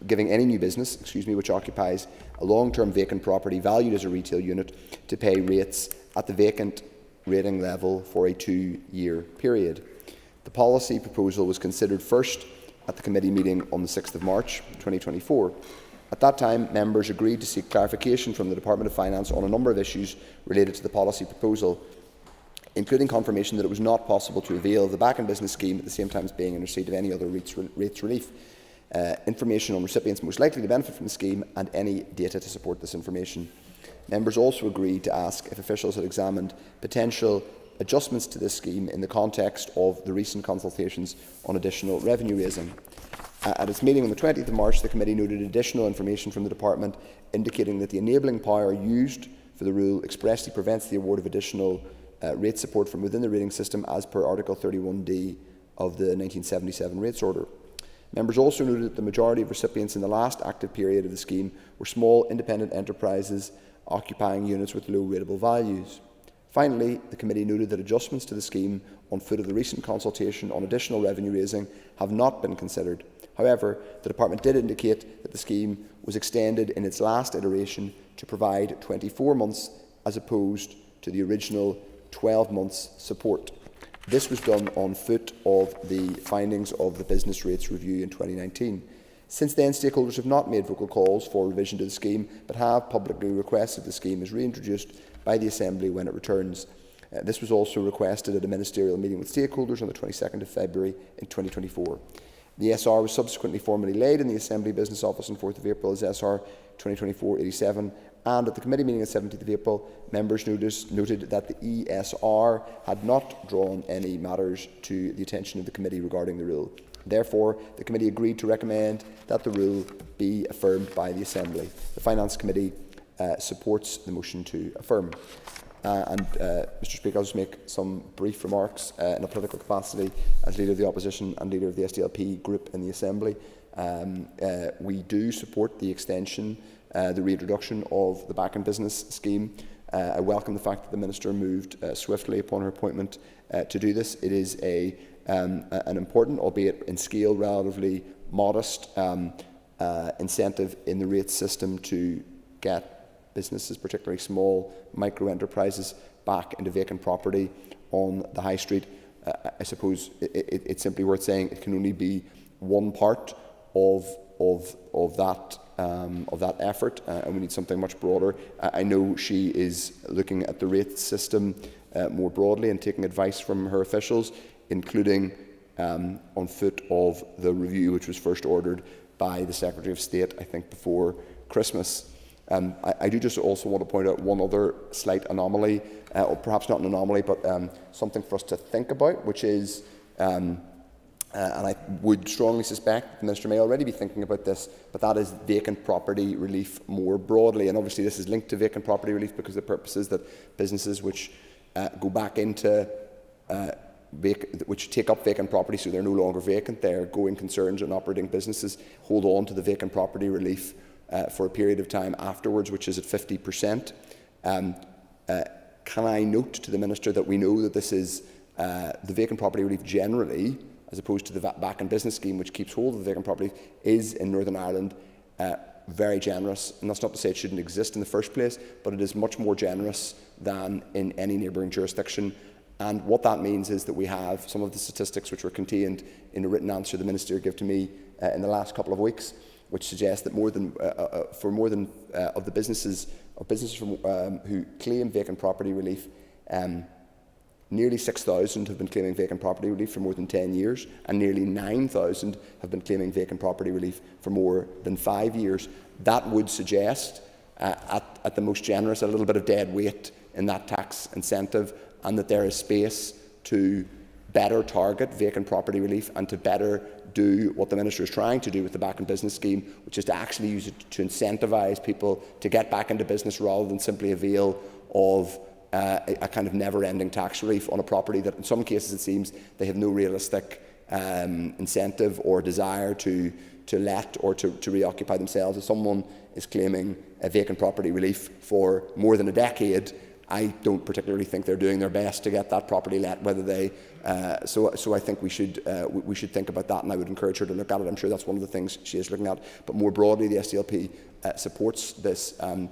giving any new business, which occupies a long-term vacant property valued as a retail unit to pay rates at the vacant rating level for a 2-year period. The policy proposal was considered first at the committee meeting on the 6th of March 2024. At that time, members agreed to seek clarification from the Department of Finance on a number of issues related to the policy proposal, including confirmation that it was not possible to avail of the back and business scheme at the same time as being in receipt of any other rates relief, information on recipients most likely to benefit from the scheme, and any data to support this information. Members also agreed to ask if officials had examined potential adjustments to this scheme in the context of the recent consultations on additional revenue raising. At its meeting on the 20th of March, the Committee noted additional information from the Department indicating that the enabling power used for the rule expressly prevents the award of additional rate support from within the rating system as per Article 31D of the 1977 Rates Order. Members also noted that the majority of recipients in the last active period of the scheme were small independent enterprises occupying units with low rateable values. Finally, the Committee noted that adjustments to the scheme on foot of the recent consultation on additional revenue raising have not been considered. However, the Department did indicate that the scheme was extended in its last iteration to provide 24 months as opposed to the original 12 months support. This was done on foot of the findings of the Business Rates Review in 2019. Since then, stakeholders have not made vocal calls for revision to the scheme, but have publicly requested the scheme is reintroduced by the Assembly when it returns. This was also requested at a ministerial meeting with stakeholders on the 22nd of February in 2024. The SR was subsequently formally laid in the Assembly Business Office on 4th of April as SR 2024-87, and at the committee meeting on 17th of April, members noted that the ESR had not drawn any matters to the attention of the committee regarding the rule. Therefore, the committee agreed to recommend that the rule be affirmed by the Assembly. The Finance Committee supports the motion to affirm. Mr. Speaker, I'll just make some brief remarks in a political capacity as Leader of the Opposition and Leader of the SDLP group in the Assembly. We do support the extension, the reintroduction of the back and business scheme. I welcome the fact that the Minister moved swiftly upon her appointment to do this. It is an important, albeit in scale relatively modest, incentive in the rates system to get businesses, particularly small micro enterprises, back into vacant property on the high street. I suppose it's simply worth saying it can only be one part of that effort, and we need something much broader. I know she is looking at the rate system more broadly and taking advice from her officials, including on foot of the review which was first ordered by the Secretary of State, I think, before Christmas. I do just also want to point out one other slight anomaly, or perhaps not an anomaly, but something for us to think about, which is, and I would strongly suspect the Minister may already be thinking about this, but that is vacant property relief more broadly. And obviously this is linked to vacant property relief because the purpose is that businesses which go back into which take up vacant property, so they're no longer vacant, they're going concerns and operating businesses, hold on to the vacant property relief for a period of time afterwards, which is at 50%. Can I note to the Minister that we know that this is the vacant property relief generally, as opposed to the back and business scheme, which keeps hold of the vacant property, is in Northern Ireland very generous. And that's not to say it shouldn't exist in the first place, but it is much more generous than in any neighbouring jurisdiction. And what that means is that we have some of the statistics which were contained in a written answer the Minister gave to me in the last couple of weeks, which suggests that more than of the businesses from, who claim vacant property relief, nearly 6,000 have been claiming vacant property relief for more than 10 years, and nearly 9,000 have been claiming vacant property relief for more than 5 years. That would suggest, at the most generous, a little bit of dead weight in that tax incentive, and that there is space to better target vacant property relief and to better do what the Minister is trying to do with the back in business scheme, which is to actually use it to incentivise people to get back into business rather than simply avail of a kind of never-ending tax relief on a property that in some cases it seems they have no realistic incentive or desire to let or to reoccupy themselves. If someone is claiming a vacant property relief for more than a decade, I don't particularly think they're doing their best to get that property let. Whether they, so I think we should think about that, and I would encourage her to look at it. I'm sure that's one of the things she is looking at. But more broadly, the SDLP supports this, the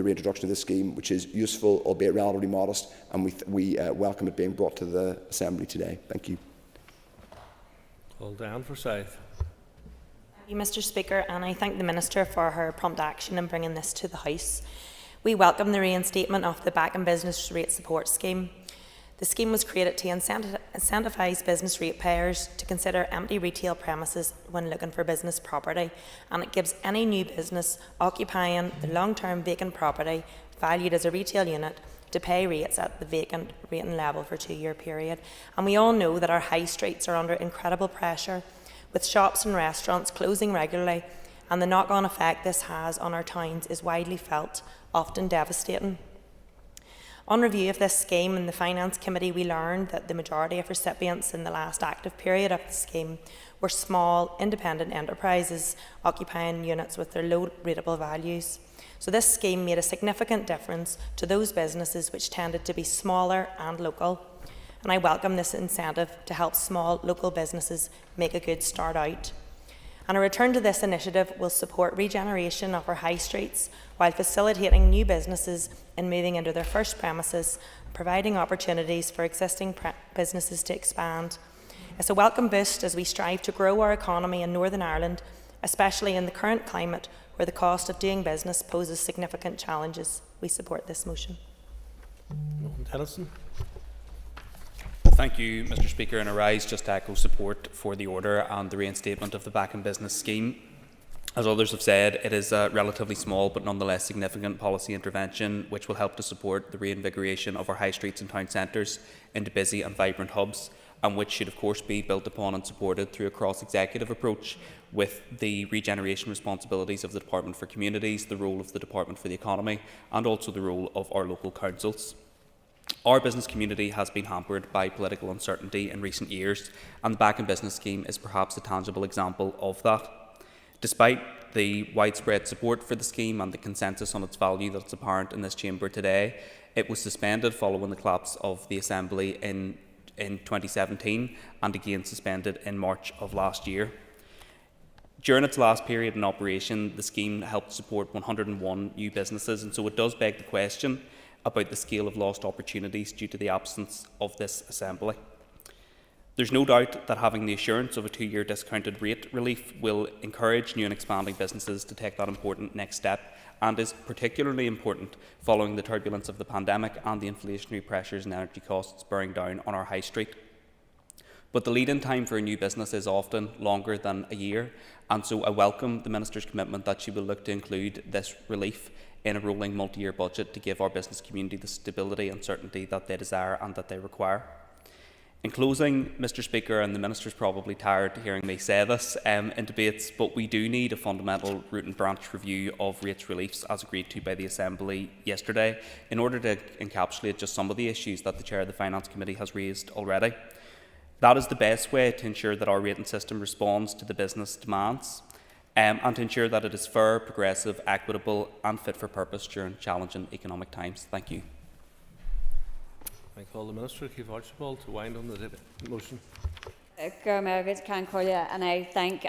reintroduction of this scheme, which is useful, albeit relatively modest, and we welcome it being brought to the Assembly today. Thank you. Hold down for South. Thank you, Mr. Speaker, and I thank the Minister for her prompt action in bringing this to the House. We welcome the reinstatement of the Back in Business Rate Support Scheme. The scheme was created to incentivise business ratepayers to consider empty retail premises when looking for business property, and it gives any new business occupying the long-term vacant property valued as a retail unit to pay rates at the vacant rating level for a 2-year period. And we all know that our high streets are under incredible pressure, with shops and restaurants closing regularly, and the knock-on effect this has on our towns is widely felt, often devastating. On review of this scheme in the Finance Committee, we learned that the majority of recipients in the last active period of the scheme were small, independent enterprises occupying units with their low rateable values. So this scheme made a significant difference to those businesses which tended to be smaller and local. And I welcome this incentive to help small local businesses make a good start out. And a return to this initiative will support regeneration of our high streets while facilitating new businesses in moving into their first premises, providing opportunities for existing businesses to expand. It's a welcome boost as we strive to grow our economy in Northern Ireland, especially in the current climate where the cost of doing business poses significant challenges. We support this motion. Tennyson. Thank you, Mr. Speaker, and I rise just to echo support for the order and the reinstatement of the Back in Business scheme. As others have said, it is a relatively small but nonetheless significant policy intervention which will help to support the reinvigoration of our high streets and town centres into busy and vibrant hubs, and which should of course be built upon and supported through a cross-executive approach with the regeneration responsibilities of the Department for Communities, the role of the Department for the Economy, and also the role of our local councils. Our business community has been hampered by political uncertainty in recent years, and the Back in Business scheme is perhaps a tangible example of that. Despite the widespread support for the scheme and the consensus on its value that's apparent in this chamber today, it was suspended following the collapse of the Assembly in 2017 and again suspended in March of last year. During its last period in operation, the scheme helped support 101 new businesses, and so it does beg the question about the scale of lost opportunities due to the absence of this assembly. There's no doubt that having the assurance of a 2-year discounted rate relief will encourage new and expanding businesses to take that important next step, and is particularly important following the turbulence of the pandemic and the inflationary pressures and energy costs bearing down on our high street. But the lead-in time for a new business is often longer than a year, and so I welcome the Minister's commitment that she will look to include this relief in a rolling multi-year budget to give our business community the stability and certainty that they desire and that they require. In closing, Mr Speaker, and the Minister's probably tired of hearing me say this in debates, but we do need a fundamental root and branch review of rates reliefs as agreed to by the Assembly yesterday in order to encapsulate just some of the issues that the Chair of the Finance Committee has raised already. That is the best way to ensure that our rating system responds to the business demands and to ensure that it is fair, progressive, equitable and fit for purpose during challenging economic times. Thank you. I call the Minister, Keith Archibald, to wind on the motion. And I thank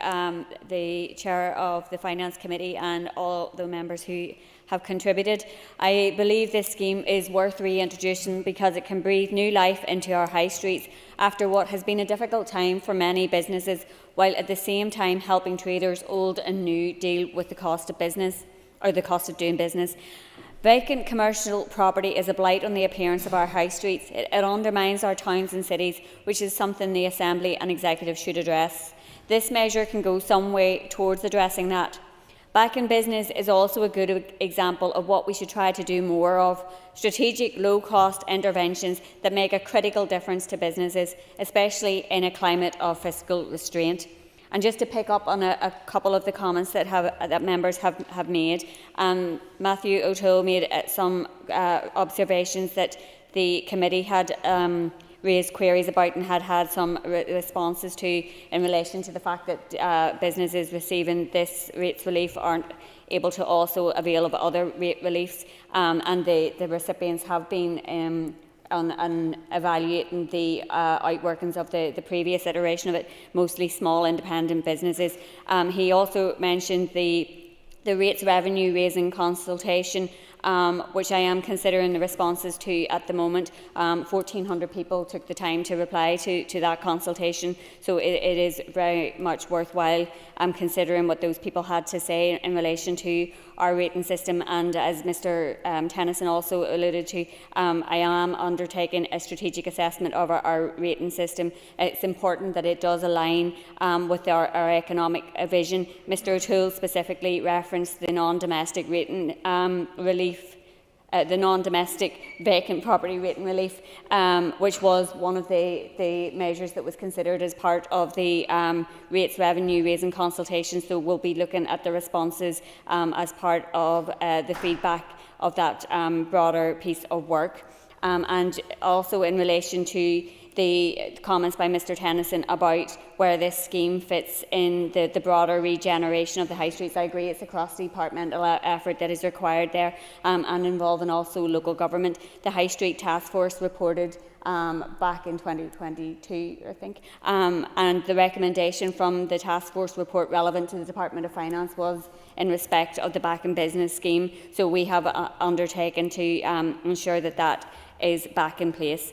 the Chair of the Finance Committee and all the members who have contributed. I believe this scheme is worth reintroducing because it can breathe new life into our high streets after what has been a difficult time for many businesses, while at the same time helping traders old and new deal with the cost of business, or the cost of doing business. Vacant commercial property is a blight on the appearance of our high streets. It undermines our towns and cities, which is something the Assembly and Executive should address. This measure can go some way towards addressing that. Back in business is also a good example of what we should try to do more of: strategic, low-cost interventions that make a critical difference to businesses, especially in a climate of fiscal restraint. And just to pick up on a couple of the comments that members have made, Matthew O'Toole made some observations that the committee had raised queries about and had some responses to in relation to the fact that businesses receiving this rates relief aren't able to also avail of other rate reliefs, and the recipients have been on evaluating the outworkings of the previous iteration of it, mostly small independent businesses. He also mentioned the rates revenue raising consultation, which I am considering the responses to at the moment. 1,400 people took the time to reply to that consultation, so it is very much worthwhile considering what those people had to say in relation to our rating system. And as Mr Tennyson also alluded to, I am undertaking a strategic assessment of our rating system. It's important that it does align with our economic vision. Mr O'Toole specifically referenced the non-domestic rating relief, the non-domestic vacant property rating relief, which was one of the measures that was considered as part of the rates revenue raising consultation. So we'll be looking at the responses as part of the feedback of that broader piece of work. And also in relation to the comments by Mr Tennyson about where this scheme fits in the broader regeneration of the high streets. I agree it's a cross-departmental effort that is required there, and involving also local government. The High Street Task Force reported back in 2022, I think, and the recommendation from the Task Force report relevant to the Department of Finance was in respect of the back in business scheme. So we have undertaken to ensure that that is back in place.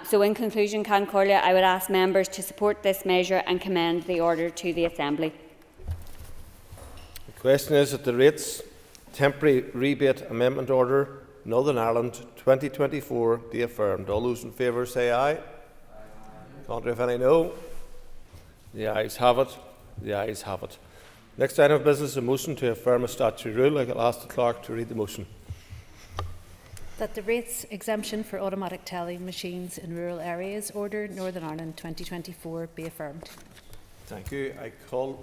So in conclusion, Concordia, I would ask members to support this measure and commend the order to the Assembly. The question is that the Rates Temporary Rebate Amendment Order, Northern Ireland 2024 be affirmed. All those in favour say aye. Contrary, if any, no. The ayes have it. The ayes have it. Next item of business is a motion to affirm a statutory rule. I will ask the clerk to read the motion. That the rates exemption for automatic tallying machines in rural areas order Northern Ireland 2024 be affirmed. Thank you. I call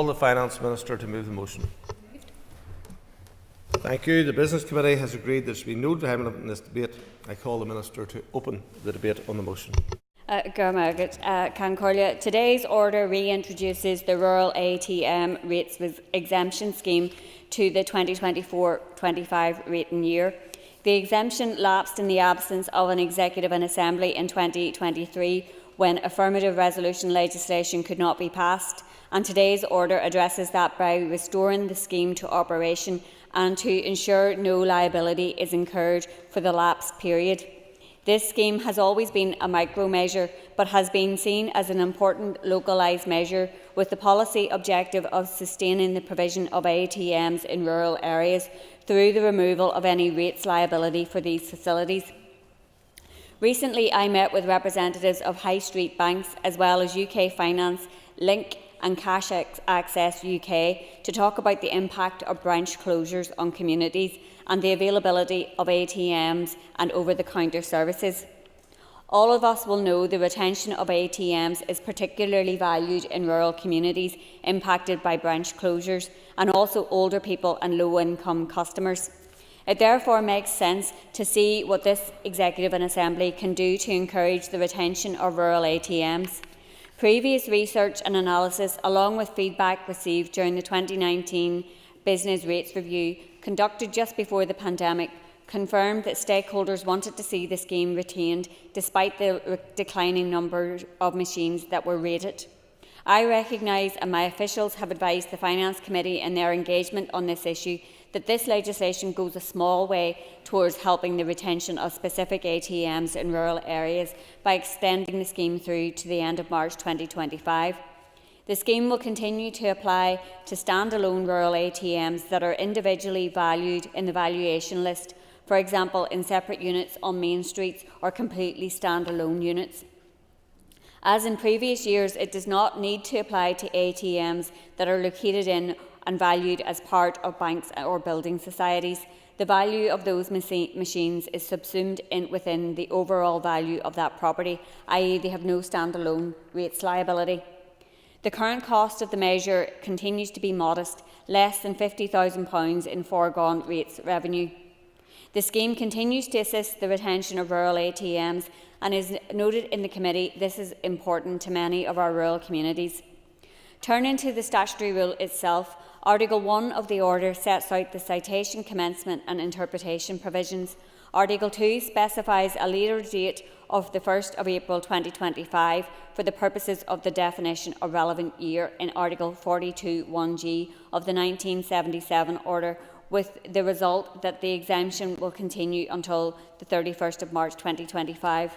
the Finance Minister to move the motion. Thank you. The Business Committee has agreed there should be no development in this debate. I call the Minister to open the debate on the motion. Concordia, today's order reintroduces the rural ATM rates exemption scheme to the 2024-25 rating year. The exemption lapsed in the absence of an Executive and Assembly in 2023, when affirmative resolution legislation could not be passed, and today's order addresses that by restoring the scheme to operation and to ensure no liability is incurred for the lapse period. This scheme has always been a micro measure, but has been seen as an important localised measure with the policy objective of sustaining the provision of ATMs in rural areas through the removal of any rates liability for these facilities. Recently, I met with representatives of high street banks as well as UK Finance, Link and Cash Access UK to talk about the impact of branch closures on communities and the availability of ATMs and over-the-counter services. All of us will know the retention of ATMs is particularly valued in rural communities impacted by branch closures, and also older people and low-income customers. It therefore makes sense to see what this Executive and Assembly can do to encourage the retention of rural ATMs. Previous research and analysis, along with feedback received during the 2019 Business Rates Review, conducted just before the pandemic, confirmed that stakeholders wanted to see the scheme retained despite the declining number of machines that were rated. I recognise, and my officials have advised the Finance Committee in their engagement on this issue, that this legislation goes a small way towards helping the retention of specific ATMs in rural areas by extending the scheme through to the end of March 2025. The scheme will continue to apply to standalone rural ATMs that are individually valued in the valuation list, for example in separate units on main streets or completely standalone units. As in previous years, it does not need to apply to ATMs that are located in and valued as part of banks or building societies. The value of those machines is subsumed within the overall value of that property, i.e. they have no standalone rates liability. The current cost of the measure continues to be modest, less than £50,000 in foregone rates revenue. The scheme continues to assist the retention of rural ATMs, and is noted in the committee this is important to many of our rural communities. Turning to the statutory rule itself, Article 1 of the order sets out the citation, commencement and interpretation provisions. Article 2 specifies a later date of the 1st of April 2025 for the purposes of the definition of relevant year in Article 42(1)(g) of the 1977 order, with the result that the exemption will continue until the 31st of March 2025.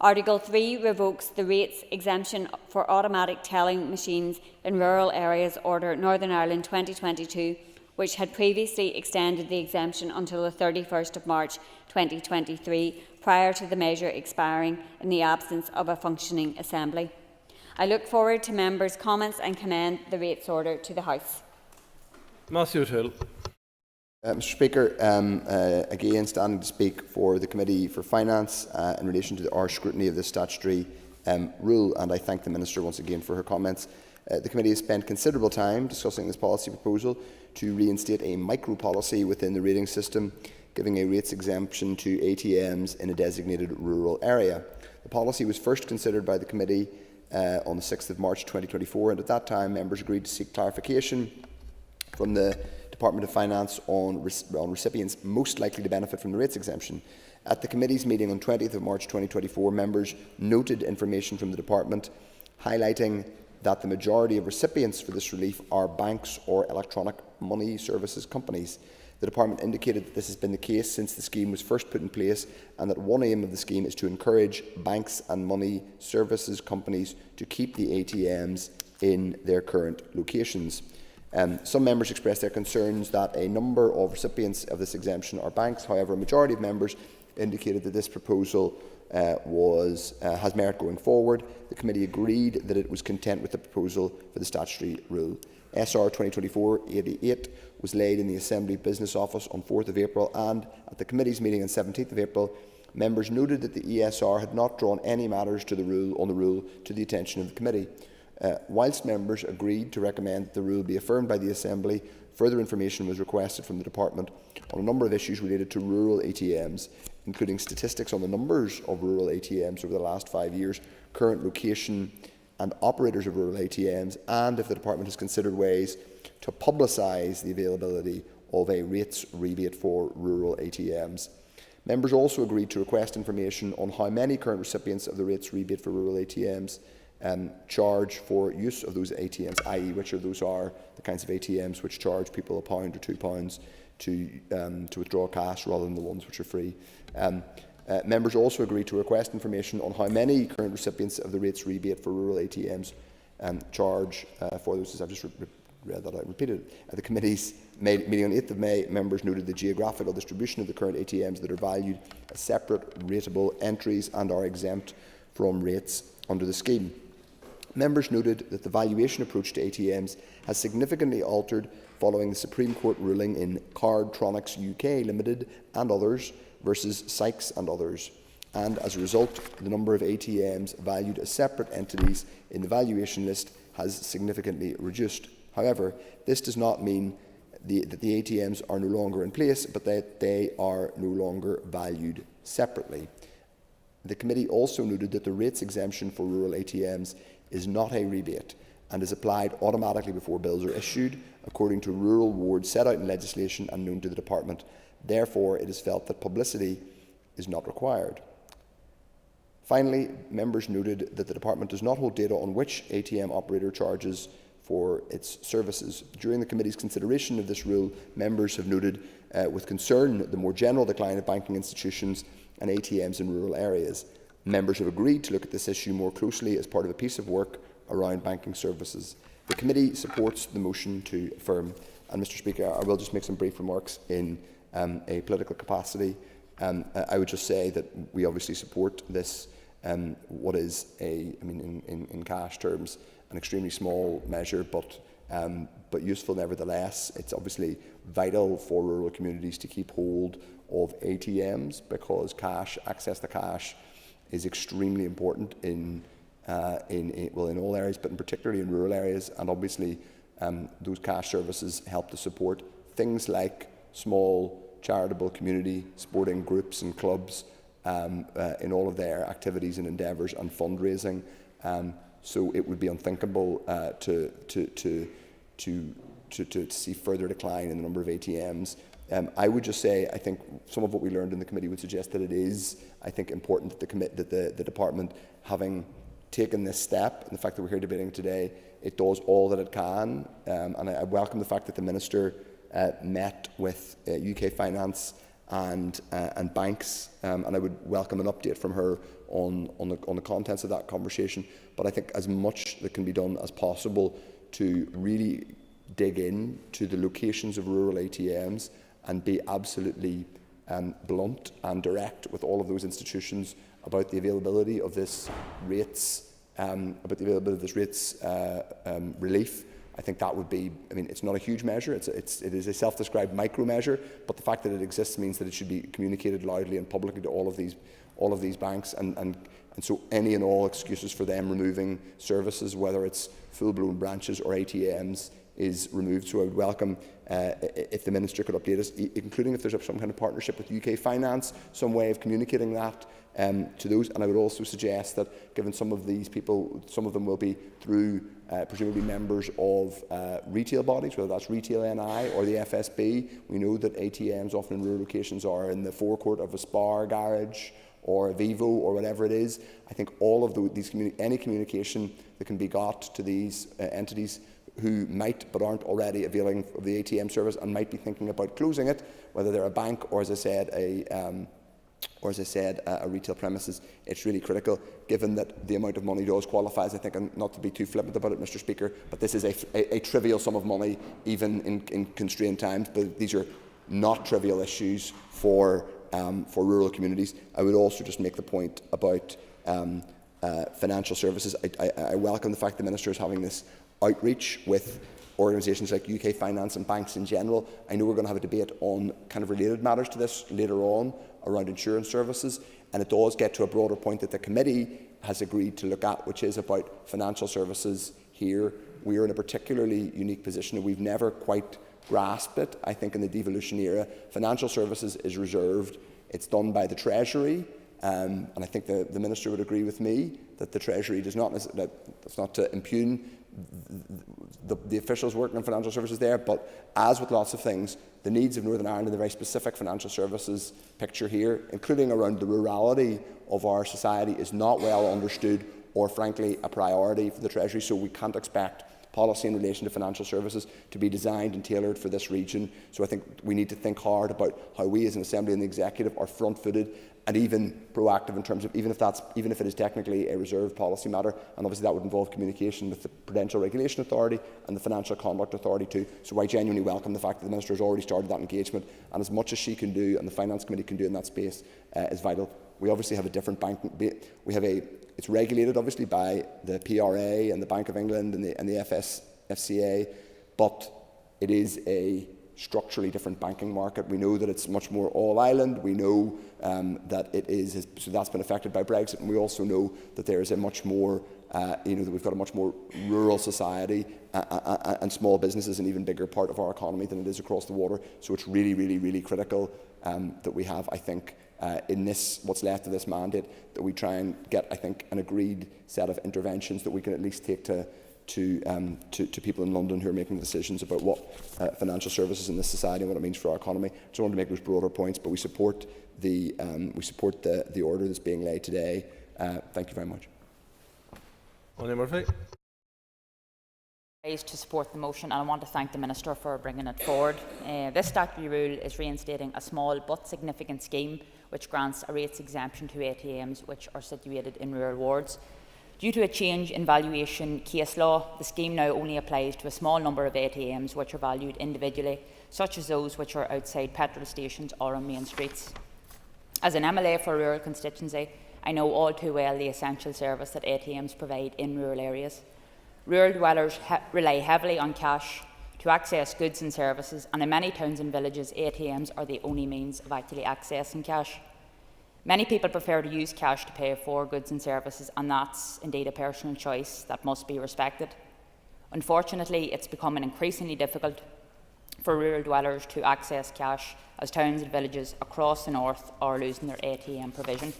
Article 3 revokes the rates exemption for automatic telling machines in rural areas Order Northern Ireland 2022, which had previously extended the exemption until the 31st of March 2023, prior to the measure expiring in the absence of a functioning Assembly. I look forward to members' comments and commend the rates order to the House. Matthew O'Toole. Mr Speaker, again standing to speak for the Committee for Finance in relation to our scrutiny of this statutory rule, and I thank the Minister once again for her comments. The Committee has spent considerable time discussing this policy proposal to reinstate a micro-policy within the rating system, giving a rates exemption to ATMs in a designated rural area. The policy was first considered by the Committee on the 6th of March 2024, and at that time members agreed to seek clarification from the Department of Finance on recipients most likely to benefit from the rates exemption. At the Committee's meeting on 20th of March 2024, members noted information from the Department highlighting that the majority of recipients for this relief are banks or electronic money services companies. The Department indicated that this has been the case since the scheme was first put in place, and that one aim of the scheme is to encourage banks and money services companies to keep the ATMs in their current locations. Some members expressed their concerns that a number of recipients of this exemption are banks. However, a majority of members indicated that this proposal has merit going forward. The Committee agreed that it was content with the proposal for the statutory rule. SR 2024-88 was laid in the Assembly Business Office on 4th of April, and at the Committee's meeting on 17th of April, members noted that the ESR had not drawn any matters on the rule to the attention of the Committee. Whilst members agreed to recommend that the rule be affirmed by the Assembly, further information was requested from the Department on a number of issues related to rural ATMs, including statistics on the numbers of rural ATMs over the last 5 years, current location and operators of rural ATMs, and if the Department has considered ways to publicise the availability of a rates rebate for rural ATMs. Members also agreed to request information on how many current recipients of the rates rebate for rural ATMs charge for use of those ATMs, i.e. which of those are the kinds of ATMs which charge people £1 or £2 to withdraw cash rather than the ones which are free. Members also agreed to request information on how many current recipients of the rates rebate for rural ATMs charge for those. I've just read that out and repeated it. At the committee's meeting on 8th of May, members noted the geographical distribution of the current ATMs that are valued as separate rateable entries and are exempt from rates under the scheme. Members noted that the valuation approach to ATMs has significantly altered following the Supreme Court ruling in Cardtronics UK Limited and others versus Sykes and others, and as a result, the number of ATMs valued as separate entities in the valuation list has significantly reduced. However, this does not mean that the ATMs are no longer in place, but that they are no longer valued separately. The committee also noted that the rates exemption for rural ATMs is not a rebate and is applied automatically before bills are issued, according to rural wards set out in legislation and known to the Department. Therefore, it is felt that publicity is not required. Finally, members noted that the Department does not hold data on which ATM operator charges for its services. During the committee's consideration of this rule, members have noted with concern the more general decline of banking institutions and ATMs in rural areas. Members have agreed to look at this issue more closely as part of a piece of work around banking services. The committee supports the motion to affirm. And Mr Speaker, I will just make some brief remarks in a political capacity. I would just say that we obviously support this, what is, in cash terms, an extremely small measure, but useful nevertheless. It's obviously vital for rural communities to keep hold of ATMs because access to cash is extremely important in all areas, but particularly in rural areas. And obviously, those cash services help to support things like small charitable community sporting groups and clubs in all of their activities and endeavours and fundraising. So it would be unthinkable to see further decline in the number of ATMs. I would just say, I think some of what we learned in the committee would suggest that it is, I think, important that the Department, having taken this step, and the fact that we're here debating today, it does all that it can. And I welcome the fact that the Minister met with UK Finance and banks, and I would welcome an update from her on the contents of that conversation. But I think as much that can be done as possible to really dig in to the locations of rural ATMs and be absolutely blunt and direct with all of those institutions about the availability of this rates relief. I think that would be, it's not a huge measure, it is a self-described micro measure, but the fact that it exists means that it should be communicated loudly and publicly to all of these banks, and so any and all excuses for them removing services, whether it's full-blown branches or ATMs, is removed. So I would welcome if the Minister could update us, including if there's some kind of partnership with UK Finance, some way of communicating that to those. And I would also suggest that, given some of these people, some of them will be through presumably members of retail bodies, whether that's Retail NI or the FSB. We know that ATMs often in rural locations are in the forecourt of a Spar garage or a Vivo or whatever it is. I think all of any communication that can be got to these entities who might but aren't already availing of the ATM service and might be thinking about closing it, whether they're a bank or, as I said, a retail premises, it's really critical, given that the amount of money does qualify, as I think, and not to be too flippant about it, Mr Speaker, but this is a trivial sum of money, even in constrained times, but these are not trivial issues for rural communities. I would also just make the point about financial services. I welcome the fact the Minister is having this outreach with organisations like UK Finance and banks in general. I know we're going to have a debate on kind of related matters to this later on around insurance services, and it does get to a broader point that the committee has agreed to look at, which is about financial services here. We are in a particularly unique position and we've never quite grasped it. I think in the devolution era, financial services is reserved. It's done by the Treasury, and I think the Minister would agree with me that the Treasury does not, that's not to impugn the officials working in financial services there, but as with lots of things, the needs of Northern Ireland, the very specific financial services picture here, including around the rurality of our society, is not well understood or, frankly, a priority for the Treasury, so we can't expect policy in relation to financial services to be designed and tailored for this region. So I think we need to think hard about how we as an Assembly and the Executive are front-footed and even proactive in terms of, even if it is technically a reserved policy matter, and obviously that would involve communication with the Prudential Regulation Authority and the Financial Conduct Authority too. So I genuinely welcome the fact that the Minister has already started that engagement, and as much as she can do and the Finance Committee can do in that space is vital. We obviously have a different bank. It's regulated obviously by the PRA and the Bank of England and the FCA, but it is a structurally different banking market. We know that it's much more all-island. We know that it is, so that's been affected by Brexit, and we also know that there is a much more, that we've got a much more rural society and small businesses an even bigger part of our economy than it is across the water. So it's really, really, really critical that we have, I think, in this, what's left of this mandate, that we try and get, I think, an agreed set of interventions that we can at least take to people in London who are making decisions about what financial services in this society and what it means for our economy. I just wanted to make those broader points, but we support the order that's being laid today. Thank you very much. Murphy. To support the motion, and I want to thank the Minister for bringing it forward. This statutory rule is reinstating a small but significant scheme which grants a rates exemption to ATMs which are situated in rural wards. Due to a change in valuation case law, the scheme now only applies to a small number of ATMs which are valued individually, such as those which are outside petrol stations or on main streets. As an MLA for a rural constituency, I know all too well the essential service that ATMs provide in rural areas. Rural dwellers rely heavily on cash to access goods and services, and in many towns and villages, ATMs are the only means of actually accessing cash. Many people prefer to use cash to pay for goods and services, and that's indeed a personal choice that must be respected. Unfortunately, it's becoming increasingly difficult for rural dwellers to access cash as towns and villages across the north are losing their ATM provision.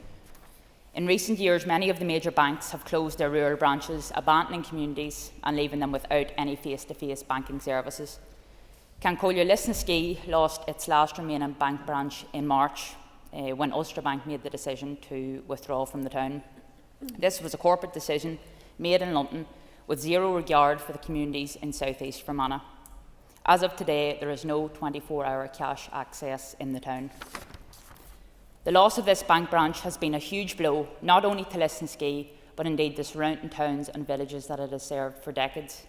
In recent years, many of the major banks have closed their rural branches, abandoning communities and leaving them without any face-to-face banking services. Cancolio Lisnaskea lost its last remaining bank branch in March when Ulster Bank made the decision to withdraw from the town. This was a corporate decision made in London with zero regard for the communities in South East Fermanagh. As of today, there is no 24-hour cash access in the town. The loss of this bank branch has been a huge blow, not only to Lisnaskea, but indeed the surrounding towns and villages that it has served for decades.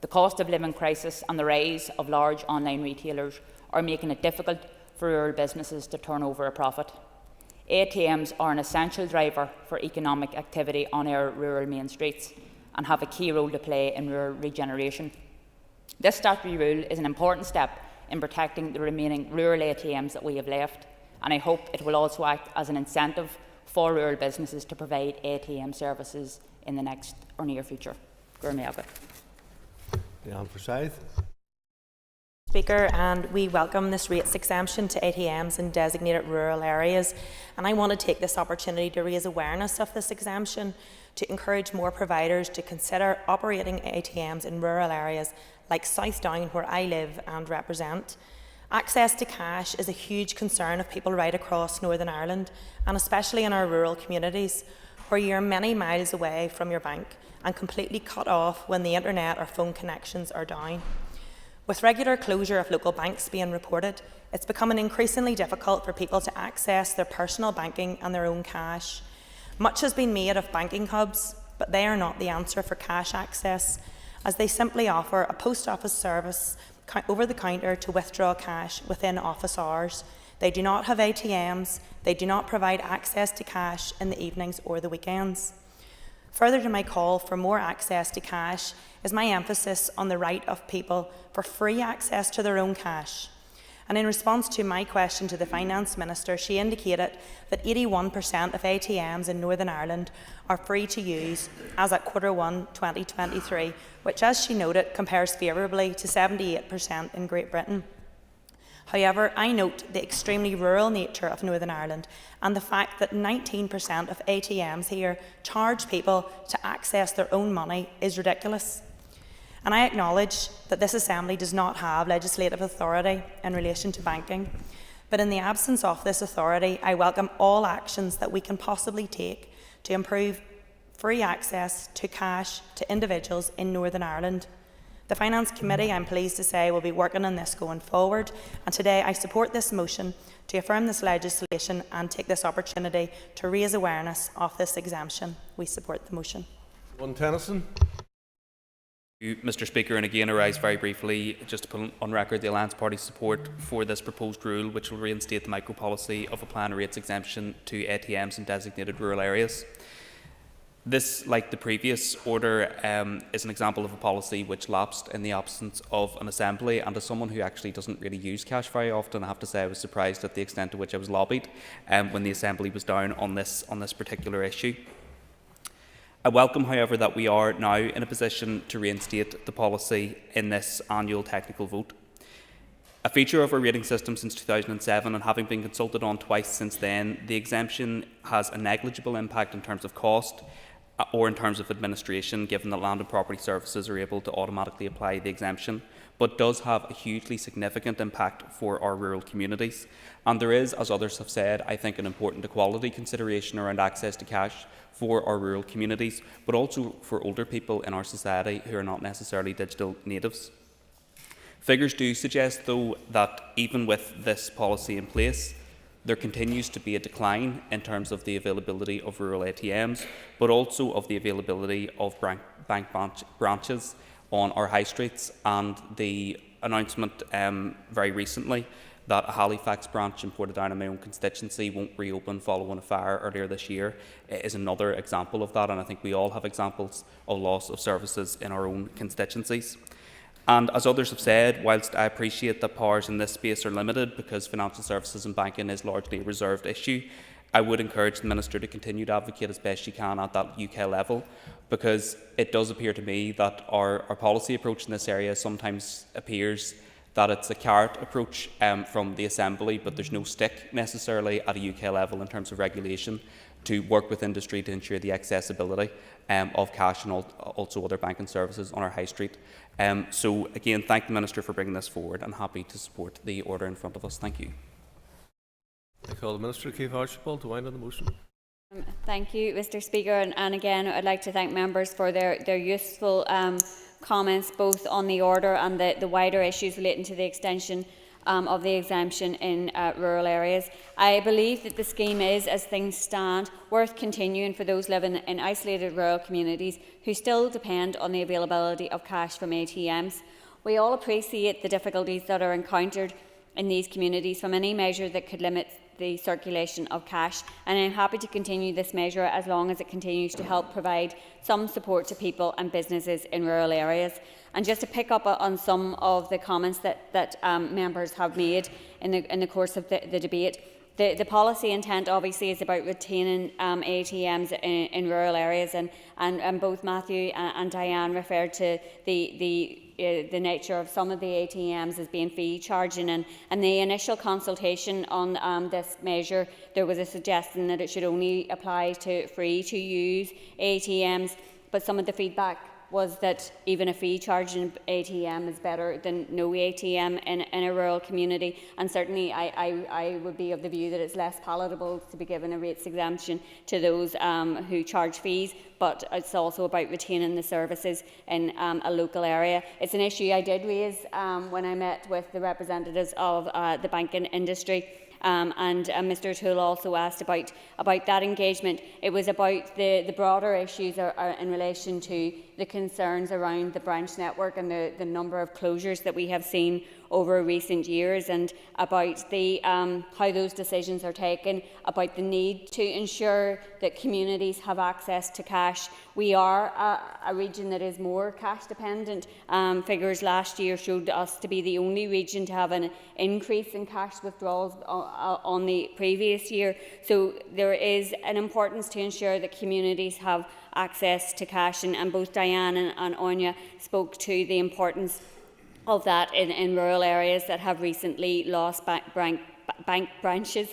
The cost of living crisis and the rise of large online retailers are making it difficult for rural businesses to turn over a profit. ATMs are an essential driver for economic activity on our rural main streets and have a key role to play in rural regeneration. This statutory rule is an important step in protecting the remaining rural ATMs that we have left, and I hope it will also act as an incentive for rural businesses to provide ATM services in the next or near future. Speaker, and we welcome this rates exemption to ATMs in designated rural areas, and I want to take this opportunity to raise awareness of this exemption to encourage more providers to consider operating ATMs in rural areas like South Down, where I live and represent. Access to cash is a huge concern of people right across Northern Ireland, and especially in our rural communities, where you are many miles away from your bank and completely cut off when the internet or phone connections are down. With regular closure of local banks being reported, it's becoming increasingly difficult for people to access their personal banking and their own cash. Much has been made of banking hubs, but they are not the answer for cash access, as they simply offer a post office service over the counter to withdraw cash within office hours. They do not have ATMs, they do not provide access to cash in the evenings or the weekends. Further to my call for more access to cash is my emphasis on the right of people for free access to their own cash. And in response to my question to the Finance Minister, she indicated that 81% of ATMs in Northern Ireland are free to use as at Q1 2023, which, as she noted, compares favourably to 78% in Great Britain. However, I note the extremely rural nature of Northern Ireland and the fact that 19% of ATMs here charge people to access their own money is ridiculous. and I acknowledge that this Assembly does not have legislative authority in relation to banking. But in the absence of this authority, I welcome all actions that we can possibly take to improve free access to cash to individuals in Northern Ireland. The Finance Committee, I'm pleased to say, will be working on this going forward, and today I support this motion to affirm this legislation and take this opportunity to raise awareness of this exemption. We support the motion. Tennyson. Mr Speaker, and again I rise very briefly just to put on record the Alliance Party's support for this proposed rule, which will reinstate the micro-policy of a plenary rates exemption to ATMs in designated rural areas. This, like the previous order, is an example of a policy which lapsed in the absence of an Assembly, and as someone who actually doesn't really use cash very often, I have to say I was surprised at the extent to which I was lobbied when the Assembly was down on this particular issue. I welcome, however, that we are now in a position to reinstate the policy in this annual technical vote. A feature of our rating system since 2007, and having been consulted on twice since then, the exemption has a negligible impact in terms of cost or in terms of administration, given that Land and Property Services are able to automatically apply the exemption, but does have a hugely significant impact for our rural communities. And there is, as others have said, I think an important equality consideration around access to cash for our rural communities, but also for older people in our society who are not necessarily digital natives. Figures do suggest, though, that even with this policy in place, there continues to be a decline in terms of the availability of rural ATMs, but also of the availability of bank branches on our high streets. And the announcement very recently that a Halifax branch in Portadown in my own constituency won't reopen following a fire earlier this year is another example of that, and I think we all have examples of loss of services in our own constituencies. And as others have said, whilst I appreciate that powers in this space are limited because financial services and banking is largely a reserved issue, I would encourage the Minister to continue to advocate as best she can at that UK level, because it does appear to me that our policy approach in this area sometimes appears that it's a carrot approach from the Assembly, but there's no stick necessarily at a UK level in terms of regulation to work with industry to ensure the accessibility of cash and also other banking services on our high street. So again, thank the Minister for bringing this forward, and happy to support the order in front of us. Thank you. I call the Minister, Keith Archibald, to wind on the motion. Thank you, Mr Speaker, and again I'd like to thank members for their useful comments both on the order and the wider issues relating to the extension of the exemption in rural areas. I believe that the scheme is, as things stand, worth continuing for those living in isolated rural communities who still depend on the availability of cash from ATMs. We all appreciate the difficulties that are encountered in these communities from any measure that could limit the circulation of cash, and I am happy to continue this measure as long as it continues to help provide some support to people and businesses in rural areas. And just to pick up on some of the comments that members have made in the course of the debate, the policy intent obviously is about retaining ATMs in rural areas, and both Matthew and Diane referred to the nature of some of the ATMs as being fee charging, and the initial consultation on this measure, there was a suggestion that it should only apply to free to use ATMs, but some of the feedback was that even a fee charging ATM is better than no ATM in a rural community, and certainly I would be of the view that it's less palatable to be given a rates exemption to those who charge fees, but it's also about retaining the services in a local area. It's an issue I did raise when I met with the representatives of the banking industry. And Mr O'Toole also asked about that engagement. It was about the broader issues in relation to the concerns around the branch network and the number of closures that we have seen over recent years, and about how those decisions are taken, about the need to ensure that communities have access to cash. We are a region that is more cash dependent. Figures last year showed us to be the only region to have an increase in cash withdrawals on the previous year. So there is an importance to ensure that communities have access to cash, and both Diane and Anya spoke to the importance of that in rural areas that have recently lost bank branches.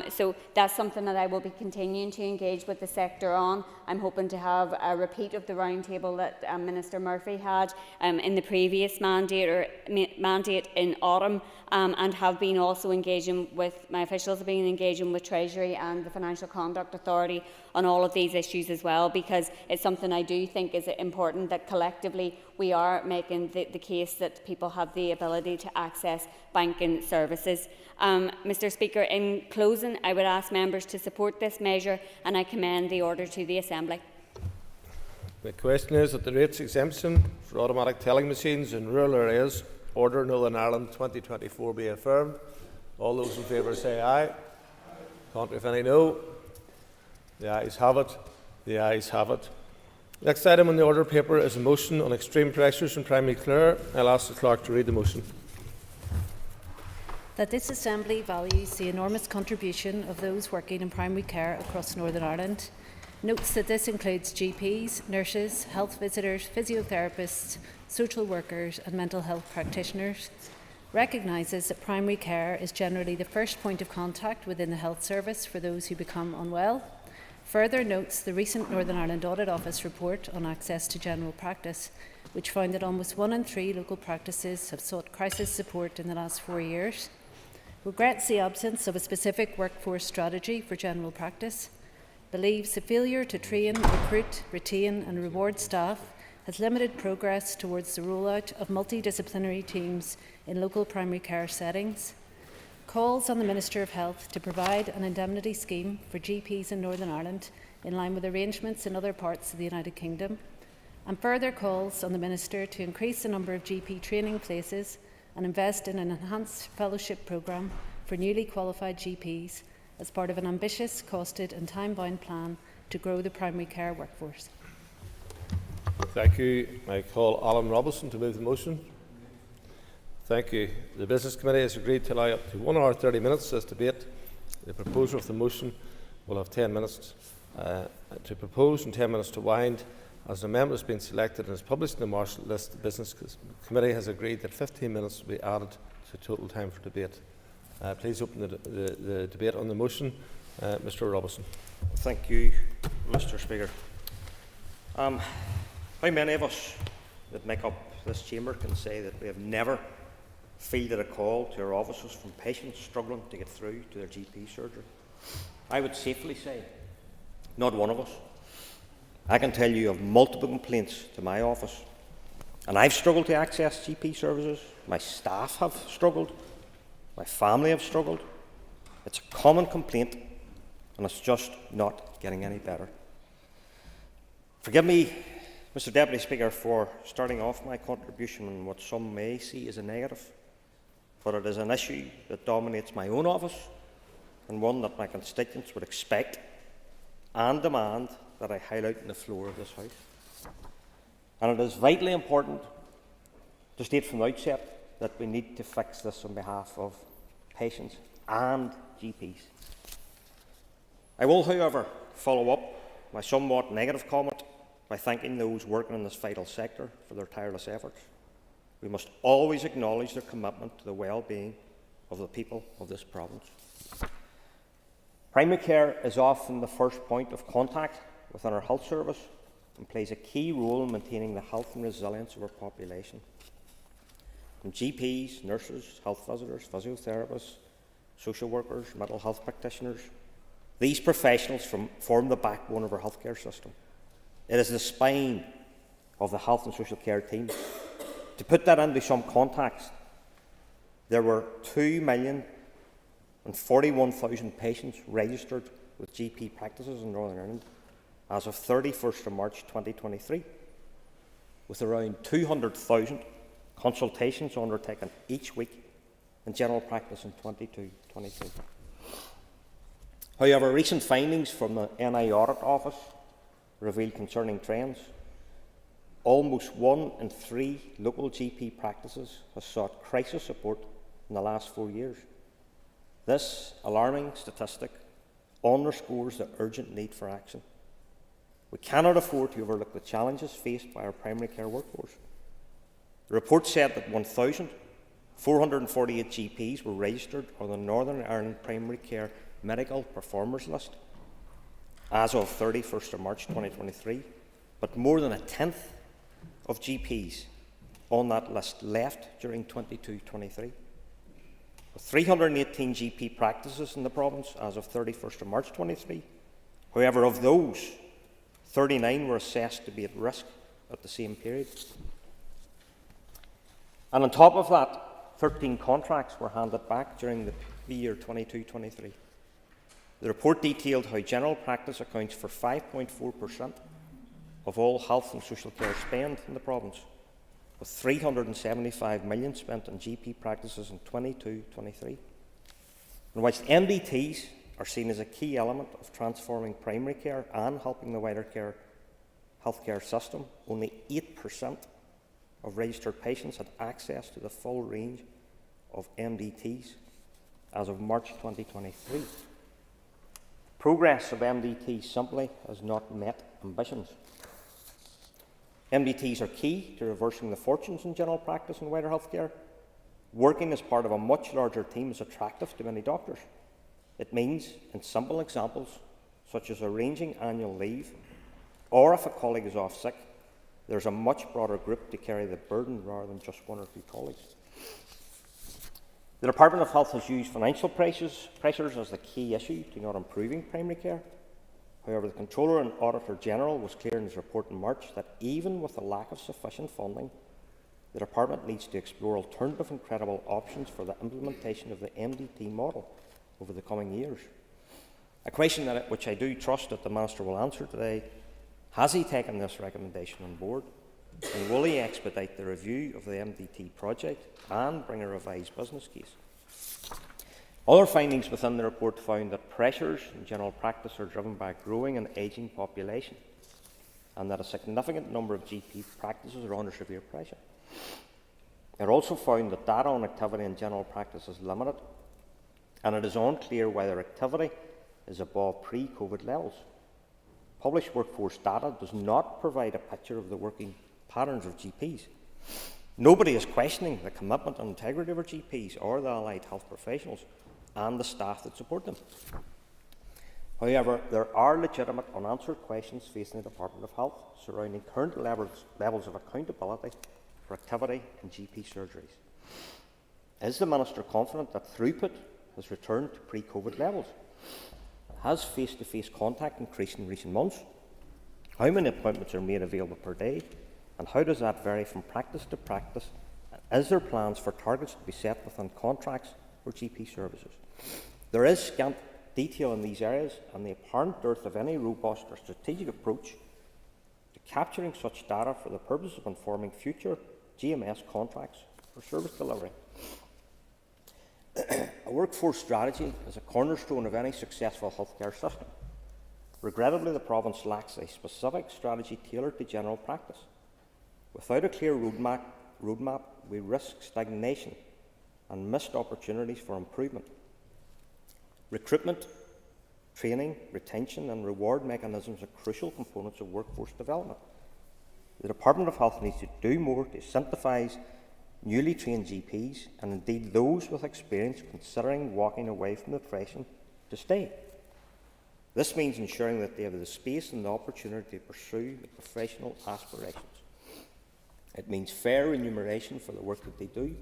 So that's something that I will be continuing to engage with the sector on. I'm hoping to have a repeat of the roundtable that Minister Murphy had in the previous mandate in autumn, and have been also engaging with, my officials have been engaging with Treasury and the Financial Conduct Authority on all of these issues as well, because it's something I do think is important that collectively we are making the case that people have the ability to access banking services. Mr. Speaker, in closing, I would ask members to support this measure, and I commend the order to the Assembly. The question is that the rates exemption for automatic telling machines in rural areas, Order Northern Ireland 2024, be affirmed. All those in favour say aye. Contrary, if any, no. The ayes have it. The ayes have it. Next item on the order paper is a motion on extreme pressures in primary care. I'll ask the clerk to read the motion. That this Assembly values the enormous contribution of those working in primary care across Northern Ireland, notes that this includes GPs, nurses, health visitors, physiotherapists, social workers and mental health practitioners, recognises that primary care is generally the first point of contact within the health service for those who become unwell, further notes the recent Northern Ireland Audit Office report on access to general practice, which found that almost 1 in 3 local practices have sought crisis support in the last 4 years, regrets the absence of a specific workforce strategy for general practice, believes the failure to train, recruit, retain and reward staff has limited progress towards the rollout of multidisciplinary teams in local primary care settings, calls on the Minister of Health to provide an indemnity scheme for GPs in Northern Ireland in line with arrangements in other parts of the United Kingdom, and further calls on the Minister to increase the number of GP training places and invest in an enhanced fellowship programme for newly qualified GPs as part of an ambitious, costed and time-bound plan to grow the primary care workforce. Thank you. I call Alan Robinson to move the motion. Thank you. The Business Committee has agreed to allow up to 1 hour 30 minutes this debate. The proposer of the motion will have 10 minutes to propose and 10 minutes to wind. As an amendment has been selected and is published in the marshal list, the Business Committee has agreed that 15 minutes will be added to total time for debate. Please open the debate on the motion. Mr. Robinson. Thank you, Mr. Speaker. How many of us that make up this chamber can say that we have never fielded a call to our offices from patients struggling to get through to their GP surgery? I would safely say not one of us. I can tell you of multiple complaints to my office, and I've struggled to access GP services. My staff have struggled. My family have struggled. It's a common complaint, and it's just not getting any better. Forgive me, Mr. Deputy Speaker, for starting off my contribution on what some may see as a negative, but it is an issue that dominates my own office and one that my constituents would expect and demand that I highlight on the floor of this House. And it is vitally important to state from the outset that we need to fix this on behalf of patients and GPs. I will, however, follow up my somewhat negative comment by thanking those working in this vital sector for their tireless efforts. We must always acknowledge their commitment to the well-being of the people of this province. Primary care is often the first point of contact within our health service and plays a key role in maintaining the health and resilience of our population. From GPs, nurses, health visitors, physiotherapists, social workers, mental health practitioners, these professionals form the backbone of our healthcare system. It is the spine of the health and social care team. To put that into some context, there were 2,041,000 patients registered with GP practices in Northern Ireland as of 31st of March 2023, with around 200,000 consultations undertaken each week in general practice in 22-23. However, recent findings from the NI Audit Office reveal concerning trends. Almost 1 in 3 local GP practices has sought crisis support in the last 4 years. This alarming statistic underscores the urgent need for action. We cannot afford to overlook the challenges faced by our primary care workforce. The report said that 1,000 448 GPs were registered on the Northern Ireland Primary Care Medical Performers List as of 31st of March 2023, but more than a tenth of GPs on that list left during 22-23. With 318 GP practices in the province as of 31st of March 23, however, of those, 39 were assessed to be at risk at the same period. And on top of that, 13 contracts were handed back during the year 22-23. The report detailed how general practice accounts for 5.4% of all health and social care spend in the province, with 375 million spent on GP practices in 22-23. And whilst MDTs are seen as a key element of transforming primary care and helping the wider healthcare system, only 8% of registered patients had access to the full range of MDTs as of March 2023. Progress of MDTs simply has not met ambitions. MDTs are key to reversing the fortunes in general practice and wider healthcare. Working as part of a much larger team is attractive to many doctors. It means, in simple examples, such as arranging annual leave, or if a colleague is off sick, there's a much broader group to carry the burden rather than just one or two colleagues. The Department of Health has used financial pressures as the key issue to not improving primary care. However, the Controller and Auditor General was clear in his report in March that even with the lack of sufficient funding, the Department needs to explore alternative and credible options for the implementation of the MDT model over the coming years. A question which I do trust that the Minister will answer today: has he taken this recommendation on board, and will he expedite the review of the MDT project and bring a revised business case? Other findings within the report found that pressures in general practice are driven by a growing and ageing population, and that a significant number of GP practices are under severe pressure. It also found that data on activity in general practice is limited, and it is unclear whether activity is above pre-COVID levels. Published workforce data does not provide a picture of the working patterns of GPs. Nobody is questioning the commitment and integrity of our GPs or the allied health professionals and the staff that support them. However, there are legitimate unanswered questions facing the Department of Health surrounding current levels of accountability for activity in GP surgeries. Is the Minister confident that throughput has returned to pre-COVID levels? Has face-to-face contact increased in recent months? How many appointments are made available per day? And how does that vary from practice to practice? And is there plans for targets to be set within contracts for GP services? There is scant detail in these areas, and the apparent dearth of any robust or strategic approach to capturing such data for the purpose of informing future GMS contracts for service delivery. A workforce strategy is a cornerstone of any successful healthcare system. Regrettably, the province lacks a specific strategy tailored to general practice. Without a clear roadmap, we risk stagnation and missed opportunities for improvement. Recruitment, training, retention and reward mechanisms are crucial components of workforce development. The Department of Health needs to do more to incentivise newly trained GPs, and indeed those with experience considering walking away from the profession, to stay. This means ensuring that they have the space and the opportunity to pursue the professional aspirations. It means fair remuneration for the work that they do.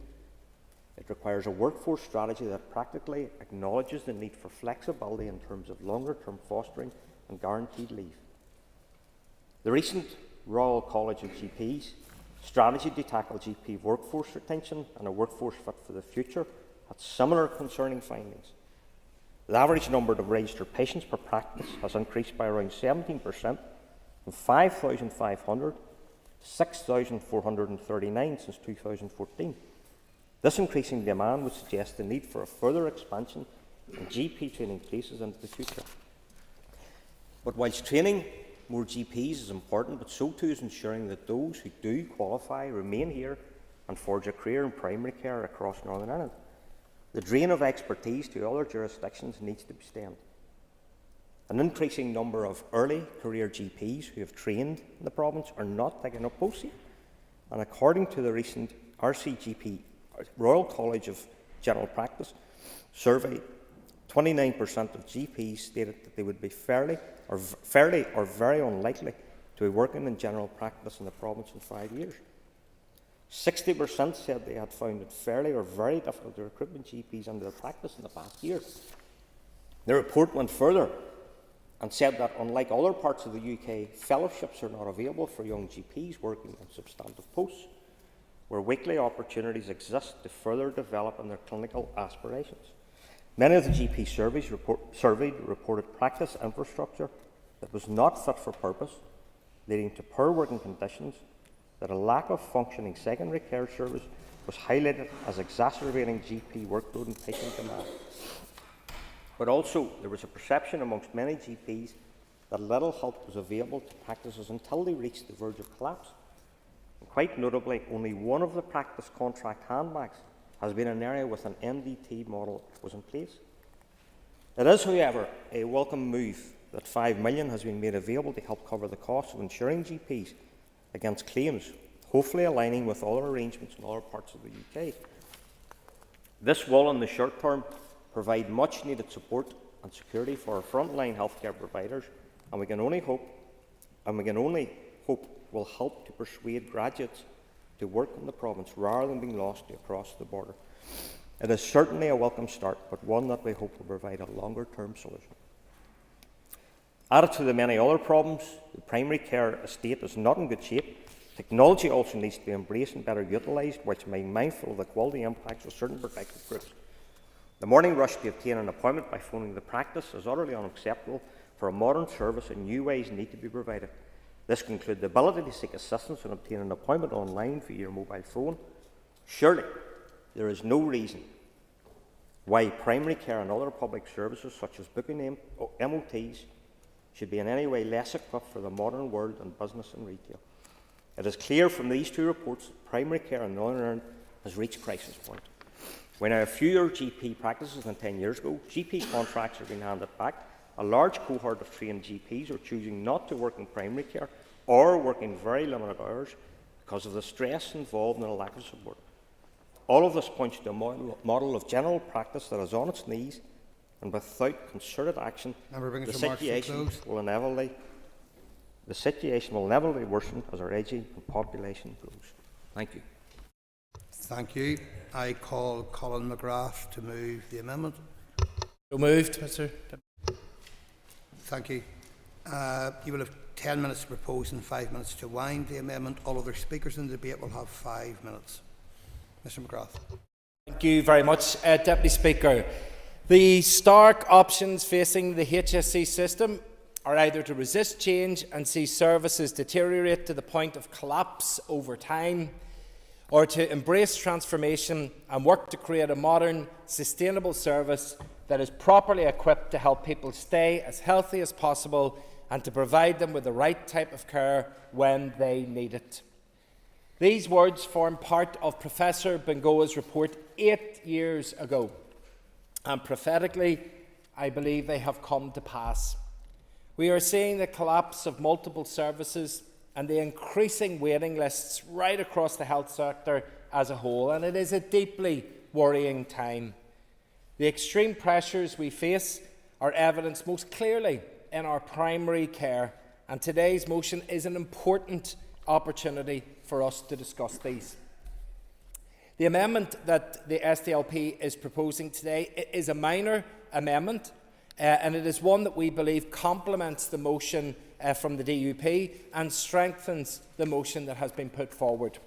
It requires a workforce strategy that practically acknowledges the need for flexibility in terms of longer-term fostering and guaranteed leave. The recent Royal College of GPs strategy to tackle GP workforce retention and a workforce fit for the future had similar concerning findings. The average number of registered patients per practice has increased by around 17%, from 5,500 to 6,439 since 2014. This increasing demand would suggest the need for a further expansion in GP training places into the future. But whilst training more GPs is important, but so too is ensuring that those who do qualify remain here and forge a career in primary care across Northern Ireland. The drain of expertise to other jurisdictions needs to be stemmed. An increasing number of early career GPs who have trained in the province are not taking up posts here. And according to the recent Royal College of General Practice survey, 29% of GPs stated that they would be fairly or very unlikely to be working in general practice in the province in 5 years. 60% said they had found it fairly or very difficult to recruit GPs into their practice in the past year. The report went further and said that, unlike other parts of the UK, fellowships are not available for young GPs working in substantive posts, where weekly opportunities exist to further develop in their clinical aspirations. Many of the GP surveyed reported practice infrastructure that was not fit for purpose, leading to poor working conditions, that a lack of functioning secondary care service was highlighted as exacerbating GP workload and patient demand. But also, there was a perception amongst many GPs that little help was available to practices until they reached the verge of collapse. And quite notably, only one of the practice contract handbacks has been an area with an MDT model was in place. It is, however, a welcome move that $5 million has been made available to help cover the cost of insuring GPs against claims, hopefully aligning with other arrangements in other parts of the UK. This will, in the short term, provide much needed support and security for our frontline healthcare providers, and we can only hope will help to persuade graduates to work in the province rather than being lost across the border. It is certainly a welcome start, but one that we hope will provide a longer term solution. Added to the many other problems, the primary care estate is not in good shape. Technology also needs to be embraced and better utilised, whilst being mindful of the quality impacts of certain protected groups. The morning rush to obtain an appointment by phoning the practice is utterly unacceptable. For a modern service, and new ways need to be provided. This can include the ability to seek assistance and obtain an appointment online via your mobile phone. Surely, there is no reason why primary care and other public services, such as booking MOTs, should be in any way less equipped for the modern world in business and retail. It is clear from these two reports that primary care in Northern Ireland has reached crisis point. We now have fewer GP practices than 10 years ago. GP contracts are being handed back. A large cohort of trained GPs are choosing not to work in primary care or working very limited hours because of the stress involved and a lack of support. All of this points to a model of general practice that is on its knees, and without concerted action, the situation will inevitably worsen as our ageing population grows. Thank you. Thank you. I call Colin McGrath to move the amendment. So moved, Mr. Thank you. You will have 10 minutes to propose and 5 minutes to wind the amendment. All other speakers in the debate will have 5 minutes. Mr. McGrath. Thank you very much, Deputy Speaker. The stark options facing the HSE system are either to resist change and see services deteriorate to the point of collapse over time, or to embrace transformation and work to create a modern, sustainable service that is properly equipped to help people stay as healthy as possible and to provide them with the right type of care when they need it. These words form part of Professor Bengoa's report 8 years ago, and prophetically, I believe they have come to pass. We are seeing the collapse of multiple services and the increasing waiting lists right across the health sector as a whole, and it is a deeply worrying time. The extreme pressures we face are evidenced most clearly in our primary care, and today's motion is an important opportunity for us to discuss these. The amendment that the SDLP is proposing today is a minor amendment, and it is one that we believe complements the motion from the DUP and strengthens the motion that has been put forward.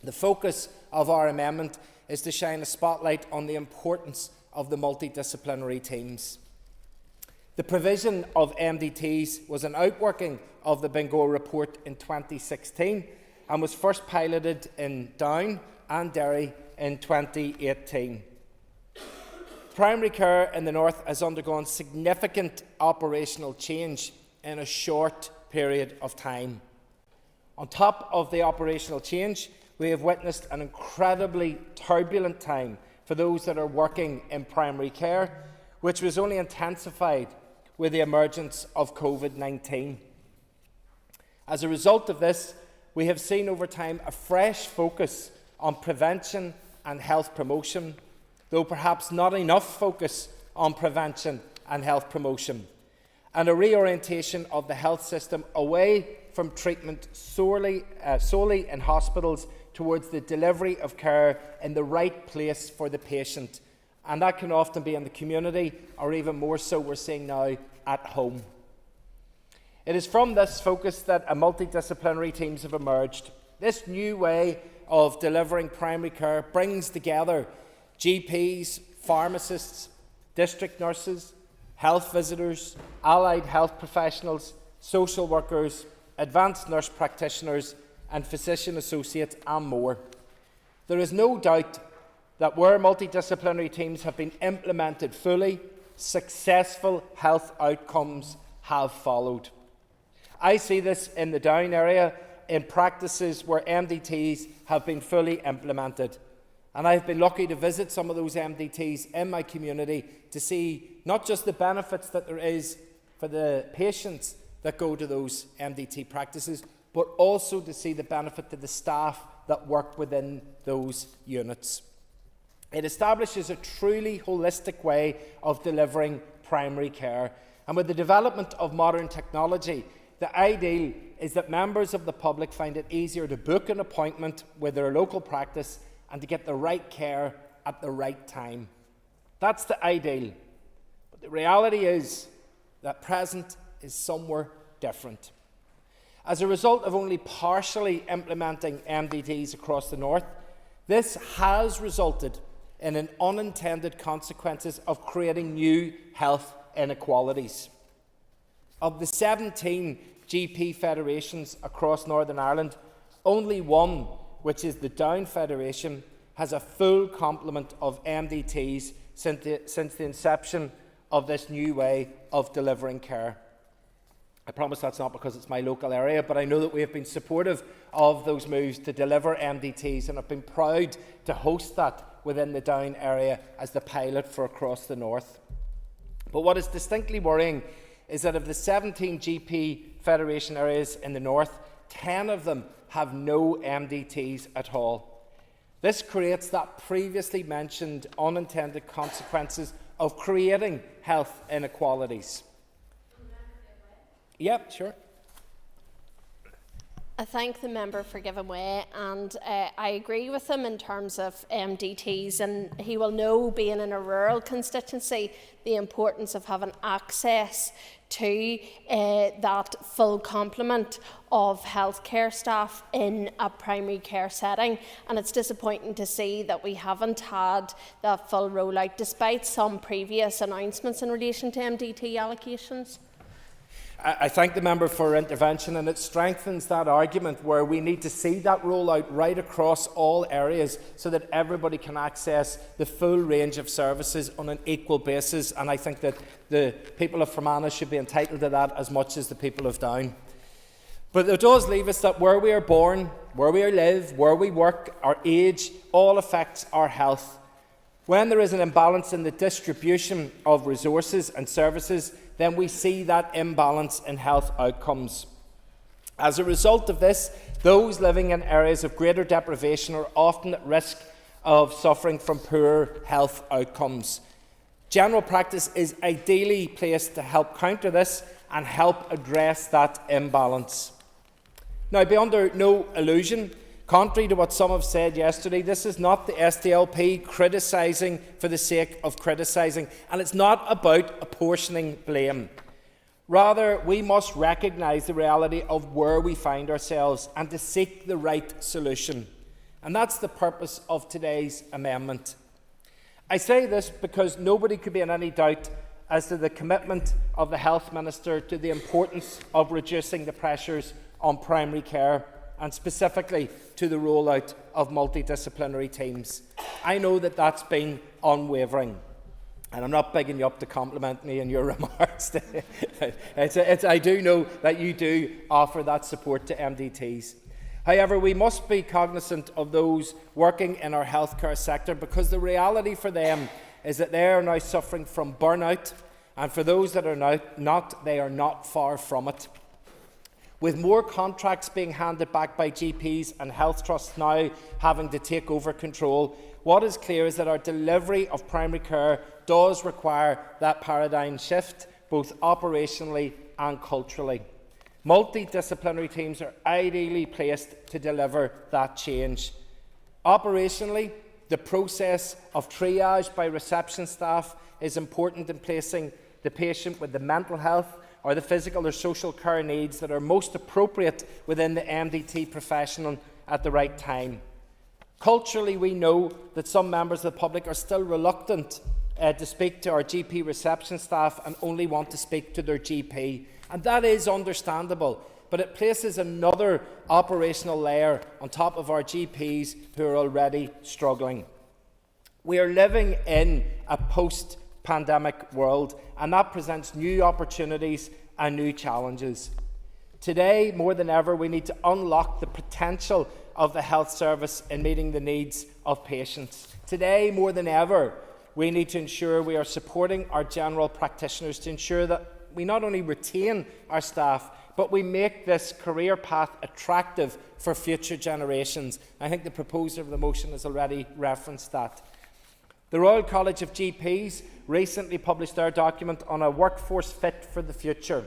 The focus of our amendment is to shine a spotlight on the importance of the multidisciplinary teams. The provision of MDTs was an outworking of the Bengoa report in 2016 and was first piloted in Down and Derry in 2018. Primary care in the North has undergone significant operational change in a short period of time. On top of the operational change, we have witnessed an incredibly turbulent time for those that are working in primary care, which was only intensified with the emergence of COVID-19. As a result of this, we have seen over time a fresh focus on prevention and health promotion, though perhaps not enough focus on prevention and health promotion, and a reorientation of the health system away from treatment solely in hospitals towards the delivery of care in the right place for the patient. And that can often be in the community, or even more so we're seeing now, at home. It is from this focus that a multidisciplinary teams have emerged. This new way of delivering primary care brings together GPs, pharmacists, district nurses, health visitors, allied health professionals, social workers, advanced nurse practitioners and physician associates and more. There is no doubt that where multidisciplinary teams have been implemented fully, successful health outcomes have followed. I see this in the Down area in practices where MDTs have been fully implemented. And I've been lucky to visit some of those MDTs in my community to see not just the benefits that there is for the patients that go to those MDT practices, but also to see the benefit to the staff that work within those units. It establishes a truly holistic way of delivering primary care. And with the development of modern technology, the ideal is that members of the public find it easier to book an appointment with their local practice and to get the right care at the right time. That's the ideal. But the reality is that present is somewhere different. As a result of only partially implementing MDTs across the north, this has resulted in an unintended consequences of creating new health inequalities. Of the 17 GP federations across Northern Ireland, only one, which is the Down Federation, has a full complement of MDTs since the inception of this new way of delivering care. I promise that's not because it's my local area, but I know that we have been supportive of those moves to deliver MDTs, and I've been proud to host that within the Down area as the pilot for across the north. But what is distinctly worrying is that of the 17 GP federation areas in the north, 10 of them have no MDTs at all. This creates that previously mentioned unintended consequences of creating health inequalities. Yep, sure. I thank the member for giving way, and I agree with him in terms of MDTs, and he will know, being in a rural constituency, the importance of having access to that full complement of healthcare staff in a primary care setting. And it's disappointing to see that we haven't had that full rollout, despite some previous announcements in relation to MDT allocations. I thank the member for her intervention, and it strengthens that argument where we need to see that rollout right across all areas so that everybody can access the full range of services on an equal basis, and I think that the people of Fermanagh should be entitled to that as much as the people of Down. But it does leave us that where we are born, where we live, where we work, our age, all affects our health. When there is an imbalance in the distribution of resources and services, then we see that imbalance in health outcomes. As a result of this, those living in areas of greater deprivation are often at risk of suffering from poor health outcomes. General practice is ideally placed to help counter this and help address that imbalance. Now, be under no illusion, contrary to what some have said yesterday, this is not the SDLP criticising for the sake of criticising, and it's not about apportioning blame. Rather, we must recognise the reality of where we find ourselves and to seek the right solution. And that's the purpose of today's amendment. I say this because nobody could be in any doubt as to the commitment of the Health Minister to the importance of reducing the pressures on primary care, and specifically to the rollout of multidisciplinary teams. I know that that's been unwavering, and I'm not bigging you up to compliment me in your remarks. I do know that you do offer that support to MDTs. However, we must be cognizant of those working in our healthcare sector, because the reality for them is that they are now suffering from burnout, and for those that are not, they are not far from it. with more contracts being handed back by GPs and health trusts now having to take over control, what is clear is that our delivery of primary care does require that paradigm shift, both operationally and culturally. Multidisciplinary teams are ideally placed to deliver that change. Operationally, the process of triage by reception staff is important in placing the patient with the mental health or the physical or social care needs that are most appropriate within the MDT professional at the right time. Culturally, we know that some members of the public are still reluctant to speak to our GP reception staff and only want to speak to their GP. And that is understandable, but it places another operational layer on top of our GPs who are already struggling. We are living in a post-pandemic world, and that presents new opportunities and new challenges. Today, more than ever, we need to unlock the potential of the health service in meeting the needs of patients. Today, more than ever, we need to ensure we are supporting our general practitioners to ensure that we not only retain our staff, but we make this career path attractive for future generations. I think the proposer of the motion has already referenced that. The Royal College of GPs recently published their document on a workforce fit for the future.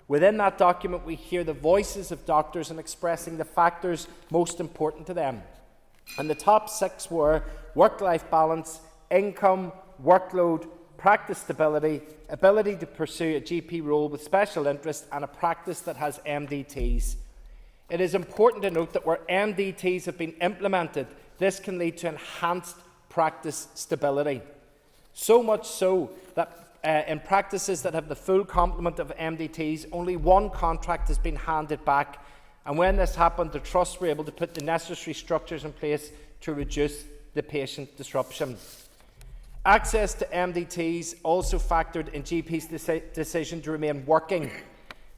Within that document, we hear the voices of doctors in expressing the factors most important to them. And the top 6 were work-life balance, income, workload, practice stability, ability to pursue a GP role with special interest, and a practice that has MDTs. It is important to note that where MDTs have been implemented, this can lead to enhanced practice stability. So much so that in practices that have the full complement of MDTs, only one contract has been handed back. And when this happened, the trusts were able to put the necessary structures in place to reduce the patient disruption. Access to MDTs also factored in GP's decision to remain working.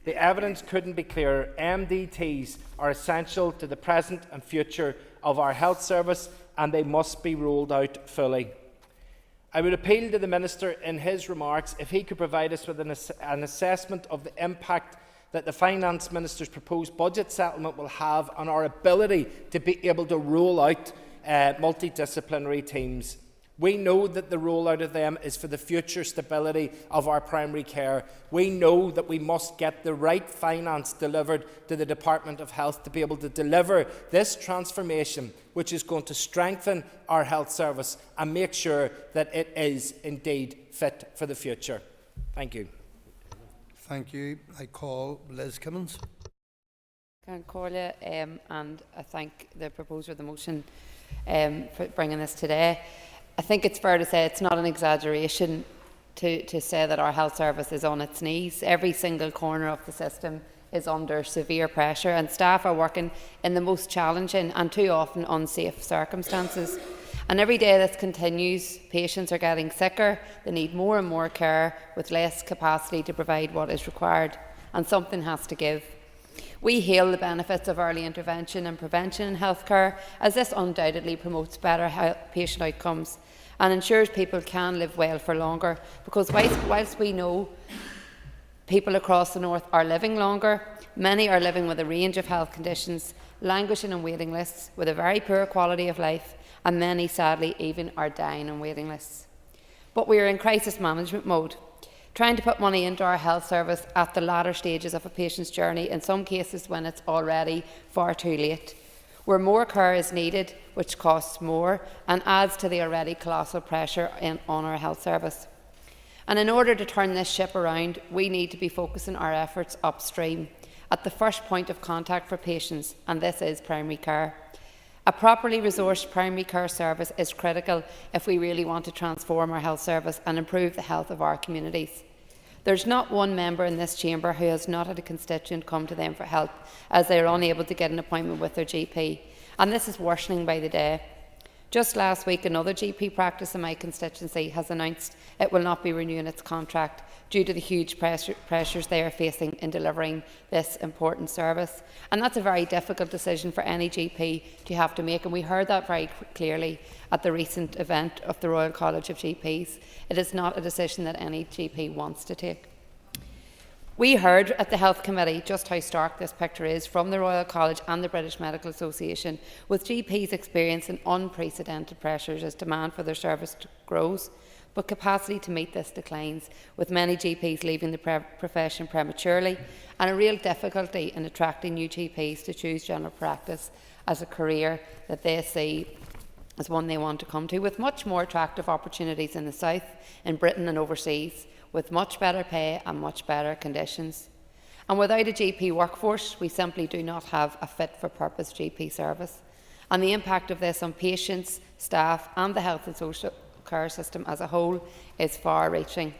The evidence couldn't be clearer. MDTs are essential to the present and future of our health service, and they must be rolled out fully. I would appeal to the Minister in his remarks if he could provide us with an assessment of the impact that the Finance Minister's proposed budget settlement will have on our ability to be able to roll out multidisciplinary teams. We know that the rollout of them is for the future stability of our primary care. We know that we must get the right finance delivered to the Department of Health to be able to deliver this transformation, which is going to strengthen our health service and make sure that it is indeed fit for the future. Thank you. Thank you. I call Liz Kimmins. And I thank the proposer of the motion for bringing this today. I think it's fair to say it's not an exaggeration to say that our health service is on its knees. Every single corner of the system is under severe pressure, and staff are working in the most challenging and too often unsafe circumstances. And every day this continues, patients are getting sicker, they need more and more care with less capacity to provide what is required, and something has to give. We hail the benefits of early intervention and prevention in healthcare, as this undoubtedly promotes better patient outcomes and ensures people can live well for longer, because whilst we know people across the north are living longer, many are living with a range of health conditions, languishing on waiting lists with a very poor quality of life, and many sadly even are dying on waiting lists. But we are in crisis management mode, trying to put money into our health service at the latter stages of a patient's journey, in some cases when it's already far too late, where more care is needed, which costs more and adds to the already colossal pressure on our health service. And in order to turn this ship around, we need to be focusing our efforts upstream, at the first point of contact for patients, and this is primary care. A properly resourced primary care service is critical if we really want to transform our health service and improve the health of our communities. There's not one member in this chamber who has not had a constituent come to them for help as they are unable to get an appointment with their GP, and this is worsening by the day. Just last week, another GP practice in my constituency has announced it will not be renewing its contract due to the huge pressures they are facing in delivering this important service. And that's a very difficult decision for any GP to have to make, and we heard that very clearly at the recent event of the Royal College of GPs. It is not a decision that any GP wants to take. We heard at the Health Committee just how stark this picture is from the Royal College and the British Medical Association, with GPs experiencing unprecedented pressures as demand for their service grows, but capacity to meet this declines, with many GPs leaving the profession prematurely and a real difficulty in attracting new GPs to choose general practice as a career that they see as one they want to come to, with much more attractive opportunities in the South, in Britain and overseas, with much better pay and much better conditions. And without a GP workforce, we simply do not have a fit-for-purpose GP service. And the impact of this on patients, staff and the health and social care system as a whole is far-reaching.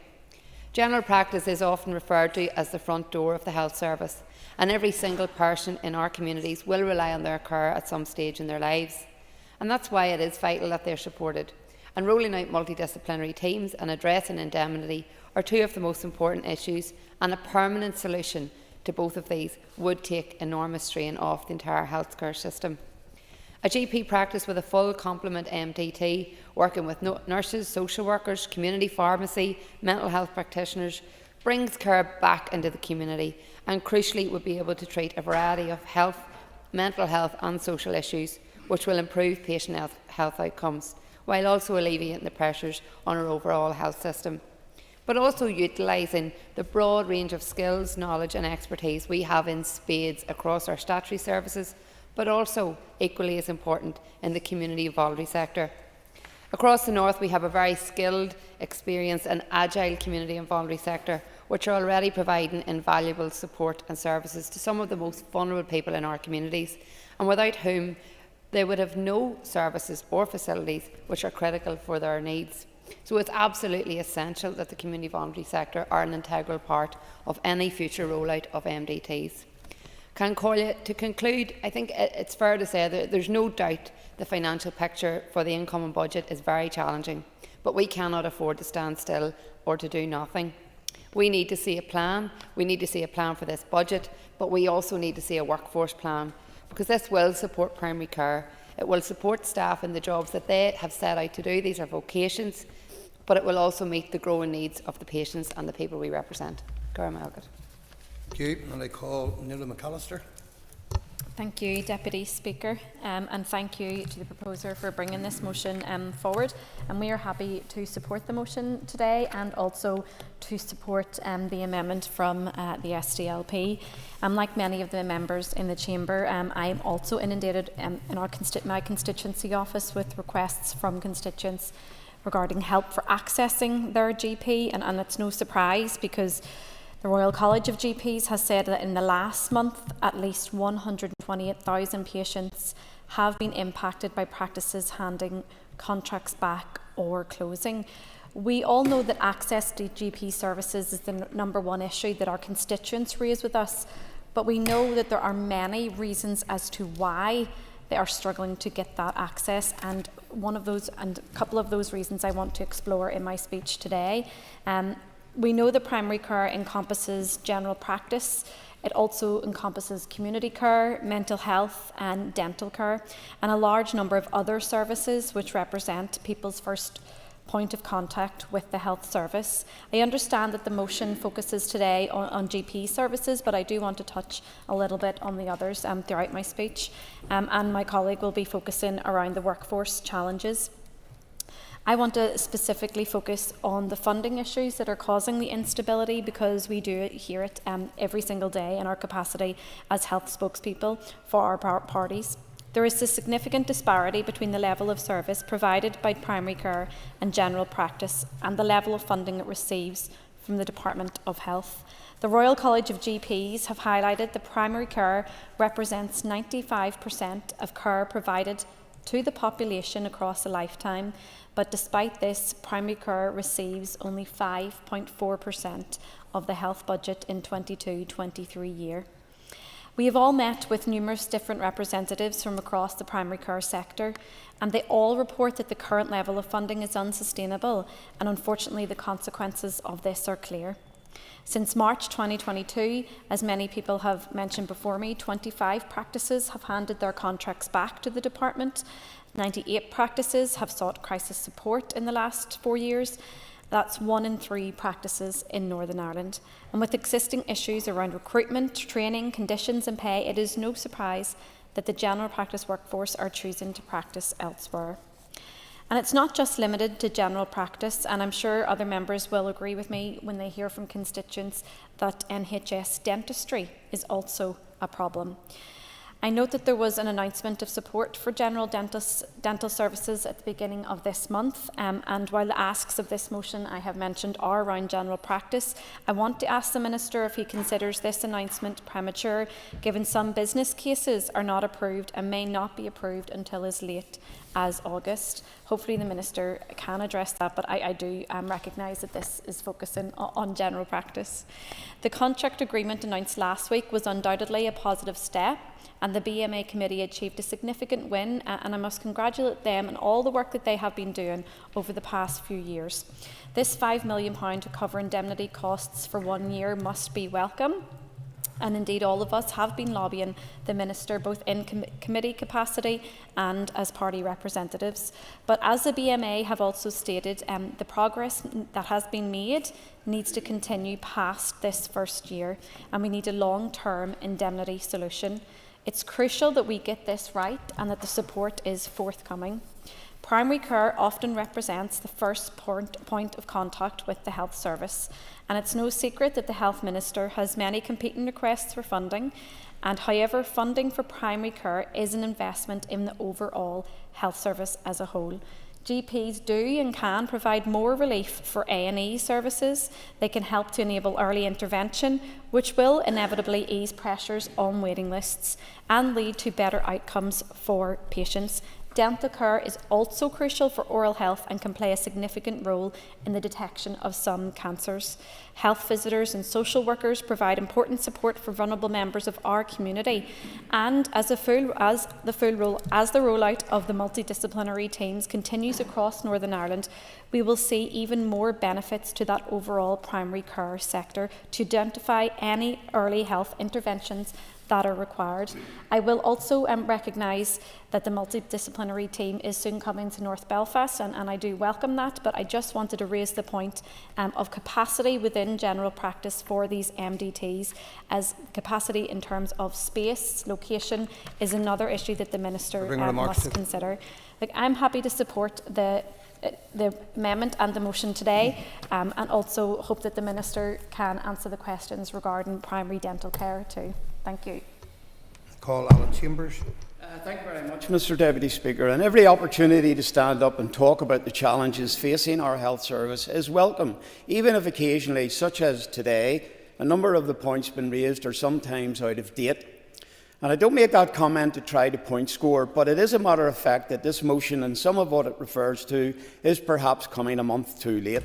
General practice is often referred to as the front door of the health service, and every single person in our communities will rely on their care at some stage in their lives. And that's why it is vital that they're supported. And rolling out multidisciplinary teams and addressing indemnity are two of the most important issues, and a permanent solution to both of these would take enormous strain off the entire healthcare system. A GP practice with a full complement MDT, working with nurses, social workers, community pharmacy, mental health practitioners, brings care back into the community and crucially would be able to treat a variety of health, mental health and social issues, which will improve patient health outcomes, while also alleviating the pressures on our overall health system. But also utilising the broad range of skills, knowledge and expertise we have in spades across our statutory services, but also, equally as important, in the community voluntary sector. Across the North, we have a very skilled, experienced and agile community and voluntary sector, which are already providing invaluable support and services to some of the most vulnerable people in our communities, and without whom they would have no services or facilities which are critical for their needs. So it's absolutely essential that the community voluntary sector are an integral part of any future rollout of MDTs. To conclude, I think it's fair to say that there's no doubt the financial picture for the incoming budget is very challenging, but we cannot afford to stand still or to do nothing. We need to see a plan. We need to see a plan for this budget, but we also need to see a workforce plan, because this will support primary care. It will support staff in the jobs that they have set out to do. These are vocations, but it will also meet the growing needs of the patients and the people we represent. Thank you. And I call Neil McAllister. Thank you, Deputy Speaker, and thank you to the proposer for bringing this motion forward. And we are happy to support the motion today and also to support the amendment from the SDLP. Like many of the members in the Chamber, I am also inundated in my constituency office with requests from constituents regarding help for accessing their GP, and it's no surprise because the Royal College of GPs has said that in the last month, at least 128,000 patients have been impacted by practices handing contracts back or closing. We all know that access to GP services is the #1 issue that our constituents raise with us, but we know that there are many reasons as to why they are struggling to get that access, and a couple of those reasons I want to explore in my speech today. We know that primary care encompasses general practice. It also encompasses community care, mental health and dental care, and a large number of other services which represent people's first point of contact with the health service. I understand that the motion focuses today on GP services, but I do want to touch a little bit on the others throughout my speech, and my colleague will be focusing around the workforce challenges. I want to specifically focus on the funding issues that are causing the instability, because we do hear it every single day in our capacity as health spokespeople for our parties. There is a significant disparity between the level of service provided by primary care and general practice and the level of funding it receives from the Department of Health. The Royal College of GPs have highlighted that primary care represents 95% of care provided to the population across a lifetime, but despite this, primary care receives only 5.4% of the health budget in 22-23 year. We have all met with numerous different representatives from across the primary care sector, and they all report that the current level of funding is unsustainable, and unfortunately the consequences of this are clear. Since March 2022, as many people have mentioned before me, 25 practices have handed their contracts back to the department. 98 practices have sought crisis support in the last 4 years, That's 1 in 3 practices in Northern Ireland. And with existing issues around recruitment, training, conditions and pay, it is no surprise that the general practice workforce are choosing to practice elsewhere. And it's not just limited to general practice, and I'm sure other members will agree with me when they hear from constituents that NHS dentistry is also a problem. I note that there was an announcement of support for general dental services at the beginning of this month, and while the asks of this motion I have mentioned are around general practice, I want to ask the Minister if he considers this announcement premature, given some business cases are not approved and may not be approved until as late as August. Hopefully the Minister can address that, but I do recognise that this is focusing on general practice. The contract agreement announced last week was undoubtedly a positive step, and the BMA committee achieved a significant win, and I must congratulate them on all the work that they have been doing over the past few years. This £5 million to cover indemnity costs for 1 year must be welcome. And indeed, all of us have been lobbying the Minister both in committee capacity and as party representatives. But as the BMA have also stated, the progress that has been made needs to continue past this first year, and we need a long-term indemnity solution. It's crucial that we get this right and that the support is forthcoming. Primary care often represents the first point of contact with the health service, and it's no secret that the Health Minister has many competing requests for funding, and however, funding for primary care is an investment in the overall health service as a whole. GPs do and can provide more relief for A&E services. They can help to enable early intervention, which will inevitably ease pressures on waiting lists and lead to better outcomes for patients. Dental care is also crucial for oral health and can play a significant role in the detection of some cancers. Health visitors and social workers provide important support for vulnerable members of our community, and as the rollout of the multidisciplinary teams continues across Northern Ireland, we will see even more benefits to that overall primary care sector to identify any early health interventions that are required. I will also recognise that the multidisciplinary team is soon coming to North Belfast, and I do welcome that, but I just wanted to raise the point of capacity within general practice for these MDTs, as capacity in terms of space, location, is another issue that the Minister must consider. I'm happy to support the amendment and the motion today, and also hope that the Minister can answer the questions regarding primary dental care too. Thank you. Call Alan Chambers. Thank you very much, Mr. Deputy Speaker. And every opportunity to stand up and talk about the challenges facing our health service is welcome, even if occasionally, such as today, a number of the points been raised are sometimes out of date. And I don't make that comment to try to point score, but it is a matter of fact that this motion and some of what it refers to is perhaps coming a month too late.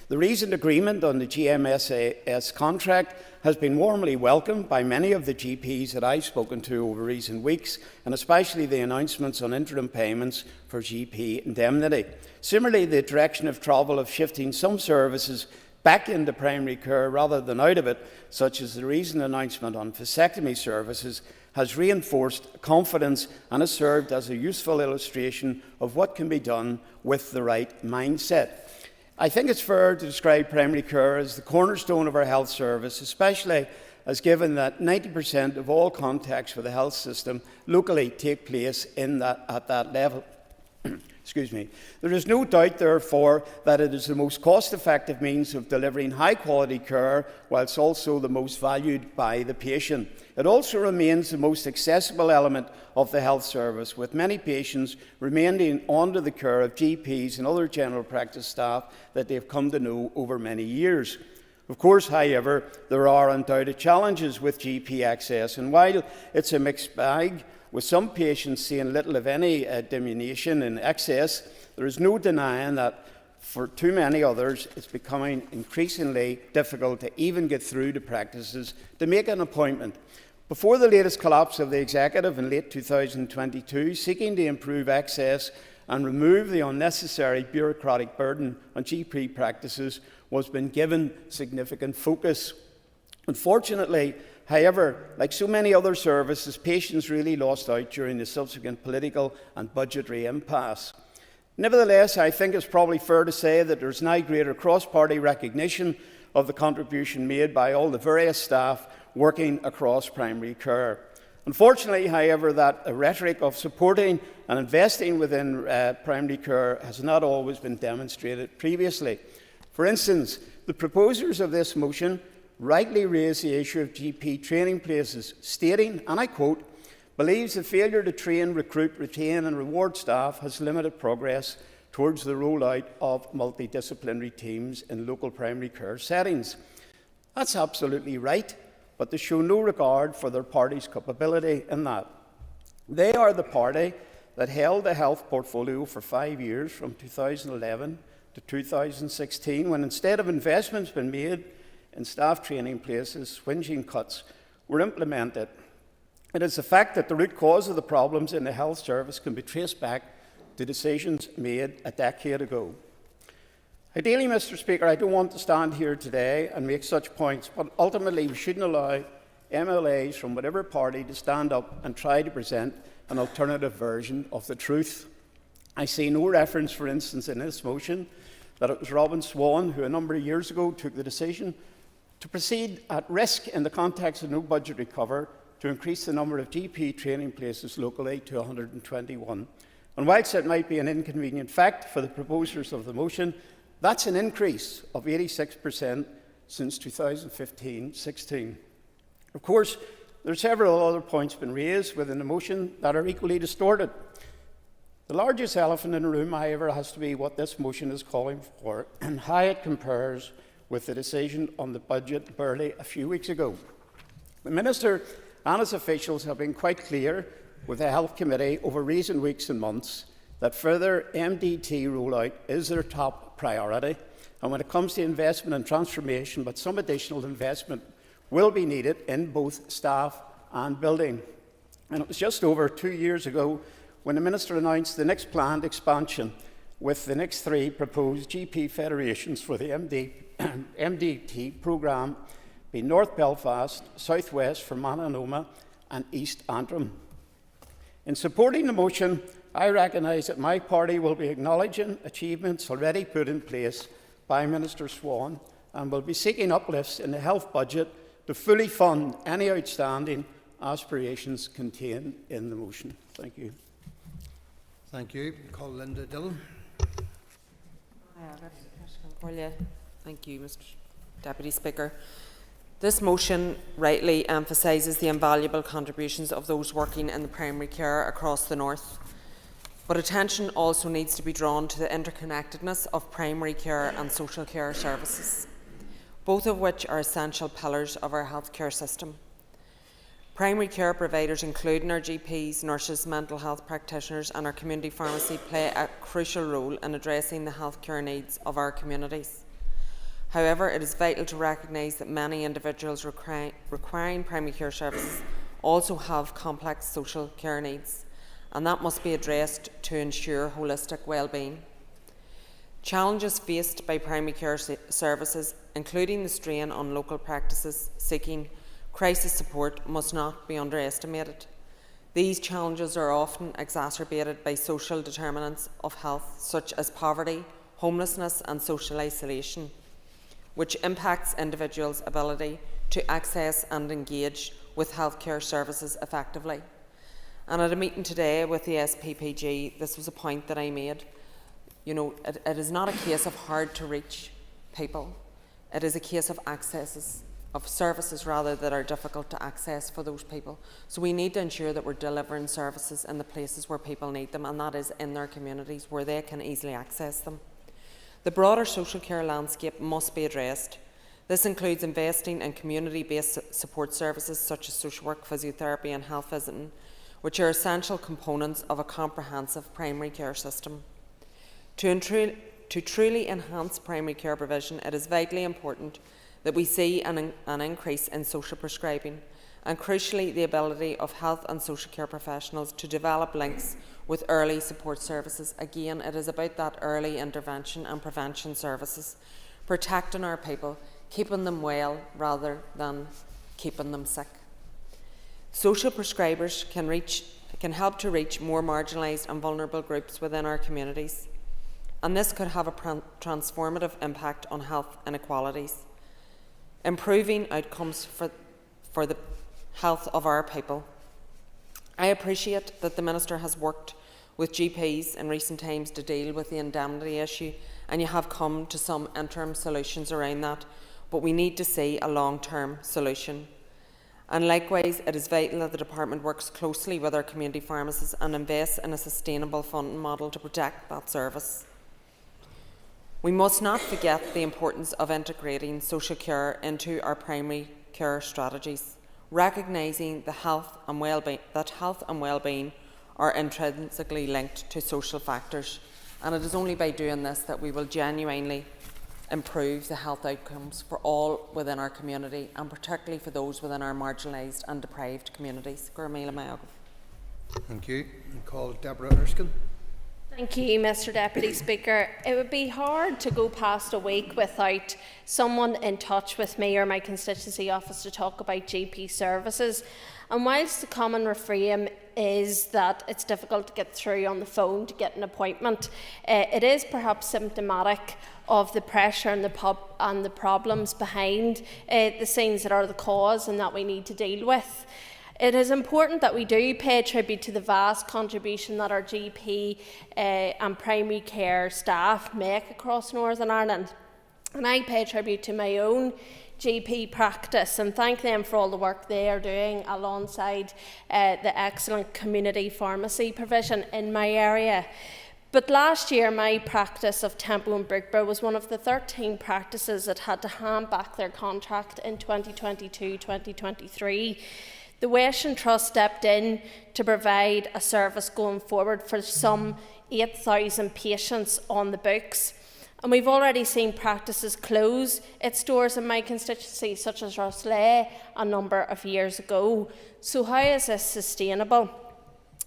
The recent agreement on the GMSAS contract has been warmly welcomed by many of the GPs that I've spoken to over recent weeks, and especially the announcements on interim payments for GP indemnity. Similarly, the direction of travel of shifting some services back into primary care rather than out of it, such as the recent announcement on vasectomy services, has reinforced confidence and has served as a useful illustration of what can be done with the right mindset. I think it's fair to describe primary care as the cornerstone of our health service, especially as given that 90% of all contacts with the health system locally take place at that level. Excuse me. There is no doubt, therefore, that it is the most cost-effective means of delivering high-quality care, whilst also the most valued by the patient. It also remains the most accessible element of the health service, with many patients remaining under the care of GPs and other general practice staff that they have come to know over many years. Of course, however, there are undoubted challenges with GP access, and while it's a mixed bag, with some patients seeing little of any diminution in access, there is no denying that for too many others, it's becoming increasingly difficult to even get through to practices to make an appointment. Before the latest collapse of the Executive in late 2022, seeking to improve access and remove the unnecessary bureaucratic burden on GP practices was being given significant focus. Unfortunately, however, like so many other services, patients really lost out during the subsequent political and budgetary impasse. Nevertheless, I think it's probably fair to say that there's now greater cross-party recognition of the contribution made by all the various staff working across primary care. Unfortunately, however, that rhetoric of supporting and investing within primary care has not always been demonstrated previously. For instance, the proposers of this motion rightly raise the issue of GP training places, stating, and I quote, believes the failure to train, recruit, retain and reward staff has limited progress towards the rollout of multidisciplinary teams in local primary care settings. That's absolutely right, but they show no regard for their party's culpability in that. They are the party that held the health portfolio for 5 years, from 2011 to 2016, when instead of investments being made in staff training places, whinging cuts were implemented. It is the fact that the root cause of the problems in the health service can be traced back to decisions made a decade ago. Ideally, Mr. Speaker, I don't want to stand here today and make such points, but ultimately we shouldn't allow MLAs from whatever party to stand up and try to present an alternative version of the truth. I see no reference, for instance, in this motion that it was Robin Swan who a number of years ago took the decision to proceed at risk in the context of no budgetary cover to increase the number of GP training places locally to 121. And whilst it might be an inconvenient fact for the proposers of the motion, that's an increase of 86% since 2015-16. Of course, there are several other points been raised within the motion that are equally distorted. The largest elephant in the room, however, has to be what this motion is calling for and how it compares with the decision on the budget barely a few weeks ago. The Minister and his officials have been quite clear with the Health Committee over recent weeks and months that further MDT rollout is their top priority, and when it comes to investment and transformation, but some additional investment will be needed in both staff and building. And it was just over 2 years ago when the Minister announced the next planned expansion with the next 3 proposed GP federations for the MDT programme being North Belfast, South West for Mananoma and East Antrim. In supporting the motion, I recognise that my party will be acknowledging achievements already put in place by Minister Swan and will be seeking uplifts in the health budget to fully fund any outstanding aspirations contained in the motion. Thank you. Thank you. Call Linda Dillon. Thank you, Mr. Deputy Speaker. This motion rightly emphasises the invaluable contributions of those working in the primary care across the North. But attention also needs to be drawn to the interconnectedness of primary care and social care services, both of which are essential pillars of our healthcare system. Primary care providers, including our GPs, nurses, mental health practitioners and our community pharmacy, play a crucial role in addressing the healthcare needs of our communities. However, it is vital to recognise that many individuals requiring primary care services also have complex social care needs, and that must be addressed to ensure holistic well-being. Challenges faced by primary care services, including the strain on local practices seeking crisis support, must not be underestimated. These challenges are often exacerbated by social determinants of health, such as poverty, homelessness and social isolation, which impacts individuals' ability to access and engage with healthcare services effectively. And at a meeting today with the SPPG, this was a point that I made. You know, it is not a case of hard to reach people. It is a case of services rather that are difficult to access for those people. So we need to ensure that we're delivering services in the places where people need them, and that is in their communities where they can easily access them. The broader social care landscape must be addressed. This includes investing in community-based support services such as social work, physiotherapy and health visiting, which are essential components of a comprehensive primary care system. To truly enhance primary care provision, it is vitally important that we see an increase in social prescribing and, crucially, the ability of health and social care professionals to develop links with early support services. Again, it is about that early intervention and prevention services, protecting our people, keeping them well rather than keeping them sick. Social prescribers can help to reach more marginalised and vulnerable groups within our communities. and this could have a transformative impact on health inequalities, improving outcomes for the health of our people. I appreciate that the Minister has worked with GPs in recent times to deal with the indemnity issue, and you have come to some interim solutions around that, but we need to see a long-term solution. And likewise, it is vital that the Department works closely with our community pharmacists and invests in a sustainable funding model to protect that service. We must not forget the importance of integrating social care into our primary care strategies, recognising that health and well-being are intrinsically linked to social factors, and it is only by doing this that we will genuinely improve the health outcomes for all within our community, and particularly for those within our marginalised and deprived communities. Thank you. I call Deborah Erskine. Thank you, Mr. Deputy Speaker. It would be hard to go past a week without someone in touch with me or my constituency office to talk about GP services. And whilst the common refrain is that it's difficult to get through on the phone to get an appointment, it is perhaps symptomatic of the pressure and the problems behind the scenes that are the cause and that we need to deal with. It is important that we do pay tribute to the vast contribution that our GP and primary care staff make across Northern Ireland. And I pay tribute to my own GP practice and thank them for all the work they are doing alongside the excellent community pharmacy provision in my area. But last year, my practice of Tempo and Brookborough was one of the 13 practices that had to hand back their contract in 2022-2023. The Western Trust stepped in to provide a service going forward for some 8,000 patients on the books. And we've already seen practices close its doors in my constituency, such as Rosslea, a number of years ago. So how is this sustainable?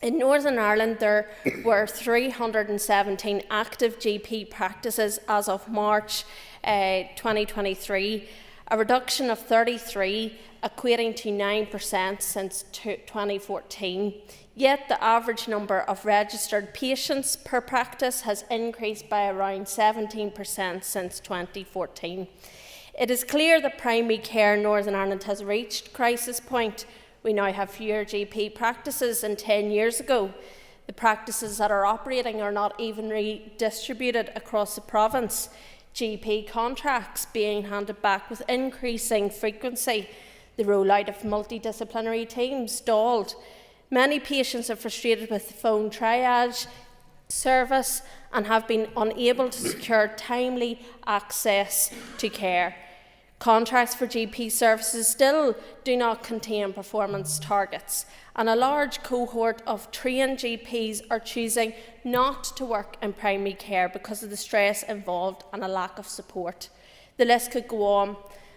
In Northern Ireland, there were 317 active GP practices as of March 2023, a reduction of 33, equating to 9% since 2014. Yet the average number of registered patients per practice has increased by around 17% since 2014. It is clear that primary care in Northern Ireland has reached crisis point. We now have fewer GP practices than 10 years ago. The practices that are operating are not even redistributed across the province. GP contracts being handed back with increasing frequency. The rollout of multidisciplinary teams stalled. Many patients are frustrated with the phone triage service and have been unable to secure timely access to care. Contracts for GP services still do not contain performance targets, and a large cohort of trained GPs are choosing not to work in primary care because of the stress involved and a lack of support. The list could go on,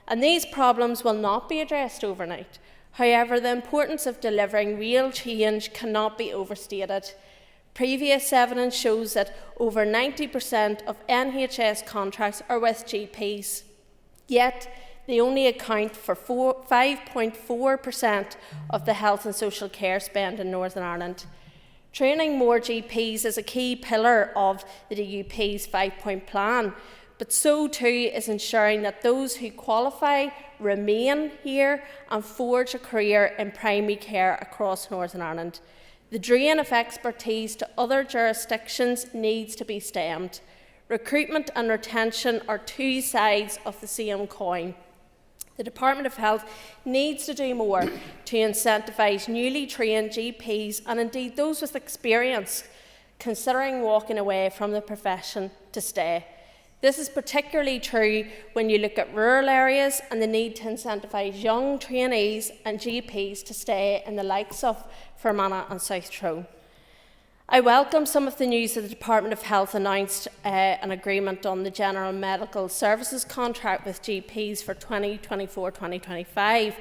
and these problems will not be addressed overnight. However, the importance of delivering real change cannot be overstated. Previous evidence shows that over 90% of NHS contracts are with GPs, yet they only account for 5.4% of the health and social care spend in Northern Ireland. Training more GPs is a key pillar of the DUP's 5-point plan, but so too is ensuring that those who qualify remain here and forge a career in primary care across Northern Ireland. The drain of expertise to other jurisdictions needs to be stemmed. Recruitment and retention are two sides of the same coin. The Department of Health needs to do more to incentivise newly trained GPs and indeed those with experience considering walking away from the profession to stay. This is particularly true when you look at rural areas and the need to incentivise young trainees and GPs to stay in the likes of Fermanagh and South Tyrone. I welcome some of the news that the Department of Health announced an agreement on the General Medical Services contract with GPs for 2024-2025.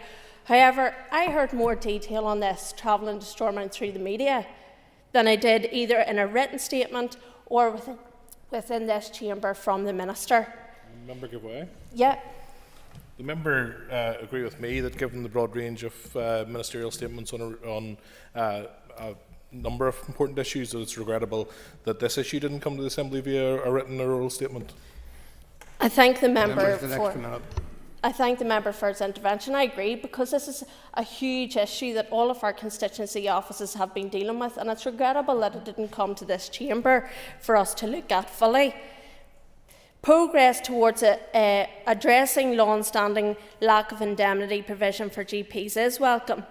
However, I heard more detail on this travelling to Stormont through the media than I did either in a written statement or within this chamber from the Minister. Member give way. Yeah. The member agree with me that given the broad range of ministerial statements on number of important issues that it's regrettable that this issue didn't come to the Assembly via a written or oral statement. I thank the member for I thank the member for his intervention. I agree, because this is a huge issue that all of our constituency offices have been dealing with, and it's regrettable that it didn't come to this chamber for us to look at fully. Progress towards addressing long-standing lack of indemnity provision for GPs is welcome.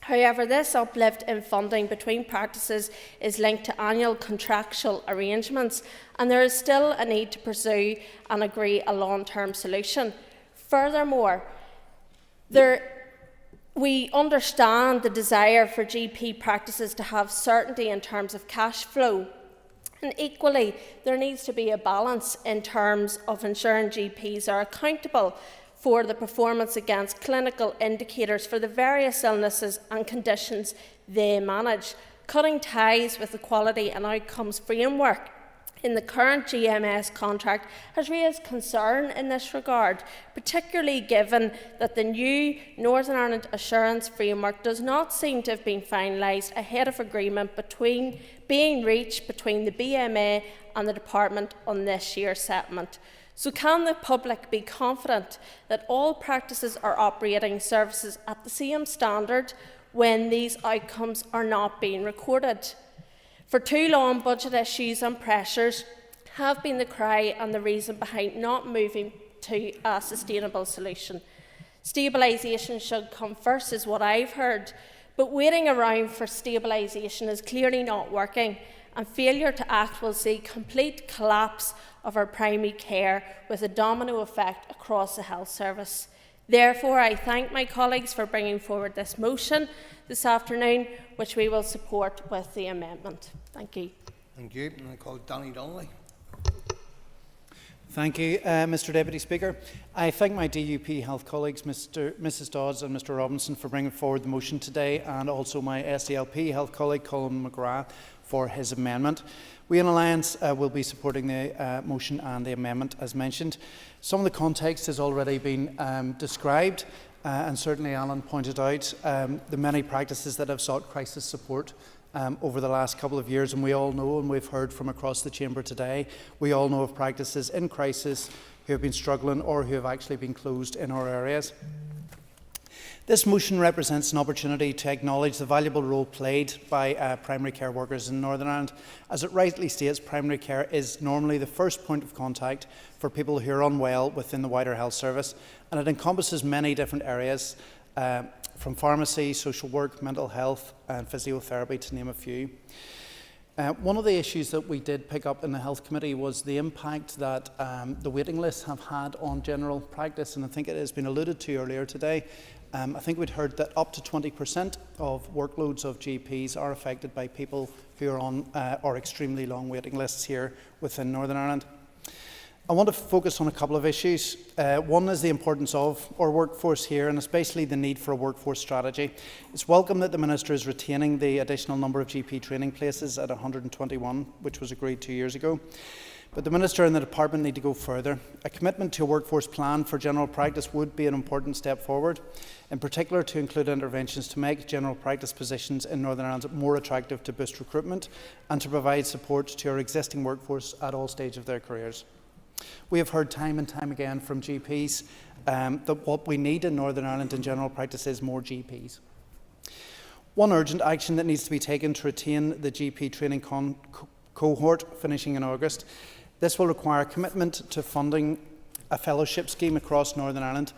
However, this uplift in funding between practices is linked to annual contractual arrangements, and there is still a need to pursue and agree a long-term solution. Furthermore, we understand the desire for GP practices to have certainty in terms of cash flow. And equally, there needs to be a balance in terms of ensuring GPs are accountable for the performance against clinical indicators for the various illnesses and conditions they manage. Cutting ties with the quality and outcomes framework in the current GMS contract has raised concern in this regard, particularly given that the new Northern Ireland Assurance Framework does not seem to have been finalised ahead of agreement being reached between the BMA and the Department on this year's settlement. So can the public be confident that all practices are operating services at the same standard when these outcomes are not being recorded? For too long, budget issues and pressures have been the cry and the reason behind not moving to a sustainable solution. Stabilisation should come first, is what I've heard, but waiting around for stabilisation is clearly not working, and failure to act will see complete collapse of our primary care with a domino effect across the health service. Therefore, I thank my colleagues for bringing forward this motion this afternoon, which we will support with the amendment. Thank you. Thank you. And I call Danny Donnelly. Thank you, Mr Deputy Speaker. I thank my DUP health colleagues, Mrs Dodds and Mr Robinson, for bringing forward the motion today, and also my SDLP health colleague, Colin McGrath, for his amendment. We in Alliance will be supporting the motion and the amendment as mentioned. Some of the context has already been described, and certainly Alan pointed out the many practices that have sought crisis support over the last couple of years, and we all know, and we've heard from across the chamber today, we all know of practices in crisis who have been struggling or who have actually been closed in our areas. This motion represents an opportunity to acknowledge the valuable role played by primary care workers in Northern Ireland. As it rightly states, primary care is normally the first point of contact for people who are unwell within the wider health service, and it encompasses many different areas, from pharmacy, social work, mental health and physiotherapy, to name a few. One of the issues that we did pick up in the Health Committee was the impact that the waiting lists have had on general practice, and I think it has been alluded to earlier today. I think we'd heard that up to 20% of workloads of GPs are affected by people who are on or extremely long waiting lists here within Northern Ireland. I want to focus on a couple of issues. One is the importance of our workforce here, and especially the need for a workforce strategy. It's welcome that the Minister is retaining the additional number of GP training places at 121, which was agreed 2 years ago. But the Minister and the Department need to go further. A commitment to a workforce plan for general practice would be an important step forward, in particular to include interventions to make general practice positions in Northern Ireland more attractive to boost recruitment and to provide support to our existing workforce at all stages of their careers. We have heard time and time again from GPs that what we need in Northern Ireland in general practice is more GPs. One urgent action that needs to be taken to retain the GP training cohort finishing in August. This will require a commitment to funding a fellowship scheme across Northern Ireland,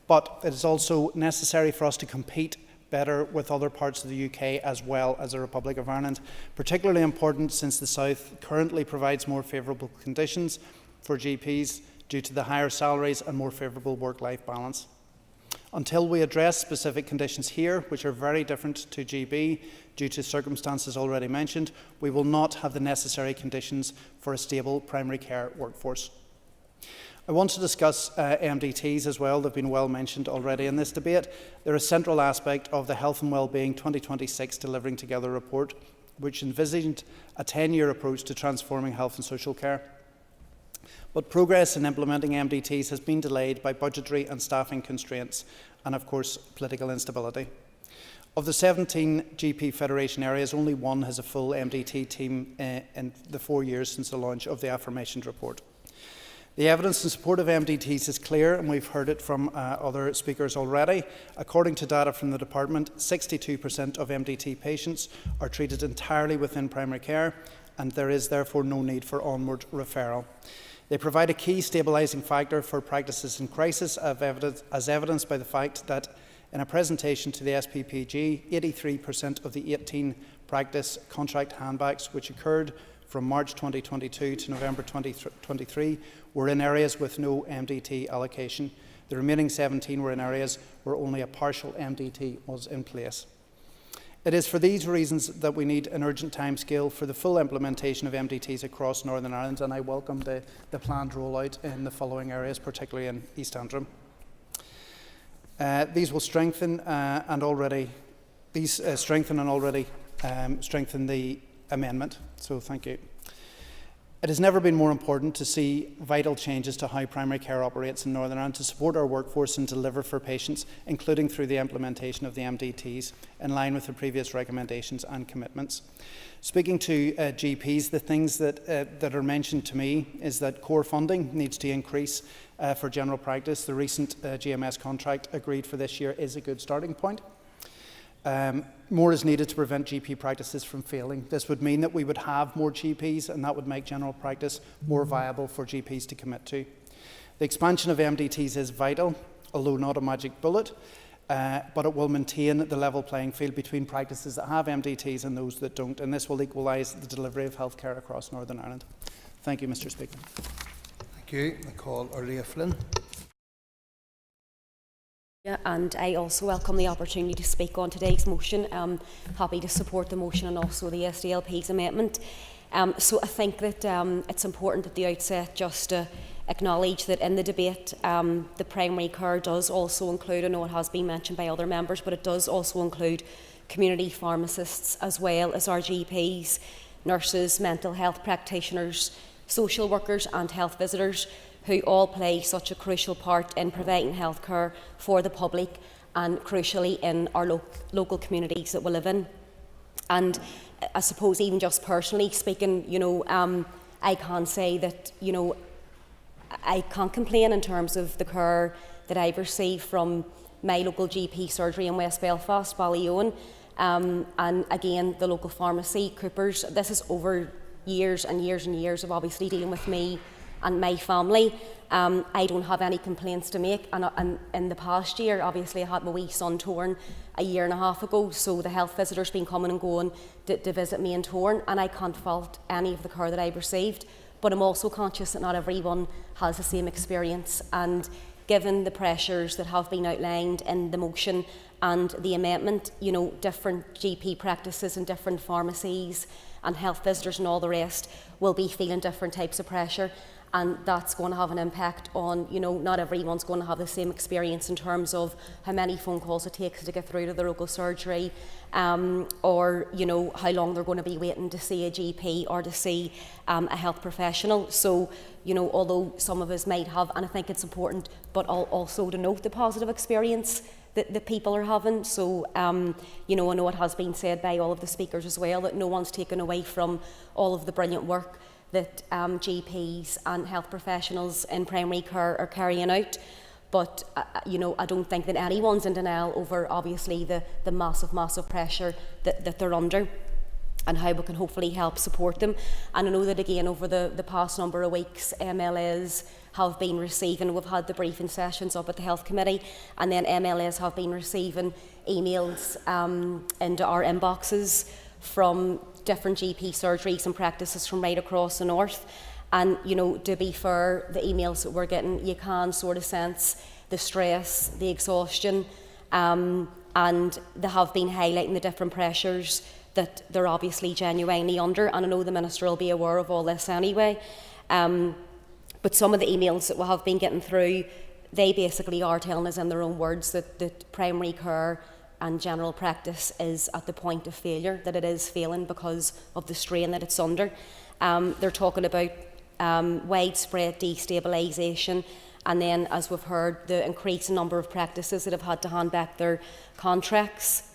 but it is also necessary for us to compete better with other parts of the UK as well as the Republic of Ireland, particularly important since the South currently provides more favourable conditions for GPs due to the higher salaries and more favourable work-life balance. Until we address specific conditions here, which are very different to GB due to circumstances already mentioned, we will not have the necessary conditions for a stable primary care workforce. I want to discuss MDTs as well. They've been well mentioned already in this debate. They're a central aspect of the Health and Wellbeing 2026 Delivering Together report, which envisaged a 10-year approach to transforming health and social care. But progress in implementing MDTs has been delayed by budgetary and staffing constraints and, of course, political instability. Of the 17 GP Federation areas, only one has a full MDT team in the 4 years since the launch of the aforementioned report. The evidence in support of MDTs is clear, and we've heard it from other speakers already. According to data from the department, 62% of MDT patients are treated entirely within primary care, and there is therefore no need for onward referral. They provide a key stabilising factor for practices in crisis, as evidenced by the fact that in a presentation to the SPPG, 83% of the 18 practice contract handbacks which occurred from March 2022 to November 2023 were in areas with no MDT allocation. The remaining 17 were in areas where only a partial MDT was in place. It is for these reasons that we need an urgent timescale for the full implementation of MDTs across Northern Ireland, and I welcome the planned rollout in the following areas, particularly in East Antrim. These will strengthen strengthen the amendment. So thank you. It has never been more important to see vital changes to how primary care operates in Northern Ireland to support our workforce and deliver for patients, including through the implementation of the MDTs, in line with the previous recommendations and commitments. Speaking to GPs, the things that are mentioned to me is that core funding needs to increase for general practice. The recent GMS contract agreed for this year is a good starting point. More is needed to prevent GP practices from failing. This would mean that we would have more GPs, and that would make general practice more viable for GPs to commit to. The expansion of MDTs is vital, although not a magic bullet, but it will maintain the level playing field between practices that have MDTs and those that don't, and this will equalise the delivery of healthcare across Northern Ireland. Thank you, Mr. Speaker. Thank you. I call Orlia Flynn. And I also welcome the opportunity to speak on today's motion. I'm happy to support the motion and also the SDLP's amendment. So I think that it's important at the outset just to acknowledge that in the debate the primary care does also include, I know it has been mentioned by other members, but it does also include community pharmacists as well as our GPs, nurses, mental health practitioners, social workers and health visitors, who all play such a crucial part in providing healthcare for the public and crucially in our local communities that we live in. And I suppose even just personally speaking, I can say that, I can't complain in terms of the care that I've received from my local GP surgery in West Belfast, Ballyowen, and again, the local pharmacy, Coopers. This is over years and years and years of obviously dealing with me and my family. I don't have any complaints to make, and in the past year, obviously I had my wee son Torn a year and a half ago, so the health visitors been coming and going to visit me in Torn, and I can't fault any of the care that I've received, but I'm also conscious that not everyone has the same experience, and given the pressures that have been outlined in the motion and the amendment, different GP practices and different pharmacies and health visitors and all the rest will be feeling different types of pressure. And that's going to have an impact on, not everyone's going to have the same experience in terms of how many phone calls it takes to get through to the local surgery, or, how long they're going to be waiting to see a GP or to see a health professional. So, although some of us might have, and I think it's important, but also to note the positive experience that people are having. So, I know it has been said by all of the speakers as well that no one's taken away from all of the brilliant work that GPs and health professionals in primary care are carrying out. But, I don't think that anyone's in denial over, obviously, the massive pressure that they're under and how we can hopefully help support them. And I know that, again, over the past number of weeks, MLAs have been receiving, we've had the briefing sessions up at the Health Committee, and then MLAs have been receiving emails into our inboxes from different GP surgeries and practices from right across the north. And, to be fair, the emails that we're getting, you can sort of sense the stress, the exhaustion, and they have been highlighting the different pressures that they're obviously genuinely under. And I know the Minister will be aware of all this anyway. But some of the emails that we have been getting through, they basically are telling us in their own words that primary care and general practice is at the point of failure, that it is failing because of the strain that it's under. They're talking about widespread destabilisation, and then, as we've heard, the increasing number of practices that have had to hand back their contracts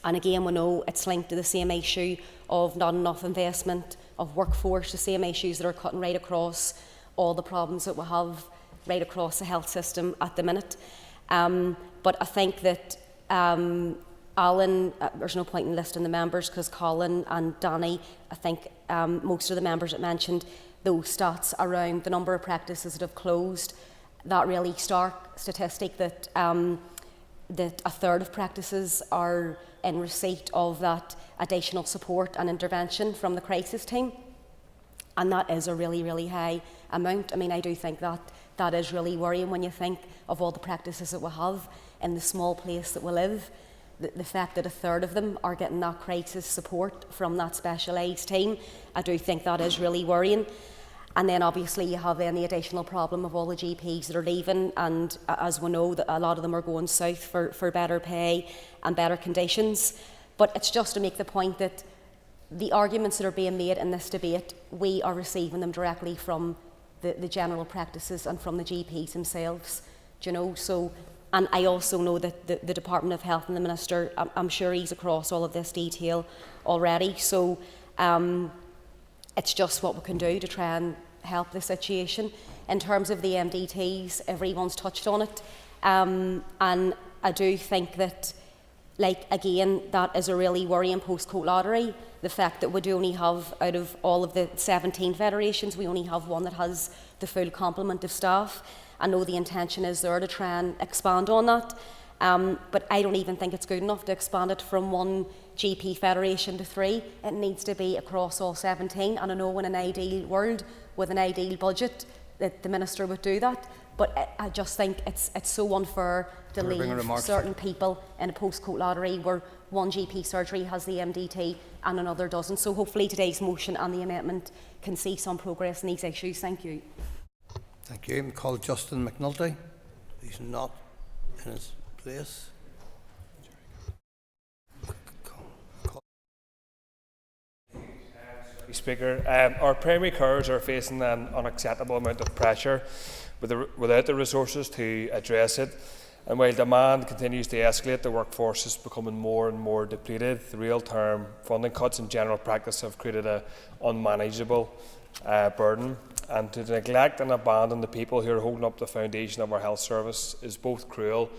And again, we know it's linked to the same issue of not enough investment of workforce, the same issues that are cutting right across all the problems that we have right across the health system at the minute. But I think that Alan, there's no point in listing the members because Colin and Danny, I think most of the members that mentioned those stats around the number of practices that have closed, that really stark statistic that that a third of practices are in receipt of that additional support and intervention from the crisis team. And that is a really, really high amount. I mean, I do think that that is really worrying when you think of all the practices that we have in the small place that we live. The fact that a third of them are getting that crisis support from that specialised team, I do think that is really worrying. And then obviously you have then the additional problem of all the GPs that are leaving, and as we know, that a lot of them are going south for better pay and better conditions. But it's just to make the point that the arguments that are being made in this debate, we are receiving them directly from the general practices and from the GPs themselves. Do you know? So, and I also know that the Department of Health and the Minister, I'm sure he's across all of this detail already. So it's just what we can do to try and help the situation. In terms of the MDTs, everyone's touched on it. And I do think that, like, again, that is a really worrying postcode lottery. The fact that we do only have, out of all of the 17 federations, we only have one that has the full complement of staff. I know the intention is there to try and expand on that, but I don't even think it's good enough to expand it from one GP federation to 3. It needs to be across all 17, and I know in an ideal world, with an ideal budget, that the Minister would do that, but I just think it's so unfair to leave certain people in a postcode lottery where one GP surgery has the MDT and another doesn't. So hopefully today's motion and the amendment can see some progress in these issues. Thank you. Thank you. Call Justin McNulty. He's not in his place. Speaker, our primary carers are facing an unacceptable amount of pressure without the resources to address it. And while demand continues to escalate, the workforce is becoming more and more depleted. The real-term funding cuts in general practice have created an unmanageable burden. And to neglect and abandon the people who are holding up the foundation of our health service is both cruel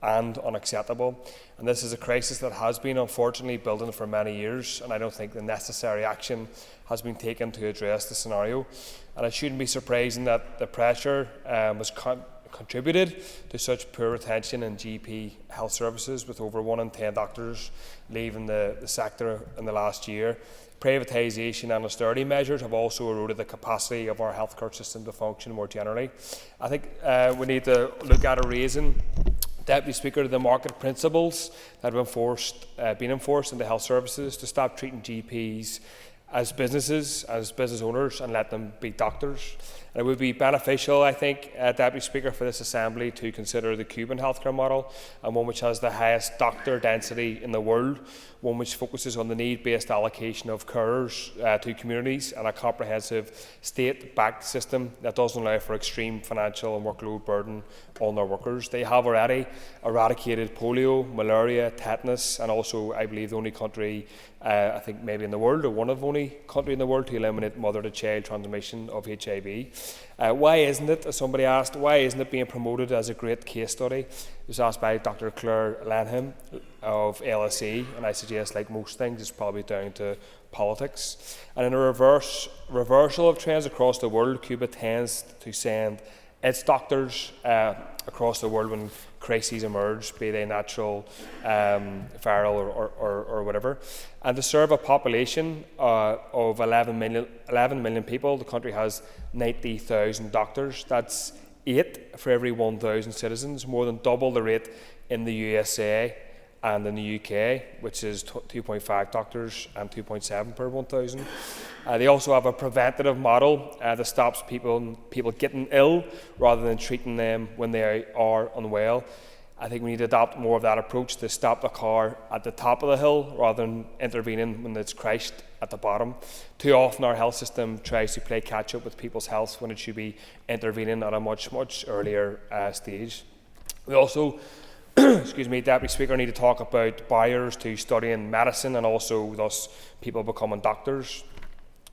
and unacceptable. And this is a crisis that has been unfortunately building for many years, and I don't think the necessary action has been taken to address the scenario. And it shouldn't be surprising that the pressure was contributed to such poor retention in GP health services, with over 1 in 10 doctors leaving the sector in the last year. Privatisation and austerity measures have also eroded the capacity of our healthcare system to function more generally. I think we need to look at raising, Deputy Speaker, the market principles that have been enforced in the health services to stop treating GPs as businesses, as business owners, and let them be doctors. And it would be beneficial, I think, Deputy Speaker, for this Assembly to consider the Cuban healthcare model, and one which has the highest doctor density in the world, one which focuses on the need-based allocation of carers to communities, and a comprehensive state-backed system that doesn't allow for extreme financial and workload burden on their workers. They have already eradicated polio, malaria, tetanus, and also, I believe, the only country, I think maybe in the world, or one of the only country in the world to eliminate mother-to-child transmission of HIV. Why isn't it, as somebody asked, why isn't it being promoted as a great case study? It was asked by Dr. Claire Lanham of LSE, and I suggest, like most things, it's probably down to politics. And in a reversal of trends across the world, Cuba tends to send its doctors across the world when crises emerge, be they natural, viral or whatever. And to serve a population of 11 million people, the country has 90,000 doctors. That's 8 for every 1,000 citizens, more than double the rate in the USA and in the UK, which is 2.5 doctors and 2.7 per 1,000. They also have a preventative model that stops people getting ill rather than treating them when they are unwell. I think we need to adopt more of that approach to stop the car at the top of the hill rather than intervening when it's crashed at the bottom. Too often our health system tries to play catch up with people's health when it should be intervening at a much earlier stage. We also excuse me, Deputy Speaker, need to talk about barriers to studying medicine and also thus people becoming doctors.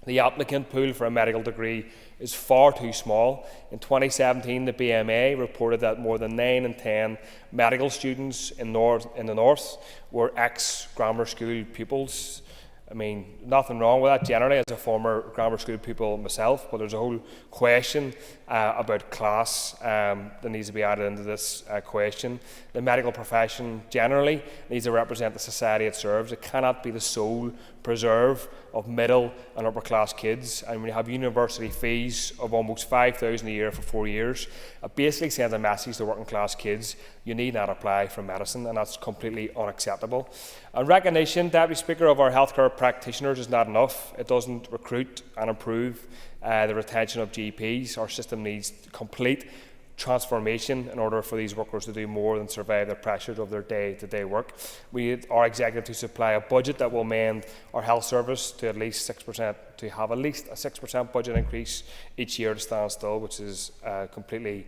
The applicant pool for a medical degree is far too small. In 2017, the BMA reported that more than 9 in 10 medical students in the north were ex-grammar school pupils. I mean, nothing wrong with that generally as a former grammar school pupil myself, but there's a whole question about class that needs to be added into this question. The medical profession generally needs to represent the society it serves. It cannot be the sole preserve of middle and upper class kids. And when you have university fees of almost $5,000 a year for 4 years, it basically sends a message to working class kids: you need not apply for medicine, and that's completely unacceptable. And recognition, Deputy Speaker, of our healthcare practitioners is not enough. It doesn't recruit and improve the retention of GPs. Our system needs complete transformation in order for these workers to do more than survive the pressures of their day-to-day work. We need our executive to supply a budget that will amend our health service to at least 6%, to have at least a 6% budget increase each year to stand still, which is completely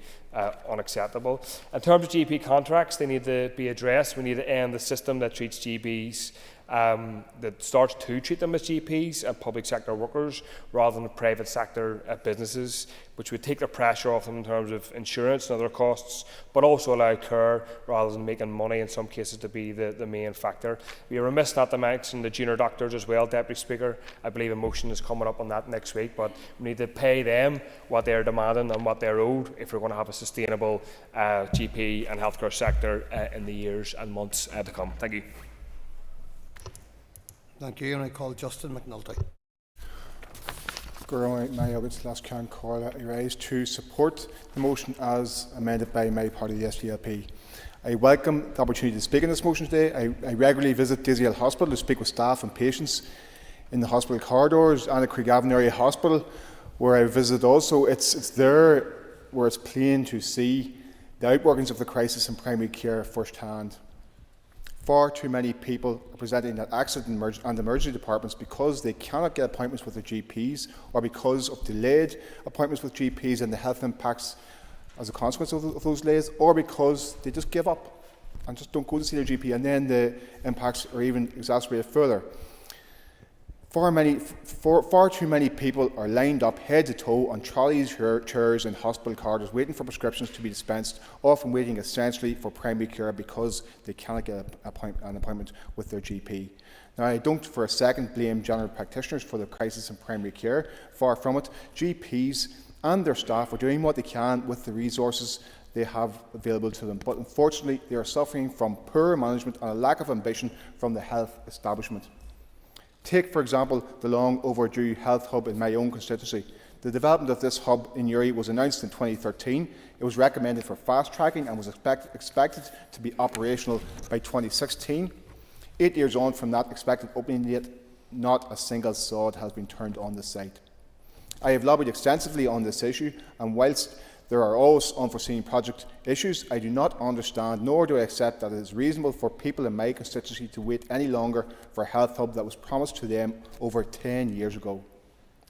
unacceptable. In terms of GP contracts, they need to be addressed. We need to end the system that treats GPs that starts to treat them as GPs and public sector workers rather than private sector businesses, which would take the pressure off them in terms of insurance and other costs, but also allow care rather than making money in some cases to be the main factor. We are remiss not to mention the junior doctors as well, Deputy Speaker. I believe a motion is coming up on that next week, but we need to pay them what they are demanding and what they are owed if we're going to have a sustainable GP and healthcare sector in the years and months to come. Thank you. Thank you, and I call Justin McNulty. I rise to support the motion as amended by my party, the SDLP. I welcome the opportunity to speak on this motion today. I regularly visit Disraeli Hospital to speak with staff and patients in the hospital corridors and at Craigavon Area Hospital, where I visited also. It's there where it's plain to see the outworkings of the crisis in primary care firsthand. Far too many people are presenting at accident and emergency departments because they cannot get appointments with their GPs, or because of delayed appointments with GPs and the health impacts as a consequence of those delays, or because they just give up and just don't go to see their GP, and then the impacts are even exacerbated further. Far too many people are lined up head to toe on trolleys, chairs and hospital corridors waiting for prescriptions to be dispensed, often waiting essentially for primary care because they cannot get an appointment with their GP. Now, I don't for a second blame general practitioners for the crisis in primary care. Far from it. GPs and their staff are doing what they can with the resources they have available to them, but unfortunately they are suffering from poor management and a lack of ambition from the health establishment. Take, for example, the long overdue health hub in my own constituency. The development of this hub in Uri was announced in 2013. It was recommended for fast tracking and was expected to be operational by 2016. 8 years on from that expected opening date, not a single sod has been turned on the site. I have lobbied extensively on this issue, and whilst there are always unforeseen project issues, I do not understand nor do I accept that it is reasonable for people in my constituency to wait any longer for a health hub that was promised to them over 10 years ago.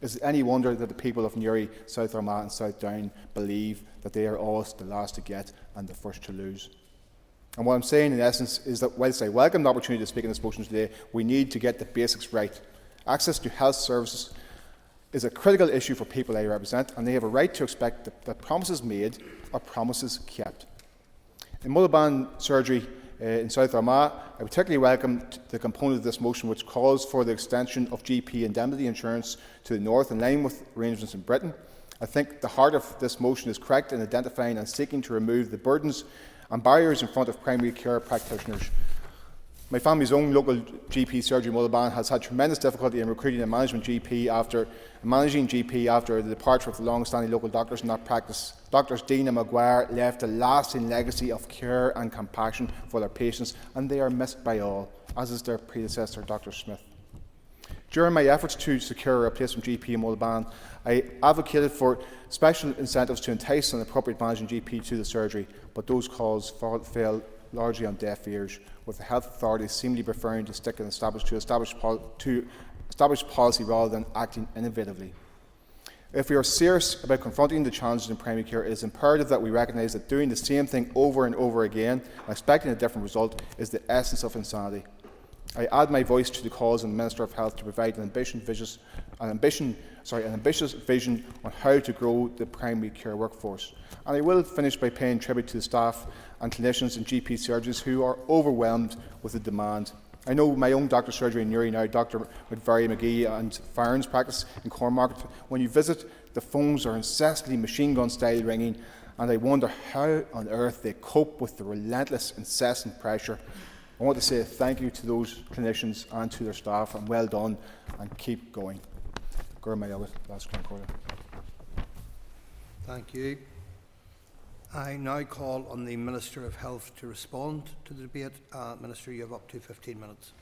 Is it any wonder that the people of Newry, South Armagh and South Down believe that they are always the last to get and the first to lose? And what I'm saying in essence is that whilst I welcome the opportunity to speak on this motion today, we need to get the basics right. Access to health services is a critical issue for people I represent, and they have a right to expect that promises made are promises kept. In Mullaban surgery in South Armagh, I particularly welcome the component of this motion which calls for the extension of GP indemnity insurance to the north in line with arrangements in Britain. I think the heart of this motion is correct in identifying and seeking to remove the burdens and barriers in front of primary care practitioners. My family's own local GP surgery in Mullaban has had tremendous difficulty in recruiting a managing GP after the departure of the long-standing local doctors in that practice. Doctors Dean and Maguire left a lasting legacy of care and compassion for their patients, and they are missed by all, as is their predecessor, Dr. Smith. During my efforts to secure a replacement GP in Mullaban, I advocated for special incentives to entice an appropriate managing GP to the surgery, but those calls fell largely on deaf ears, with the health authorities seemingly preferring to stick to established policy rather than acting innovatively. If we are serious about confronting the challenges in primary care, it is imperative that we recognise that doing the same thing over and over again and expecting a different result is the essence of insanity. I add my voice to the cause of the Minister of Health to provide an ambitious vision on how to grow the primary care workforce. And I will finish by paying tribute to the staff and clinicians in GP surgeries who are overwhelmed with the demand. I know my own doctor's surgery in Newry now, Dr McVary McGee and Farron's practice in Cornmarket. When you visit, the phones are incessantly machine gun style ringing, and I wonder how on earth they cope with the relentless, incessant pressure. I want to say thank you to those clinicians and to their staff, and well done, and keep going. Thank you. I now call on the Minister of Health to respond to the debate. Minister, you have up to 15 minutes.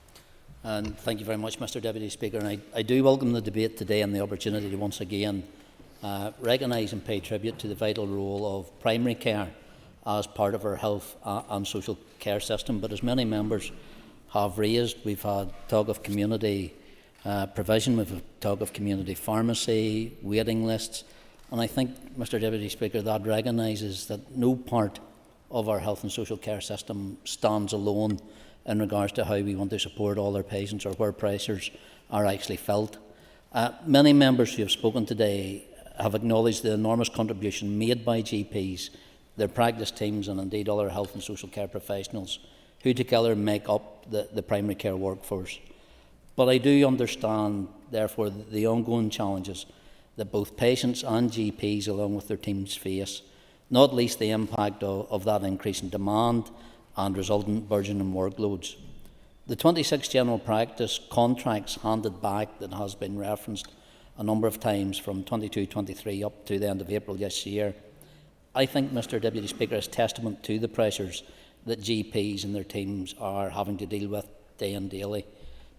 And thank you very much, Mr Deputy Speaker. And I do welcome the debate today and the opportunity to once again recognise and pay tribute to the vital role of primary care as part of our health and social care system. But as many members have raised, we've had talk of community provision, we've had talk of community pharmacy, waiting lists. And I think, Mr Deputy Speaker, that recognises that no part of our health and social care system stands alone in regards to how we want to support all our patients or where pressures are actually felt. Many members who have spoken today have acknowledged the enormous contribution made by GPs, their practice teams and indeed all our health and social care professionals who together make up the primary care workforce. But I do understand, therefore, the ongoing challenges that both patients and GPs along with their teams face, not least the impact of that increase in demand and resultant burgeoning workloads. The 26 general practice contracts handed back that has been referenced a number of times from 22-23 up to the end of April this year, I think, Mr Deputy Speaker, is testament to the pressures that GPs and their teams are having to deal with day and daily.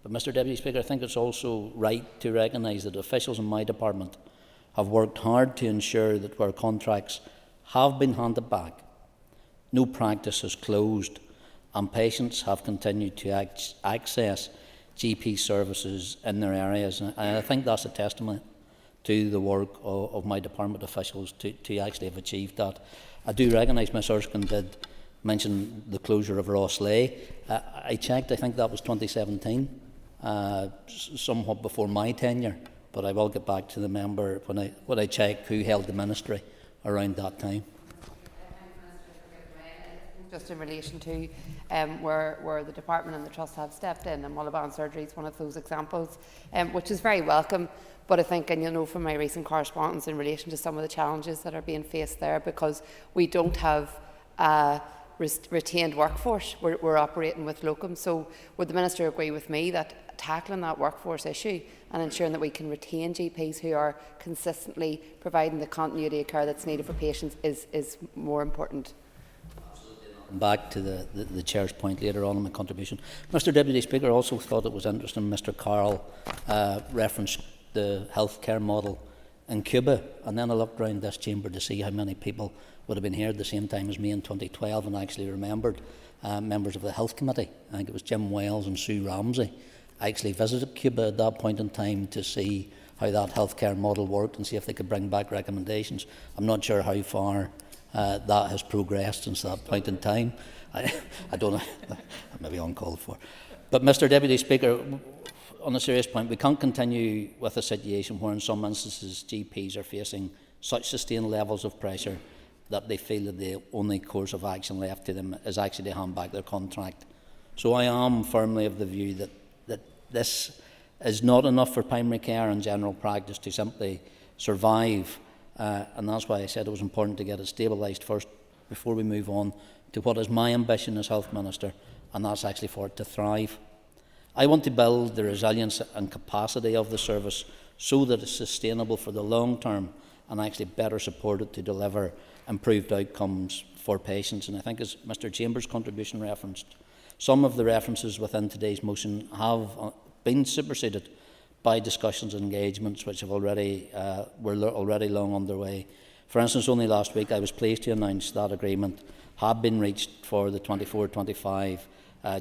But Mr Deputy Speaker, I think it's also right to recognise that officials in my department have worked hard to ensure that where contracts have been handed back, no practice has closed and patients have continued to access GP services in their areas. And I think that's a testament to the work of my department officials to actually have achieved that. I do recognise Ms Erskine did mention the closure of Rosslea. I checked, I think that was 2017, somewhat before my tenure, but I will get back to the member when I check who held the ministry around that time. Just in relation to where the department and the trust have stepped in, and Mullaban Surgery is one of those examples, which is very welcome. But I think, and you'll know from my recent correspondence in relation to some of the challenges that are being faced there, because we don't have a retained workforce, we're operating with locum. So would the Minister agree with me that tackling that workforce issue and ensuring that we can retain GPs who are consistently providing the continuity of care that's needed for patients is more important? Back to the Chair's point later on in my contribution. Mr Deputy Speaker, I also thought it was interesting Mr Carroll referenced the healthcare model in Cuba, and then I looked around this chamber to see how many people would have been here at the same time as me in 2012 and actually remembered members of the Health Committee. I think it was Jim Wells and Sue Ramsey. I actually visited Cuba at that point in time to see how that healthcare model worked and see if they could bring back recommendations. I'm not sure how far that has progressed since that point in time. I don't know, maybe uncalled for. But Mr Deputy Speaker, on a serious point, we can't continue with a situation where in some instances GPs are facing such sustained levels of pressure that they feel that the only course of action left to them is actually to hand back their contract. So I am firmly of the view that this is not enough for primary care and general practice to simply survive. And that's why I said it was important to get it stabilised first before we move on to what is my ambition as Health Minister, and that's actually for it to thrive. I want to build the resilience and capacity of the service so that it's sustainable for the long term and actually better supported to deliver improved outcomes for patients. And I think, as Mr Chambers' contribution referenced, some of the references within today's motion have been superseded by discussions and engagements which have were already long underway. For instance, only last week I was pleased to announce that agreement had been reached for the 24-25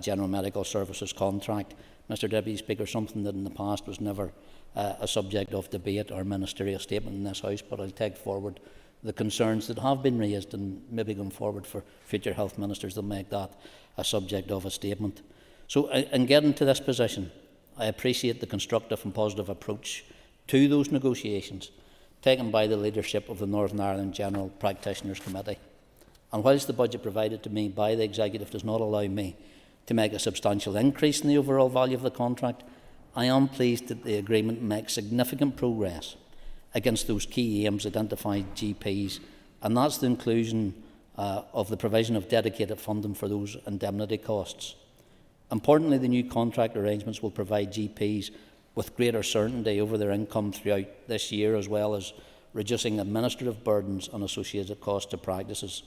General Medical Services contract. Mr Deputy Speaker, something that in the past was never a subject of debate or ministerial statement in this House, but I'll take forward the concerns that have been raised and maybe going forward for future health ministers that make that a subject of a statement. So in getting to this position, I appreciate the constructive and positive approach to those negotiations taken by the leadership of the Northern Ireland General Practitioners Committee. And whilst the budget provided to me by the Executive does not allow me to make a substantial increase in the overall value of the contract, I am pleased that the agreement makes significant progress against those key aims identified GPs, and that's the inclusion of the provision of dedicated funding for those indemnity costs. Importantly, the new contract arrangements will provide GPs with greater certainty over their income throughout this year, as well as reducing administrative burdens and associated costs to practices.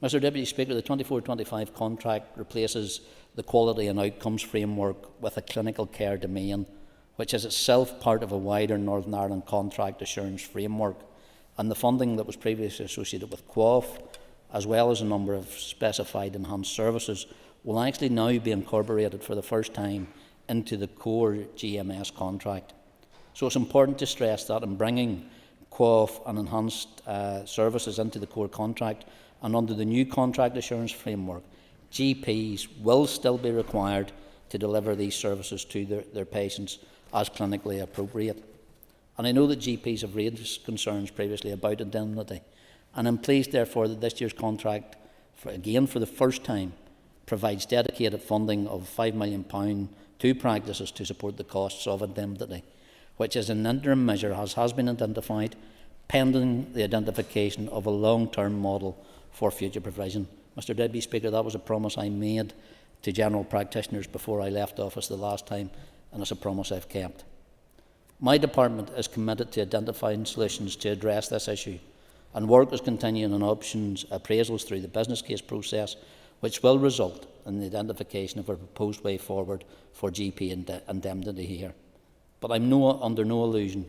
Mr Deputy Speaker, the 24-25 contract replaces the Quality and Outcomes Framework with a Clinical Care Domain, which is itself part of a wider Northern Ireland Contract Assurance Framework, and the funding that was previously associated with QAF, as well as a number of specified enhanced services, will actually now be incorporated for the first time into the core GMS contract. So it's important to stress that in bringing QAF and enhanced services into the core contract and under the new contract assurance framework, GPs will still be required to deliver these services to their patients as clinically appropriate. And I know that GPs have raised concerns previously about indemnity, and I'm pleased therefore that this year's contract, for the first time, provides dedicated funding of £5 million to practices to support the costs of indemnity, which is an interim measure as has been identified, pending the identification of a long-term model for future provision. Mr Deputy Speaker, that was a promise I made to general practitioners before I left office the last time, and it's a promise I've kept. My department is committed to identifying solutions to address this issue, and work is continuing on options appraisals through the business case process, which will result in the identification of a proposed way forward for GP indemnity here. But I'm under no illusion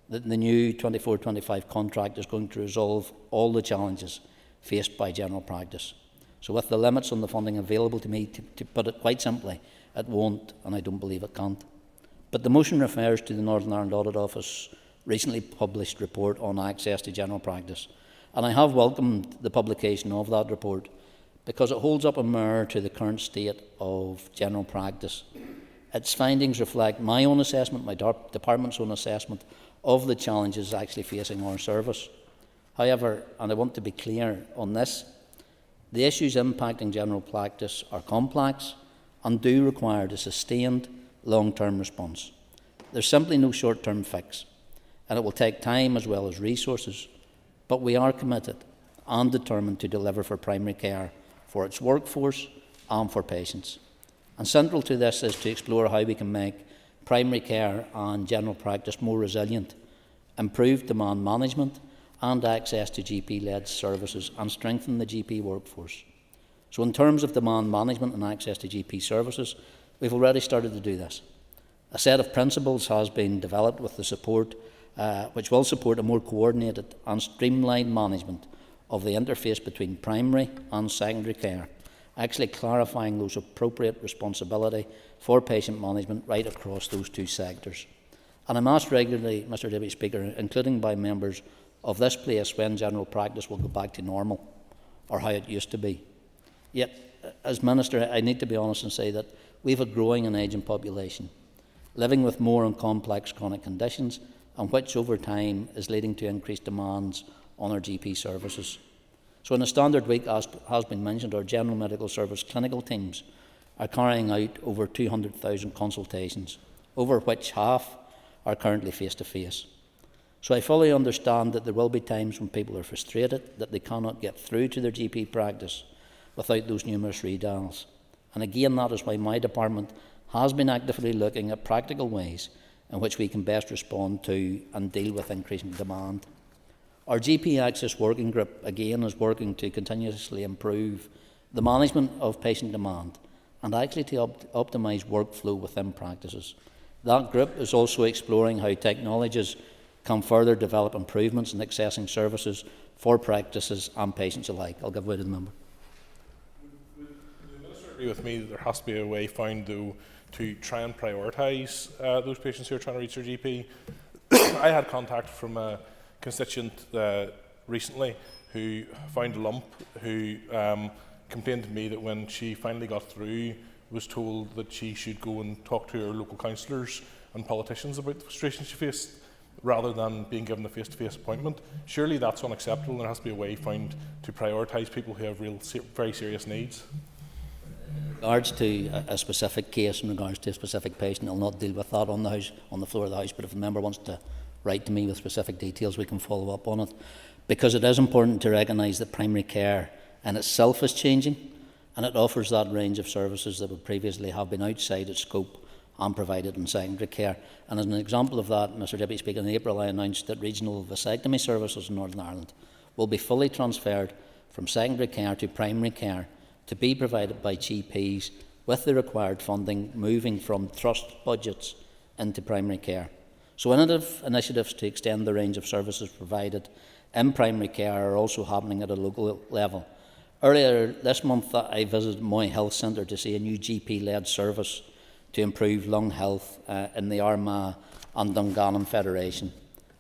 that the new 24-25 contract is going to resolve all the challenges faced by general practice. So with the limits on the funding available to me, to put it quite simply, it won't, and I don't believe it can't. But the motion refers to the Northern Ireland Audit Office recently published report on access to general practice, and I have welcomed the publication of that report because it holds up a mirror to the current state of general practice. Its findings reflect my own assessment, my department's own assessment of the challenges actually facing our service. However, and I want to be clear on this, the issues impacting general practice are complex and do require a sustained long-term response. There's simply no short-term fix, and it will take time as well as resources, but we are committed and determined to deliver for primary care, for its workforce and for patients. And central to this is to explore how we can make primary care and general practice more resilient, improve demand management and access to GP-led services, and strengthen the GP workforce. So in terms of demand management and access to GP services, we've already started to do this. A set of principles has been developed with the support, which will support a more coordinated and streamlined management of the interface between primary and secondary care, actually clarifying those appropriate responsibility for patient management right across those two sectors. And I'm asked regularly, Mr Deputy Speaker, including by members of this place, when general practice will go back to normal or how it used to be. Yet, as Minister, I need to be honest and say that we have a growing and ageing population, living with more and complex chronic conditions, and which over time is leading to increased demands on our GP services. So in a standard week, as has been mentioned, our General Medical Service clinical teams are carrying out over 200,000 consultations, over which half are currently face-to-face. So I fully understand that there will be times when people are frustrated that they cannot get through to their GP practice without those numerous redials. And again, that is why my department has been actively looking at practical ways in which we can best respond to and deal with increasing demand. Our GP Access Working Group, again, is working to continuously improve the management of patient demand and actually to optimise workflow within practices. That group is also exploring how technologies can further develop improvements in accessing services for practices and patients alike. I'll give way to the member. Would the Minister agree with me that there has to be a way found, though, to try and prioritise those patients who are trying to reach their GP. I had contact from a constituent recently who found a lump, who complained to me that when she finally got through, was told that she should go and talk to her local councillors and politicians about the frustration she faced, rather than being given a face-to-face appointment. Surely that's unacceptable, and there has to be a way found to prioritise people who have very serious needs. In regards to a specific case, in regards to a specific patient, I'll not deal with that on the floor of the House, but if the member wants to write to me with specific details, we can follow up on it. Because it is important to recognise that primary care in itself is changing, and it offers that range of services that would previously have been outside its scope and provided in secondary care. And as an example of that, Mr Deputy Speaker, in April I announced that regional vasectomy services in Northern Ireland will be fully transferred from secondary care to primary care to be provided by GPs with the required funding moving from trust budgets into primary care. So initiatives to extend the range of services provided in primary care are also happening at a local level. Earlier this month I visited Moy Health Centre to see a new GP-led service to improve lung health in the Armagh and Dungannon Federation.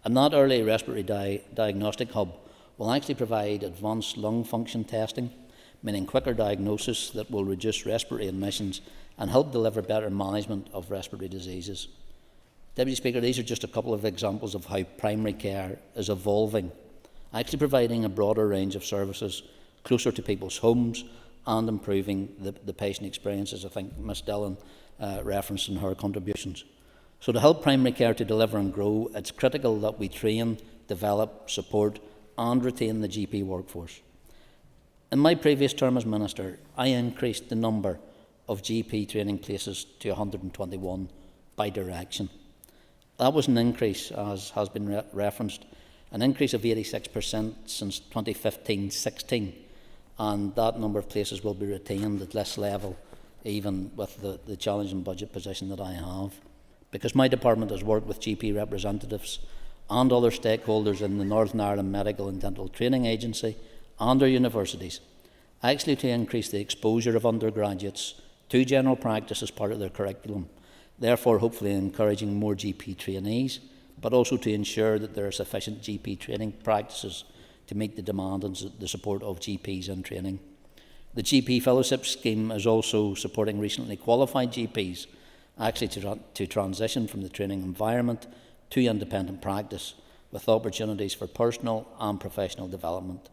And that early respiratory diagnostic hub will actually provide advanced lung function testing, meaning quicker diagnosis that will reduce respiratory admissions and help deliver better management of respiratory diseases. Deputy Speaker, these are just a couple of examples of how primary care is evolving, actually providing a broader range of services closer to people's homes and improving the patient experiences. I think Ms Dillon referenced in her contributions. So to help primary care to deliver and grow, it's critical that we train, develop, support and retain the GP workforce. In my previous term as Minister, I increased the number of GP training places to 121 by direction. That was an increase, as has been referenced, an increase of 86% since 2015-16, and that number of places will be retained at this level, even with the challenging budget position that I have. Because my department has worked with GP representatives and other stakeholders in the Northern Ireland Medical and Dental Training Agency and our universities, actually to increase the exposure of undergraduates to general practice as part of their curriculum, therefore hopefully encouraging more GP trainees, but also to ensure that there are sufficient GP training practices to meet the demand and the support of GPs in training. The GP Fellowship Scheme is also supporting recently qualified GPs actually to transition from the training environment to independent practice, with opportunities for personal and professional development.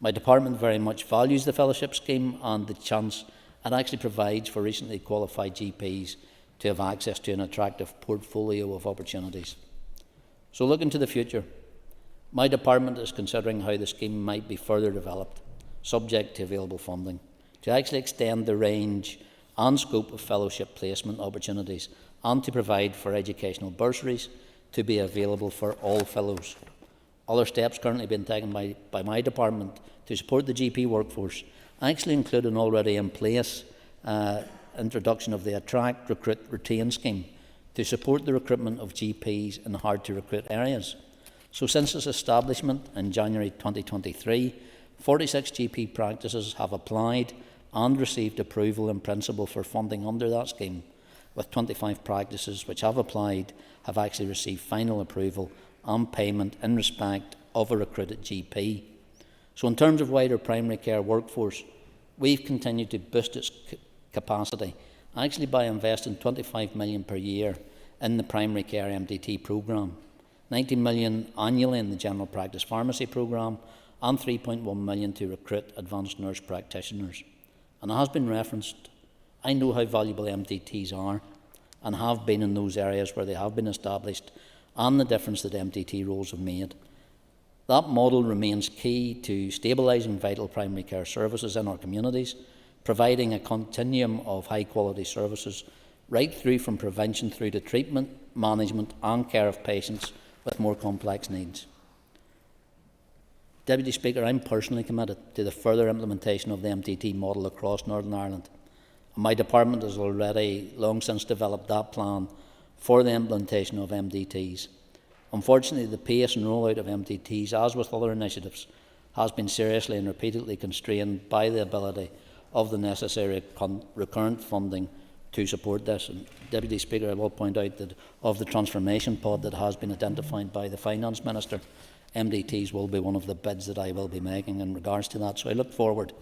My department very much values the Fellowship Scheme and the chance it actually provides for recently qualified GPs to have access to an attractive portfolio of opportunities. So looking to the future, my department is considering how the scheme might be further developed, subject to available funding, to actually extend the range and scope of fellowship placement opportunities and to provide for educational bursaries to be available for all fellows. Other steps currently being taken by my department to support the GP workforce actually include an already in place introduction of the Attract, Recruit, Retain scheme to support the recruitment of GPs in hard to recruit areas. So since its establishment in January 2023, 46 GP practices have applied and received approval in principle for funding under that scheme, with 25 practices which have applied have actually received final approval and payment in respect of a recruited GP. So in terms of wider primary care workforce, we've continued to boost its capacity, actually by investing £25 million per year in the primary care MDT programme, £19 million annually in the general practice pharmacy programme, and £3.1 million to recruit advanced nurse practitioners. And it has been referenced, I know how valuable MDTs are and have been in those areas where they have been established and the difference that MDT roles have made. That model remains key to stabilising vital primary care services in our communities, providing a continuum of high quality services right through from prevention through to treatment, management and care of patients with more complex needs. Deputy Speaker, I'm personally committed to the further implementation of the MDT model across Northern Ireland. And my department has already long since developed that plan for the implementation of MDTs. Unfortunately, the pace and rollout of MDTs, as with other initiatives, has been seriously and repeatedly constrained by the ability of the necessary recurrent funding to support this. And Deputy Speaker, I will point out that of the transformation pod that has been identified by the Finance Minister, MDTs will be one of the bids that I will be making in regards to that. So I look forward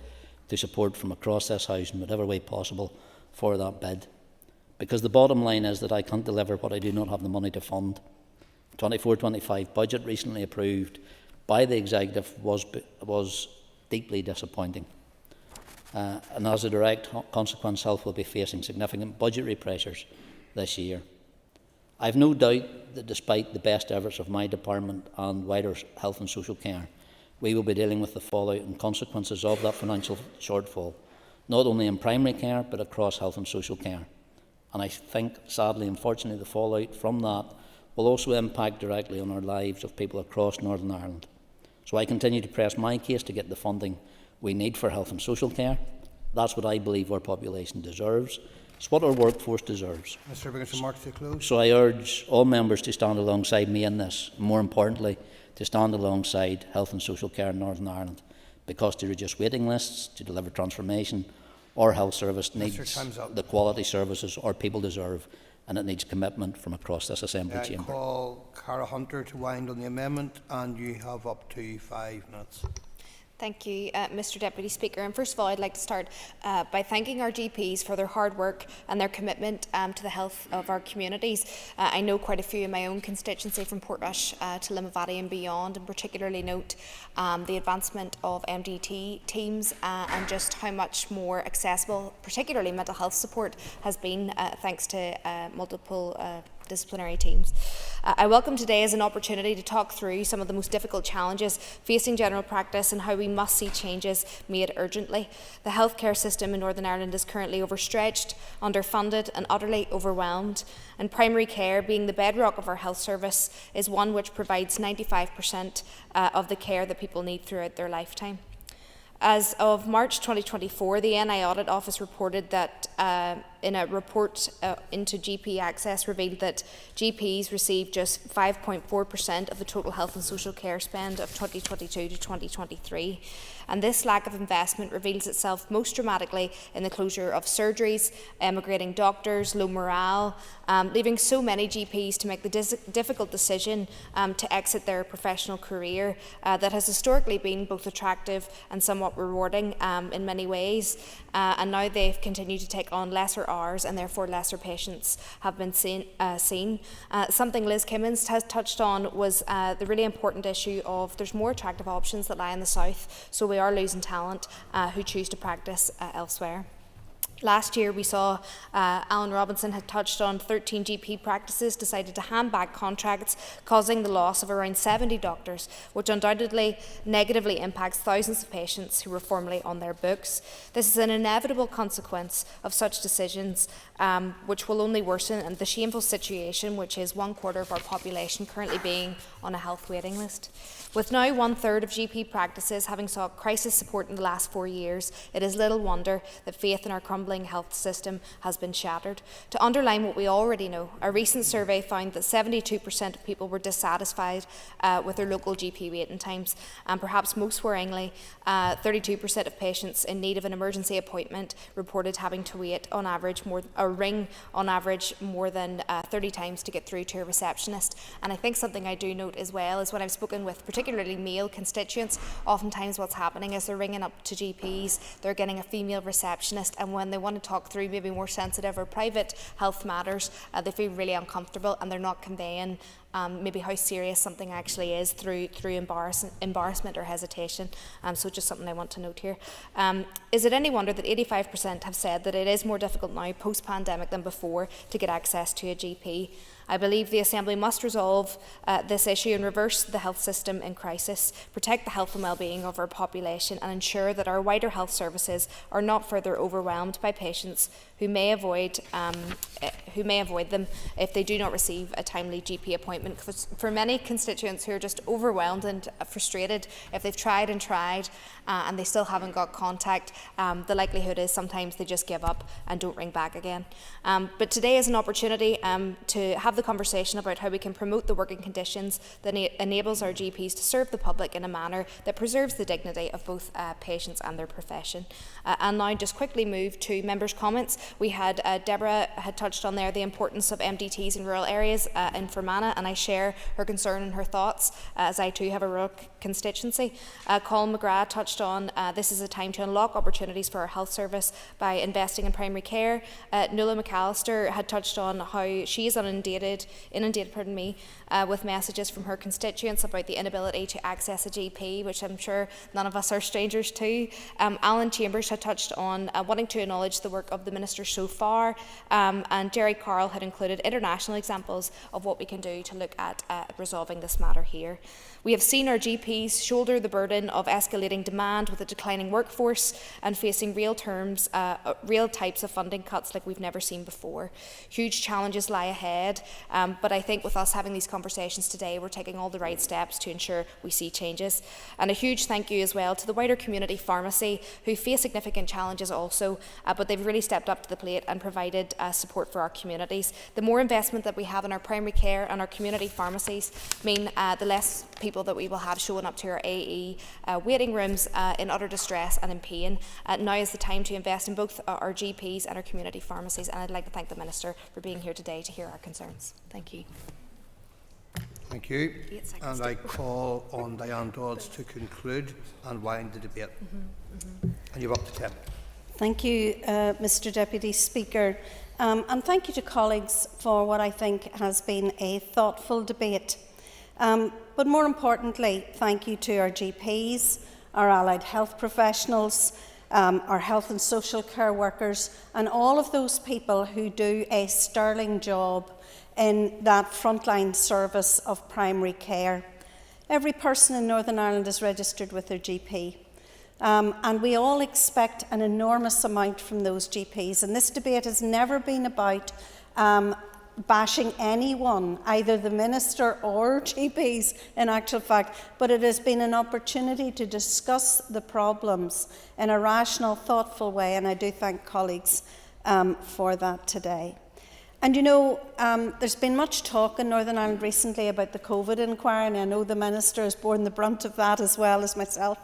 to support from across this House in whatever way possible for that bid. Because the bottom line is that I can't deliver what I do not have the money to fund. 24-25 budget recently approved by the Executive was deeply disappointing. And as a direct consequence, health will be facing significant budgetary pressures this year. I have no doubt that despite the best efforts of my department and wider health and social care, we will be dealing with the fallout and consequences of that financial shortfall, not only in primary care but across health and social care. And I think, sadly, unfortunately, the fallout from that will also impact directly on our lives of people across Northern Ireland. So I continue to press my case to get the funding we need for health and social care. That's what I believe our population deserves. It's what our workforce deserves. Mr. Biggins, remarks to close. So I urge all members to stand alongside me in this, and more importantly, to stand alongside health and social care in Northern Ireland, because to reduce waiting lists, to deliver transformation, our health service needs the quality services our people deserve, and it needs commitment from across this Assembly chamber. I call Cara Hunter to wind on the amendment, and you have up to 5 minutes. Thank you, Mr Deputy Speaker. And first of all, I'd like to start by thanking our GPs for their hard work and their commitment to the health of our communities. I know quite a few in my own constituency, from Portrush to Limavady and beyond, and particularly note the advancement of MDT teams and just how much more accessible, particularly mental health support, has been thanks to multiple disciplinary teams. I welcome today as an opportunity to talk through some of the most difficult challenges facing general practice and how we must see changes made urgently. The healthcare system in Northern Ireland is currently overstretched, underfunded and utterly overwhelmed, and primary care, being the bedrock of our health service, is one which provides 95% of the care that people need throughout their lifetime. As of March 2024, the NI Audit Office reported that in a report into GP access revealed that GPs received just 5.4% of the total health and social care spend of 2022 to 2023. And this lack of investment reveals itself most dramatically in the closure of surgeries, emigrating doctors, low morale, leaving so many GPs to make the difficult decision to exit their professional career that has historically been both attractive and somewhat rewarding in many ways. And now they've continued to take on lesser hours, and therefore lesser patients have been seen. Something Liz Kimmins has touched on was the really important issue of there's more attractive options that lie in the south, so we are losing talent who choose to practice elsewhere. Last year we saw Alan Robinson had touched on 13 GP practices decided to hand back contracts, causing the loss of around 70 doctors, which undoubtedly negatively impacts thousands of patients who were formerly on their books. This is an inevitable consequence of such decisions, which will only worsen the shameful situation, which is 1/4 of our population currently being on a health waiting list. With now 1/3 of GP practices having sought crisis support in the last 4 years, it is little wonder that faith in our crumbling health system has been shattered. To underline what we already know, a recent survey found that 72% of people were dissatisfied with their local GP waiting times, and perhaps most worryingly, 32% of patients in need of an emergency appointment reported having to wait on average ring on average more than 30 times to get through to a receptionist. And I think something I do note as well is when I've spoken with particularly male constituents, oftentimes what's happening is they're ringing up to GPs, they're getting a female receptionist, and when they want to talk through maybe more sensitive or private health matters, they feel really uncomfortable and they're not conveying maybe how serious something actually is through embarrassment or hesitation. So just something I want to note here. Is it any wonder that 85% have said that it is more difficult now post-pandemic than before to get access to a GP? I believe the Assembly must resolve this issue and reverse the health system in crisis, protect the health and well-being of our population, and ensure that our wider health services are not further overwhelmed by patients who may avoid them if they do not receive a timely GP appointment appointment for many constituents who are just overwhelmed and frustrated if they've tried and they still haven't got contact. The likelihood is sometimes they just give up and don't ring back again. But today is an opportunity to have the conversation about how we can promote the working conditions that enables our GPs to serve the public in a manner that preserves the dignity of both patients and their profession. And now just quickly move to members' comments. We had Deborah had touched on there the importance of MDTs in rural areas in Fermanagh, and I share her concern and her thoughts as I too have a rural constituency. Colin McGrath touched on this is a time to unlock opportunities for our health service by investing in primary care. Nuala McAllister had touched on how she is inundated with messages from her constituents about the inability to access a GP, which I'm sure none of us are strangers to. Alan Chambers had touched on wanting to acknowledge the work of the minister so far, and Jerry Carl had included international examples of what we can do to look at resolving this matter here. We have seen our GPs shoulder the burden of escalating demand with a declining workforce and facing real types of funding cuts like we've never seen before. Huge challenges lie ahead, but I think with us having these conversations today, we're taking all the right steps to ensure we see changes. And a huge thank you as well to the wider community pharmacy, who face significant challenges also, but they've really stepped up to the plate and provided support for our communities. The more investment that we have in our primary care and our community pharmacies mean the less people that we will have showing up to our AE waiting rooms in utter distress and in pain. Now is the time to invest in both our GPs and our community pharmacies, and I'd like to thank the Minister for being here today to hear our concerns. Thank you. Thank you. And I call on Diane Dodds to conclude and wind the debate. And you're up to 10. Thank you, Mr Deputy Speaker. And thank you to colleagues for what I think has been a thoughtful debate. But more importantly, thank you to our GPs, our allied health professionals, our health and social care workers, and all of those people who do a sterling job in that frontline service of primary care. Every person in Northern Ireland is registered with their GP. And we all expect an enormous amount from those GPs. And this debate has never been about bashing anyone, either the Minister or GPs in actual fact, but it has been an opportunity to discuss the problems in a rational, thoughtful way, and I do thank colleagues for that today. And you know, there's been much talk in Northern Ireland recently about the COVID inquiry, and I know the Minister has borne the brunt of that as well as myself.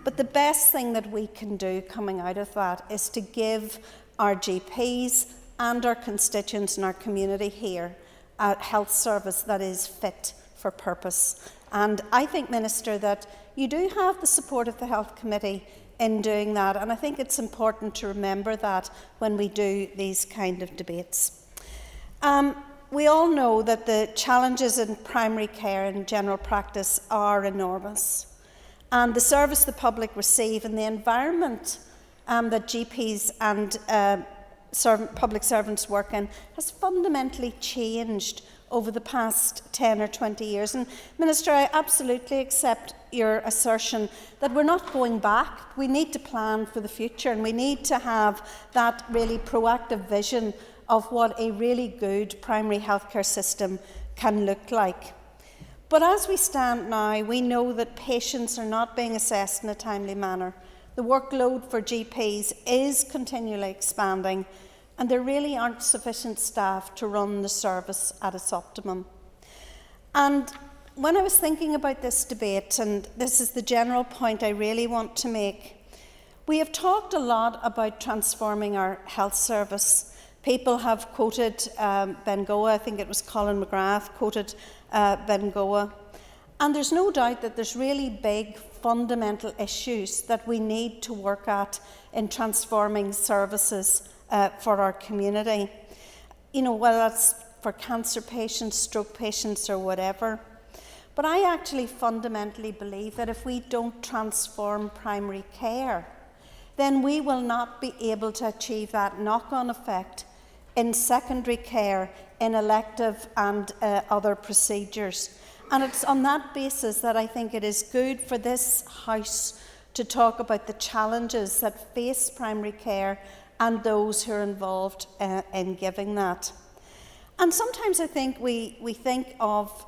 But the best thing that we can do coming out of that is to give our GPs and our constituents and our community here a health service that is fit for purpose. And I think, Minister, that you do have the support of the Health Committee in doing that, and I think it's important to remember that when we do these kind of debates. We all know that the challenges in primary care and general practice are enormous, and the service the public receive and the environment that GPs and public servants work in has fundamentally changed over the past 10 or 20 years. And Minister, I absolutely accept your assertion that we're not going back. We need to plan for the future, and we need to have that really proactive vision of what a really good primary healthcare system can look like. But as we stand now, we know that patients are not being assessed in a timely manner. The workload for GPs is continually expanding, and there really aren't sufficient staff to run the service at its optimum. And when I was thinking about this debate, and this is the general point I really want to make, we have talked a lot about transforming our health service. People have quoted Bengoa, I think it was Colin McGrath quoted Bengoa. And there's no doubt that there's really big fundamental issues that we need to work at in transforming services for our community. You know, whether that's for cancer patients, stroke patients or whatever. But I actually fundamentally believe that if we don't transform primary care, then we will not be able to achieve that knock-on effect in secondary care, in elective and other procedures. And it's on that basis that I think it is good for this House to talk about the challenges that face primary care and those who are involved in giving that. And sometimes I think we think of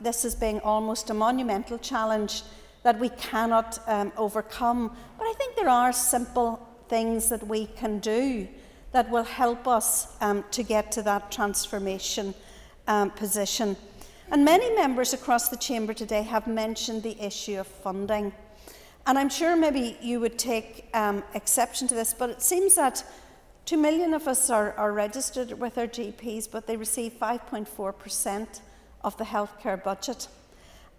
this as being almost a monumental challenge that we cannot overcome. But I think there are simple things that we can do that will help us to get to that transformation position. And many members across the Chamber today have mentioned the issue of funding. And I'm sure maybe you would take exception to this, but it seems that 2 million of us are registered with our GPs, but they receive 5.4% of the healthcare budget.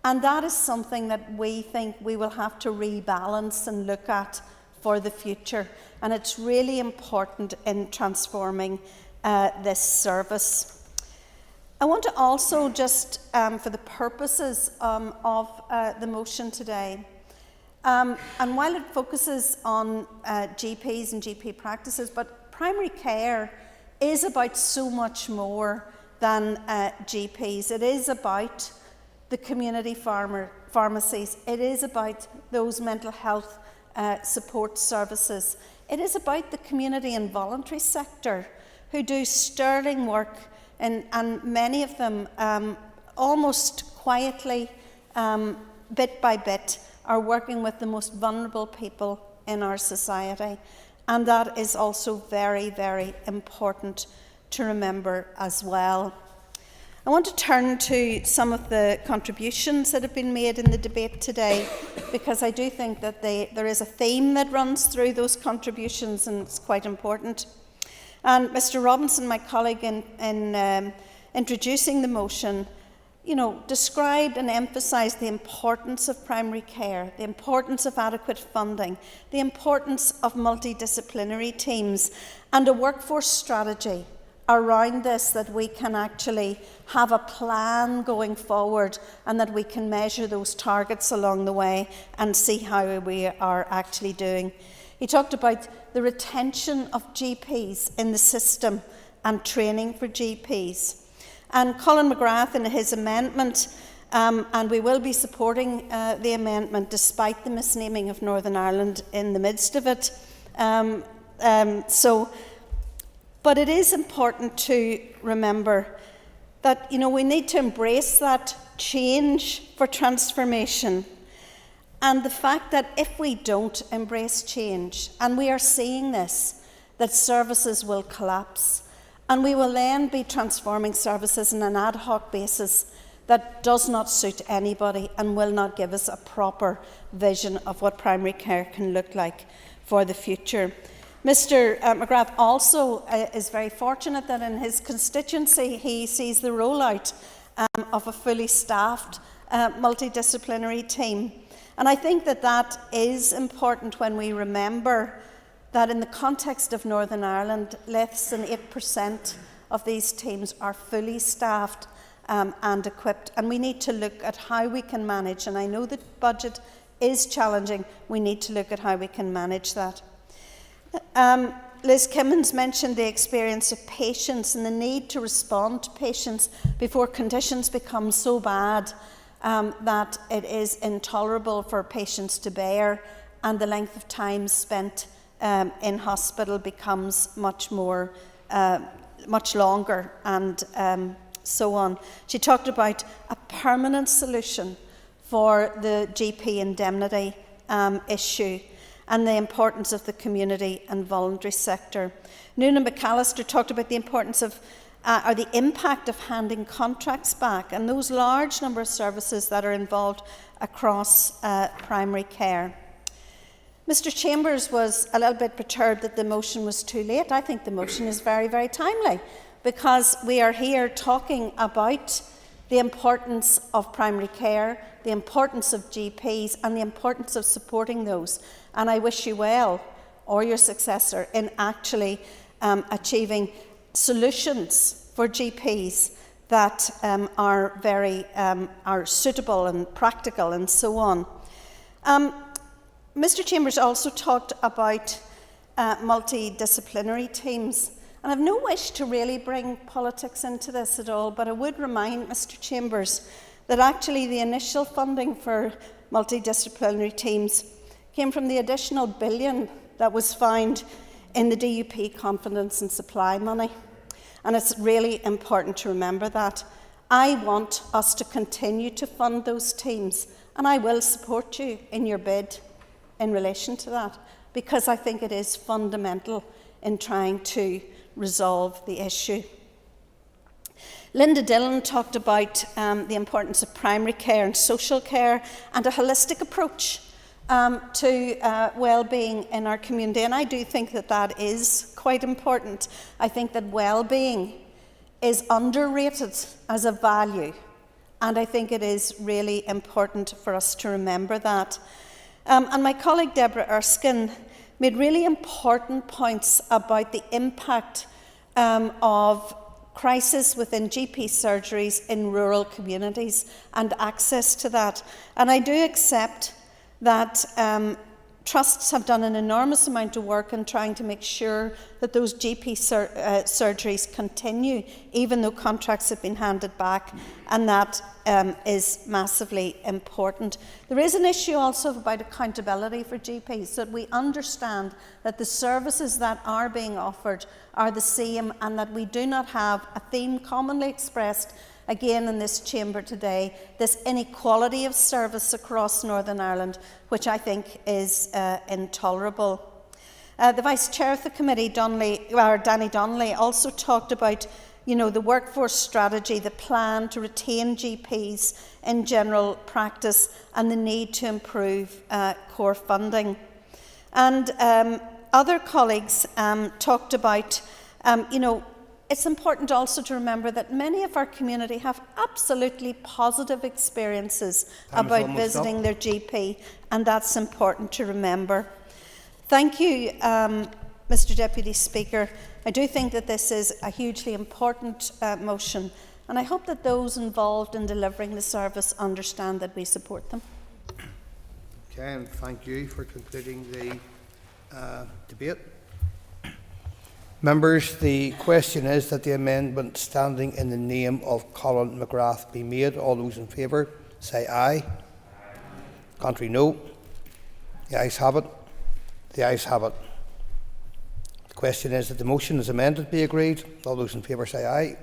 And that is something that we think we will have to rebalance and look at for the future. And it's really important in transforming this service. I want to also just, for the purposes of the motion today, and while it focuses on GPs and GP practices, but primary care is about so much more than GPs. It is about the community pharmacies. It is about those mental health support services. It is about the community and voluntary sector who do sterling work, and many of them almost quietly, bit by bit, are working with the most vulnerable people in our society. And that is also very, very important to remember as well. I want to turn to some of the contributions that have been made in the debate today, because I do think that there is a theme that runs through those contributions, and it's quite important. And Mr. Robinson, my colleague, in introducing the motion, described and emphasised the importance of primary care, the importance of adequate funding, the importance of multidisciplinary teams, and a workforce strategy around this, that we can actually have a plan going forward and that we can measure those targets along the way and see how we are actually doing. He talked about the retention of GPs in the system and training for GPs. And Colin McGrath, in his amendment, and we will be supporting the amendment despite the misnaming of Northern Ireland in the midst of it. But it is important to remember that we need to embrace that change for transformation. And the fact that if we don't embrace change, and we are seeing this, that services will collapse. And we will then be transforming services on an ad hoc basis that does not suit anybody and will not give us a proper vision of what primary care can look like for the future. Mr. McGrath also is very fortunate that in his constituency he sees the rollout of a fully staffed multidisciplinary team. And I think that is important when we remember that in the context of Northern Ireland, less than 8% of these teams are fully staffed and equipped. And we need to look at how we can manage, and I know the budget is challenging, we need to look at how we can manage that. Liz Kimmins mentioned the experience of patients and the need to respond to patients before conditions become so bad that it is intolerable for patients to bear, and the length of time spent in hospital becomes much longer, and so on. She talked about a permanent solution for the GP indemnity issue and the importance of the community and voluntary sector. Noonan McAllister talked about the importance of or the impact of handing contracts back and those large number of services that are involved across primary care. Mr. Chambers was a little bit perturbed that the motion was too late. I think the motion is very, very timely, because we are here talking about the importance of primary care, the importance of GPs, and the importance of supporting those. And I wish you well, or your successor, in actually achieving solutions for GPs that are very suitable and practical and so on. Mr. Chambers also talked about multidisciplinary teams, and I've no wish to really bring politics into this at all, but I would remind Mr. Chambers that actually the initial funding for multidisciplinary teams came from the additional $1 billion that was found in the DUP confidence and supply money. And it's really important to remember that. I want us to continue to fund those teams, and I will support you in your bid in relation to that, because I think it is fundamental in trying to resolve the issue. Linda Dillon talked about the importance of primary care and social care and a holistic approach to well-being in our community, and I do think that that is quite important. I think that well-being is underrated as a value, and I think it is really important for us to remember that. And my colleague Deborah Erskine made really important points about the impact of crisis within GP surgeries in rural communities and access to that. And I do accept that trusts have done an enormous amount of work in trying to make sure that those GP surgeries continue, even though contracts have been handed back, and that is massively important. There is an issue also about accountability for GPs, so that we understand that the services that are being offered are the same, and that we do not have a theme commonly expressed again in this chamber today, this inequality of service across Northern Ireland, which I think is intolerable. The Vice Chair of the Committee, Danny Donnelly, also talked about the workforce strategy, the plan to retain GPs in general practice, and the need to improve core funding. And other colleagues talked about, it's important also to remember that many of our community have absolutely positive experiences about visiting their GP, and that's important to remember. Thank you, Mr. Deputy Speaker. I do think that this is a hugely important motion, and I hope that those involved in delivering the service understand that we support them. Okay, and thank you for concluding the debate. Members, the question is that the amendment standing in the name of Colin McGrath be made. All those in favour say aye. Contrary, no. The ayes have it. The ayes have it. The question is that the motion as amended be agreed. All those in favour say aye.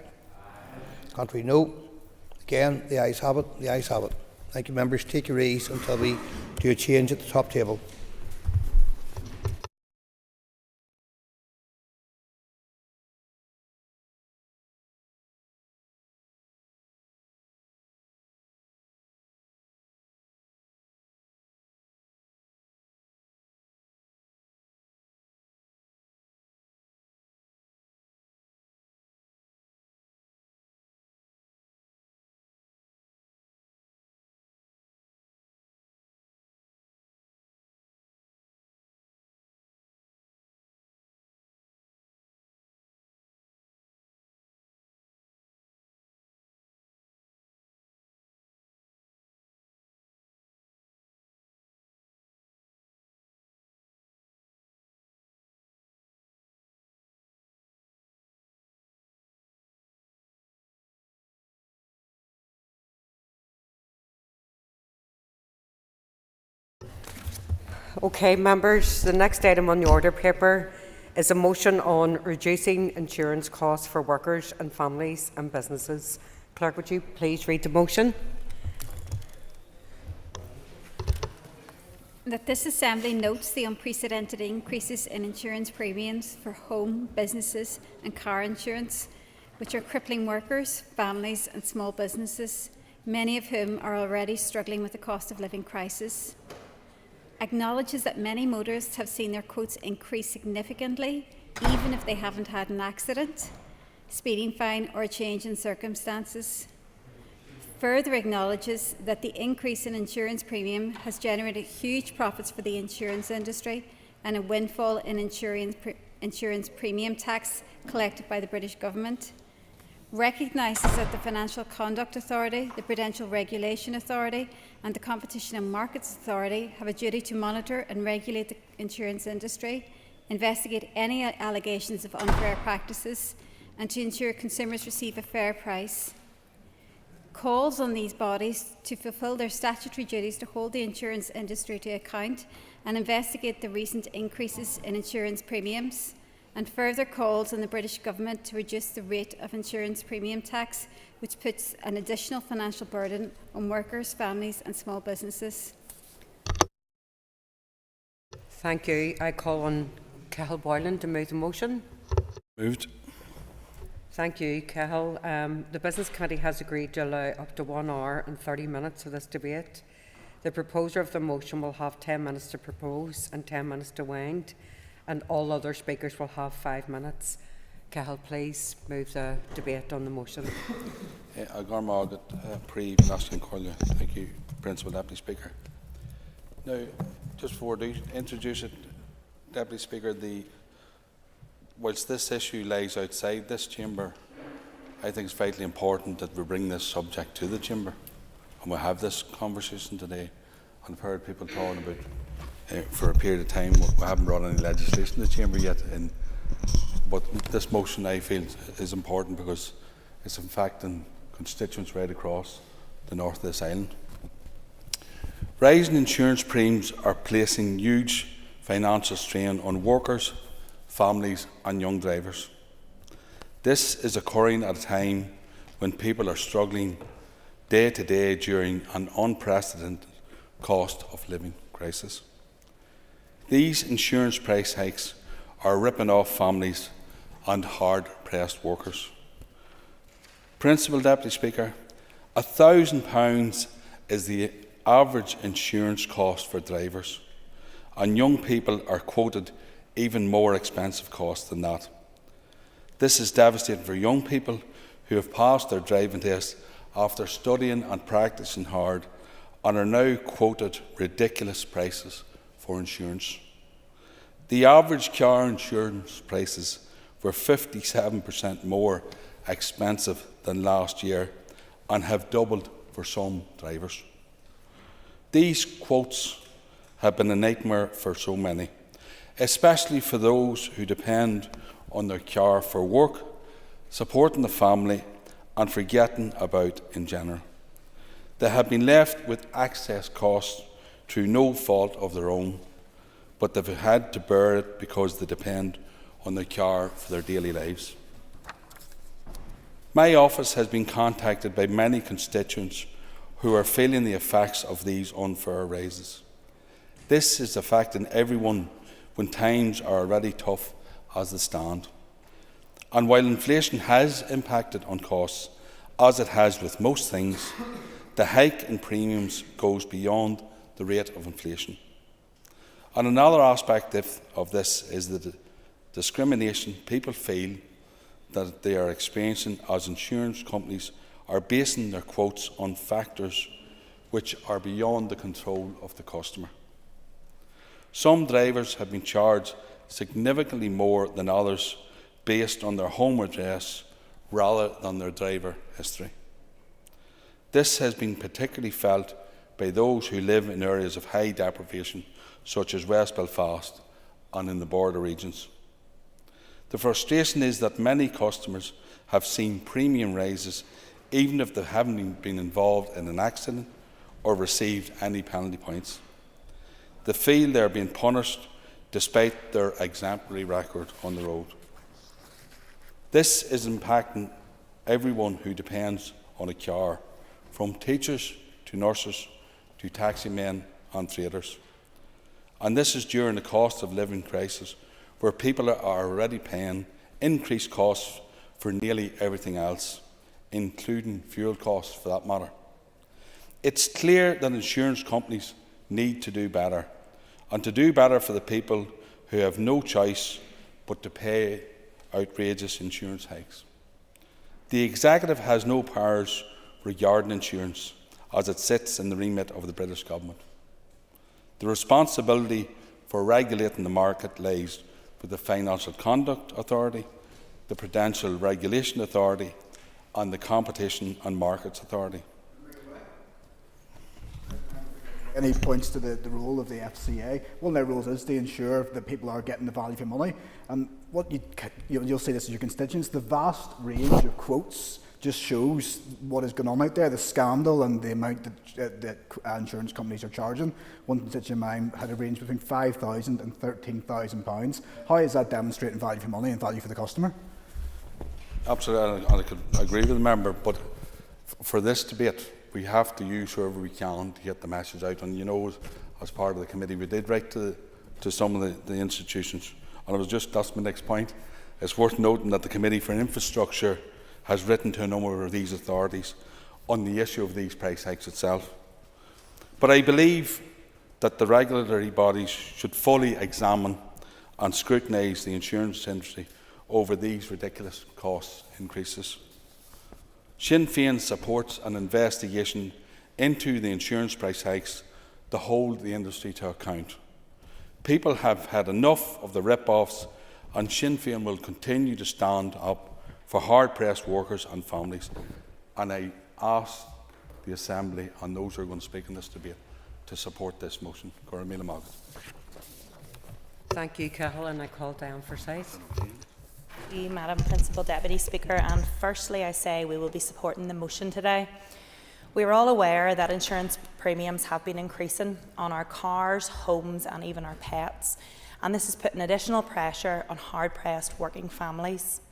Contrary, no. Again, the ayes have it. The ayes have it. Thank you, members. Take your ease until we do a change at the top table. Okay, members, the next item on the order paper is a motion on reducing insurance costs for workers and families and businesses. Clerk, would you please read the motion? That this Assembly notes the unprecedented increases in insurance premiums for home, businesses and car insurance, which are crippling workers, families and small businesses, many of whom are already struggling with the cost of living crisis. Acknowledges that many motorists have seen their quotes increase significantly, even if they haven't had an accident, speeding fine or a change in circumstances. Further acknowledges that the increase in insurance premium has generated huge profits for the insurance industry and a windfall in insurance premium tax collected by the British Government. Recognises that the Financial Conduct Authority, the Prudential Regulation Authority and the Competition and Markets Authority have a duty to monitor and regulate the insurance industry, investigate any allegations of unfair practices and to ensure consumers receive a fair price. Calls on these bodies to fulfil their statutory duties to hold the insurance industry to account and investigate the recent increases in insurance premiums, and further calls on the British Government to reduce the rate of insurance premium tax, which puts an additional financial burden on workers, families and small businesses. Thank you. I call on Cahill Boylan to move the motion. Moved. Thank you, Cahill. The Business Committee has agreed to allow up to 1 hour and 30 minutes for this debate. The proposer of the motion will have 10 minutes to propose and 10 minutes to wind, and all other speakers will have 5 minutes. Cahill, please move the debate on the motion. Thank you, Principal Deputy Speaker. Now, just before I introduce it, Deputy Speaker, whilst this issue lies outside this chamber, I think it's vitally important that we bring this subject to the chamber and we have this conversation today. And I've heard people talking about for a period of time we haven't brought any legislation to the chamber yet, but this motion I feel is important because it's impacting constituents right across the north of this island. Rising insurance premiums are placing huge financial strain on workers, families and young drivers. This is occurring at a time when people are struggling day to day during an unprecedented cost of living crisis. These insurance price hikes are ripping off families and hard-pressed workers. Principal Deputy Speaker, £1,000 is the average insurance cost for drivers, and young people are quoted even more expensive costs than that. This is devastating for young people who have passed their driving test after studying and practising hard and are now quoted ridiculous prices for insurance. The average car insurance prices were 57% more expensive than last year and have doubled for some drivers. These quotes have been a nightmare for so many, especially for those who depend on their car for work, supporting the family and forgetting about in general. They have been left with excess costs through no fault of their own, but they've had to bear it because they depend on their car for their daily lives. My office has been contacted by many constituents who are feeling the effects of these unfair raises. This is affecting everyone when times are already tough as they stand. And while inflation has impacted on costs, as it has with most things, the hike in premiums goes beyond the rate of inflation. And another aspect of this is the discrimination people feel that they are experiencing as insurance companies are basing their quotes on factors which are beyond the control of the customer. Some drivers have been charged significantly more than others based on their home address rather than their driver history. This has been particularly felt by those who live in areas of high deprivation, such as West Belfast and in the border regions. The frustration is that many customers have seen premium rises even if they haven't been involved in an accident or received any penalty points. They feel they are being punished despite their exemplary record on the road. This is impacting everyone who depends on a car, from teachers to nurses to taximen and freighters. And this is during the cost of living crisis, where people are already paying increased costs for nearly everything else, including fuel costs for that matter. It's clear that insurance companies need to do better, and to do better for the people who have no choice but to pay outrageous insurance hikes. The Executive has no powers regarding insurance, as it sits in the remit of the British Government. The responsibility for regulating the market lies with the Financial Conduct Authority, the Prudential Regulation Authority and the Competition and Markets Authority. Any points to the role of the FCA? One of their roles is to ensure that people are getting the value for money. And what you'll see this as your constituents, the vast range of quotes just shows what is going on out there, the scandal and the amount that insurance companies are charging. One constituent of mine had a range between £5,000 and £13,000. How is that demonstrating value for money and value for the customer? Absolutely, and I could agree with the member, but for this debate, we have to use whoever we can to get the message out. And you know, as part of the committee, we did write to some of the institutions. And that's my next point. It's worth noting that the Committee for Infrastructure has written to a number of these authorities on the issue of these price hikes itself. But I believe that the regulatory bodies should fully examine and scrutinise the insurance industry over these ridiculous cost increases. Sinn Féin supports an investigation into the insurance price hikes to hold the industry to account. People have had enough of the rip-offs, and Sinn Féin will continue to stand up for hard-pressed workers and families. And I ask the Assembly and those who are going to speak in this debate to support this motion. Thank you, Cahill, and I call down for size. Thank you, Madam Principal Deputy Speaker. And firstly, I say we will be supporting the motion today. We are all aware that insurance premiums have been increasing on our cars, homes and even our pets. And this is putting additional pressure on hard-pressed working families.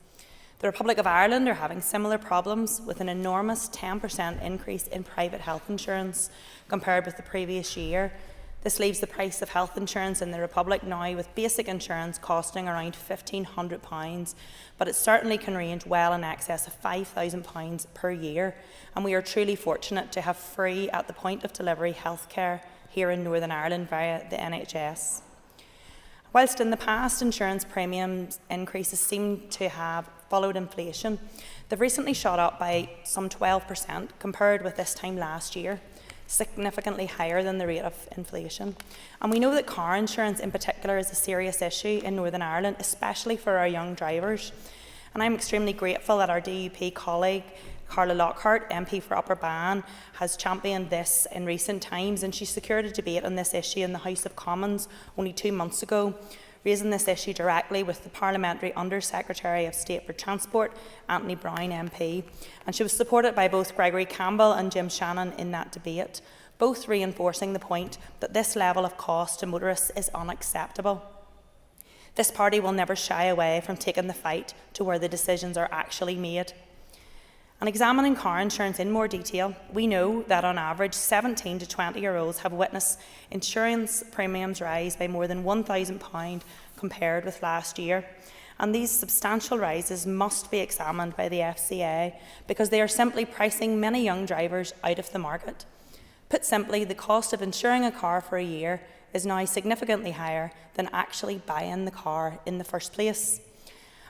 The Republic of Ireland are having similar problems with an enormous 10% increase in private health insurance compared with the previous year. This leaves the price of health insurance in the Republic now with basic insurance costing around £1,500, but it certainly can range well in excess of £5,000 per year, and we are truly fortunate to have free at the point of delivery healthcare here in Northern Ireland via the NHS. Whilst in the past insurance premium increases seem to have followed inflation, they've recently shot up by some 12% compared with this time last year, significantly higher than the rate of inflation. And we know that car insurance in particular is a serious issue in Northern Ireland, especially for our young drivers. And I'm extremely grateful that our DUP colleague, Carla Lockhart, MP for Upper Bann, has championed this in recent times, and she secured a debate on this issue in the House of Commons only 2 months ago, raising this issue directly with the Parliamentary Under-Secretary of State for Transport, Anthony Brown MP, and she was supported by both Gregory Campbell and Jim Shannon in that debate, both reinforcing the point that this level of cost to motorists is unacceptable. This party will never shy away from taking the fight to where the decisions are actually made. And examining car insurance in more detail, we know that on average 17 to 20-year-olds have witnessed insurance premiums rise by more than £1,000 compared with last year. And these substantial rises must be examined by the FCA because they are simply pricing many young drivers out of the market. Put simply, the cost of insuring a car for a year is now significantly higher than actually buying the car in the first place.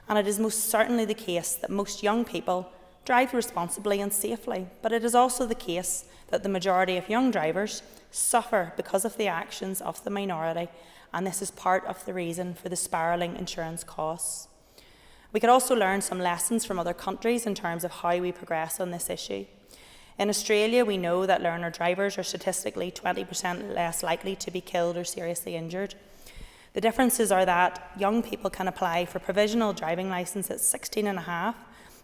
And it is most certainly the case that most young people drive responsibly and safely, but it is also the case that the majority of young drivers suffer because of the actions of the minority, and this is part of the reason for the spiralling insurance costs. We could also learn some lessons from other countries in terms of how we progress on this issue. In Australia, we know that learner drivers are statistically 20% less likely to be killed or seriously injured. The differences are that young people can apply for provisional driving licence at 16.5,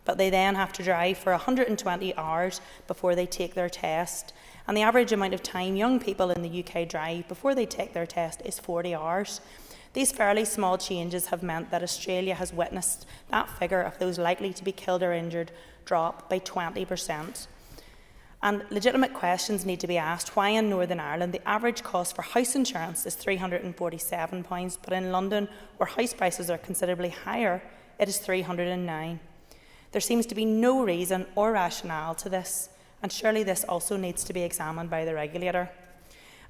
but they then have to drive for 120 hours before they take their test. And the average amount of time young people in the UK drive before they take their test is 40 hours. These fairly small changes have meant that Australia has witnessed that figure of those likely to be killed or injured drop by 20%. And legitimate questions need to be asked why in Northern Ireland the average cost for house insurance is £347, but in London, where house prices are considerably higher, it is £309. There seems to be no reason or rationale to this, and surely this also needs to be examined by the regulator.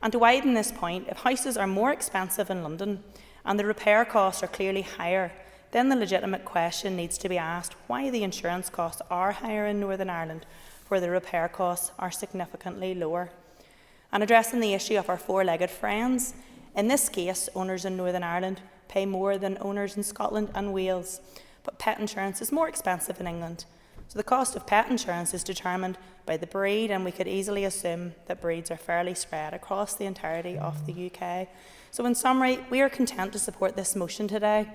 And to widen this point, if houses are more expensive in London and the repair costs are clearly higher, then the legitimate question needs to be asked why the insurance costs are higher in Northern Ireland, where the repair costs are significantly lower. And addressing the issue of our four-legged friends, in this case, owners in Northern Ireland pay more than owners in Scotland and Wales, but pet insurance is more expensive in England. So the cost of pet insurance is determined by the breed, and we could easily assume that breeds are fairly spread across the entirety of the UK. So in summary, we are content to support this motion today.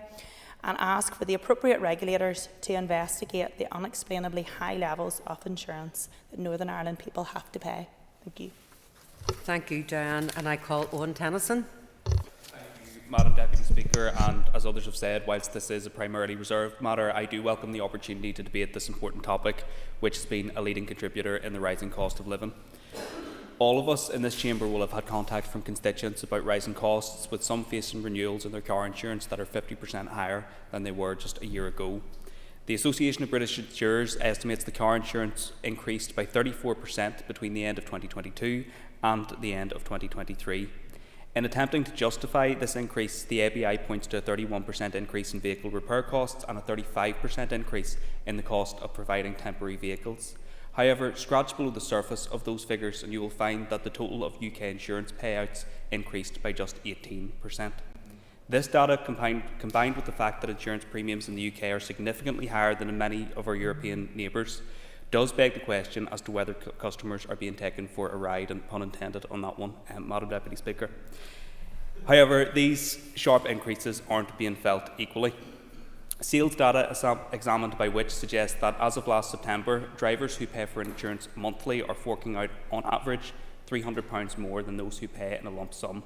and ask for the appropriate regulators to investigate the unexplainably high levels of insurance that Northern Ireland people have to pay. Thank you. Thank you, Diane. And I call Owen Tennyson. Madam Deputy Speaker, and as others have said, whilst this is a primarily reserved matter, I do welcome the opportunity to debate this important topic, which has been a leading contributor in the rising cost of living. All of us in this chamber will have had contact from constituents about rising costs, with some facing renewals in their car insurance that are 50% higher than they were just a year ago. The Association of British Insurers estimates the car insurance increased by 34% between the end of 2022 and the end of 2023. In attempting to justify this increase, the ABI points to a 31% increase in vehicle repair costs and a 35% increase in the cost of providing temporary vehicles. However, scratch below the surface of those figures and you will find that the total of UK insurance payouts increased by just 18%. This data, combined with the fact that insurance premiums in the UK are significantly higher than in many of our European neighbours, does beg the question as to whether customers are being taken for a ride, and pun intended on that one, Madam Deputy Speaker. However, these sharp increases aren't being felt equally. Sales data examined by which suggests that as of last September, drivers who pay for insurance monthly are forking out on average £300 more than those who pay in a lump sum.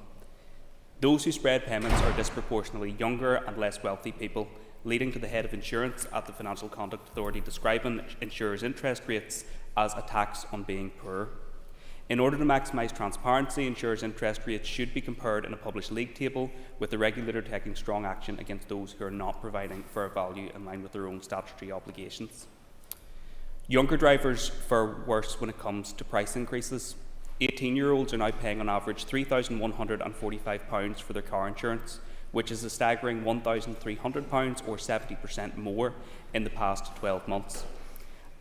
Those who spread payments are disproportionately younger and less wealthy people, leading to the head of insurance at the Financial Conduct Authority describing insurers' interest rates as a tax on being poor. In order to maximise transparency, insurers' interest rates should be compared in a published league table, with the regulator taking strong action against those who are not providing fair value in line with their own statutory obligations. Younger drivers fare worse when it comes to price increases. 18-year-olds are now paying on average £3,145 for their car insurance, which is a staggering £1,300 or 70% more in the past 12 months.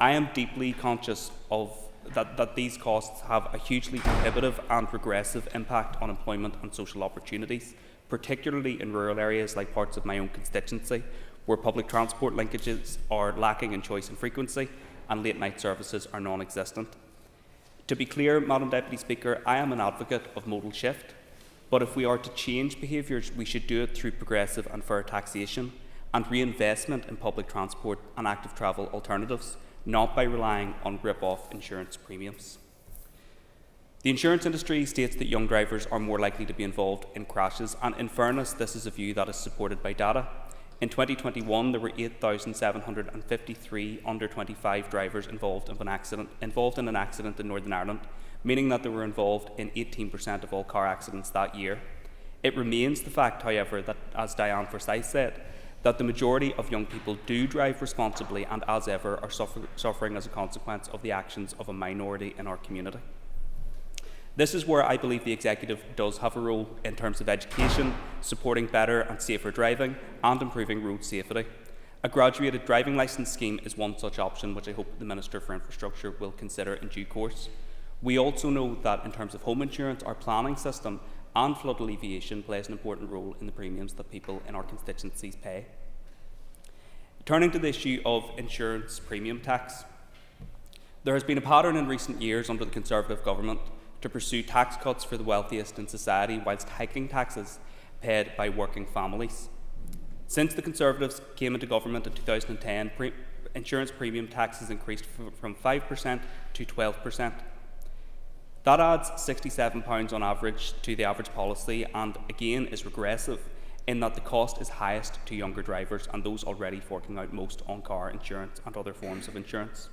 I am deeply conscious of that these costs have a hugely prohibitive and regressive impact on employment and social opportunities, particularly in rural areas like parts of my own constituency, where public transport linkages are lacking in choice and frequency and late-night services are non-existent. To be clear, Madam Deputy Speaker, I am an advocate of modal shift, but if we are to change behaviours, we should do it through progressive and fair taxation and reinvestment in public transport and active travel alternatives, not by relying on rip-off insurance premiums. The insurance industry states that young drivers are more likely to be involved in crashes, and in fairness, this is a view that is supported by data. In 2021, there were 8,753 under-25 drivers involved in an accident in Northern Ireland, meaning that they were involved in 18% of all car accidents that year. It remains the fact, however, that, as Diane Forsyth said, that the majority of young people do drive responsibly and, as ever, are suffering as a consequence of the actions of a minority in our community. This is where I believe the Executive does have a role in terms of education, supporting better and safer driving and improving road safety. A graduated driving licence scheme is one such option, which I hope the Minister for Infrastructure will consider in due course. We also know that in terms of home insurance, our planning system and flood alleviation plays an important role in the premiums that people in our constituencies pay. Turning to the issue of insurance premium tax, there has been a pattern in recent years under the Conservative government to pursue tax cuts for the wealthiest in society whilst hiking taxes paid by working families. Since the Conservatives came into government in 2010, insurance premium taxes increased from 5% to 12%. That adds £67 on average to the average policy, and again is regressive in that the cost is highest to younger drivers and those already forking out most on car insurance and other forms of insurance.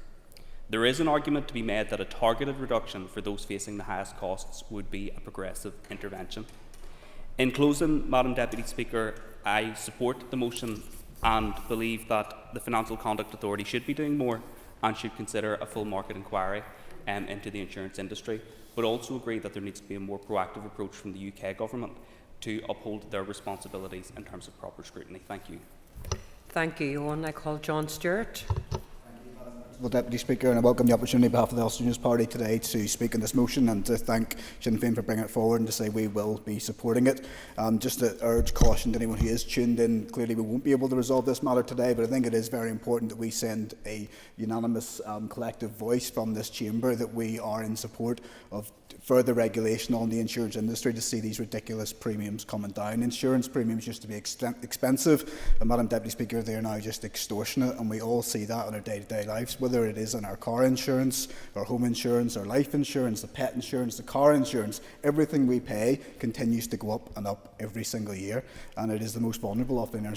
There is an argument to be made that a targeted reduction for those facing the highest costs would be a progressive intervention. In closing, Madam Deputy Speaker, I support the motion and believe that the Financial Conduct Authority should be doing more and should consider a full market inquiry into the insurance industry, but also agree that there needs to be a more proactive approach from the UK Government to uphold their responsibilities in terms of proper scrutiny. Thank you. Thank you, Owen. I call John Stewart. Thank you, Madam Principal Deputy Speaker, and I welcome the opportunity on behalf of the Ulster Unionist Party today to speak on this motion and to thank Sinn Féin for bringing it forward and to say we will be supporting it. Just to urge caution to anyone who is tuned in, clearly we won't be able to resolve this matter today, but I think it is very important that we send a unanimous collective voice from this chamber that we are in support of further regulation on the insurance industry to see these ridiculous premiums coming down. Insurance premiums used to be expensive, and Madam Deputy Speaker, they are now just extortionate, and we all see that in our day-to-day lives, whether it is in our car insurance, our home insurance, our life insurance, the pet insurance, the car insurance. Everything we pay continues to go up and up every single year, and it is the most vulnerable often in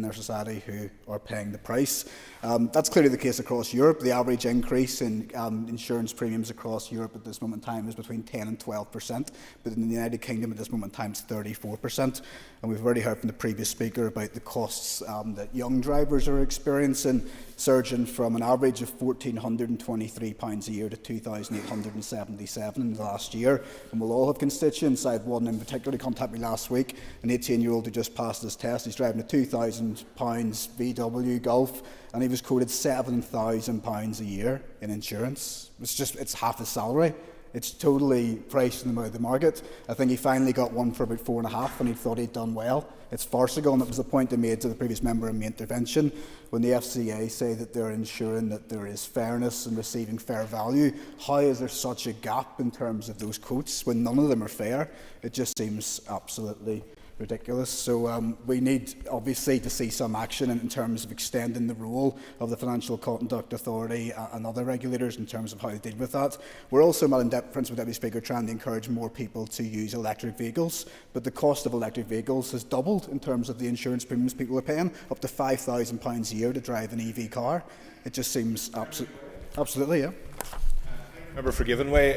our society who are paying the price. That's clearly the case across Europe. The average increase in insurance premiums across Europe at this moment in time is between 10 and 12%, but in the United Kingdom at this moment in time it's 34%. And we've already heard from the previous speaker about the costs that young drivers are experiencing, surging from an average of £1,423 a year to £2,877 in the last year. And we'll all have constituents. I had one in particular contact me last week, an 18-year-old who just passed his test. He's driving a £2,000 VW Golf, and he was quoted £7,000 a year in insurance. It's half his salary. It's totally priced in the market. I think he finally got one for about 4.5 and he thought he'd done well. It's farcical, and it was the point I made to the previous member in my intervention. When the FCA say that they're ensuring that there is fairness and receiving fair value, how is there such a gap in terms of those quotes when none of them are fair? It just seems absolutely ridiculous. So we need obviously to see some action in terms of extending the role of the Financial Conduct Authority and other regulators in terms of how they deal with that. We're also, Madam Principal Deputy Speaker, trying to encourage more people to use electric vehicles, but the cost of electric vehicles has doubled in terms of the insurance premiums people are paying, up to £5,000 a year to drive an EV car. It just seems absolutely, yeah. Member for Givenway,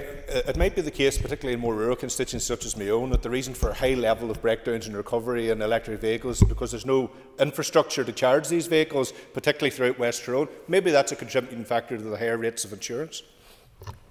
it might be the case, particularly in more rural constituencies such as my own, that the reason for a high level of breakdowns and recovery in electric vehicles is because there's no infrastructure to charge these vehicles, particularly throughout West Tyrone. Maybe that's a contributing factor to the higher rates of insurance.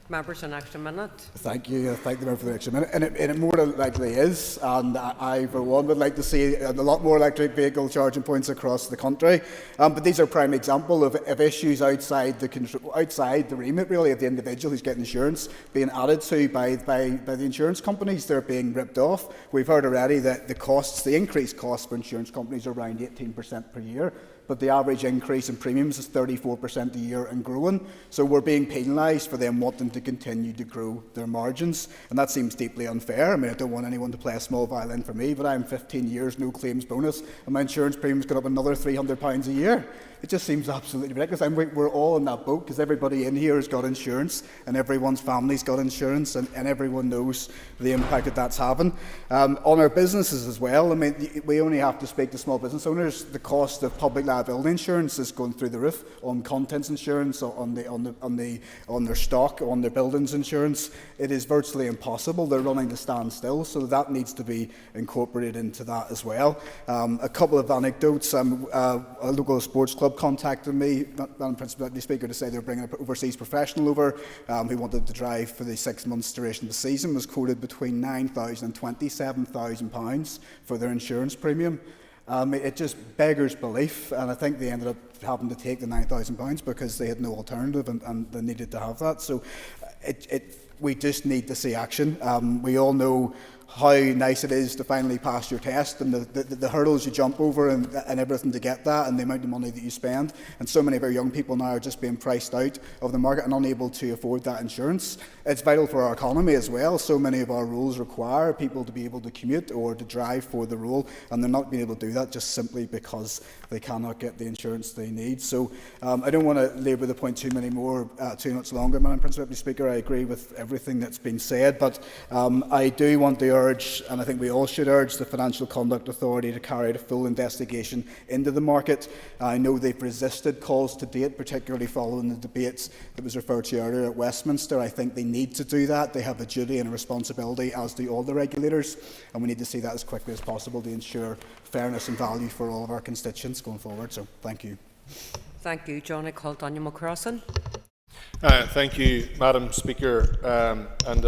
Members, an extra minute. Thank you. Thank the member for the extra minute. And it more than likely is. And I, for one, would like to see a lot more electric vehicle charging points across the country. But these are a prime example of issues outside the remit, really, of the individual who's getting insurance being added to by the insurance companies. They're being ripped off. We've heard already that the increased costs for insurance companies are around 18% per year. But the average increase in premiums is 34% a year and growing. So we're being penalised for them wanting to continue to grow their margins. And that seems deeply unfair. I mean, I don't want anyone to play a small violin for me, but I'm 15 years, no claims bonus, and my insurance premiums got up another £300 a year. It just seems absolutely ridiculous. And we're all in that boat because everybody in here has got insurance and everyone's family's got insurance and everyone knows the impact that that's having. On our businesses as well, I mean, we only have to speak to small business owners. The cost of public liability insurance is going through the roof, on contents insurance, on their stock, on their buildings insurance. It is virtually impossible. They're running to stand still, so that needs to be incorporated into that as well. A couple of anecdotes. A local sports club contacted me, Madam Principal Deputy Speaker, to say they were bringing an overseas professional over who wanted to drive for the 6 months duration of the season, was quoted between £9,000 and £27,000 for their insurance premium. It just beggars belief, and I think they ended up having to take the £9,000 because they had no alternative and they needed to have that. So we just need to see action. We all know how nice it is to finally pass your test and the hurdles you jump over and everything to get that and the amount of money that you spend. And so many of our young people now are just being priced out of the market and unable to afford that insurance. It's vital for our economy as well. So many of our rules require people to be able to commute or to drive for the role, and they're not being able to do that just simply because they cannot get the insurance they need. So I don't want to labour the point too much longer, Madam Principal Deputy Speaker. I agree with everything that's been said, but I do want to urge, and I think we all should urge, the Financial Conduct Authority to carry out a full investigation into the market. I know they've resisted calls to date, particularly following the debates that was referred to earlier at Westminster. I think they need to do that. They have a duty and a responsibility, as do all the regulators, and we need to see that as quickly as possible to ensure fairness and value for all of our constituents going forward. So, thank you. Thank you. John, I call Daniel McCrossan. Thank you, Madam Speaker, and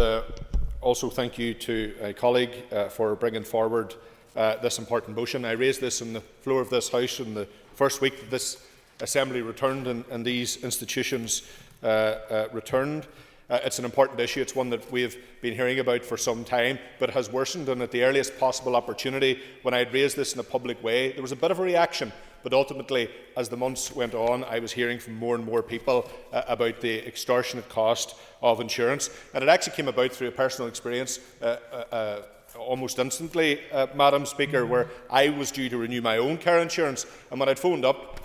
also thank you to a colleague for bringing forward this important motion. I raised this on the floor of this House in the first week that this Assembly returned and these institutions returned. It's an important issue. It's one that we've been hearing about for some time, but has worsened. And at the earliest possible opportunity, when I had raised this in a public way, there was a bit of a reaction. But ultimately, as the months went on, I was hearing from more and more people about the extortionate cost of insurance. And it actually came about through a personal experience almost instantly, Madam Speaker, where I was due to renew my own car insurance. And when I'd phoned up,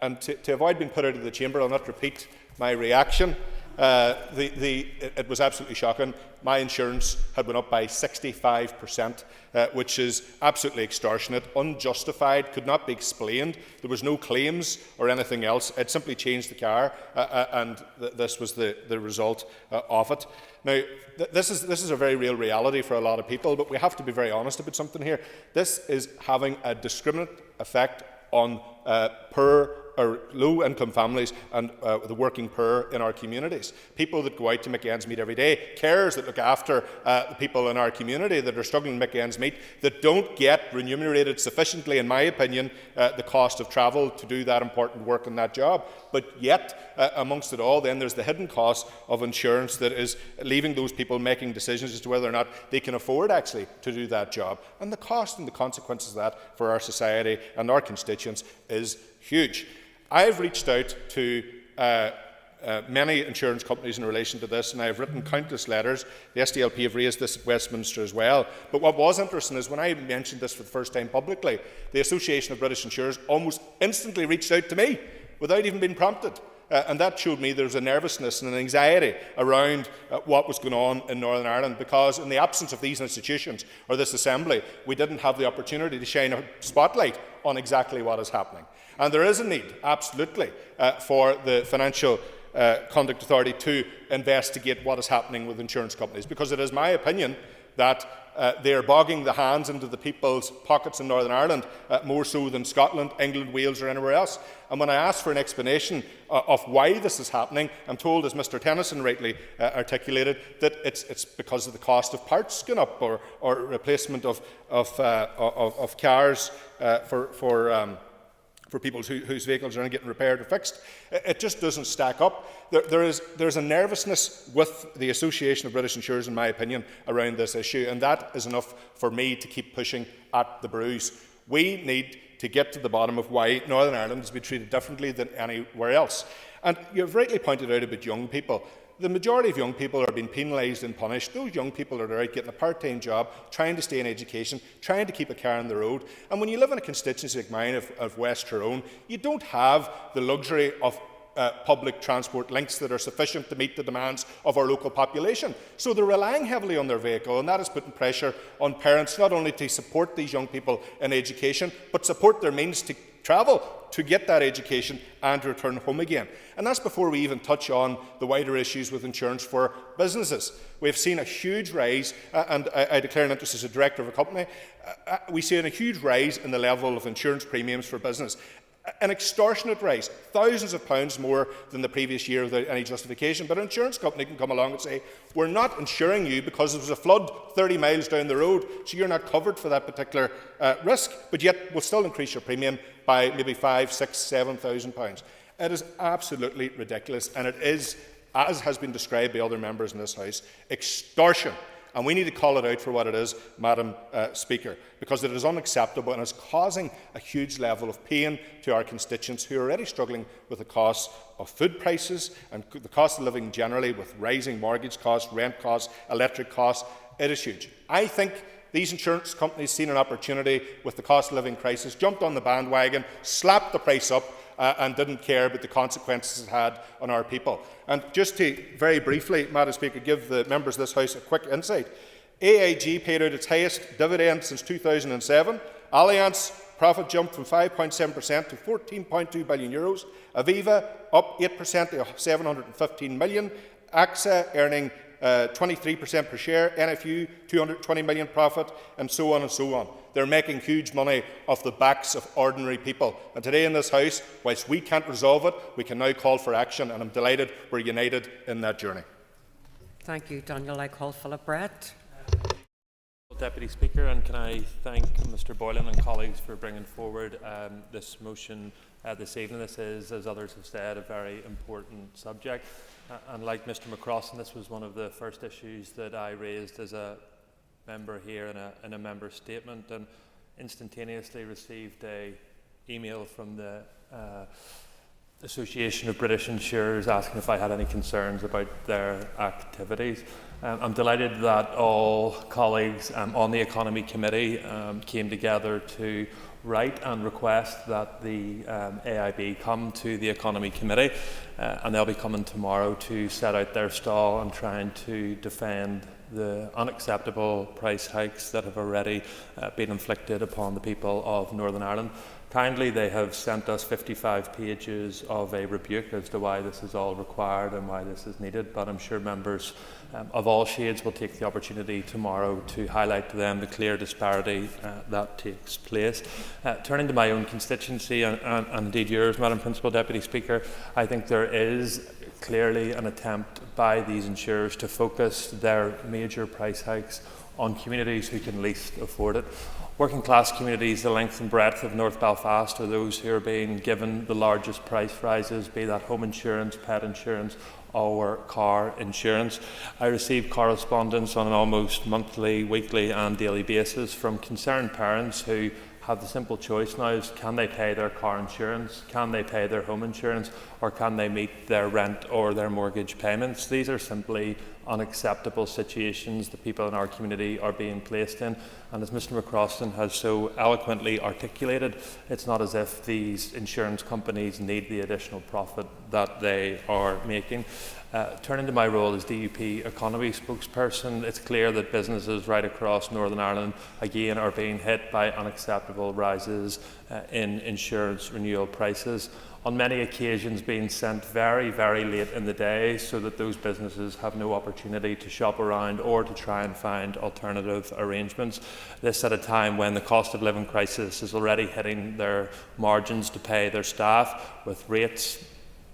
and to avoid being put out of the chamber, I'll not repeat my reaction. It was absolutely shocking. My insurance had went up by 65%, which is absolutely extortionate, unjustified, could not be explained. There was no claims or anything else. It simply changed the car, and this was the result of it. Now, this is a very real reality for a lot of people, but we have to be very honest about something here. This is having a discriminate effect on poor or low-income families and the working poor in our communities. People that go out to make ends meet every day, carers that look after the people in our community that are struggling to make ends meet, that don't get remunerated sufficiently, in my opinion, the cost of travel to do that important work in that job. But yet, amongst it all, then there's the hidden cost of insurance that is leaving those people making decisions as to whether or not they can afford actually to do that job. And the cost and the consequences of that for our society and our constituents is huge. I've reached out to many insurance companies in relation to this, and I've written countless letters. The SDLP have raised this at Westminster as well. But what was interesting is when I mentioned this for the first time publicly, the Association of British Insurers almost instantly reached out to me without even being prompted. And that showed me there was a nervousness and an anxiety around what was going on in Northern Ireland, because in the absence of these institutions or this Assembly, we didn't have the opportunity to shine a spotlight on exactly what is happening. And there is a need, absolutely, for the Financial Conduct Authority to investigate what is happening with insurance companies, because it is my opinion that they are bogging the hands into the people's pockets in Northern Ireland more so than Scotland, England, Wales or anywhere else. And when I ask for an explanation of why this is happening, I'm told, as Mr Tennyson rightly articulated, that it's because of the cost of parts going up or replacement of cars for people whose vehicles are getting repaired or fixed. It just doesn't stack up. There's a nervousness with the Association of British Insurers, in my opinion, around this issue, and that is enough for me to keep pushing at the bruise. We need to get to the bottom of why Northern Ireland has been treated differently than anywhere else. And you've rightly pointed out about young people. The majority of young people are being penalised and punished. Those young people that are out getting a part-time job, trying to stay in education, trying to keep a car on the road. And when you live in a constituency like mine of West Tyrone, you don't have the luxury of public transport links that are sufficient to meet the demands of our local population. So they're relying heavily on their vehicle, and that is putting pressure on parents not only to support these young people in education, but support their means to travel to get that education and to return home again. And that's before we even touch on the wider issues with insurance for businesses. We've seen a huge rise, and I declare an interest as a director of a company, we see a huge rise in the level of insurance premiums for business. An extortionate rise, thousands of pounds more than the previous year without any justification. But an insurance company can come along and say, we're not insuring you because there was a flood 30 miles down the road, so you're not covered for that particular risk, but yet we'll still increase your premium by maybe £5,000, £6,000, £7,000. It is absolutely ridiculous, and it is, as has been described by other members in this House, extortion. And we need to call it out for what it is, Madam Speaker, because it is unacceptable and is causing a huge level of pain to our constituents who are already struggling with the cost of food prices and the cost of living generally, with rising mortgage costs, rent costs, electric costs. It is huge. I think these insurance companies seen an opportunity with the cost of living crisis, jumped on the bandwagon, slapped the price up, and didn't care about the consequences it had on our people. And just to very briefly, Madam Speaker, give the members of this House a quick insight. AIG paid out its highest dividend since 2007. Allianz profit jumped from 5.7% to €14.2 billion. Aviva up 8% to €715 million. AXA earning 23% per share, NFU 220 million profit, and so on and so on. They're making huge money off the backs of ordinary people. And today in this House, whilst we can't resolve it, we can now call for action, and I'm delighted we're united in that journey. Thank you, Daniel. I call Philip Brett. Deputy Speaker, and can I thank Mr Boylan and colleagues for bringing forward this motion this evening. This is, as others have said, a very important subject. And like Mr McCrossan, this was one of the first issues that I raised as a member here in a member statement, and instantaneously received an email from the Association of British Insurers asking if I had any concerns about their activities. I'm delighted that all colleagues on the Economy Committee came together to write and request that the AIB come to the Economy Committee, and they'll be coming tomorrow to set out their stall and trying to defend the unacceptable price hikes that have already been inflicted upon the people of Northern Ireland. Kindly, they have sent us 55 pages of a rebuke as to why this is all required and why this is needed, but I'm sure members of all shades will take the opportunity tomorrow to highlight to them the clear disparity that takes place. Turning to my own constituency and indeed yours, Madam Principal Deputy Speaker, I think there is clearly an attempt by these insurers to focus their major price hikes on communities who can least afford it. Working class communities, the length and breadth of North Belfast, are those who are being given the largest price rises, be that home insurance, pet insurance or car insurance. I receive correspondence on an almost monthly, weekly and daily basis from concerned parents who have the simple choice now is can they pay their car insurance, can they pay their home insurance, or can they meet their rent or their mortgage payments. These are simply unacceptable situations that people in our community are being placed in, and as Mr McCrossan has so eloquently articulated, it's not as if these insurance companies need the additional profit that they are making. Turning to my role as DUP economy spokesperson, it's clear that businesses right across Northern Ireland again are being hit by unacceptable rises in insurance renewal prices, on many occasions being sent very, very late in the day so that those businesses have no opportunity to shop around or to try and find alternative arrangements. This at a time when the cost of living crisis is already hitting their margins to pay their staff, with rates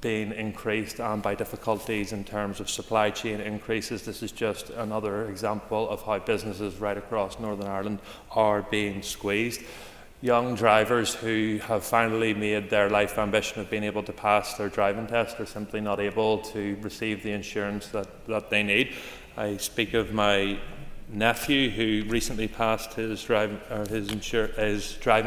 being increased and by difficulties in terms of supply chain increases. This is just another example of how businesses right across Northern Ireland are being squeezed. Young drivers who have finally made their life ambition of being able to pass their driving test are simply not able to receive the insurance that they need. I speak of my nephew who recently passed his driving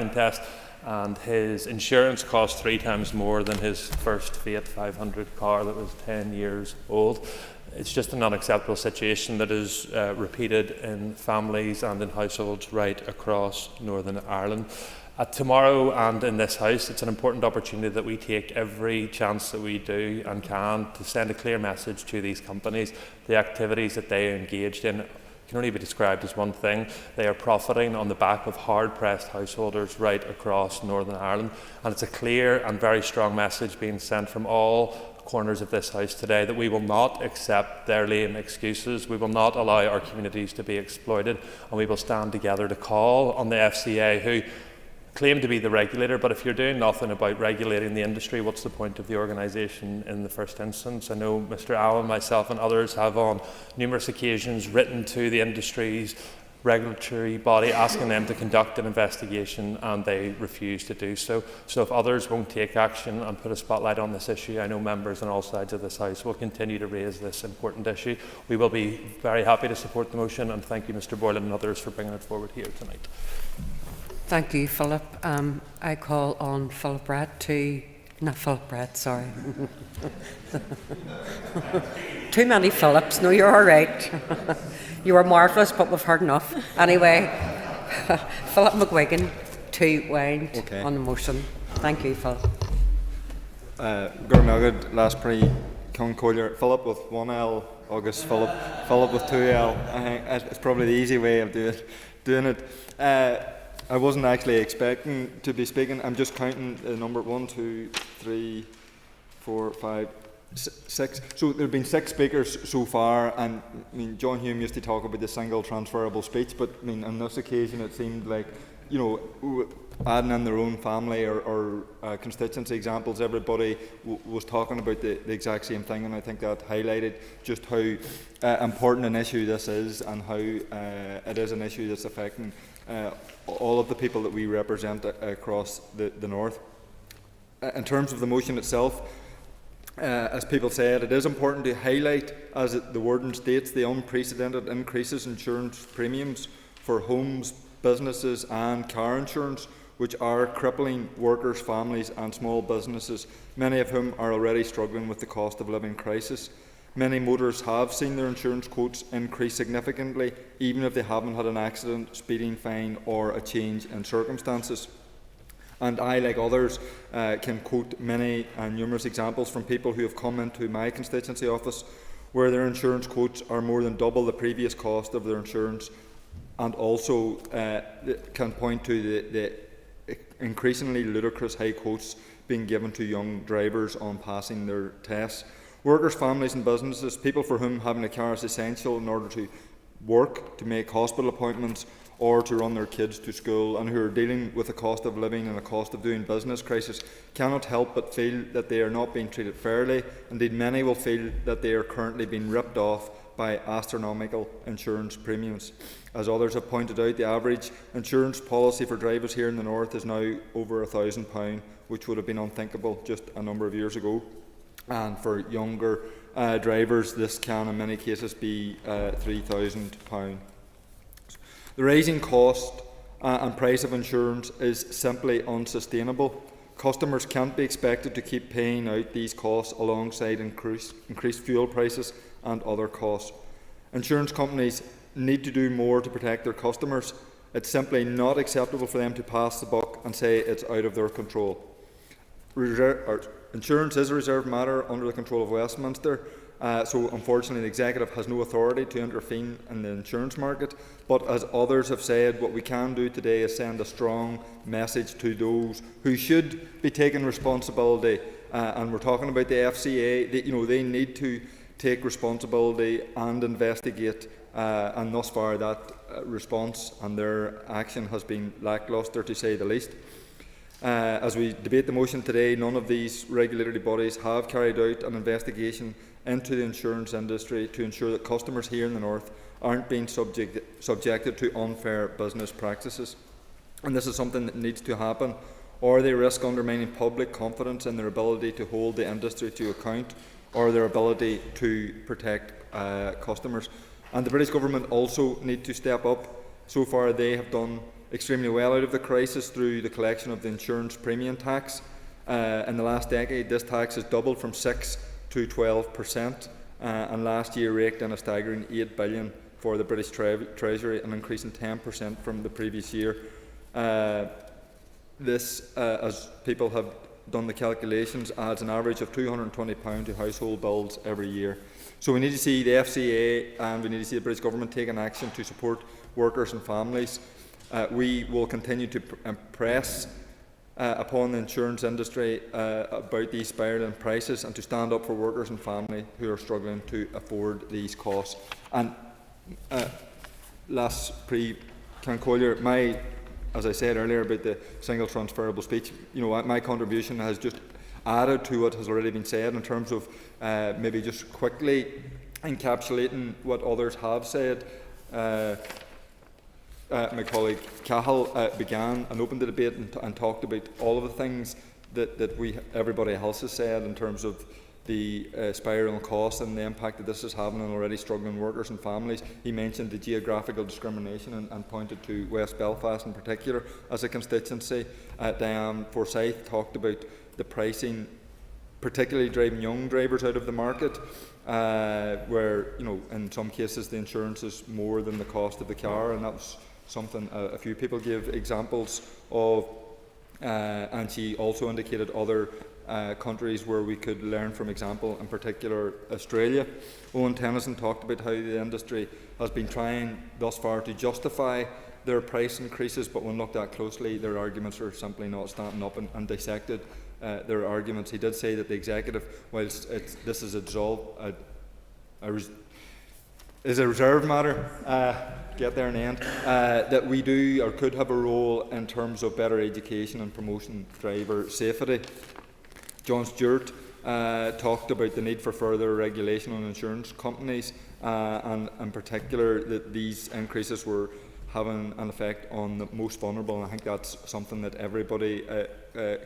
test, and his insurance cost 3 times more than his first Fiat 500 car that was 10 years old. It's just an unacceptable situation that is repeated in families and in households right across Northern Ireland. Tomorrow and in this House, it's an important opportunity that we take every chance that we do and can to send a clear message to these companies. The activities that they are engaged in can only be described as one thing. They are profiting on the back of hard-pressed householders right across Northern Ireland, and it's a clear and very strong message being sent from all corners of this House today that we will not accept their lame excuses. We will not allow our communities to be exploited, and we will stand together to call on the FCA, who claim to be the regulator, but if you're doing nothing about regulating the industry, what's the point of the organisation in the first instance? I know Mr Allen, myself and others have on numerous occasions written to the industry's regulatory body asking them to conduct an investigation, and they refuse to do so. So if others won't take action and put a spotlight on this issue, I know members on all sides of this House will continue to raise this important issue. We will be very happy to support the motion, and thank you Mr Boylan and others for bringing it forward here tonight. Thank you, Philip. I call on Philip Brett to... Not Philip Brett, sorry. Too many Philips. No, you're all right. You were marvellous, but we've heard enough. Anyway, Philip McGuigan to wind on the motion. Thank you, Philip. Gurnagad, last pre Con Collier, Philip with 1L, August Philip with 2L. I think it's probably the easy way of doing it. I wasn't actually expecting to be speaking. I'm just counting the number 1, 2, 3, 4, 5, 6. So there have been 6 speakers so far, and I mean, John Hume used to talk about the single transferable speech, but I mean, on this occasion it seemed like adding in their own family or constituency examples, everybody was talking about the exact same thing, and I think that highlighted just how important an issue this is, and how it is an issue that's affecting all of the people that we represent across the North. In terms of the motion itself, as people said, it is important to highlight, as the wording states, the unprecedented increases in insurance premiums for homes, businesses and car insurance, which are crippling workers, families and small businesses, many of whom are already struggling with the cost of living crisis. Many motorists have seen their insurance quotes increase significantly, even if they haven't had an accident, speeding fine or a change in circumstances. And I, like others, can quote many and numerous examples from people who have come into my constituency office where their insurance quotes are more than double the previous cost of their insurance, and also can point to the increasingly ludicrous high quotes being given to young drivers on passing their tests. Workers, families and businesses, people for whom having a car is essential in order to work, to make hospital appointments or to run their kids to school, and who are dealing with a cost of living and a cost of doing business crisis, cannot help but feel that they are not being treated fairly. Indeed, many will feel that they are currently being ripped off by astronomical insurance premiums. As others have pointed out, the average insurance policy for drivers here in the North is now over £1,000, which would have been unthinkable just a number of years ago. And for younger drivers, this can in many cases be £3,000. The rising cost and price of insurance is simply unsustainable. Customers can't be expected to keep paying out these costs alongside increased fuel prices and other costs. Insurance companies need to do more to protect their customers. It's simply not acceptable for them to pass the buck and say it's out of their control. Insurance is a reserved matter under the control of Westminster, so unfortunately the Executive has no authority to intervene in the insurance market. But as others have said, what we can do today is send a strong message to those who should be taking responsibility, and we're talking about the FCA. They need to take responsibility and investigate, and thus far that response and their action has been lacklustre, to say the least. As we debate the motion today, none of these regulatory bodies have carried out an investigation into the insurance industry to ensure that customers here in the North aren't being subjected to unfair business practices. And this is something that needs to happen, or they risk undermining public confidence in their ability to hold the industry to account, or their ability to protect customers. And the British Government also need to step up. So far they have done extremely well out of the crisis through the collection of the insurance premium tax. In the last decade, this tax has doubled from 6 to 12%, and last year raked in a staggering £8 billion for the British Treasury, an increase in 10% from the previous year. This, as people have done the calculations, adds an average of £220 to household bills every year. So we need to see the FCA and we need to see the British Government taking action to support workers and families. We will continue to press upon the insurance industry about these spiralling prices, and to stand up for workers and families who are struggling to afford these costs. And last Collier, as I said earlier about the single transferable speech, my contribution has just added to what has already been said in terms of maybe just quickly encapsulating what others have said. My colleague Cahill began and opened the debate and talked about all of the things that everybody else has said in terms of the spiralling costs and the impact that this is having on already struggling workers and families. He mentioned the geographical discrimination and pointed to West Belfast in particular as a constituency. Diane Forsyth talked about the pricing, particularly driving young drivers out of the market, where in some cases the insurance is more than the cost of the car, and that was something a few people gave examples of, and she also indicated other countries where we could learn from example, in particular Australia. Owen Tennyson talked about how the industry has been trying thus far to justify their price increases, but when looked at closely, their arguments are simply not standing up, and dissected their arguments. He did say that the Executive, whilst this is a reserved matter, get there in the end, that we do or could have a role in terms of better education and promoting driver safety. John Stewart talked about the need for further regulation on insurance companies, and in particular that these increases were having an effect on the most vulnerable. And I think that's something that everybody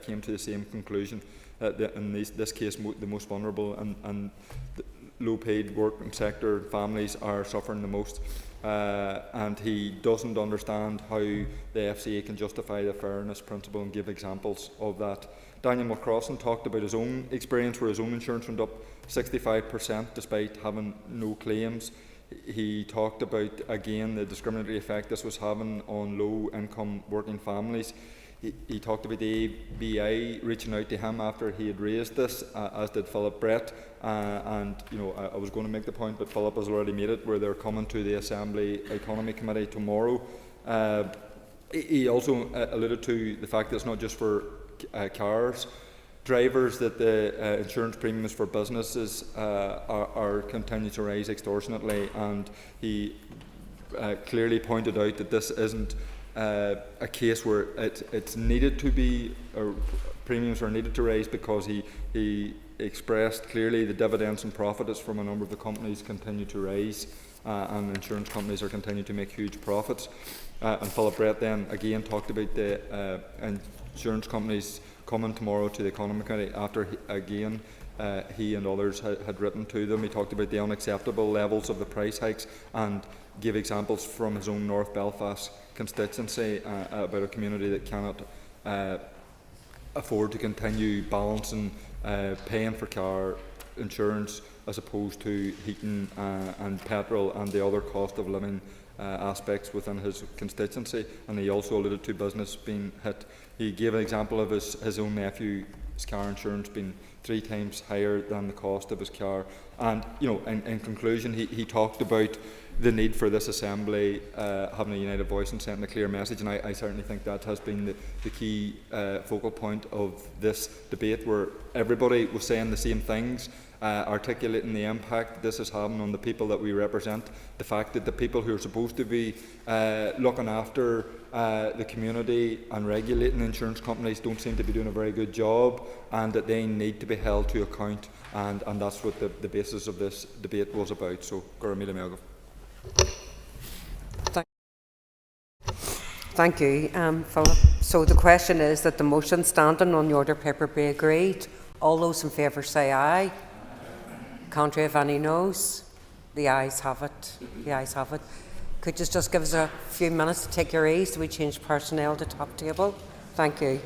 came to the same conclusion, that in this case the most vulnerable and the low-paid working sector families are suffering the most. And he doesn't understand how the FCA can justify the fairness principle and give examples of that. Daniel McCrossan talked about his own experience where his own insurance went up 65% despite having no claims. He talked about, again, the discriminatory effect this was having on low-income working families. He talked about the ABI reaching out to him after he had raised this, as did Philip Brett. And I was going to make the point, but Philip has already made it, where they're coming to the Assembly Economy Committee tomorrow. He also alluded to the fact that it's not just for cars. Drivers, that the insurance premiums for businesses are continuing to rise extortionately, and he clearly pointed out that this isn't a case where it's needed to be, or premiums are needed to rise, because he expressed clearly the dividends and profits from a number of the companies continue to rise, and insurance companies are continuing to make huge profits. And Philip Brett then again talked about the insurance companies coming tomorrow to the Economy Committee after he and others had written to them. He talked about the unacceptable levels of the price hikes and gave examples from his own North Belfast constituency about a community that cannot afford to continue balancing paying for car insurance as opposed to heating and petrol and the other cost of living aspects within his constituency. And he also alluded to business being hit. He gave an example of his own nephew's car insurance being 3 times higher than the cost of his car. And in conclusion, he talked about the need for this Assembly having a united voice and sending a clear message, and I certainly think that has been the key focal point of this debate, where everybody was saying the same things, articulating the impact this is having on the people that we represent, the fact that the people who are supposed to be looking after the community and regulating insurance companies don't seem to be doing a very good job, and that they need to be held to account, and that's what the basis of this debate was about. So, Gora Mila Melgov. Thank you, Philip. So the question is that the motion standing on the order paper be agreed. All those in favour say aye. Contrary if any noes? The ayes have it. The ayes have it. Could you just give us a few minutes to take your ease? Do we change personnel to top table? Thank you.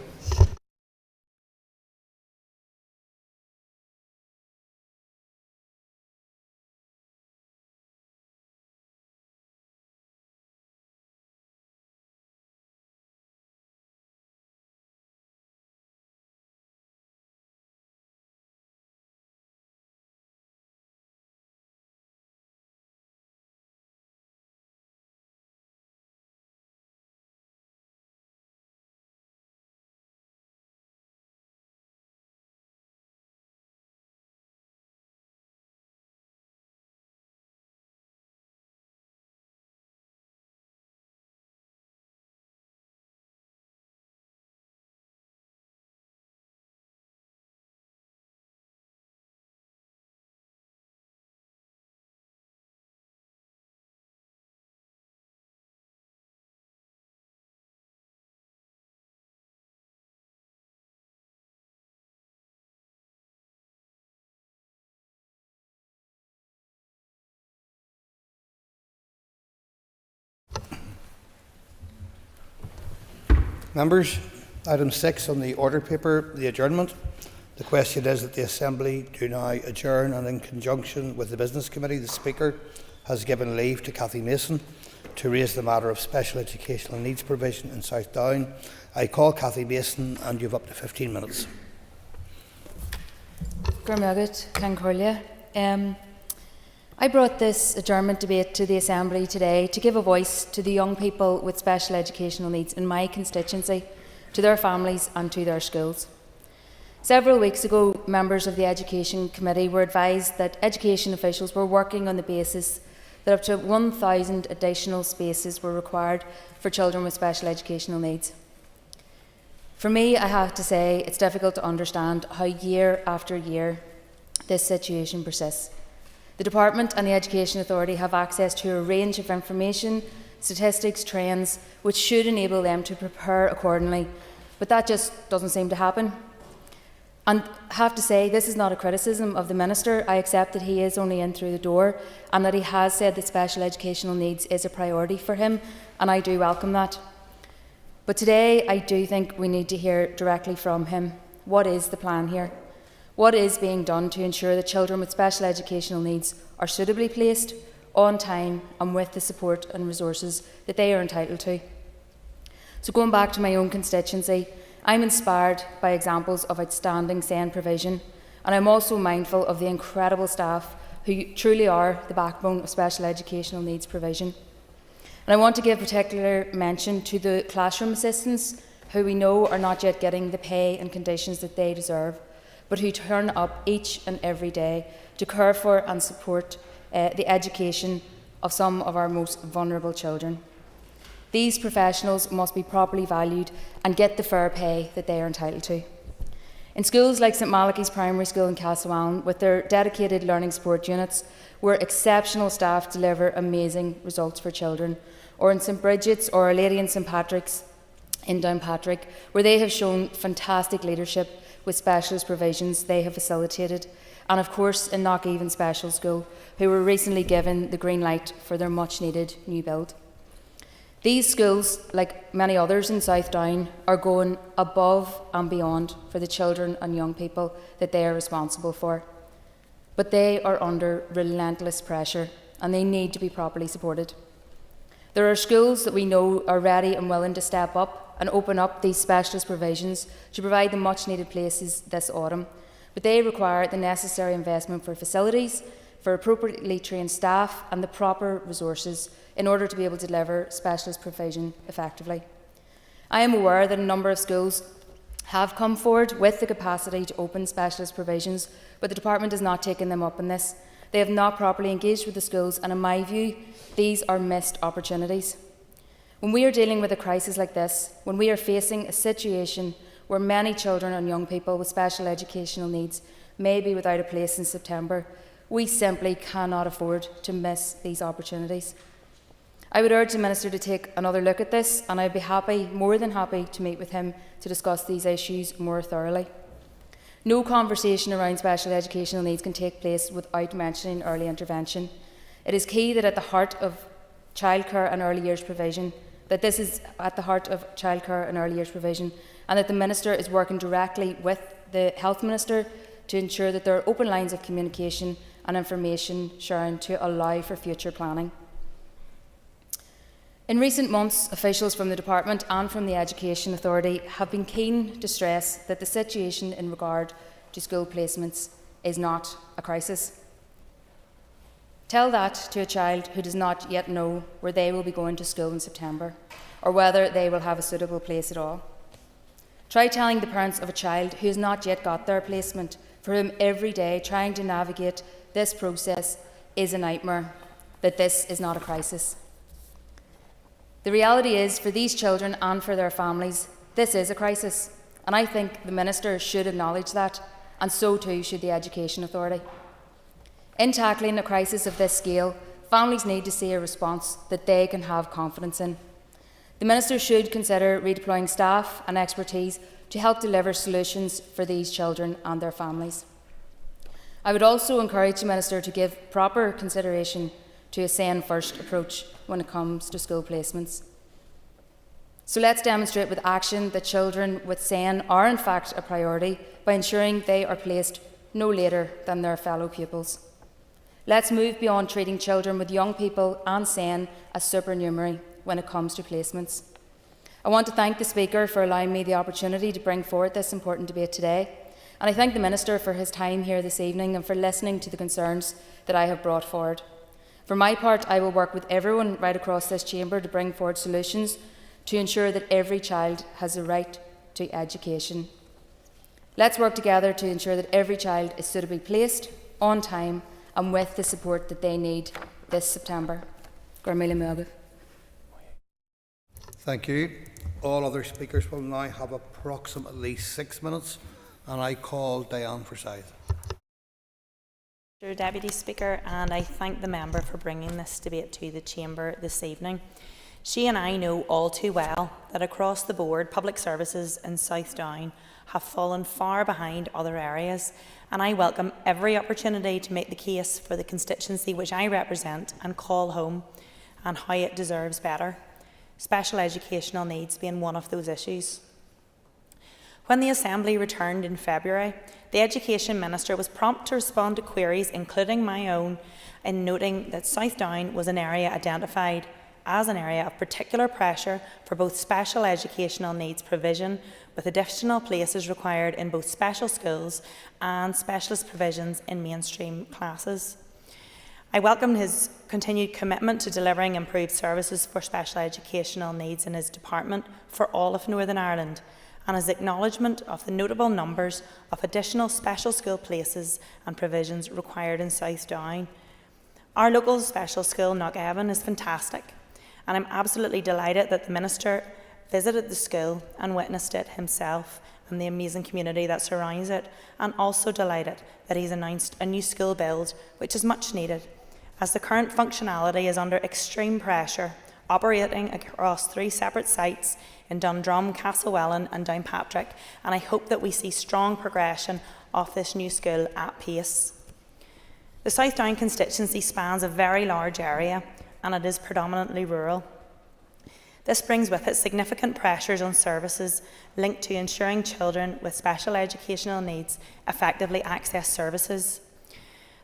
Members, item 6 on the order paper, the adjournment. The question is that the Assembly do now adjourn, and in conjunction with the Business Committee, the Speaker has given leave to Cathy Mason to raise the matter of special educational needs provision in South Down. I call Cathy Mason, and you have up to 15 minutes. I brought this adjournment debate to the Assembly today to give a voice to the young people with special educational needs in my constituency, to their families and to their schools. Several weeks ago, members of the Education Committee were advised that education officials were working on the basis that up to 1,000 additional spaces were required for children with special educational needs. For me, I have to say, it's difficult to understand how year after year this situation persists. The Department and the Education Authority have access to a range of information, statistics, trends, which should enable them to prepare accordingly, but that just doesn't seem to happen. And I have to say, this is not a criticism of the Minister. I accept that he is only in through the door and that he has said that special educational needs is a priority for him, and I do welcome that. But today, I do think we need to hear directly from him. What is the plan here? What is being done to ensure that children with special educational needs are suitably placed, on time, and with the support and resources that they are entitled to? So going back to my own constituency, I'm inspired by examples of outstanding SEN provision, and I'm also mindful of the incredible staff who truly are the backbone of special educational needs provision. And I want to give particular mention to the classroom assistants, who we know are not yet getting the pay and conditions that they deserve, but who turn up each and every day to care for and support the education of some of our most vulnerable children. These professionals must be properly valued and get the fair pay that they are entitled to. In schools like St Malachy's Primary School in Castlewellan, with their dedicated learning support units, where exceptional staff deliver amazing results for children, or in St Bridget's or Our Lady in St Patrick's in Downpatrick, where they have shown fantastic leadership with specialist provisions they have facilitated, and of course in Knockhaven Special School, who were recently given the green light for their much needed new build. These schools, like many others in South Down, are going above and beyond for the children and young people that they are responsible for. But they are under relentless pressure and they need to be properly supported. There are schools that we know are ready and willing to step up and open up these specialist provisions to provide the much needed places this autumn, but they require the necessary investment for facilities, for appropriately trained staff and the proper resources in order to be able to deliver specialist provision effectively. I am aware that a number of schools have come forward with the capacity to open specialist provisions, but the Department has not taken them up on this. They have not properly engaged with the schools, and in my view, these are missed opportunities. When we are dealing with a crisis like this, when we are facing a situation where many children and young people with special educational needs may be without a place in September, we simply cannot afford to miss these opportunities. I would urge the Minister to take another look at this, and I'd be happy, more than happy, to meet with him to discuss these issues more thoroughly. No conversation around special educational needs can take place without mentioning early intervention. It is key that at the heart of childcare and early years provision, and that the Minister is working directly with the Health Minister to ensure that there are open lines of communication and information sharing to allow for future planning. In recent months, officials from the Department and from the Education Authority have been keen to stress that the situation in regard to school placements is not a crisis. Tell that to a child who does not yet know where they will be going to school in September, or whether they will have a suitable place at all. Try telling the parents of a child who has not yet got their placement, for whom every day trying to navigate this process is a nightmare, that this is not a crisis. The reality is, for these children and for their families, this is a crisis, and I think the Minister should acknowledge that, and so too should the Education Authority. In tackling a crisis of this scale, families need to see a response that they can have confidence in. The Minister should consider redeploying staff and expertise to help deliver solutions for these children and their families. I would also encourage the Minister to give proper consideration to a SEN-first approach when it comes to school placements. So let's demonstrate with action that children with SEN are in fact a priority by ensuring they are placed no later than their fellow pupils. Let's move beyond treating children with young people and SEN as supernumerary when it comes to placements. I want to thank the Speaker for allowing me the opportunity to bring forward this important debate today, and I thank the Minister for his time here this evening and for listening to the concerns that I have brought forward. For my part, I will work with everyone right across this chamber to bring forward solutions to ensure that every child has a right to education. Let's work together to ensure that every child is suitably placed, on time, and with the support that they need this September. Gormila. Thank you. All other speakers will now have approximately 6 minutes, and I call Diane Forsyth. Mr. Deputy Speaker, and I thank the member for bringing this debate to the Chamber this evening. She and I know all too well that across the board, public services in South Down have fallen far behind other areas, and I welcome every opportunity to make the case for the constituency which I represent and call home, and how it deserves better, special educational needs being one of those issues. When the Assembly returned in February, the Education Minister was prompt to respond to queries, including my own, in noting that South Down was an area identified as an area of particular pressure for both special educational needs provision, with additional places required in both special schools and specialist provisions in mainstream classes. I welcomed his continued commitment to delivering improved services for special educational needs in his department for all of Northern Ireland, and his acknowledgement of the notable numbers of additional special school places and provisions required in South Down. Our local special school, Knockhaven, is fantastic, and I'm absolutely delighted that the Minister visited the school and witnessed it himself and the amazing community that surrounds it, and also delighted that he's announced a new school build, which is much needed, as the current functionality is under extreme pressure, operating across 3 separate sites in Dundrum, Castlewellan and Downpatrick, and I hope that we see strong progression of this new school at pace. The South Down constituency spans a very large area, and it is predominantly rural. This brings with it significant pressures on services linked to ensuring children with special educational needs effectively access services.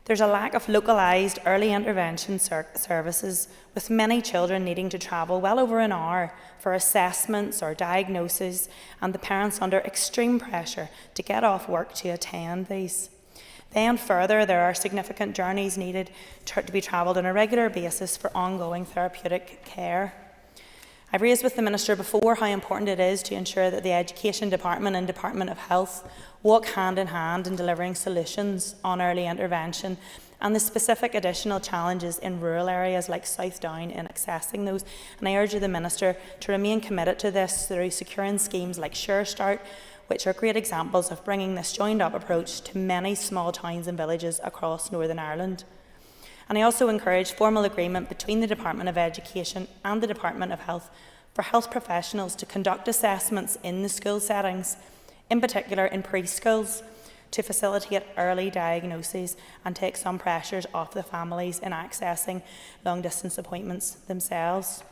There's a lack of localised early intervention services, with many children needing to travel well over an hour for assessments or diagnoses, and the parents under extreme pressure to get off work to attend these. Then further, there are significant journeys needed to be travelled on a regular basis for ongoing therapeutic care. I've raised with the Minister before how important it is to ensure that the Education Department and Department of Health walk hand in hand in delivering solutions on early intervention, and the specific additional challenges in rural areas like South Down in accessing those. And I urge the Minister to remain committed to this through securing schemes like Sure Start, which are great examples of bringing this joined-up approach to many small towns and villages across Northern Ireland. And I also encourage formal agreement between the Department of Education and the Department of Health for health professionals to conduct assessments in the school settings, in particular in preschools, to facilitate early diagnoses and take some pressures off the families in accessing long-distance appointments themselves.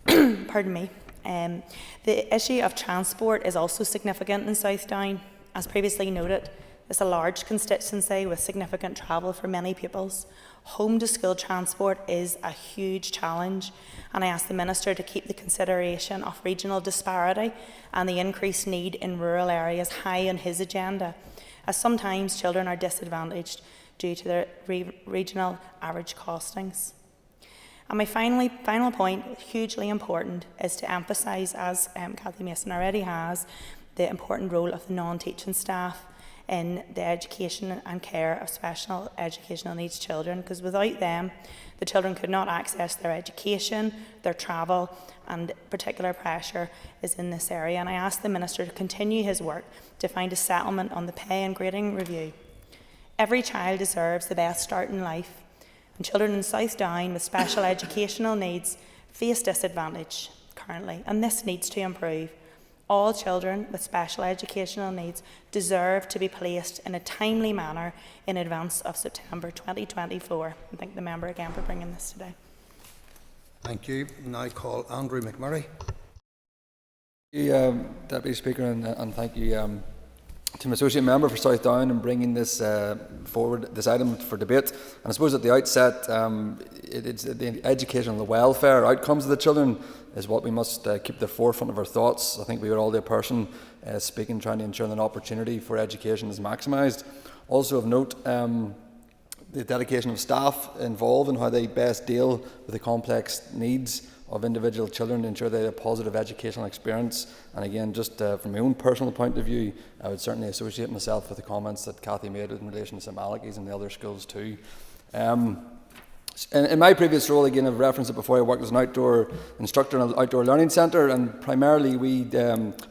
Pardon me. The issue of transport is also significant in South Down. As previously noted, it's a large constituency with significant travel for many pupils. Home-to-school transport is a huge challenge, and I ask the Minister to keep the consideration of regional disparity and the increased need in rural areas high on his agenda, as sometimes children are disadvantaged due to their regional average costings. And my final point, hugely important, is to emphasise, as Cathy Mason already has, the important role of the non-teaching staff in the education and care of special educational needs children, because without them, the children could not access their education, their travel, and particular pressure is in this area. And I ask the Minister to continue his work to find a settlement on the pay and grading review. Every child deserves the best start in life, and children in South Down with special educational needs face disadvantage currently, and this needs to improve. All children with special educational needs deserve to be placed in a timely manner in advance of September 2024. I thank the member again for bringing this today. Thank you. Now I call Andrew McMurray. Thank you, Deputy Speaker, and thank you to my associate member for South Down and bringing this forward, this item for debate. And I suppose at the outset, it's the education and the welfare outcomes of the children is what we must keep at the forefront of our thoughts. I think we would all do a person speaking, trying to ensure that an opportunity for education is maximised. Also of note, the dedication of staff involved and how they best deal with the complex needs of individual children to ensure they have a positive educational experience. And again, just from my own personal point of view, I would certainly associate myself with the comments that Cathy made in relation to St Malachy's and the other schools too. In my previous role, again, I've referenced it before, I worked as an outdoor instructor in an outdoor learning centre, and primarily we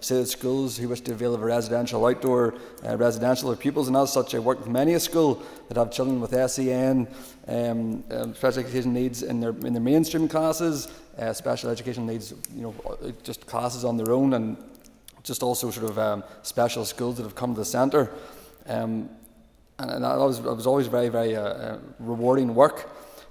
say that schools who wish to avail of a outdoor residential pupils, and as such I work with many a school that have children with SEN, special education needs in their mainstream classes, special education needs, just classes on their own, and just also sort of special schools that have come to the centre. And that was always very, very rewarding work.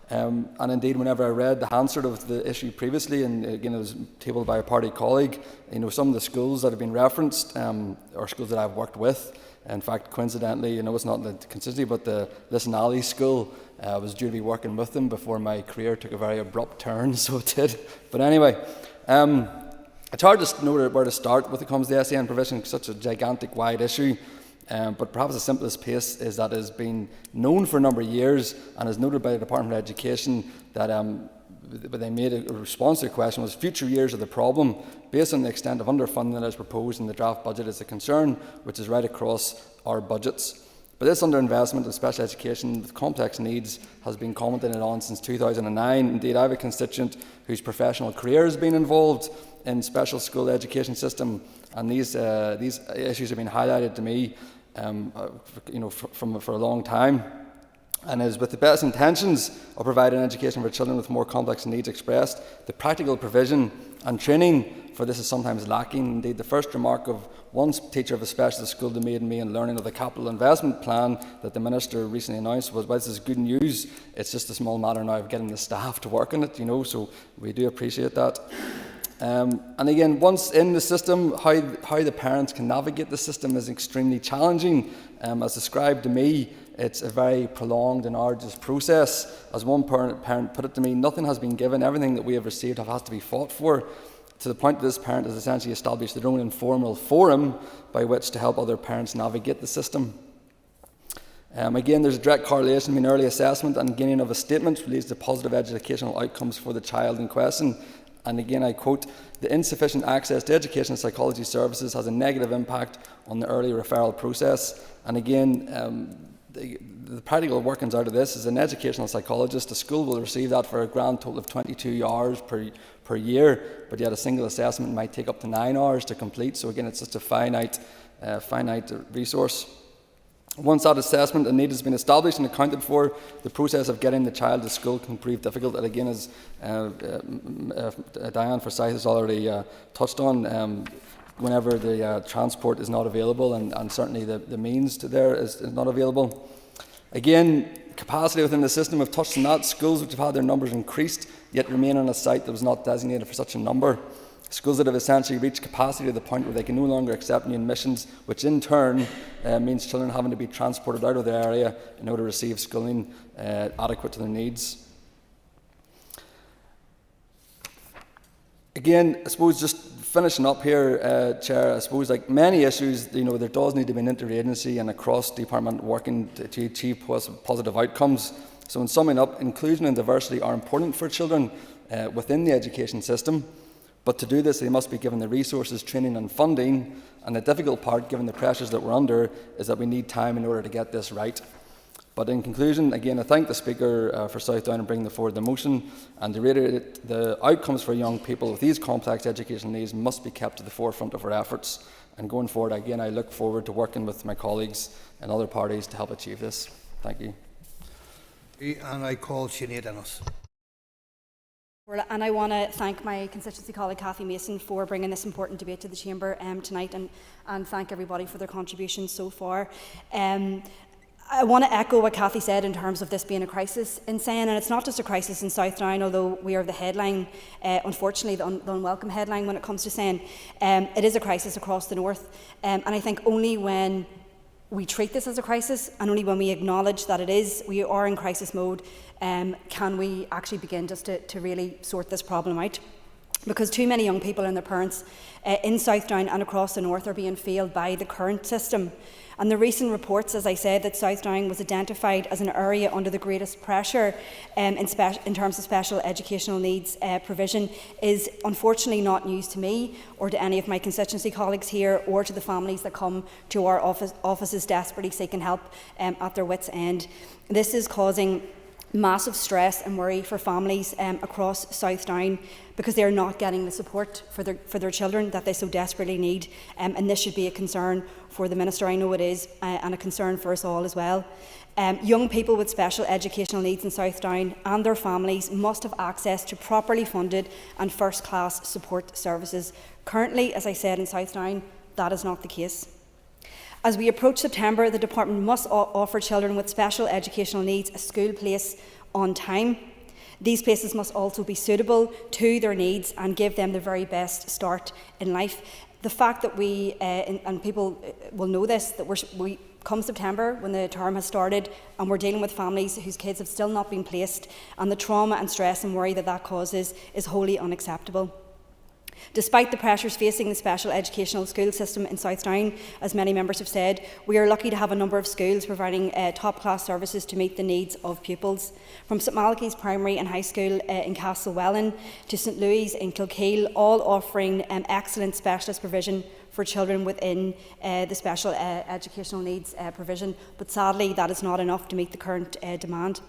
And indeed, whenever I read the answer of the issue previously, and again it was tabled by a party colleague, some of the schools that have been referenced are schools that I've worked with. In fact, coincidentally, it's not the consistency, but the Listen Alley School, was due to be working with them before my career took a very abrupt turn, so it did. But anyway, it's hard to know where to start when it comes to SEN provision. It's such a gigantic, wide issue. But perhaps the simplest place is that it has been known for a number of years and is noted by the Department of Education that they made a response to the question was future years of the problem based on the extent of underfunding that is proposed in the draft budget is a concern which is right across our budgets. But this underinvestment in special education with complex needs has been commented on since 2009. Indeed, I have a constituent whose professional career has been involved in special school education system, and these issues have been highlighted to me for a long time, and is with the best intentions of providing education for children with more complex needs expressed, the practical provision and training for this is sometimes lacking. Indeed, the first remark of one teacher of a specialist school to me in learning of the capital investment plan that the Minister recently announced was, well, this is good news, it's just a small matter now of getting the staff to work on it, so we do appreciate that. And again, once in the system, how the parents can navigate the system is extremely challenging. As described to me, it's a very prolonged and arduous process. As one parent put it to me, nothing has been given, everything that we have received has to be fought for, to the point that this parent has essentially established their own informal forum by which to help other parents navigate the system. Again, there's a direct correlation between early assessment and gaining of a statement leads to positive educational outcomes for the child in question. And again, I quote, the insufficient access to education and psychology services has a negative impact on the early referral process. And again, the practical workings out of this is an educational psychologist, a school will receive that for a grand total of 22 hours per year, but yet a single assessment might take up to 9 hours to complete. So again, it's just a finite resource. Once that assessment and need has been established and accounted for, the process of getting the child to school can prove difficult. And again, as Diane Forsyth has already touched on, whenever the transport is not available and certainly the means to there is not available. Again, capacity within the system, we've touched on that. Schools which have had their numbers increased yet remain on a site that was not designated for such a number. Schools that have essentially reached capacity to the point where they can no longer accept new admissions, which in turn means children having to be transported out of their area in order to receive schooling adequate to their needs. Again, I suppose just finishing up here, Chair, I suppose like many issues, there does need to be an interagency and a cross-department working to achieve positive outcomes. So in summing up, inclusion and diversity are important for children within the education system. But to do this, they must be given the resources, training and funding. And the difficult part, given the pressures that we're under, is that we need time in order to get this right. But in conclusion, again, I thank the Speaker for Southdown and bringing forward the motion. And to reiterate, the outcomes for young people with these complex educational needs must be kept to the forefront of our efforts. And going forward, again, I look forward to working with my colleagues and other parties to help achieve this. Thank you. And I call Sinead Ennis. And I want to thank my constituency colleague Cathy Mason for bringing this important debate to the Chamber tonight, and thank everybody for their contributions so far. I want to echo what Cathy said in terms of this being a crisis in Seine, and it's not just a crisis in Southdown, although we are the headline, unfortunately the unwelcome headline when it comes to Seine. It is a crisis across the north, and I think only when we treat this as a crisis and only when we acknowledge that we are in crisis mode, can we actually begin just to really sort this problem out. Because too many young people and their parents in Southdown and across the north are being failed by the current system. And the recent reports, as I said, that Southdown was identified as an area under the greatest pressure in terms of special educational needs provision is unfortunately not news to me or to any of my constituency colleagues here or to the families that come to our offices desperately seeking help at their wits' end. This is causing massive stress and worry for families across South Down because they are not getting the support for their children that they so desperately need. And this should be a concern for the Minister. I know it is, and a concern for us all as well. Young people with special educational needs in South Down and their families must have access to properly funded and first-class support services. Currently, as I said, in South Down, that is not the case. As we approach September, the Department must offer children with special educational needs a school place on time. These places must also be suitable to their needs and give them the very best start in life. The fact that we, and people will know this, that we come September, when the term has started, and we're dealing with families whose kids have still not been placed, and the trauma and stress and worry that causes is wholly unacceptable. Despite the pressures facing the special educational school system in South Down, as many members have said, we are lucky to have a number of schools providing top-class services to meet the needs of pupils. From St Malachy's Primary and High School in Castlewellan to St Louis in Kilkeel, all offering excellent specialist provision for children within the special educational needs provision. But sadly, that is not enough to meet the current demand.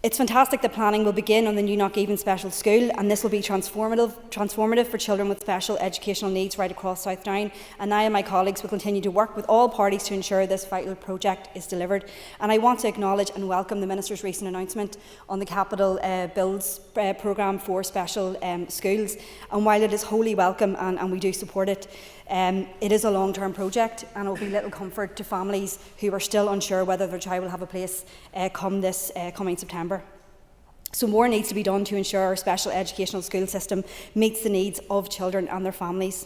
It's fantastic that planning will begin on the new Knockhaven Special School, and this will be transformative for children with special educational needs right across South Down. And I and my colleagues will continue to work with all parties to ensure this vital project is delivered. And I want to acknowledge and welcome the Minister's recent announcement on the capital builds programme for special schools. And while it is wholly welcome and we do support it, it is a long-term project, and it will be little comfort to families who are still unsure whether their child will have a place come this coming September. So more needs to be done to ensure our special educational school system meets the needs of children and their families.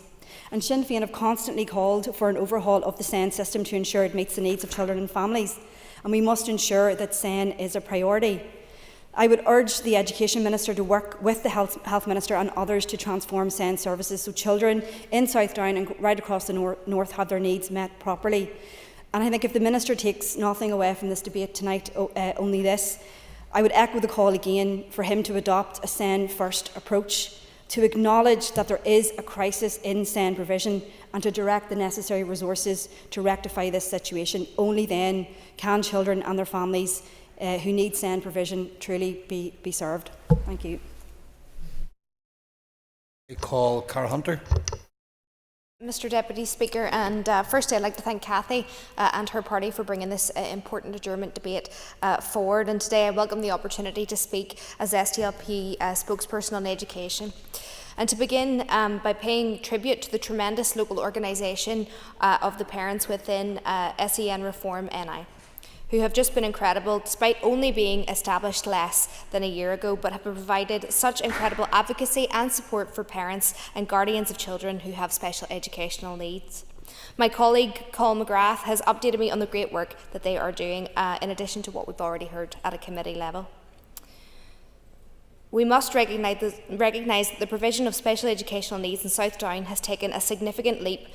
And Sinn Féin have constantly called for an overhaul of the SEN system to ensure it meets the needs of children and families, and we must ensure that SEN is a priority. I would urge the Education Minister to work with the Health Minister and others to transform SEN services so children in South Down and right across the north have their needs met properly. And I think if the Minister takes nothing away from this debate tonight, only this, I would echo the call again for him to adopt a SEN first approach, to acknowledge that there is a crisis in SEN provision and to direct the necessary resources to rectify this situation. Only then can children and their families who need SEN provision truly be served. Thank you. I call Cara Hunter. Mr Deputy Speaker, and firstly I'd like to thank Cathy and her party for bringing this important adjournment debate forward, and today I welcome the opportunity to speak as SDLP spokesperson on education. And to begin by paying tribute to the tremendous local organisation of the parents within SEN Reform NI, who have just been incredible despite only being established less than a year ago, but have provided such incredible advocacy and support for parents and guardians of children who have special educational needs. My colleague Colin McGrath has updated me on the great work that they are doing, in addition to what we've already heard at a committee level. We must recognise that the provision of special educational needs in South Down has taken a significant leap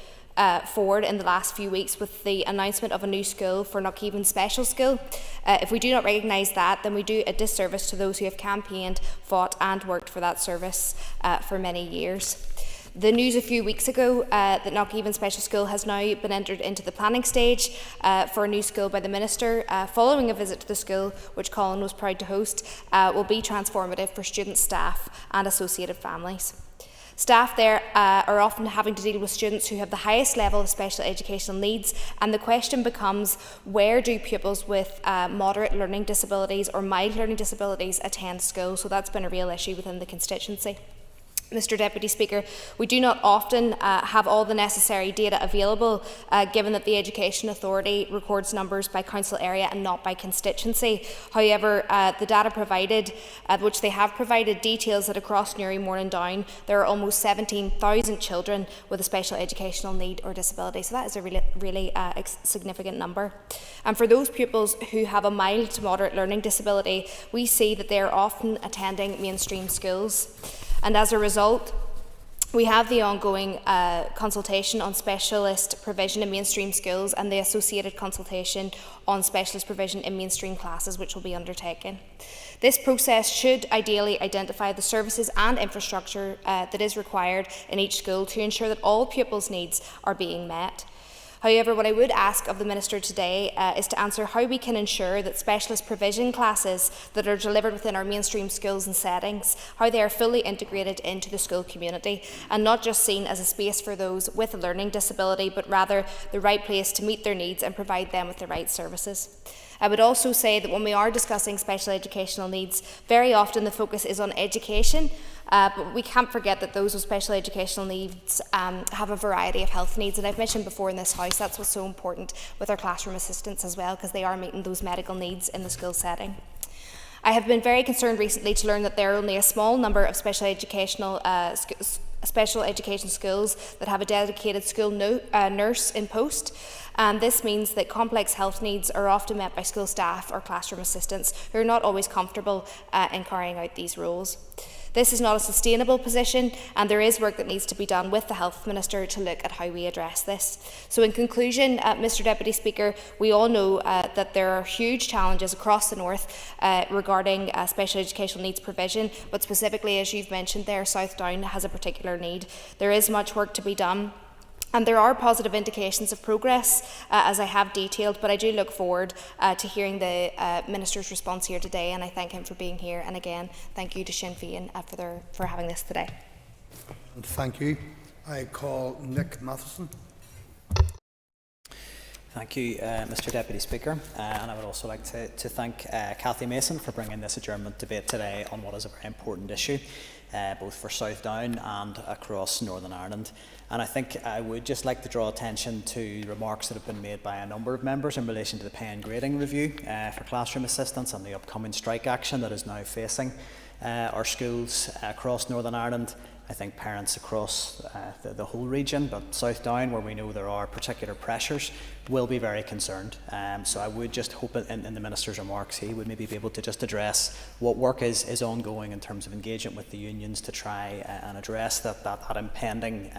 forward in the last few weeks with the announcement of a new school for Knockhaven Special School. If we do not recognise that, then we do a disservice to those who have campaigned, fought and worked for that service for many years. The news a few weeks ago that Knockhaven Special School has now been entered into the planning stage for a new school by the Minister, following a visit to the school, which Colin was proud to host, will be transformative for students, staff and associated families. Staff there are often having to deal with students who have the highest level of special educational needs, and the question becomes, where do pupils with moderate learning disabilities or mild learning disabilities attend school? So that's been a real issue within the constituency. Mr Deputy Speaker, we do not often have all the necessary data available, given that the Education Authority records numbers by council area and not by constituency. However, the data provided, which they have provided, details that across Newry, Mourne and Down there are almost 17,000 children with a special educational need or disability. So that is a really significant number. And for those pupils who have a mild to moderate learning disability, we see that they are often attending mainstream schools. And as a result, we have the ongoing consultation on specialist provision in mainstream schools and the associated consultation on specialist provision in mainstream classes, which will be undertaken. This process should ideally identify the services and infrastructure that is required in each school to ensure that all pupils' needs are being met. However, what I would ask of the Minister today is to answer how we can ensure that specialist provision classes that are delivered within our mainstream schools and settings, how they are fully integrated into the school community and not just seen as a space for those with a learning disability, but rather the right place to meet their needs and provide them with the right services. I would also say that when we are discussing special educational needs, very often the focus is on education, but we can't forget that those with special educational needs have a variety of health needs, and I've mentioned before in this House that's what's so important with our classroom assistants as well, because they are meeting those medical needs in the school setting. I have been very concerned recently to learn that there are only a small number of special education schools that have a dedicated school nurse in post. And this means that complex health needs are often met by school staff or classroom assistants who are not always comfortable in carrying out these roles. This is not a sustainable position, and there is work that needs to be done with the Health Minister to look at how we address this. So in conclusion, Mr Deputy Speaker, we all know that there are huge challenges across the North regarding special educational needs provision, but specifically, as you've mentioned there, South Down has a particular need. There is much work to be done. And there are positive indications of progress, as I have detailed, but I do look forward to hearing the Minister's response here today, and I thank him for being here. And again, thank you to Sinn Féin for having this today. Thank you. I call Nick Matheson. Thank you, Mr Deputy Speaker, and I would also like to thank Cathy Mason for bringing this adjournment debate today on what is a very important issue, both for South Down and across Northern Ireland. And I think I would just like to draw attention to remarks that have been made by a number of members in relation to the pay and grading review for classroom assistants and the upcoming strike action that is now facing our schools across Northern Ireland. I think parents across the whole region, but South Down, where we know there are particular pressures, will be very concerned. So I would just hope in the Minister's remarks he would maybe be able to just address what work is ongoing in terms of engagement with the unions to try and address that impending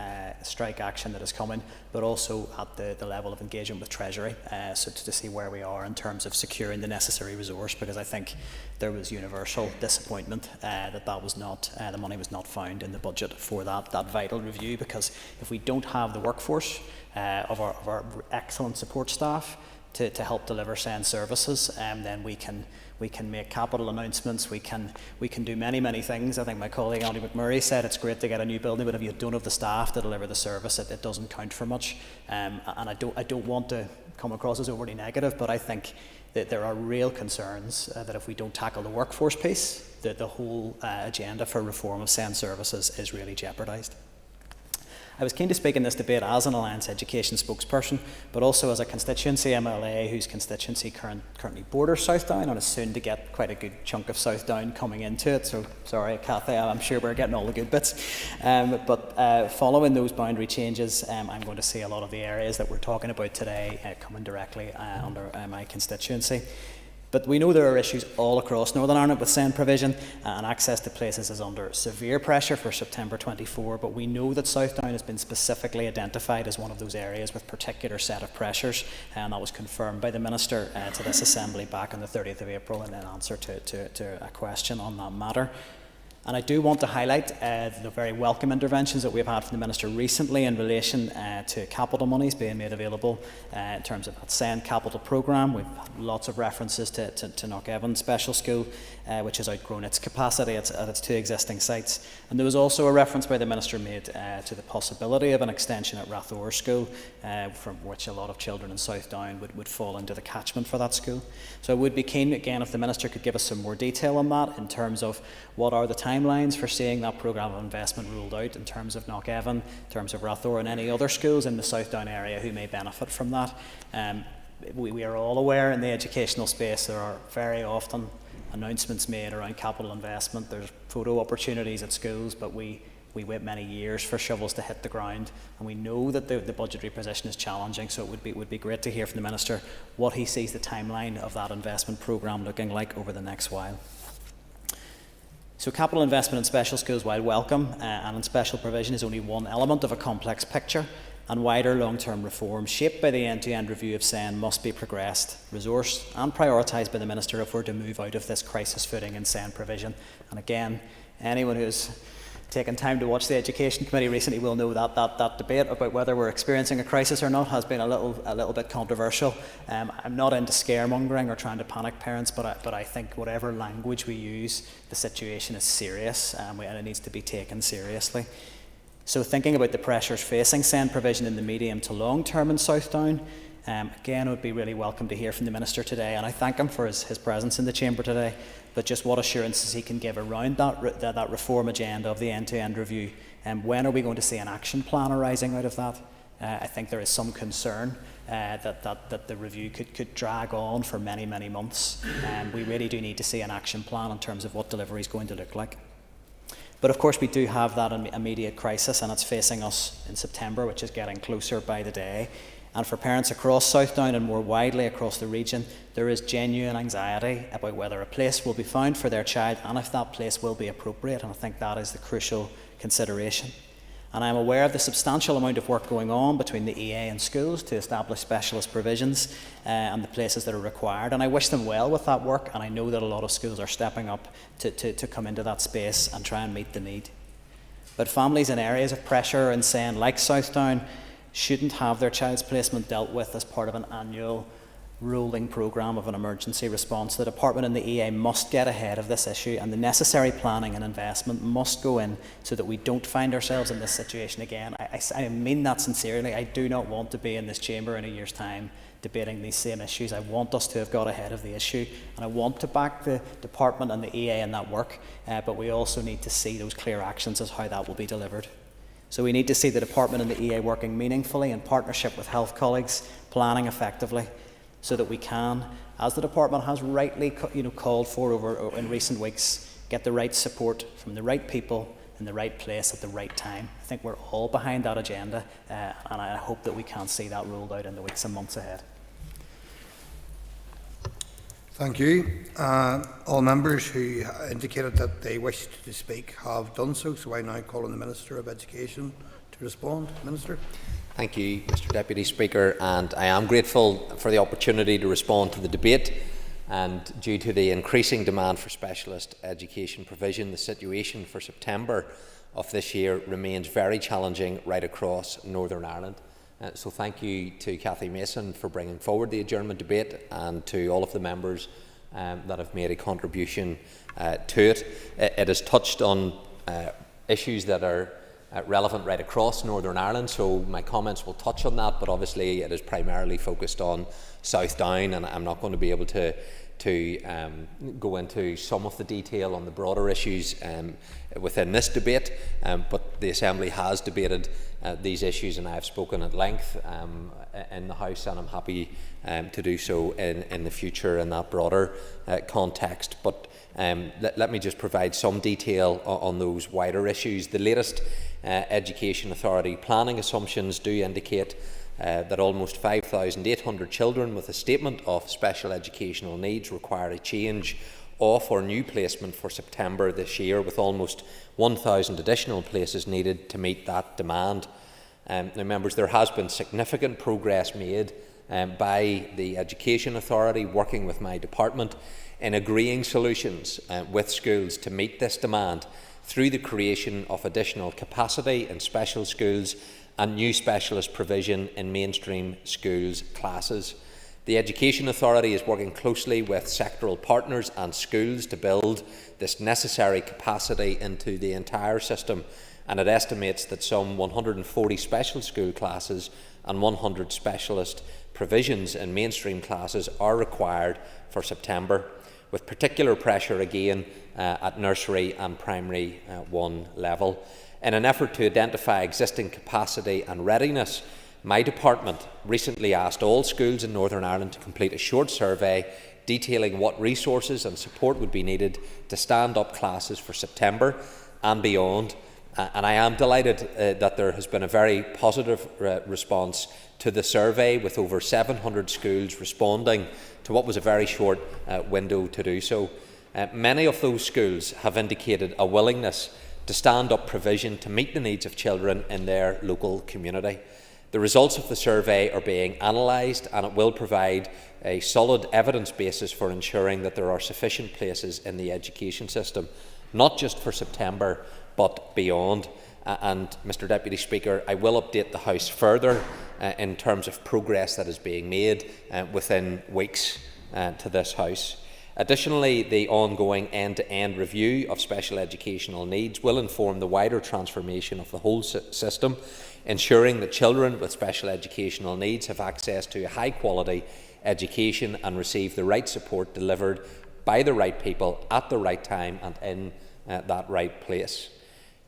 strike action that is coming, but also at the level of engagement with Treasury, so to see where we are in terms of securing the necessary resource, because I think there was universal disappointment that was not, the money was not found in the budget for that vital review, because if we don't have the workforce of our excellent support staff to help deliver SEND services, then we can make capital announcements, we can do many things. I think my colleague Andy McMurray said it's great to get a new building, but if you don't have the staff to deliver the service, it doesn't count for much. And I don't want to come across as overly negative, but I think that there are real concerns that if we don't tackle the workforce piece, that the whole agenda for reform of SEND services is really jeopardised. I was keen to speak in this debate as an Alliance Education spokesperson, but also as a constituency MLA whose constituency currently borders South Down and is soon to get quite a good chunk of South Down coming into it. So, sorry, Cathy, I'm sure we're getting all the good bits. But following those boundary changes, I'm going to see a lot of the areas that we're talking about today coming directly under my constituency. But we know there are issues all across Northern Ireland with SEND provision, and access to places is under severe pressure for September 24, but we know that South Down has been specifically identified as one of those areas with particular set of pressures, and that was confirmed by the Minister to this Assembly back on the 30th of April in an answer to a question on that matter. And I do want to highlight the very welcome interventions that we've had from the Minister recently in relation to capital monies being made available in terms of that SEND capital programme. We've had lots of references to Knockevin Special School, which has outgrown its capacity at its two existing sites. And there was also a reference by the Minister made to the possibility of an extension at Rathore School, from which a lot of children in South Down would fall into the catchment for that school. So I would be keen, again, if the Minister could give us some more detail on that in terms of what are the timelines for seeing that programme of investment rolled out in terms of Knockevin, in terms of Rathore and any other schools in the South Down area who may benefit from that. We are all aware in the educational space there are very often announcements made around capital investment. There's photo opportunities at schools, but we wait many years for shovels to hit the ground, and we know that the budgetary position is challenging, so it would be great to hear from the Minister what he sees the timeline of that investment programme looking like over the next while. So capital investment in special schools, while welcome and in special provision, is only one element of a complex picture, and wider long-term reform shaped by the end-to-end review of SEND must be progressed, resourced and prioritised by the Minister if we're to move out of this crisis footing in SEND provision. And again, anyone who's taken time to watch the Education Committee recently will know that that debate about whether we're experiencing a crisis or not has been a little bit controversial. I'm not into scaremongering or trying to panic parents, but I think whatever language we use, the situation is serious and it needs to be taken seriously. So thinking about the pressures facing SEND provision in the medium to long term in Southdown, again, it would be really welcome to hear from the Minister today, and I thank him for his presence in the Chamber today, but just what assurances he can give around that reform agenda of the end-to-end review. And when are we going to see an action plan arising out of that? I think there is some concern that the review could drag on for many, many months. We really do need to see an action plan in terms of what delivery is going to look like. But of course we do have that immediate crisis, and it's facing us in September, which is getting closer by the day. And for parents across Southdown and more widely across the region, there is genuine anxiety about whether a place will be found for their child and if that place will be appropriate, and I think that is the crucial consideration. And I'm aware of the substantial amount of work going on between the EA and schools to establish specialist provisions and the places that are required, and I wish them well with that work, and I know that a lot of schools are stepping up to come into that space and try and meet the need. But families in areas of pressure and SEND like Southdown shouldn't have their child's placement dealt with as part of an annual rolling programme of an emergency response. The Department and the EA must get ahead of this issue, and the necessary planning and investment must go in so that we don't find ourselves in this situation again. I mean that sincerely. I do not want to be in this chamber in a year's time debating these same issues. I want us to have got ahead of the issue, and I want to back the Department and the EA in that work, but we also need to see those clear actions as how that will be delivered. So we need to see the Department and the EA working meaningfully in partnership with health colleagues, planning effectively, so that we can, as the Department has rightly called for in recent weeks, get the right support from the right people in the right place at the right time. I think we're all behind that agenda, and I hope that we can see that rolled out in the weeks and months ahead. Thank you. All members who indicated that they wished to speak have done so, so I now call on the Minister of Education to respond. Minister. Thank you, Mr Deputy Speaker, and I am grateful for the opportunity to respond to the debate. And due to the increasing demand for specialist education provision, the situation for September of this year remains very challenging right across Northern Ireland. So thank you to Cathy Mason for bringing forward the adjournment debate, and to all of the members that have made a contribution to it. It has touched on issues that are relevant right across Northern Ireland, so my comments will touch on that, but obviously it is primarily focused on Southdown, and I'm not going to be able to go into some of the detail on the broader issues within this debate, but the Assembly has debated these issues, and I have spoken at length in the House, and I'm happy to do so in the future in that broader context. But let me just provide some detail on those wider issues. The latest Education Authority planning assumptions do indicate that almost 5,800 children with a statement of special educational needs require a change of or new placement for September this year, with almost 1,000 additional places needed to meet that demand. Now, members, there has been significant progress made by the Education Authority, working with my department, in agreeing solutions with schools to meet this demand through the creation of additional capacity in special schools and new specialist provision in mainstream schools classes. The Education Authority is working closely with sectoral partners and schools to build this necessary capacity into the entire system, and it estimates that some 140 special school classes and 100 specialist provisions in mainstream classes are required for September, with particular pressure again at nursery and primary 1 level. In an effort to identify existing capacity and readiness, my department recently asked all schools in Northern Ireland to complete a short survey detailing what resources and support would be needed to stand up classes for September and beyond. And I am delighted that there has been a very positive response to the survey, with over 700 schools responding to what was a very short window to do so. Many of those schools have indicated a willingness to stand up provision to meet the needs of children in their local community. The results of the survey are being analysed, and it will provide a solid evidence basis for ensuring that there are sufficient places in the education system, not just for September but beyond. And Mr Deputy Speaker, I will update the House further in terms of progress that is being made within weeks to this House. Additionally, the ongoing end-to-end review of special educational needs will inform the wider transformation of the whole system, ensuring that children with special educational needs have access to a high-quality education and receive the right support delivered by the right people at the right time and in that right place.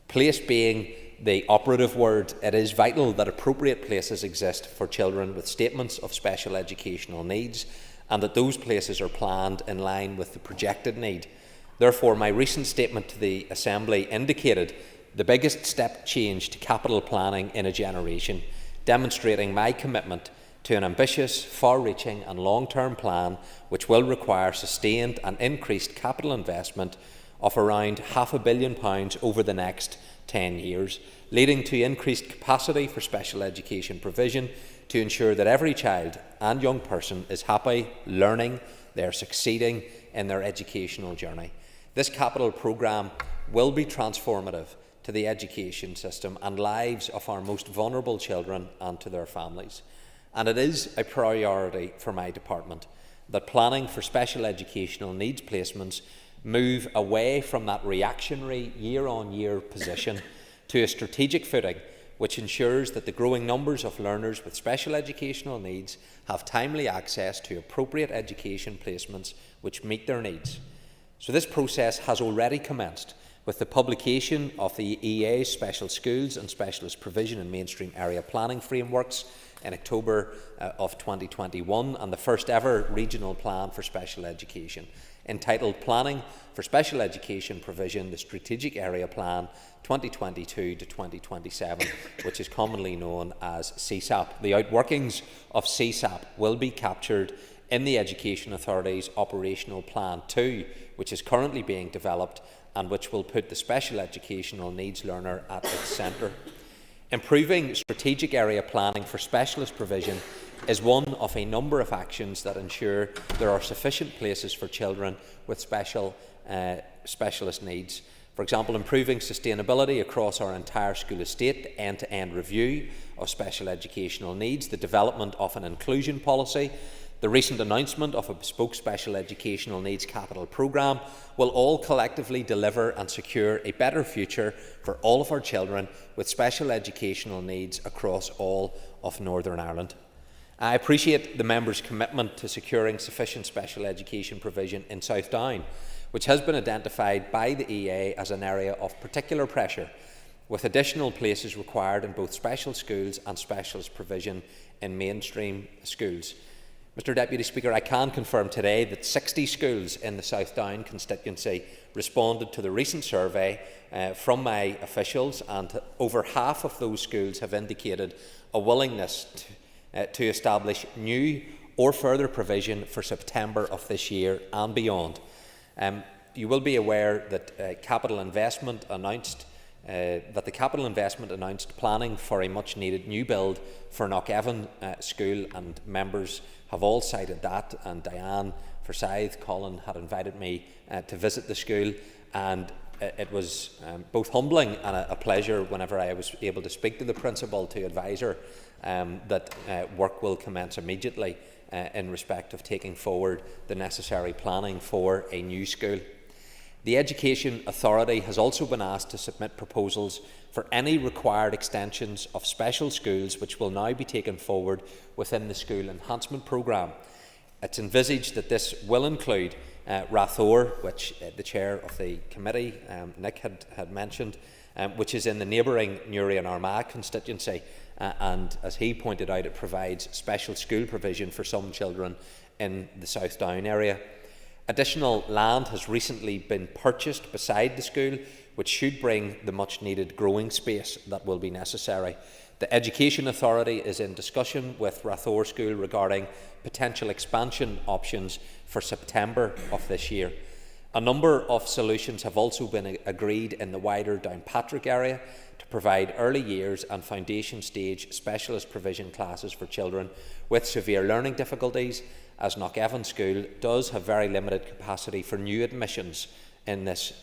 Place being the operative word, it is vital that appropriate places exist for children with statements of special educational needs, and that those places are planned in line with the projected need. Therefore, my recent statement to the Assembly indicated the biggest step change to capital planning in a generation, demonstrating my commitment to an ambitious, far-reaching and long-term plan which will require sustained and increased capital investment of around £500 million over the next 10 years, leading to increased capacity for special education provision to ensure that every child and young person is happy, learning, they are succeeding in their educational journey. This capital programme will be transformative to the education system and lives of our most vulnerable children and to their families. And it is a priority for my department that planning for special educational needs placements move away from that reactionary year-on-year position to a strategic footing which ensures that the growing numbers of learners with special educational needs have timely access to appropriate education placements which meet their needs. So this process has already commenced with the publication of the EA's Special Schools and Specialist Provision and Mainstream Area Planning Frameworks in October of 2021 and the first ever regional plan for special education, entitled Planning for Special Education Provision, the Strategic Area Plan 2022 to 2027, which is commonly known as CSAP. The outworkings of CSAP will be captured in the Education Authority's Operational Plan 2, which is currently being developed and which will put the special educational needs learner at its centre. Improving strategic area planning for specialist provision is one of a number of actions that ensure there are sufficient places for children with specialist needs. For example, improving sustainability across our entire school estate, end-to-end review of special educational needs, the development of an inclusion policy, the recent announcement of a bespoke special educational needs capital programme will all collectively deliver and secure a better future for all of our children with special educational needs across all of Northern Ireland. I appreciate the members' commitment to securing sufficient special education provision in South Down, which has been identified by the EA as an area of particular pressure, with additional places required in both special schools and specialist provision in mainstream schools. Mr Deputy Speaker, I can confirm today that 60 schools in the South Down constituency responded to the recent survey from my officials, and over half of those schools have indicated a willingness to establish new or further provision for September of this year and beyond. You will be aware that the capital investment announced planning for a much-needed new build for Knockevin School, and members have all cited that, and Diane Forsyth, Colin, had invited me to visit the school, and it was both humbling and a pleasure whenever I was able to speak to the principal to advise her that work will commence immediately in respect of taking forward the necessary planning for a new school. The Education Authority has also been asked to submit proposals for any required extensions of special schools which will now be taken forward within the School Enhancement Programme. It's envisaged that this will include Rathore, which the chair of the committee, Nick, had mentioned, which is in the neighbouring Newry and Armagh constituency, and as he pointed out, it provides special school provision for some children in the South Down area. Additional land has recently been purchased beside the school, which should bring the much-needed growing space that will be necessary. The Education Authority is in discussion with Rathore School regarding potential expansion options for September of this year. A number of solutions have also been agreed in the wider Downpatrick area to provide early years and foundation stage specialist provision classes for children with severe learning difficulties, as Knockevin School does have very limited capacity for new admissions in this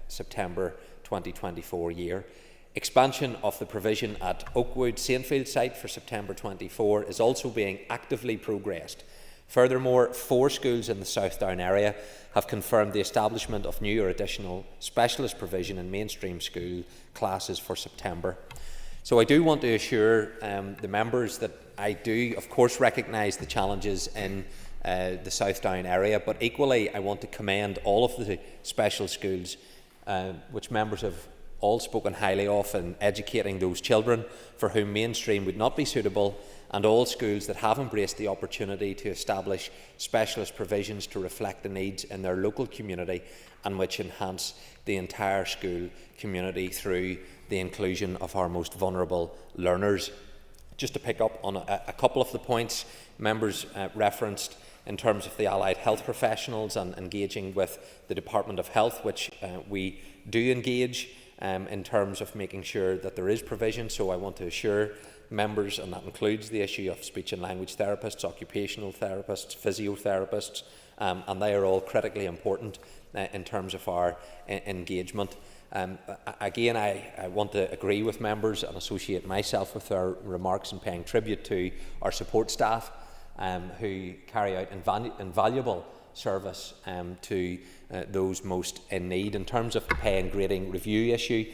September 2024 year. Expansion of the provision at Oakwood Saintfield site for September 24 is also being actively progressed. Furthermore, 4 schools in the South Down area have confirmed the establishment of new or additional specialist provision in mainstream school classes for September. So I do want to assure the members that I do, of course, recognise the challenges in the South Down area, but equally I want to commend all of the special schools which members have all spoken highly of in educating those children for whom mainstream would not be suitable, and all schools that have embraced the opportunity to establish specialist provisions to reflect the needs in their local community and which enhance the entire school community through the inclusion of our most vulnerable learners. Just to pick up on a couple of the points members referenced in terms of the allied health professionals and engaging with the Department of Health, which we do engage in terms of making sure that there is provision. So I want to assure members, and that includes the issue of speech and language therapists, occupational therapists, physiotherapists, and they are all critically important in terms of our engagement. Again, I want to agree with members and associate myself with their remarks in paying tribute to our support staff who carry out invaluable service to those most in need. In terms of the pay and grading review issue,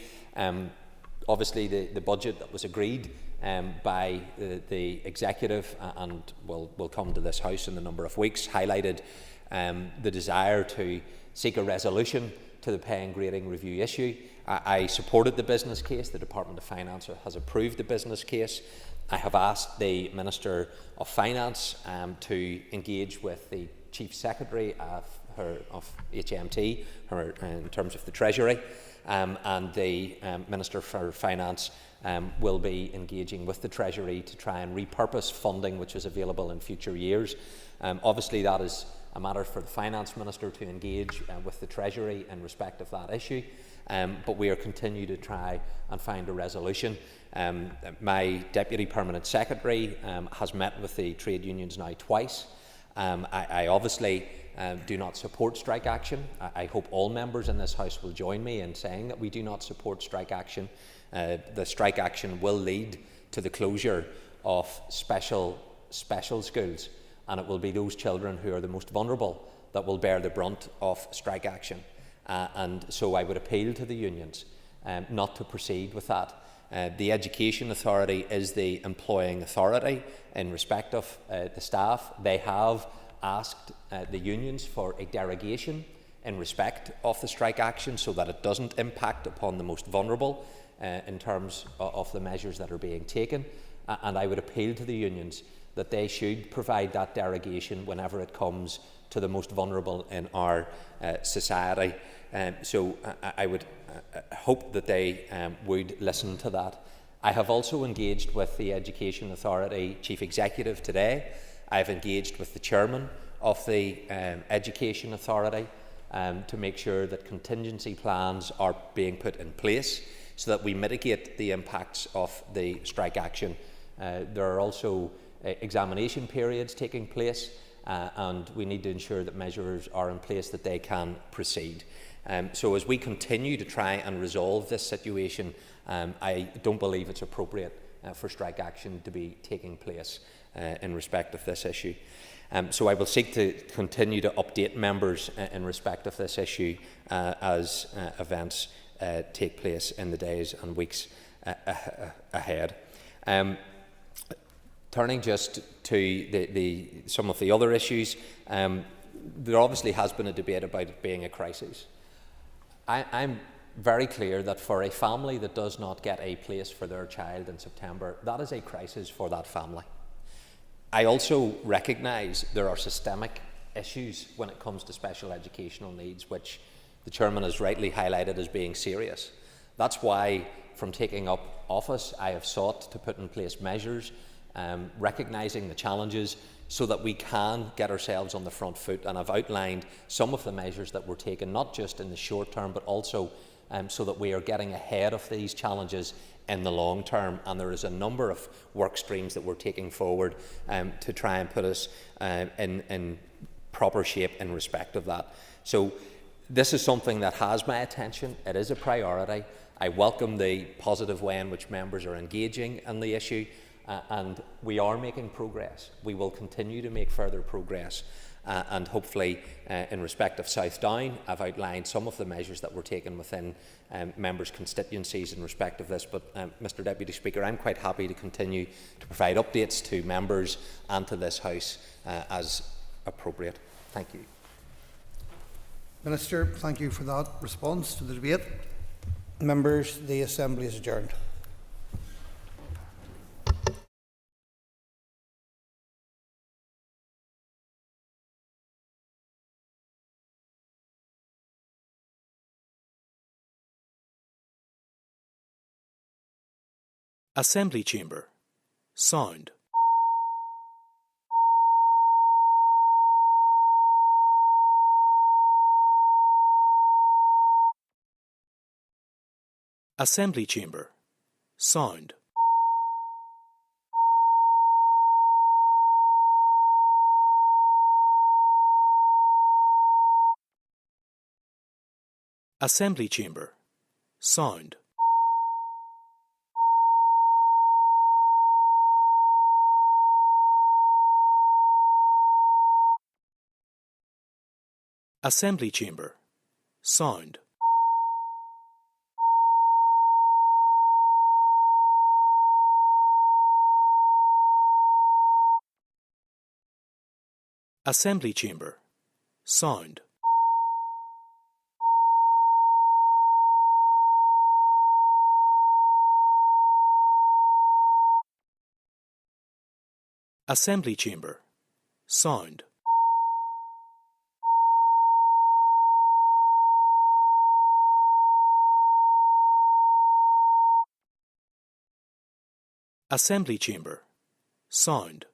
obviously the budget that was agreed by the executive and will come to this House in a number of weeks highlighted the desire to seek a resolution to the pay and grading review issue. I supported the business case. The Department of Finance has approved the business case. I have asked the Minister of Finance to engage with the Chief Secretary of HMT in terms of the Treasury, and the Minister for Finance will be engaging with the Treasury to try and repurpose funding which is available in future years. Obviously that is a matter for the Finance Minister to engage with the Treasury in respect of that issue, but we are continuing to try and find a resolution. My Deputy Permanent Secretary has met with the trade unions now twice. I obviously do not support strike action. I hope all members in this House will join me in saying that we do not support strike action. The strike action will lead to the closure of special schools, and it will be those children who are the most vulnerable that will bear the brunt of strike action. And so I would appeal to the unions not to proceed with that. The Education Authority is the employing authority in respect of the staff. They have asked the unions for a derogation in respect of the strike action so that it doesn't impact upon the most vulnerable in terms of the measures that are being taken. And I would appeal to the unions that they should provide that derogation whenever it comes to the most vulnerable in our society. So I would hope that they would listen to that. I have also engaged with the Education Authority Chief Executive today. I have engaged with the Chairman of the Education Authority to make sure that contingency plans are being put in place so that we mitigate the impacts of the strike action. There are also examination periods taking place, and we need to ensure that measures are in place that they can proceed. So as we continue to try and resolve this situation, I don't believe it's appropriate for strike action to be taking place in respect of this issue. So I will seek to continue to update members in respect of this issue as events take place in the days and weeks ahead. Turning just to some of the other issues, there obviously has been a debate about it being a crisis. I'm very clear that for a family that does not get a place for their child in September, that is a crisis for that family. I also recognise there are systemic issues when it comes to special educational needs, which the Chairman has rightly highlighted as being serious. That's why, from taking up office, I have sought to put in place measures recognising the challenges so that we can get ourselves on the front foot. And I've outlined some of the measures that we're taking, not just in the short term, but also so that we are getting ahead of these challenges in the long term. And there is a number of work streams that we're taking forward to try and put us in proper shape in respect of that. So this is something that has my attention. It is a priority. I welcome the positive way in which members are engaging in the issue, and we are making progress. We will continue to make further progress, and hopefully in respect of South Down, I've outlined some of the measures that were taken within members' constituencies in respect of this. But Mr Deputy Speaker, I'm quite happy to continue to provide updates to members and to this House as appropriate. Thank you. Minister, thank you for that response to the debate. Members, the Assembly is adjourned. Assembly Chamber. Sound. Assembly Chamber. Sound. Assembly Chamber. Sound. Assembly Chamber. Sound. Assembly Chamber. Sound. Assembly Chamber. Sound. Assembly Chamber. Sound.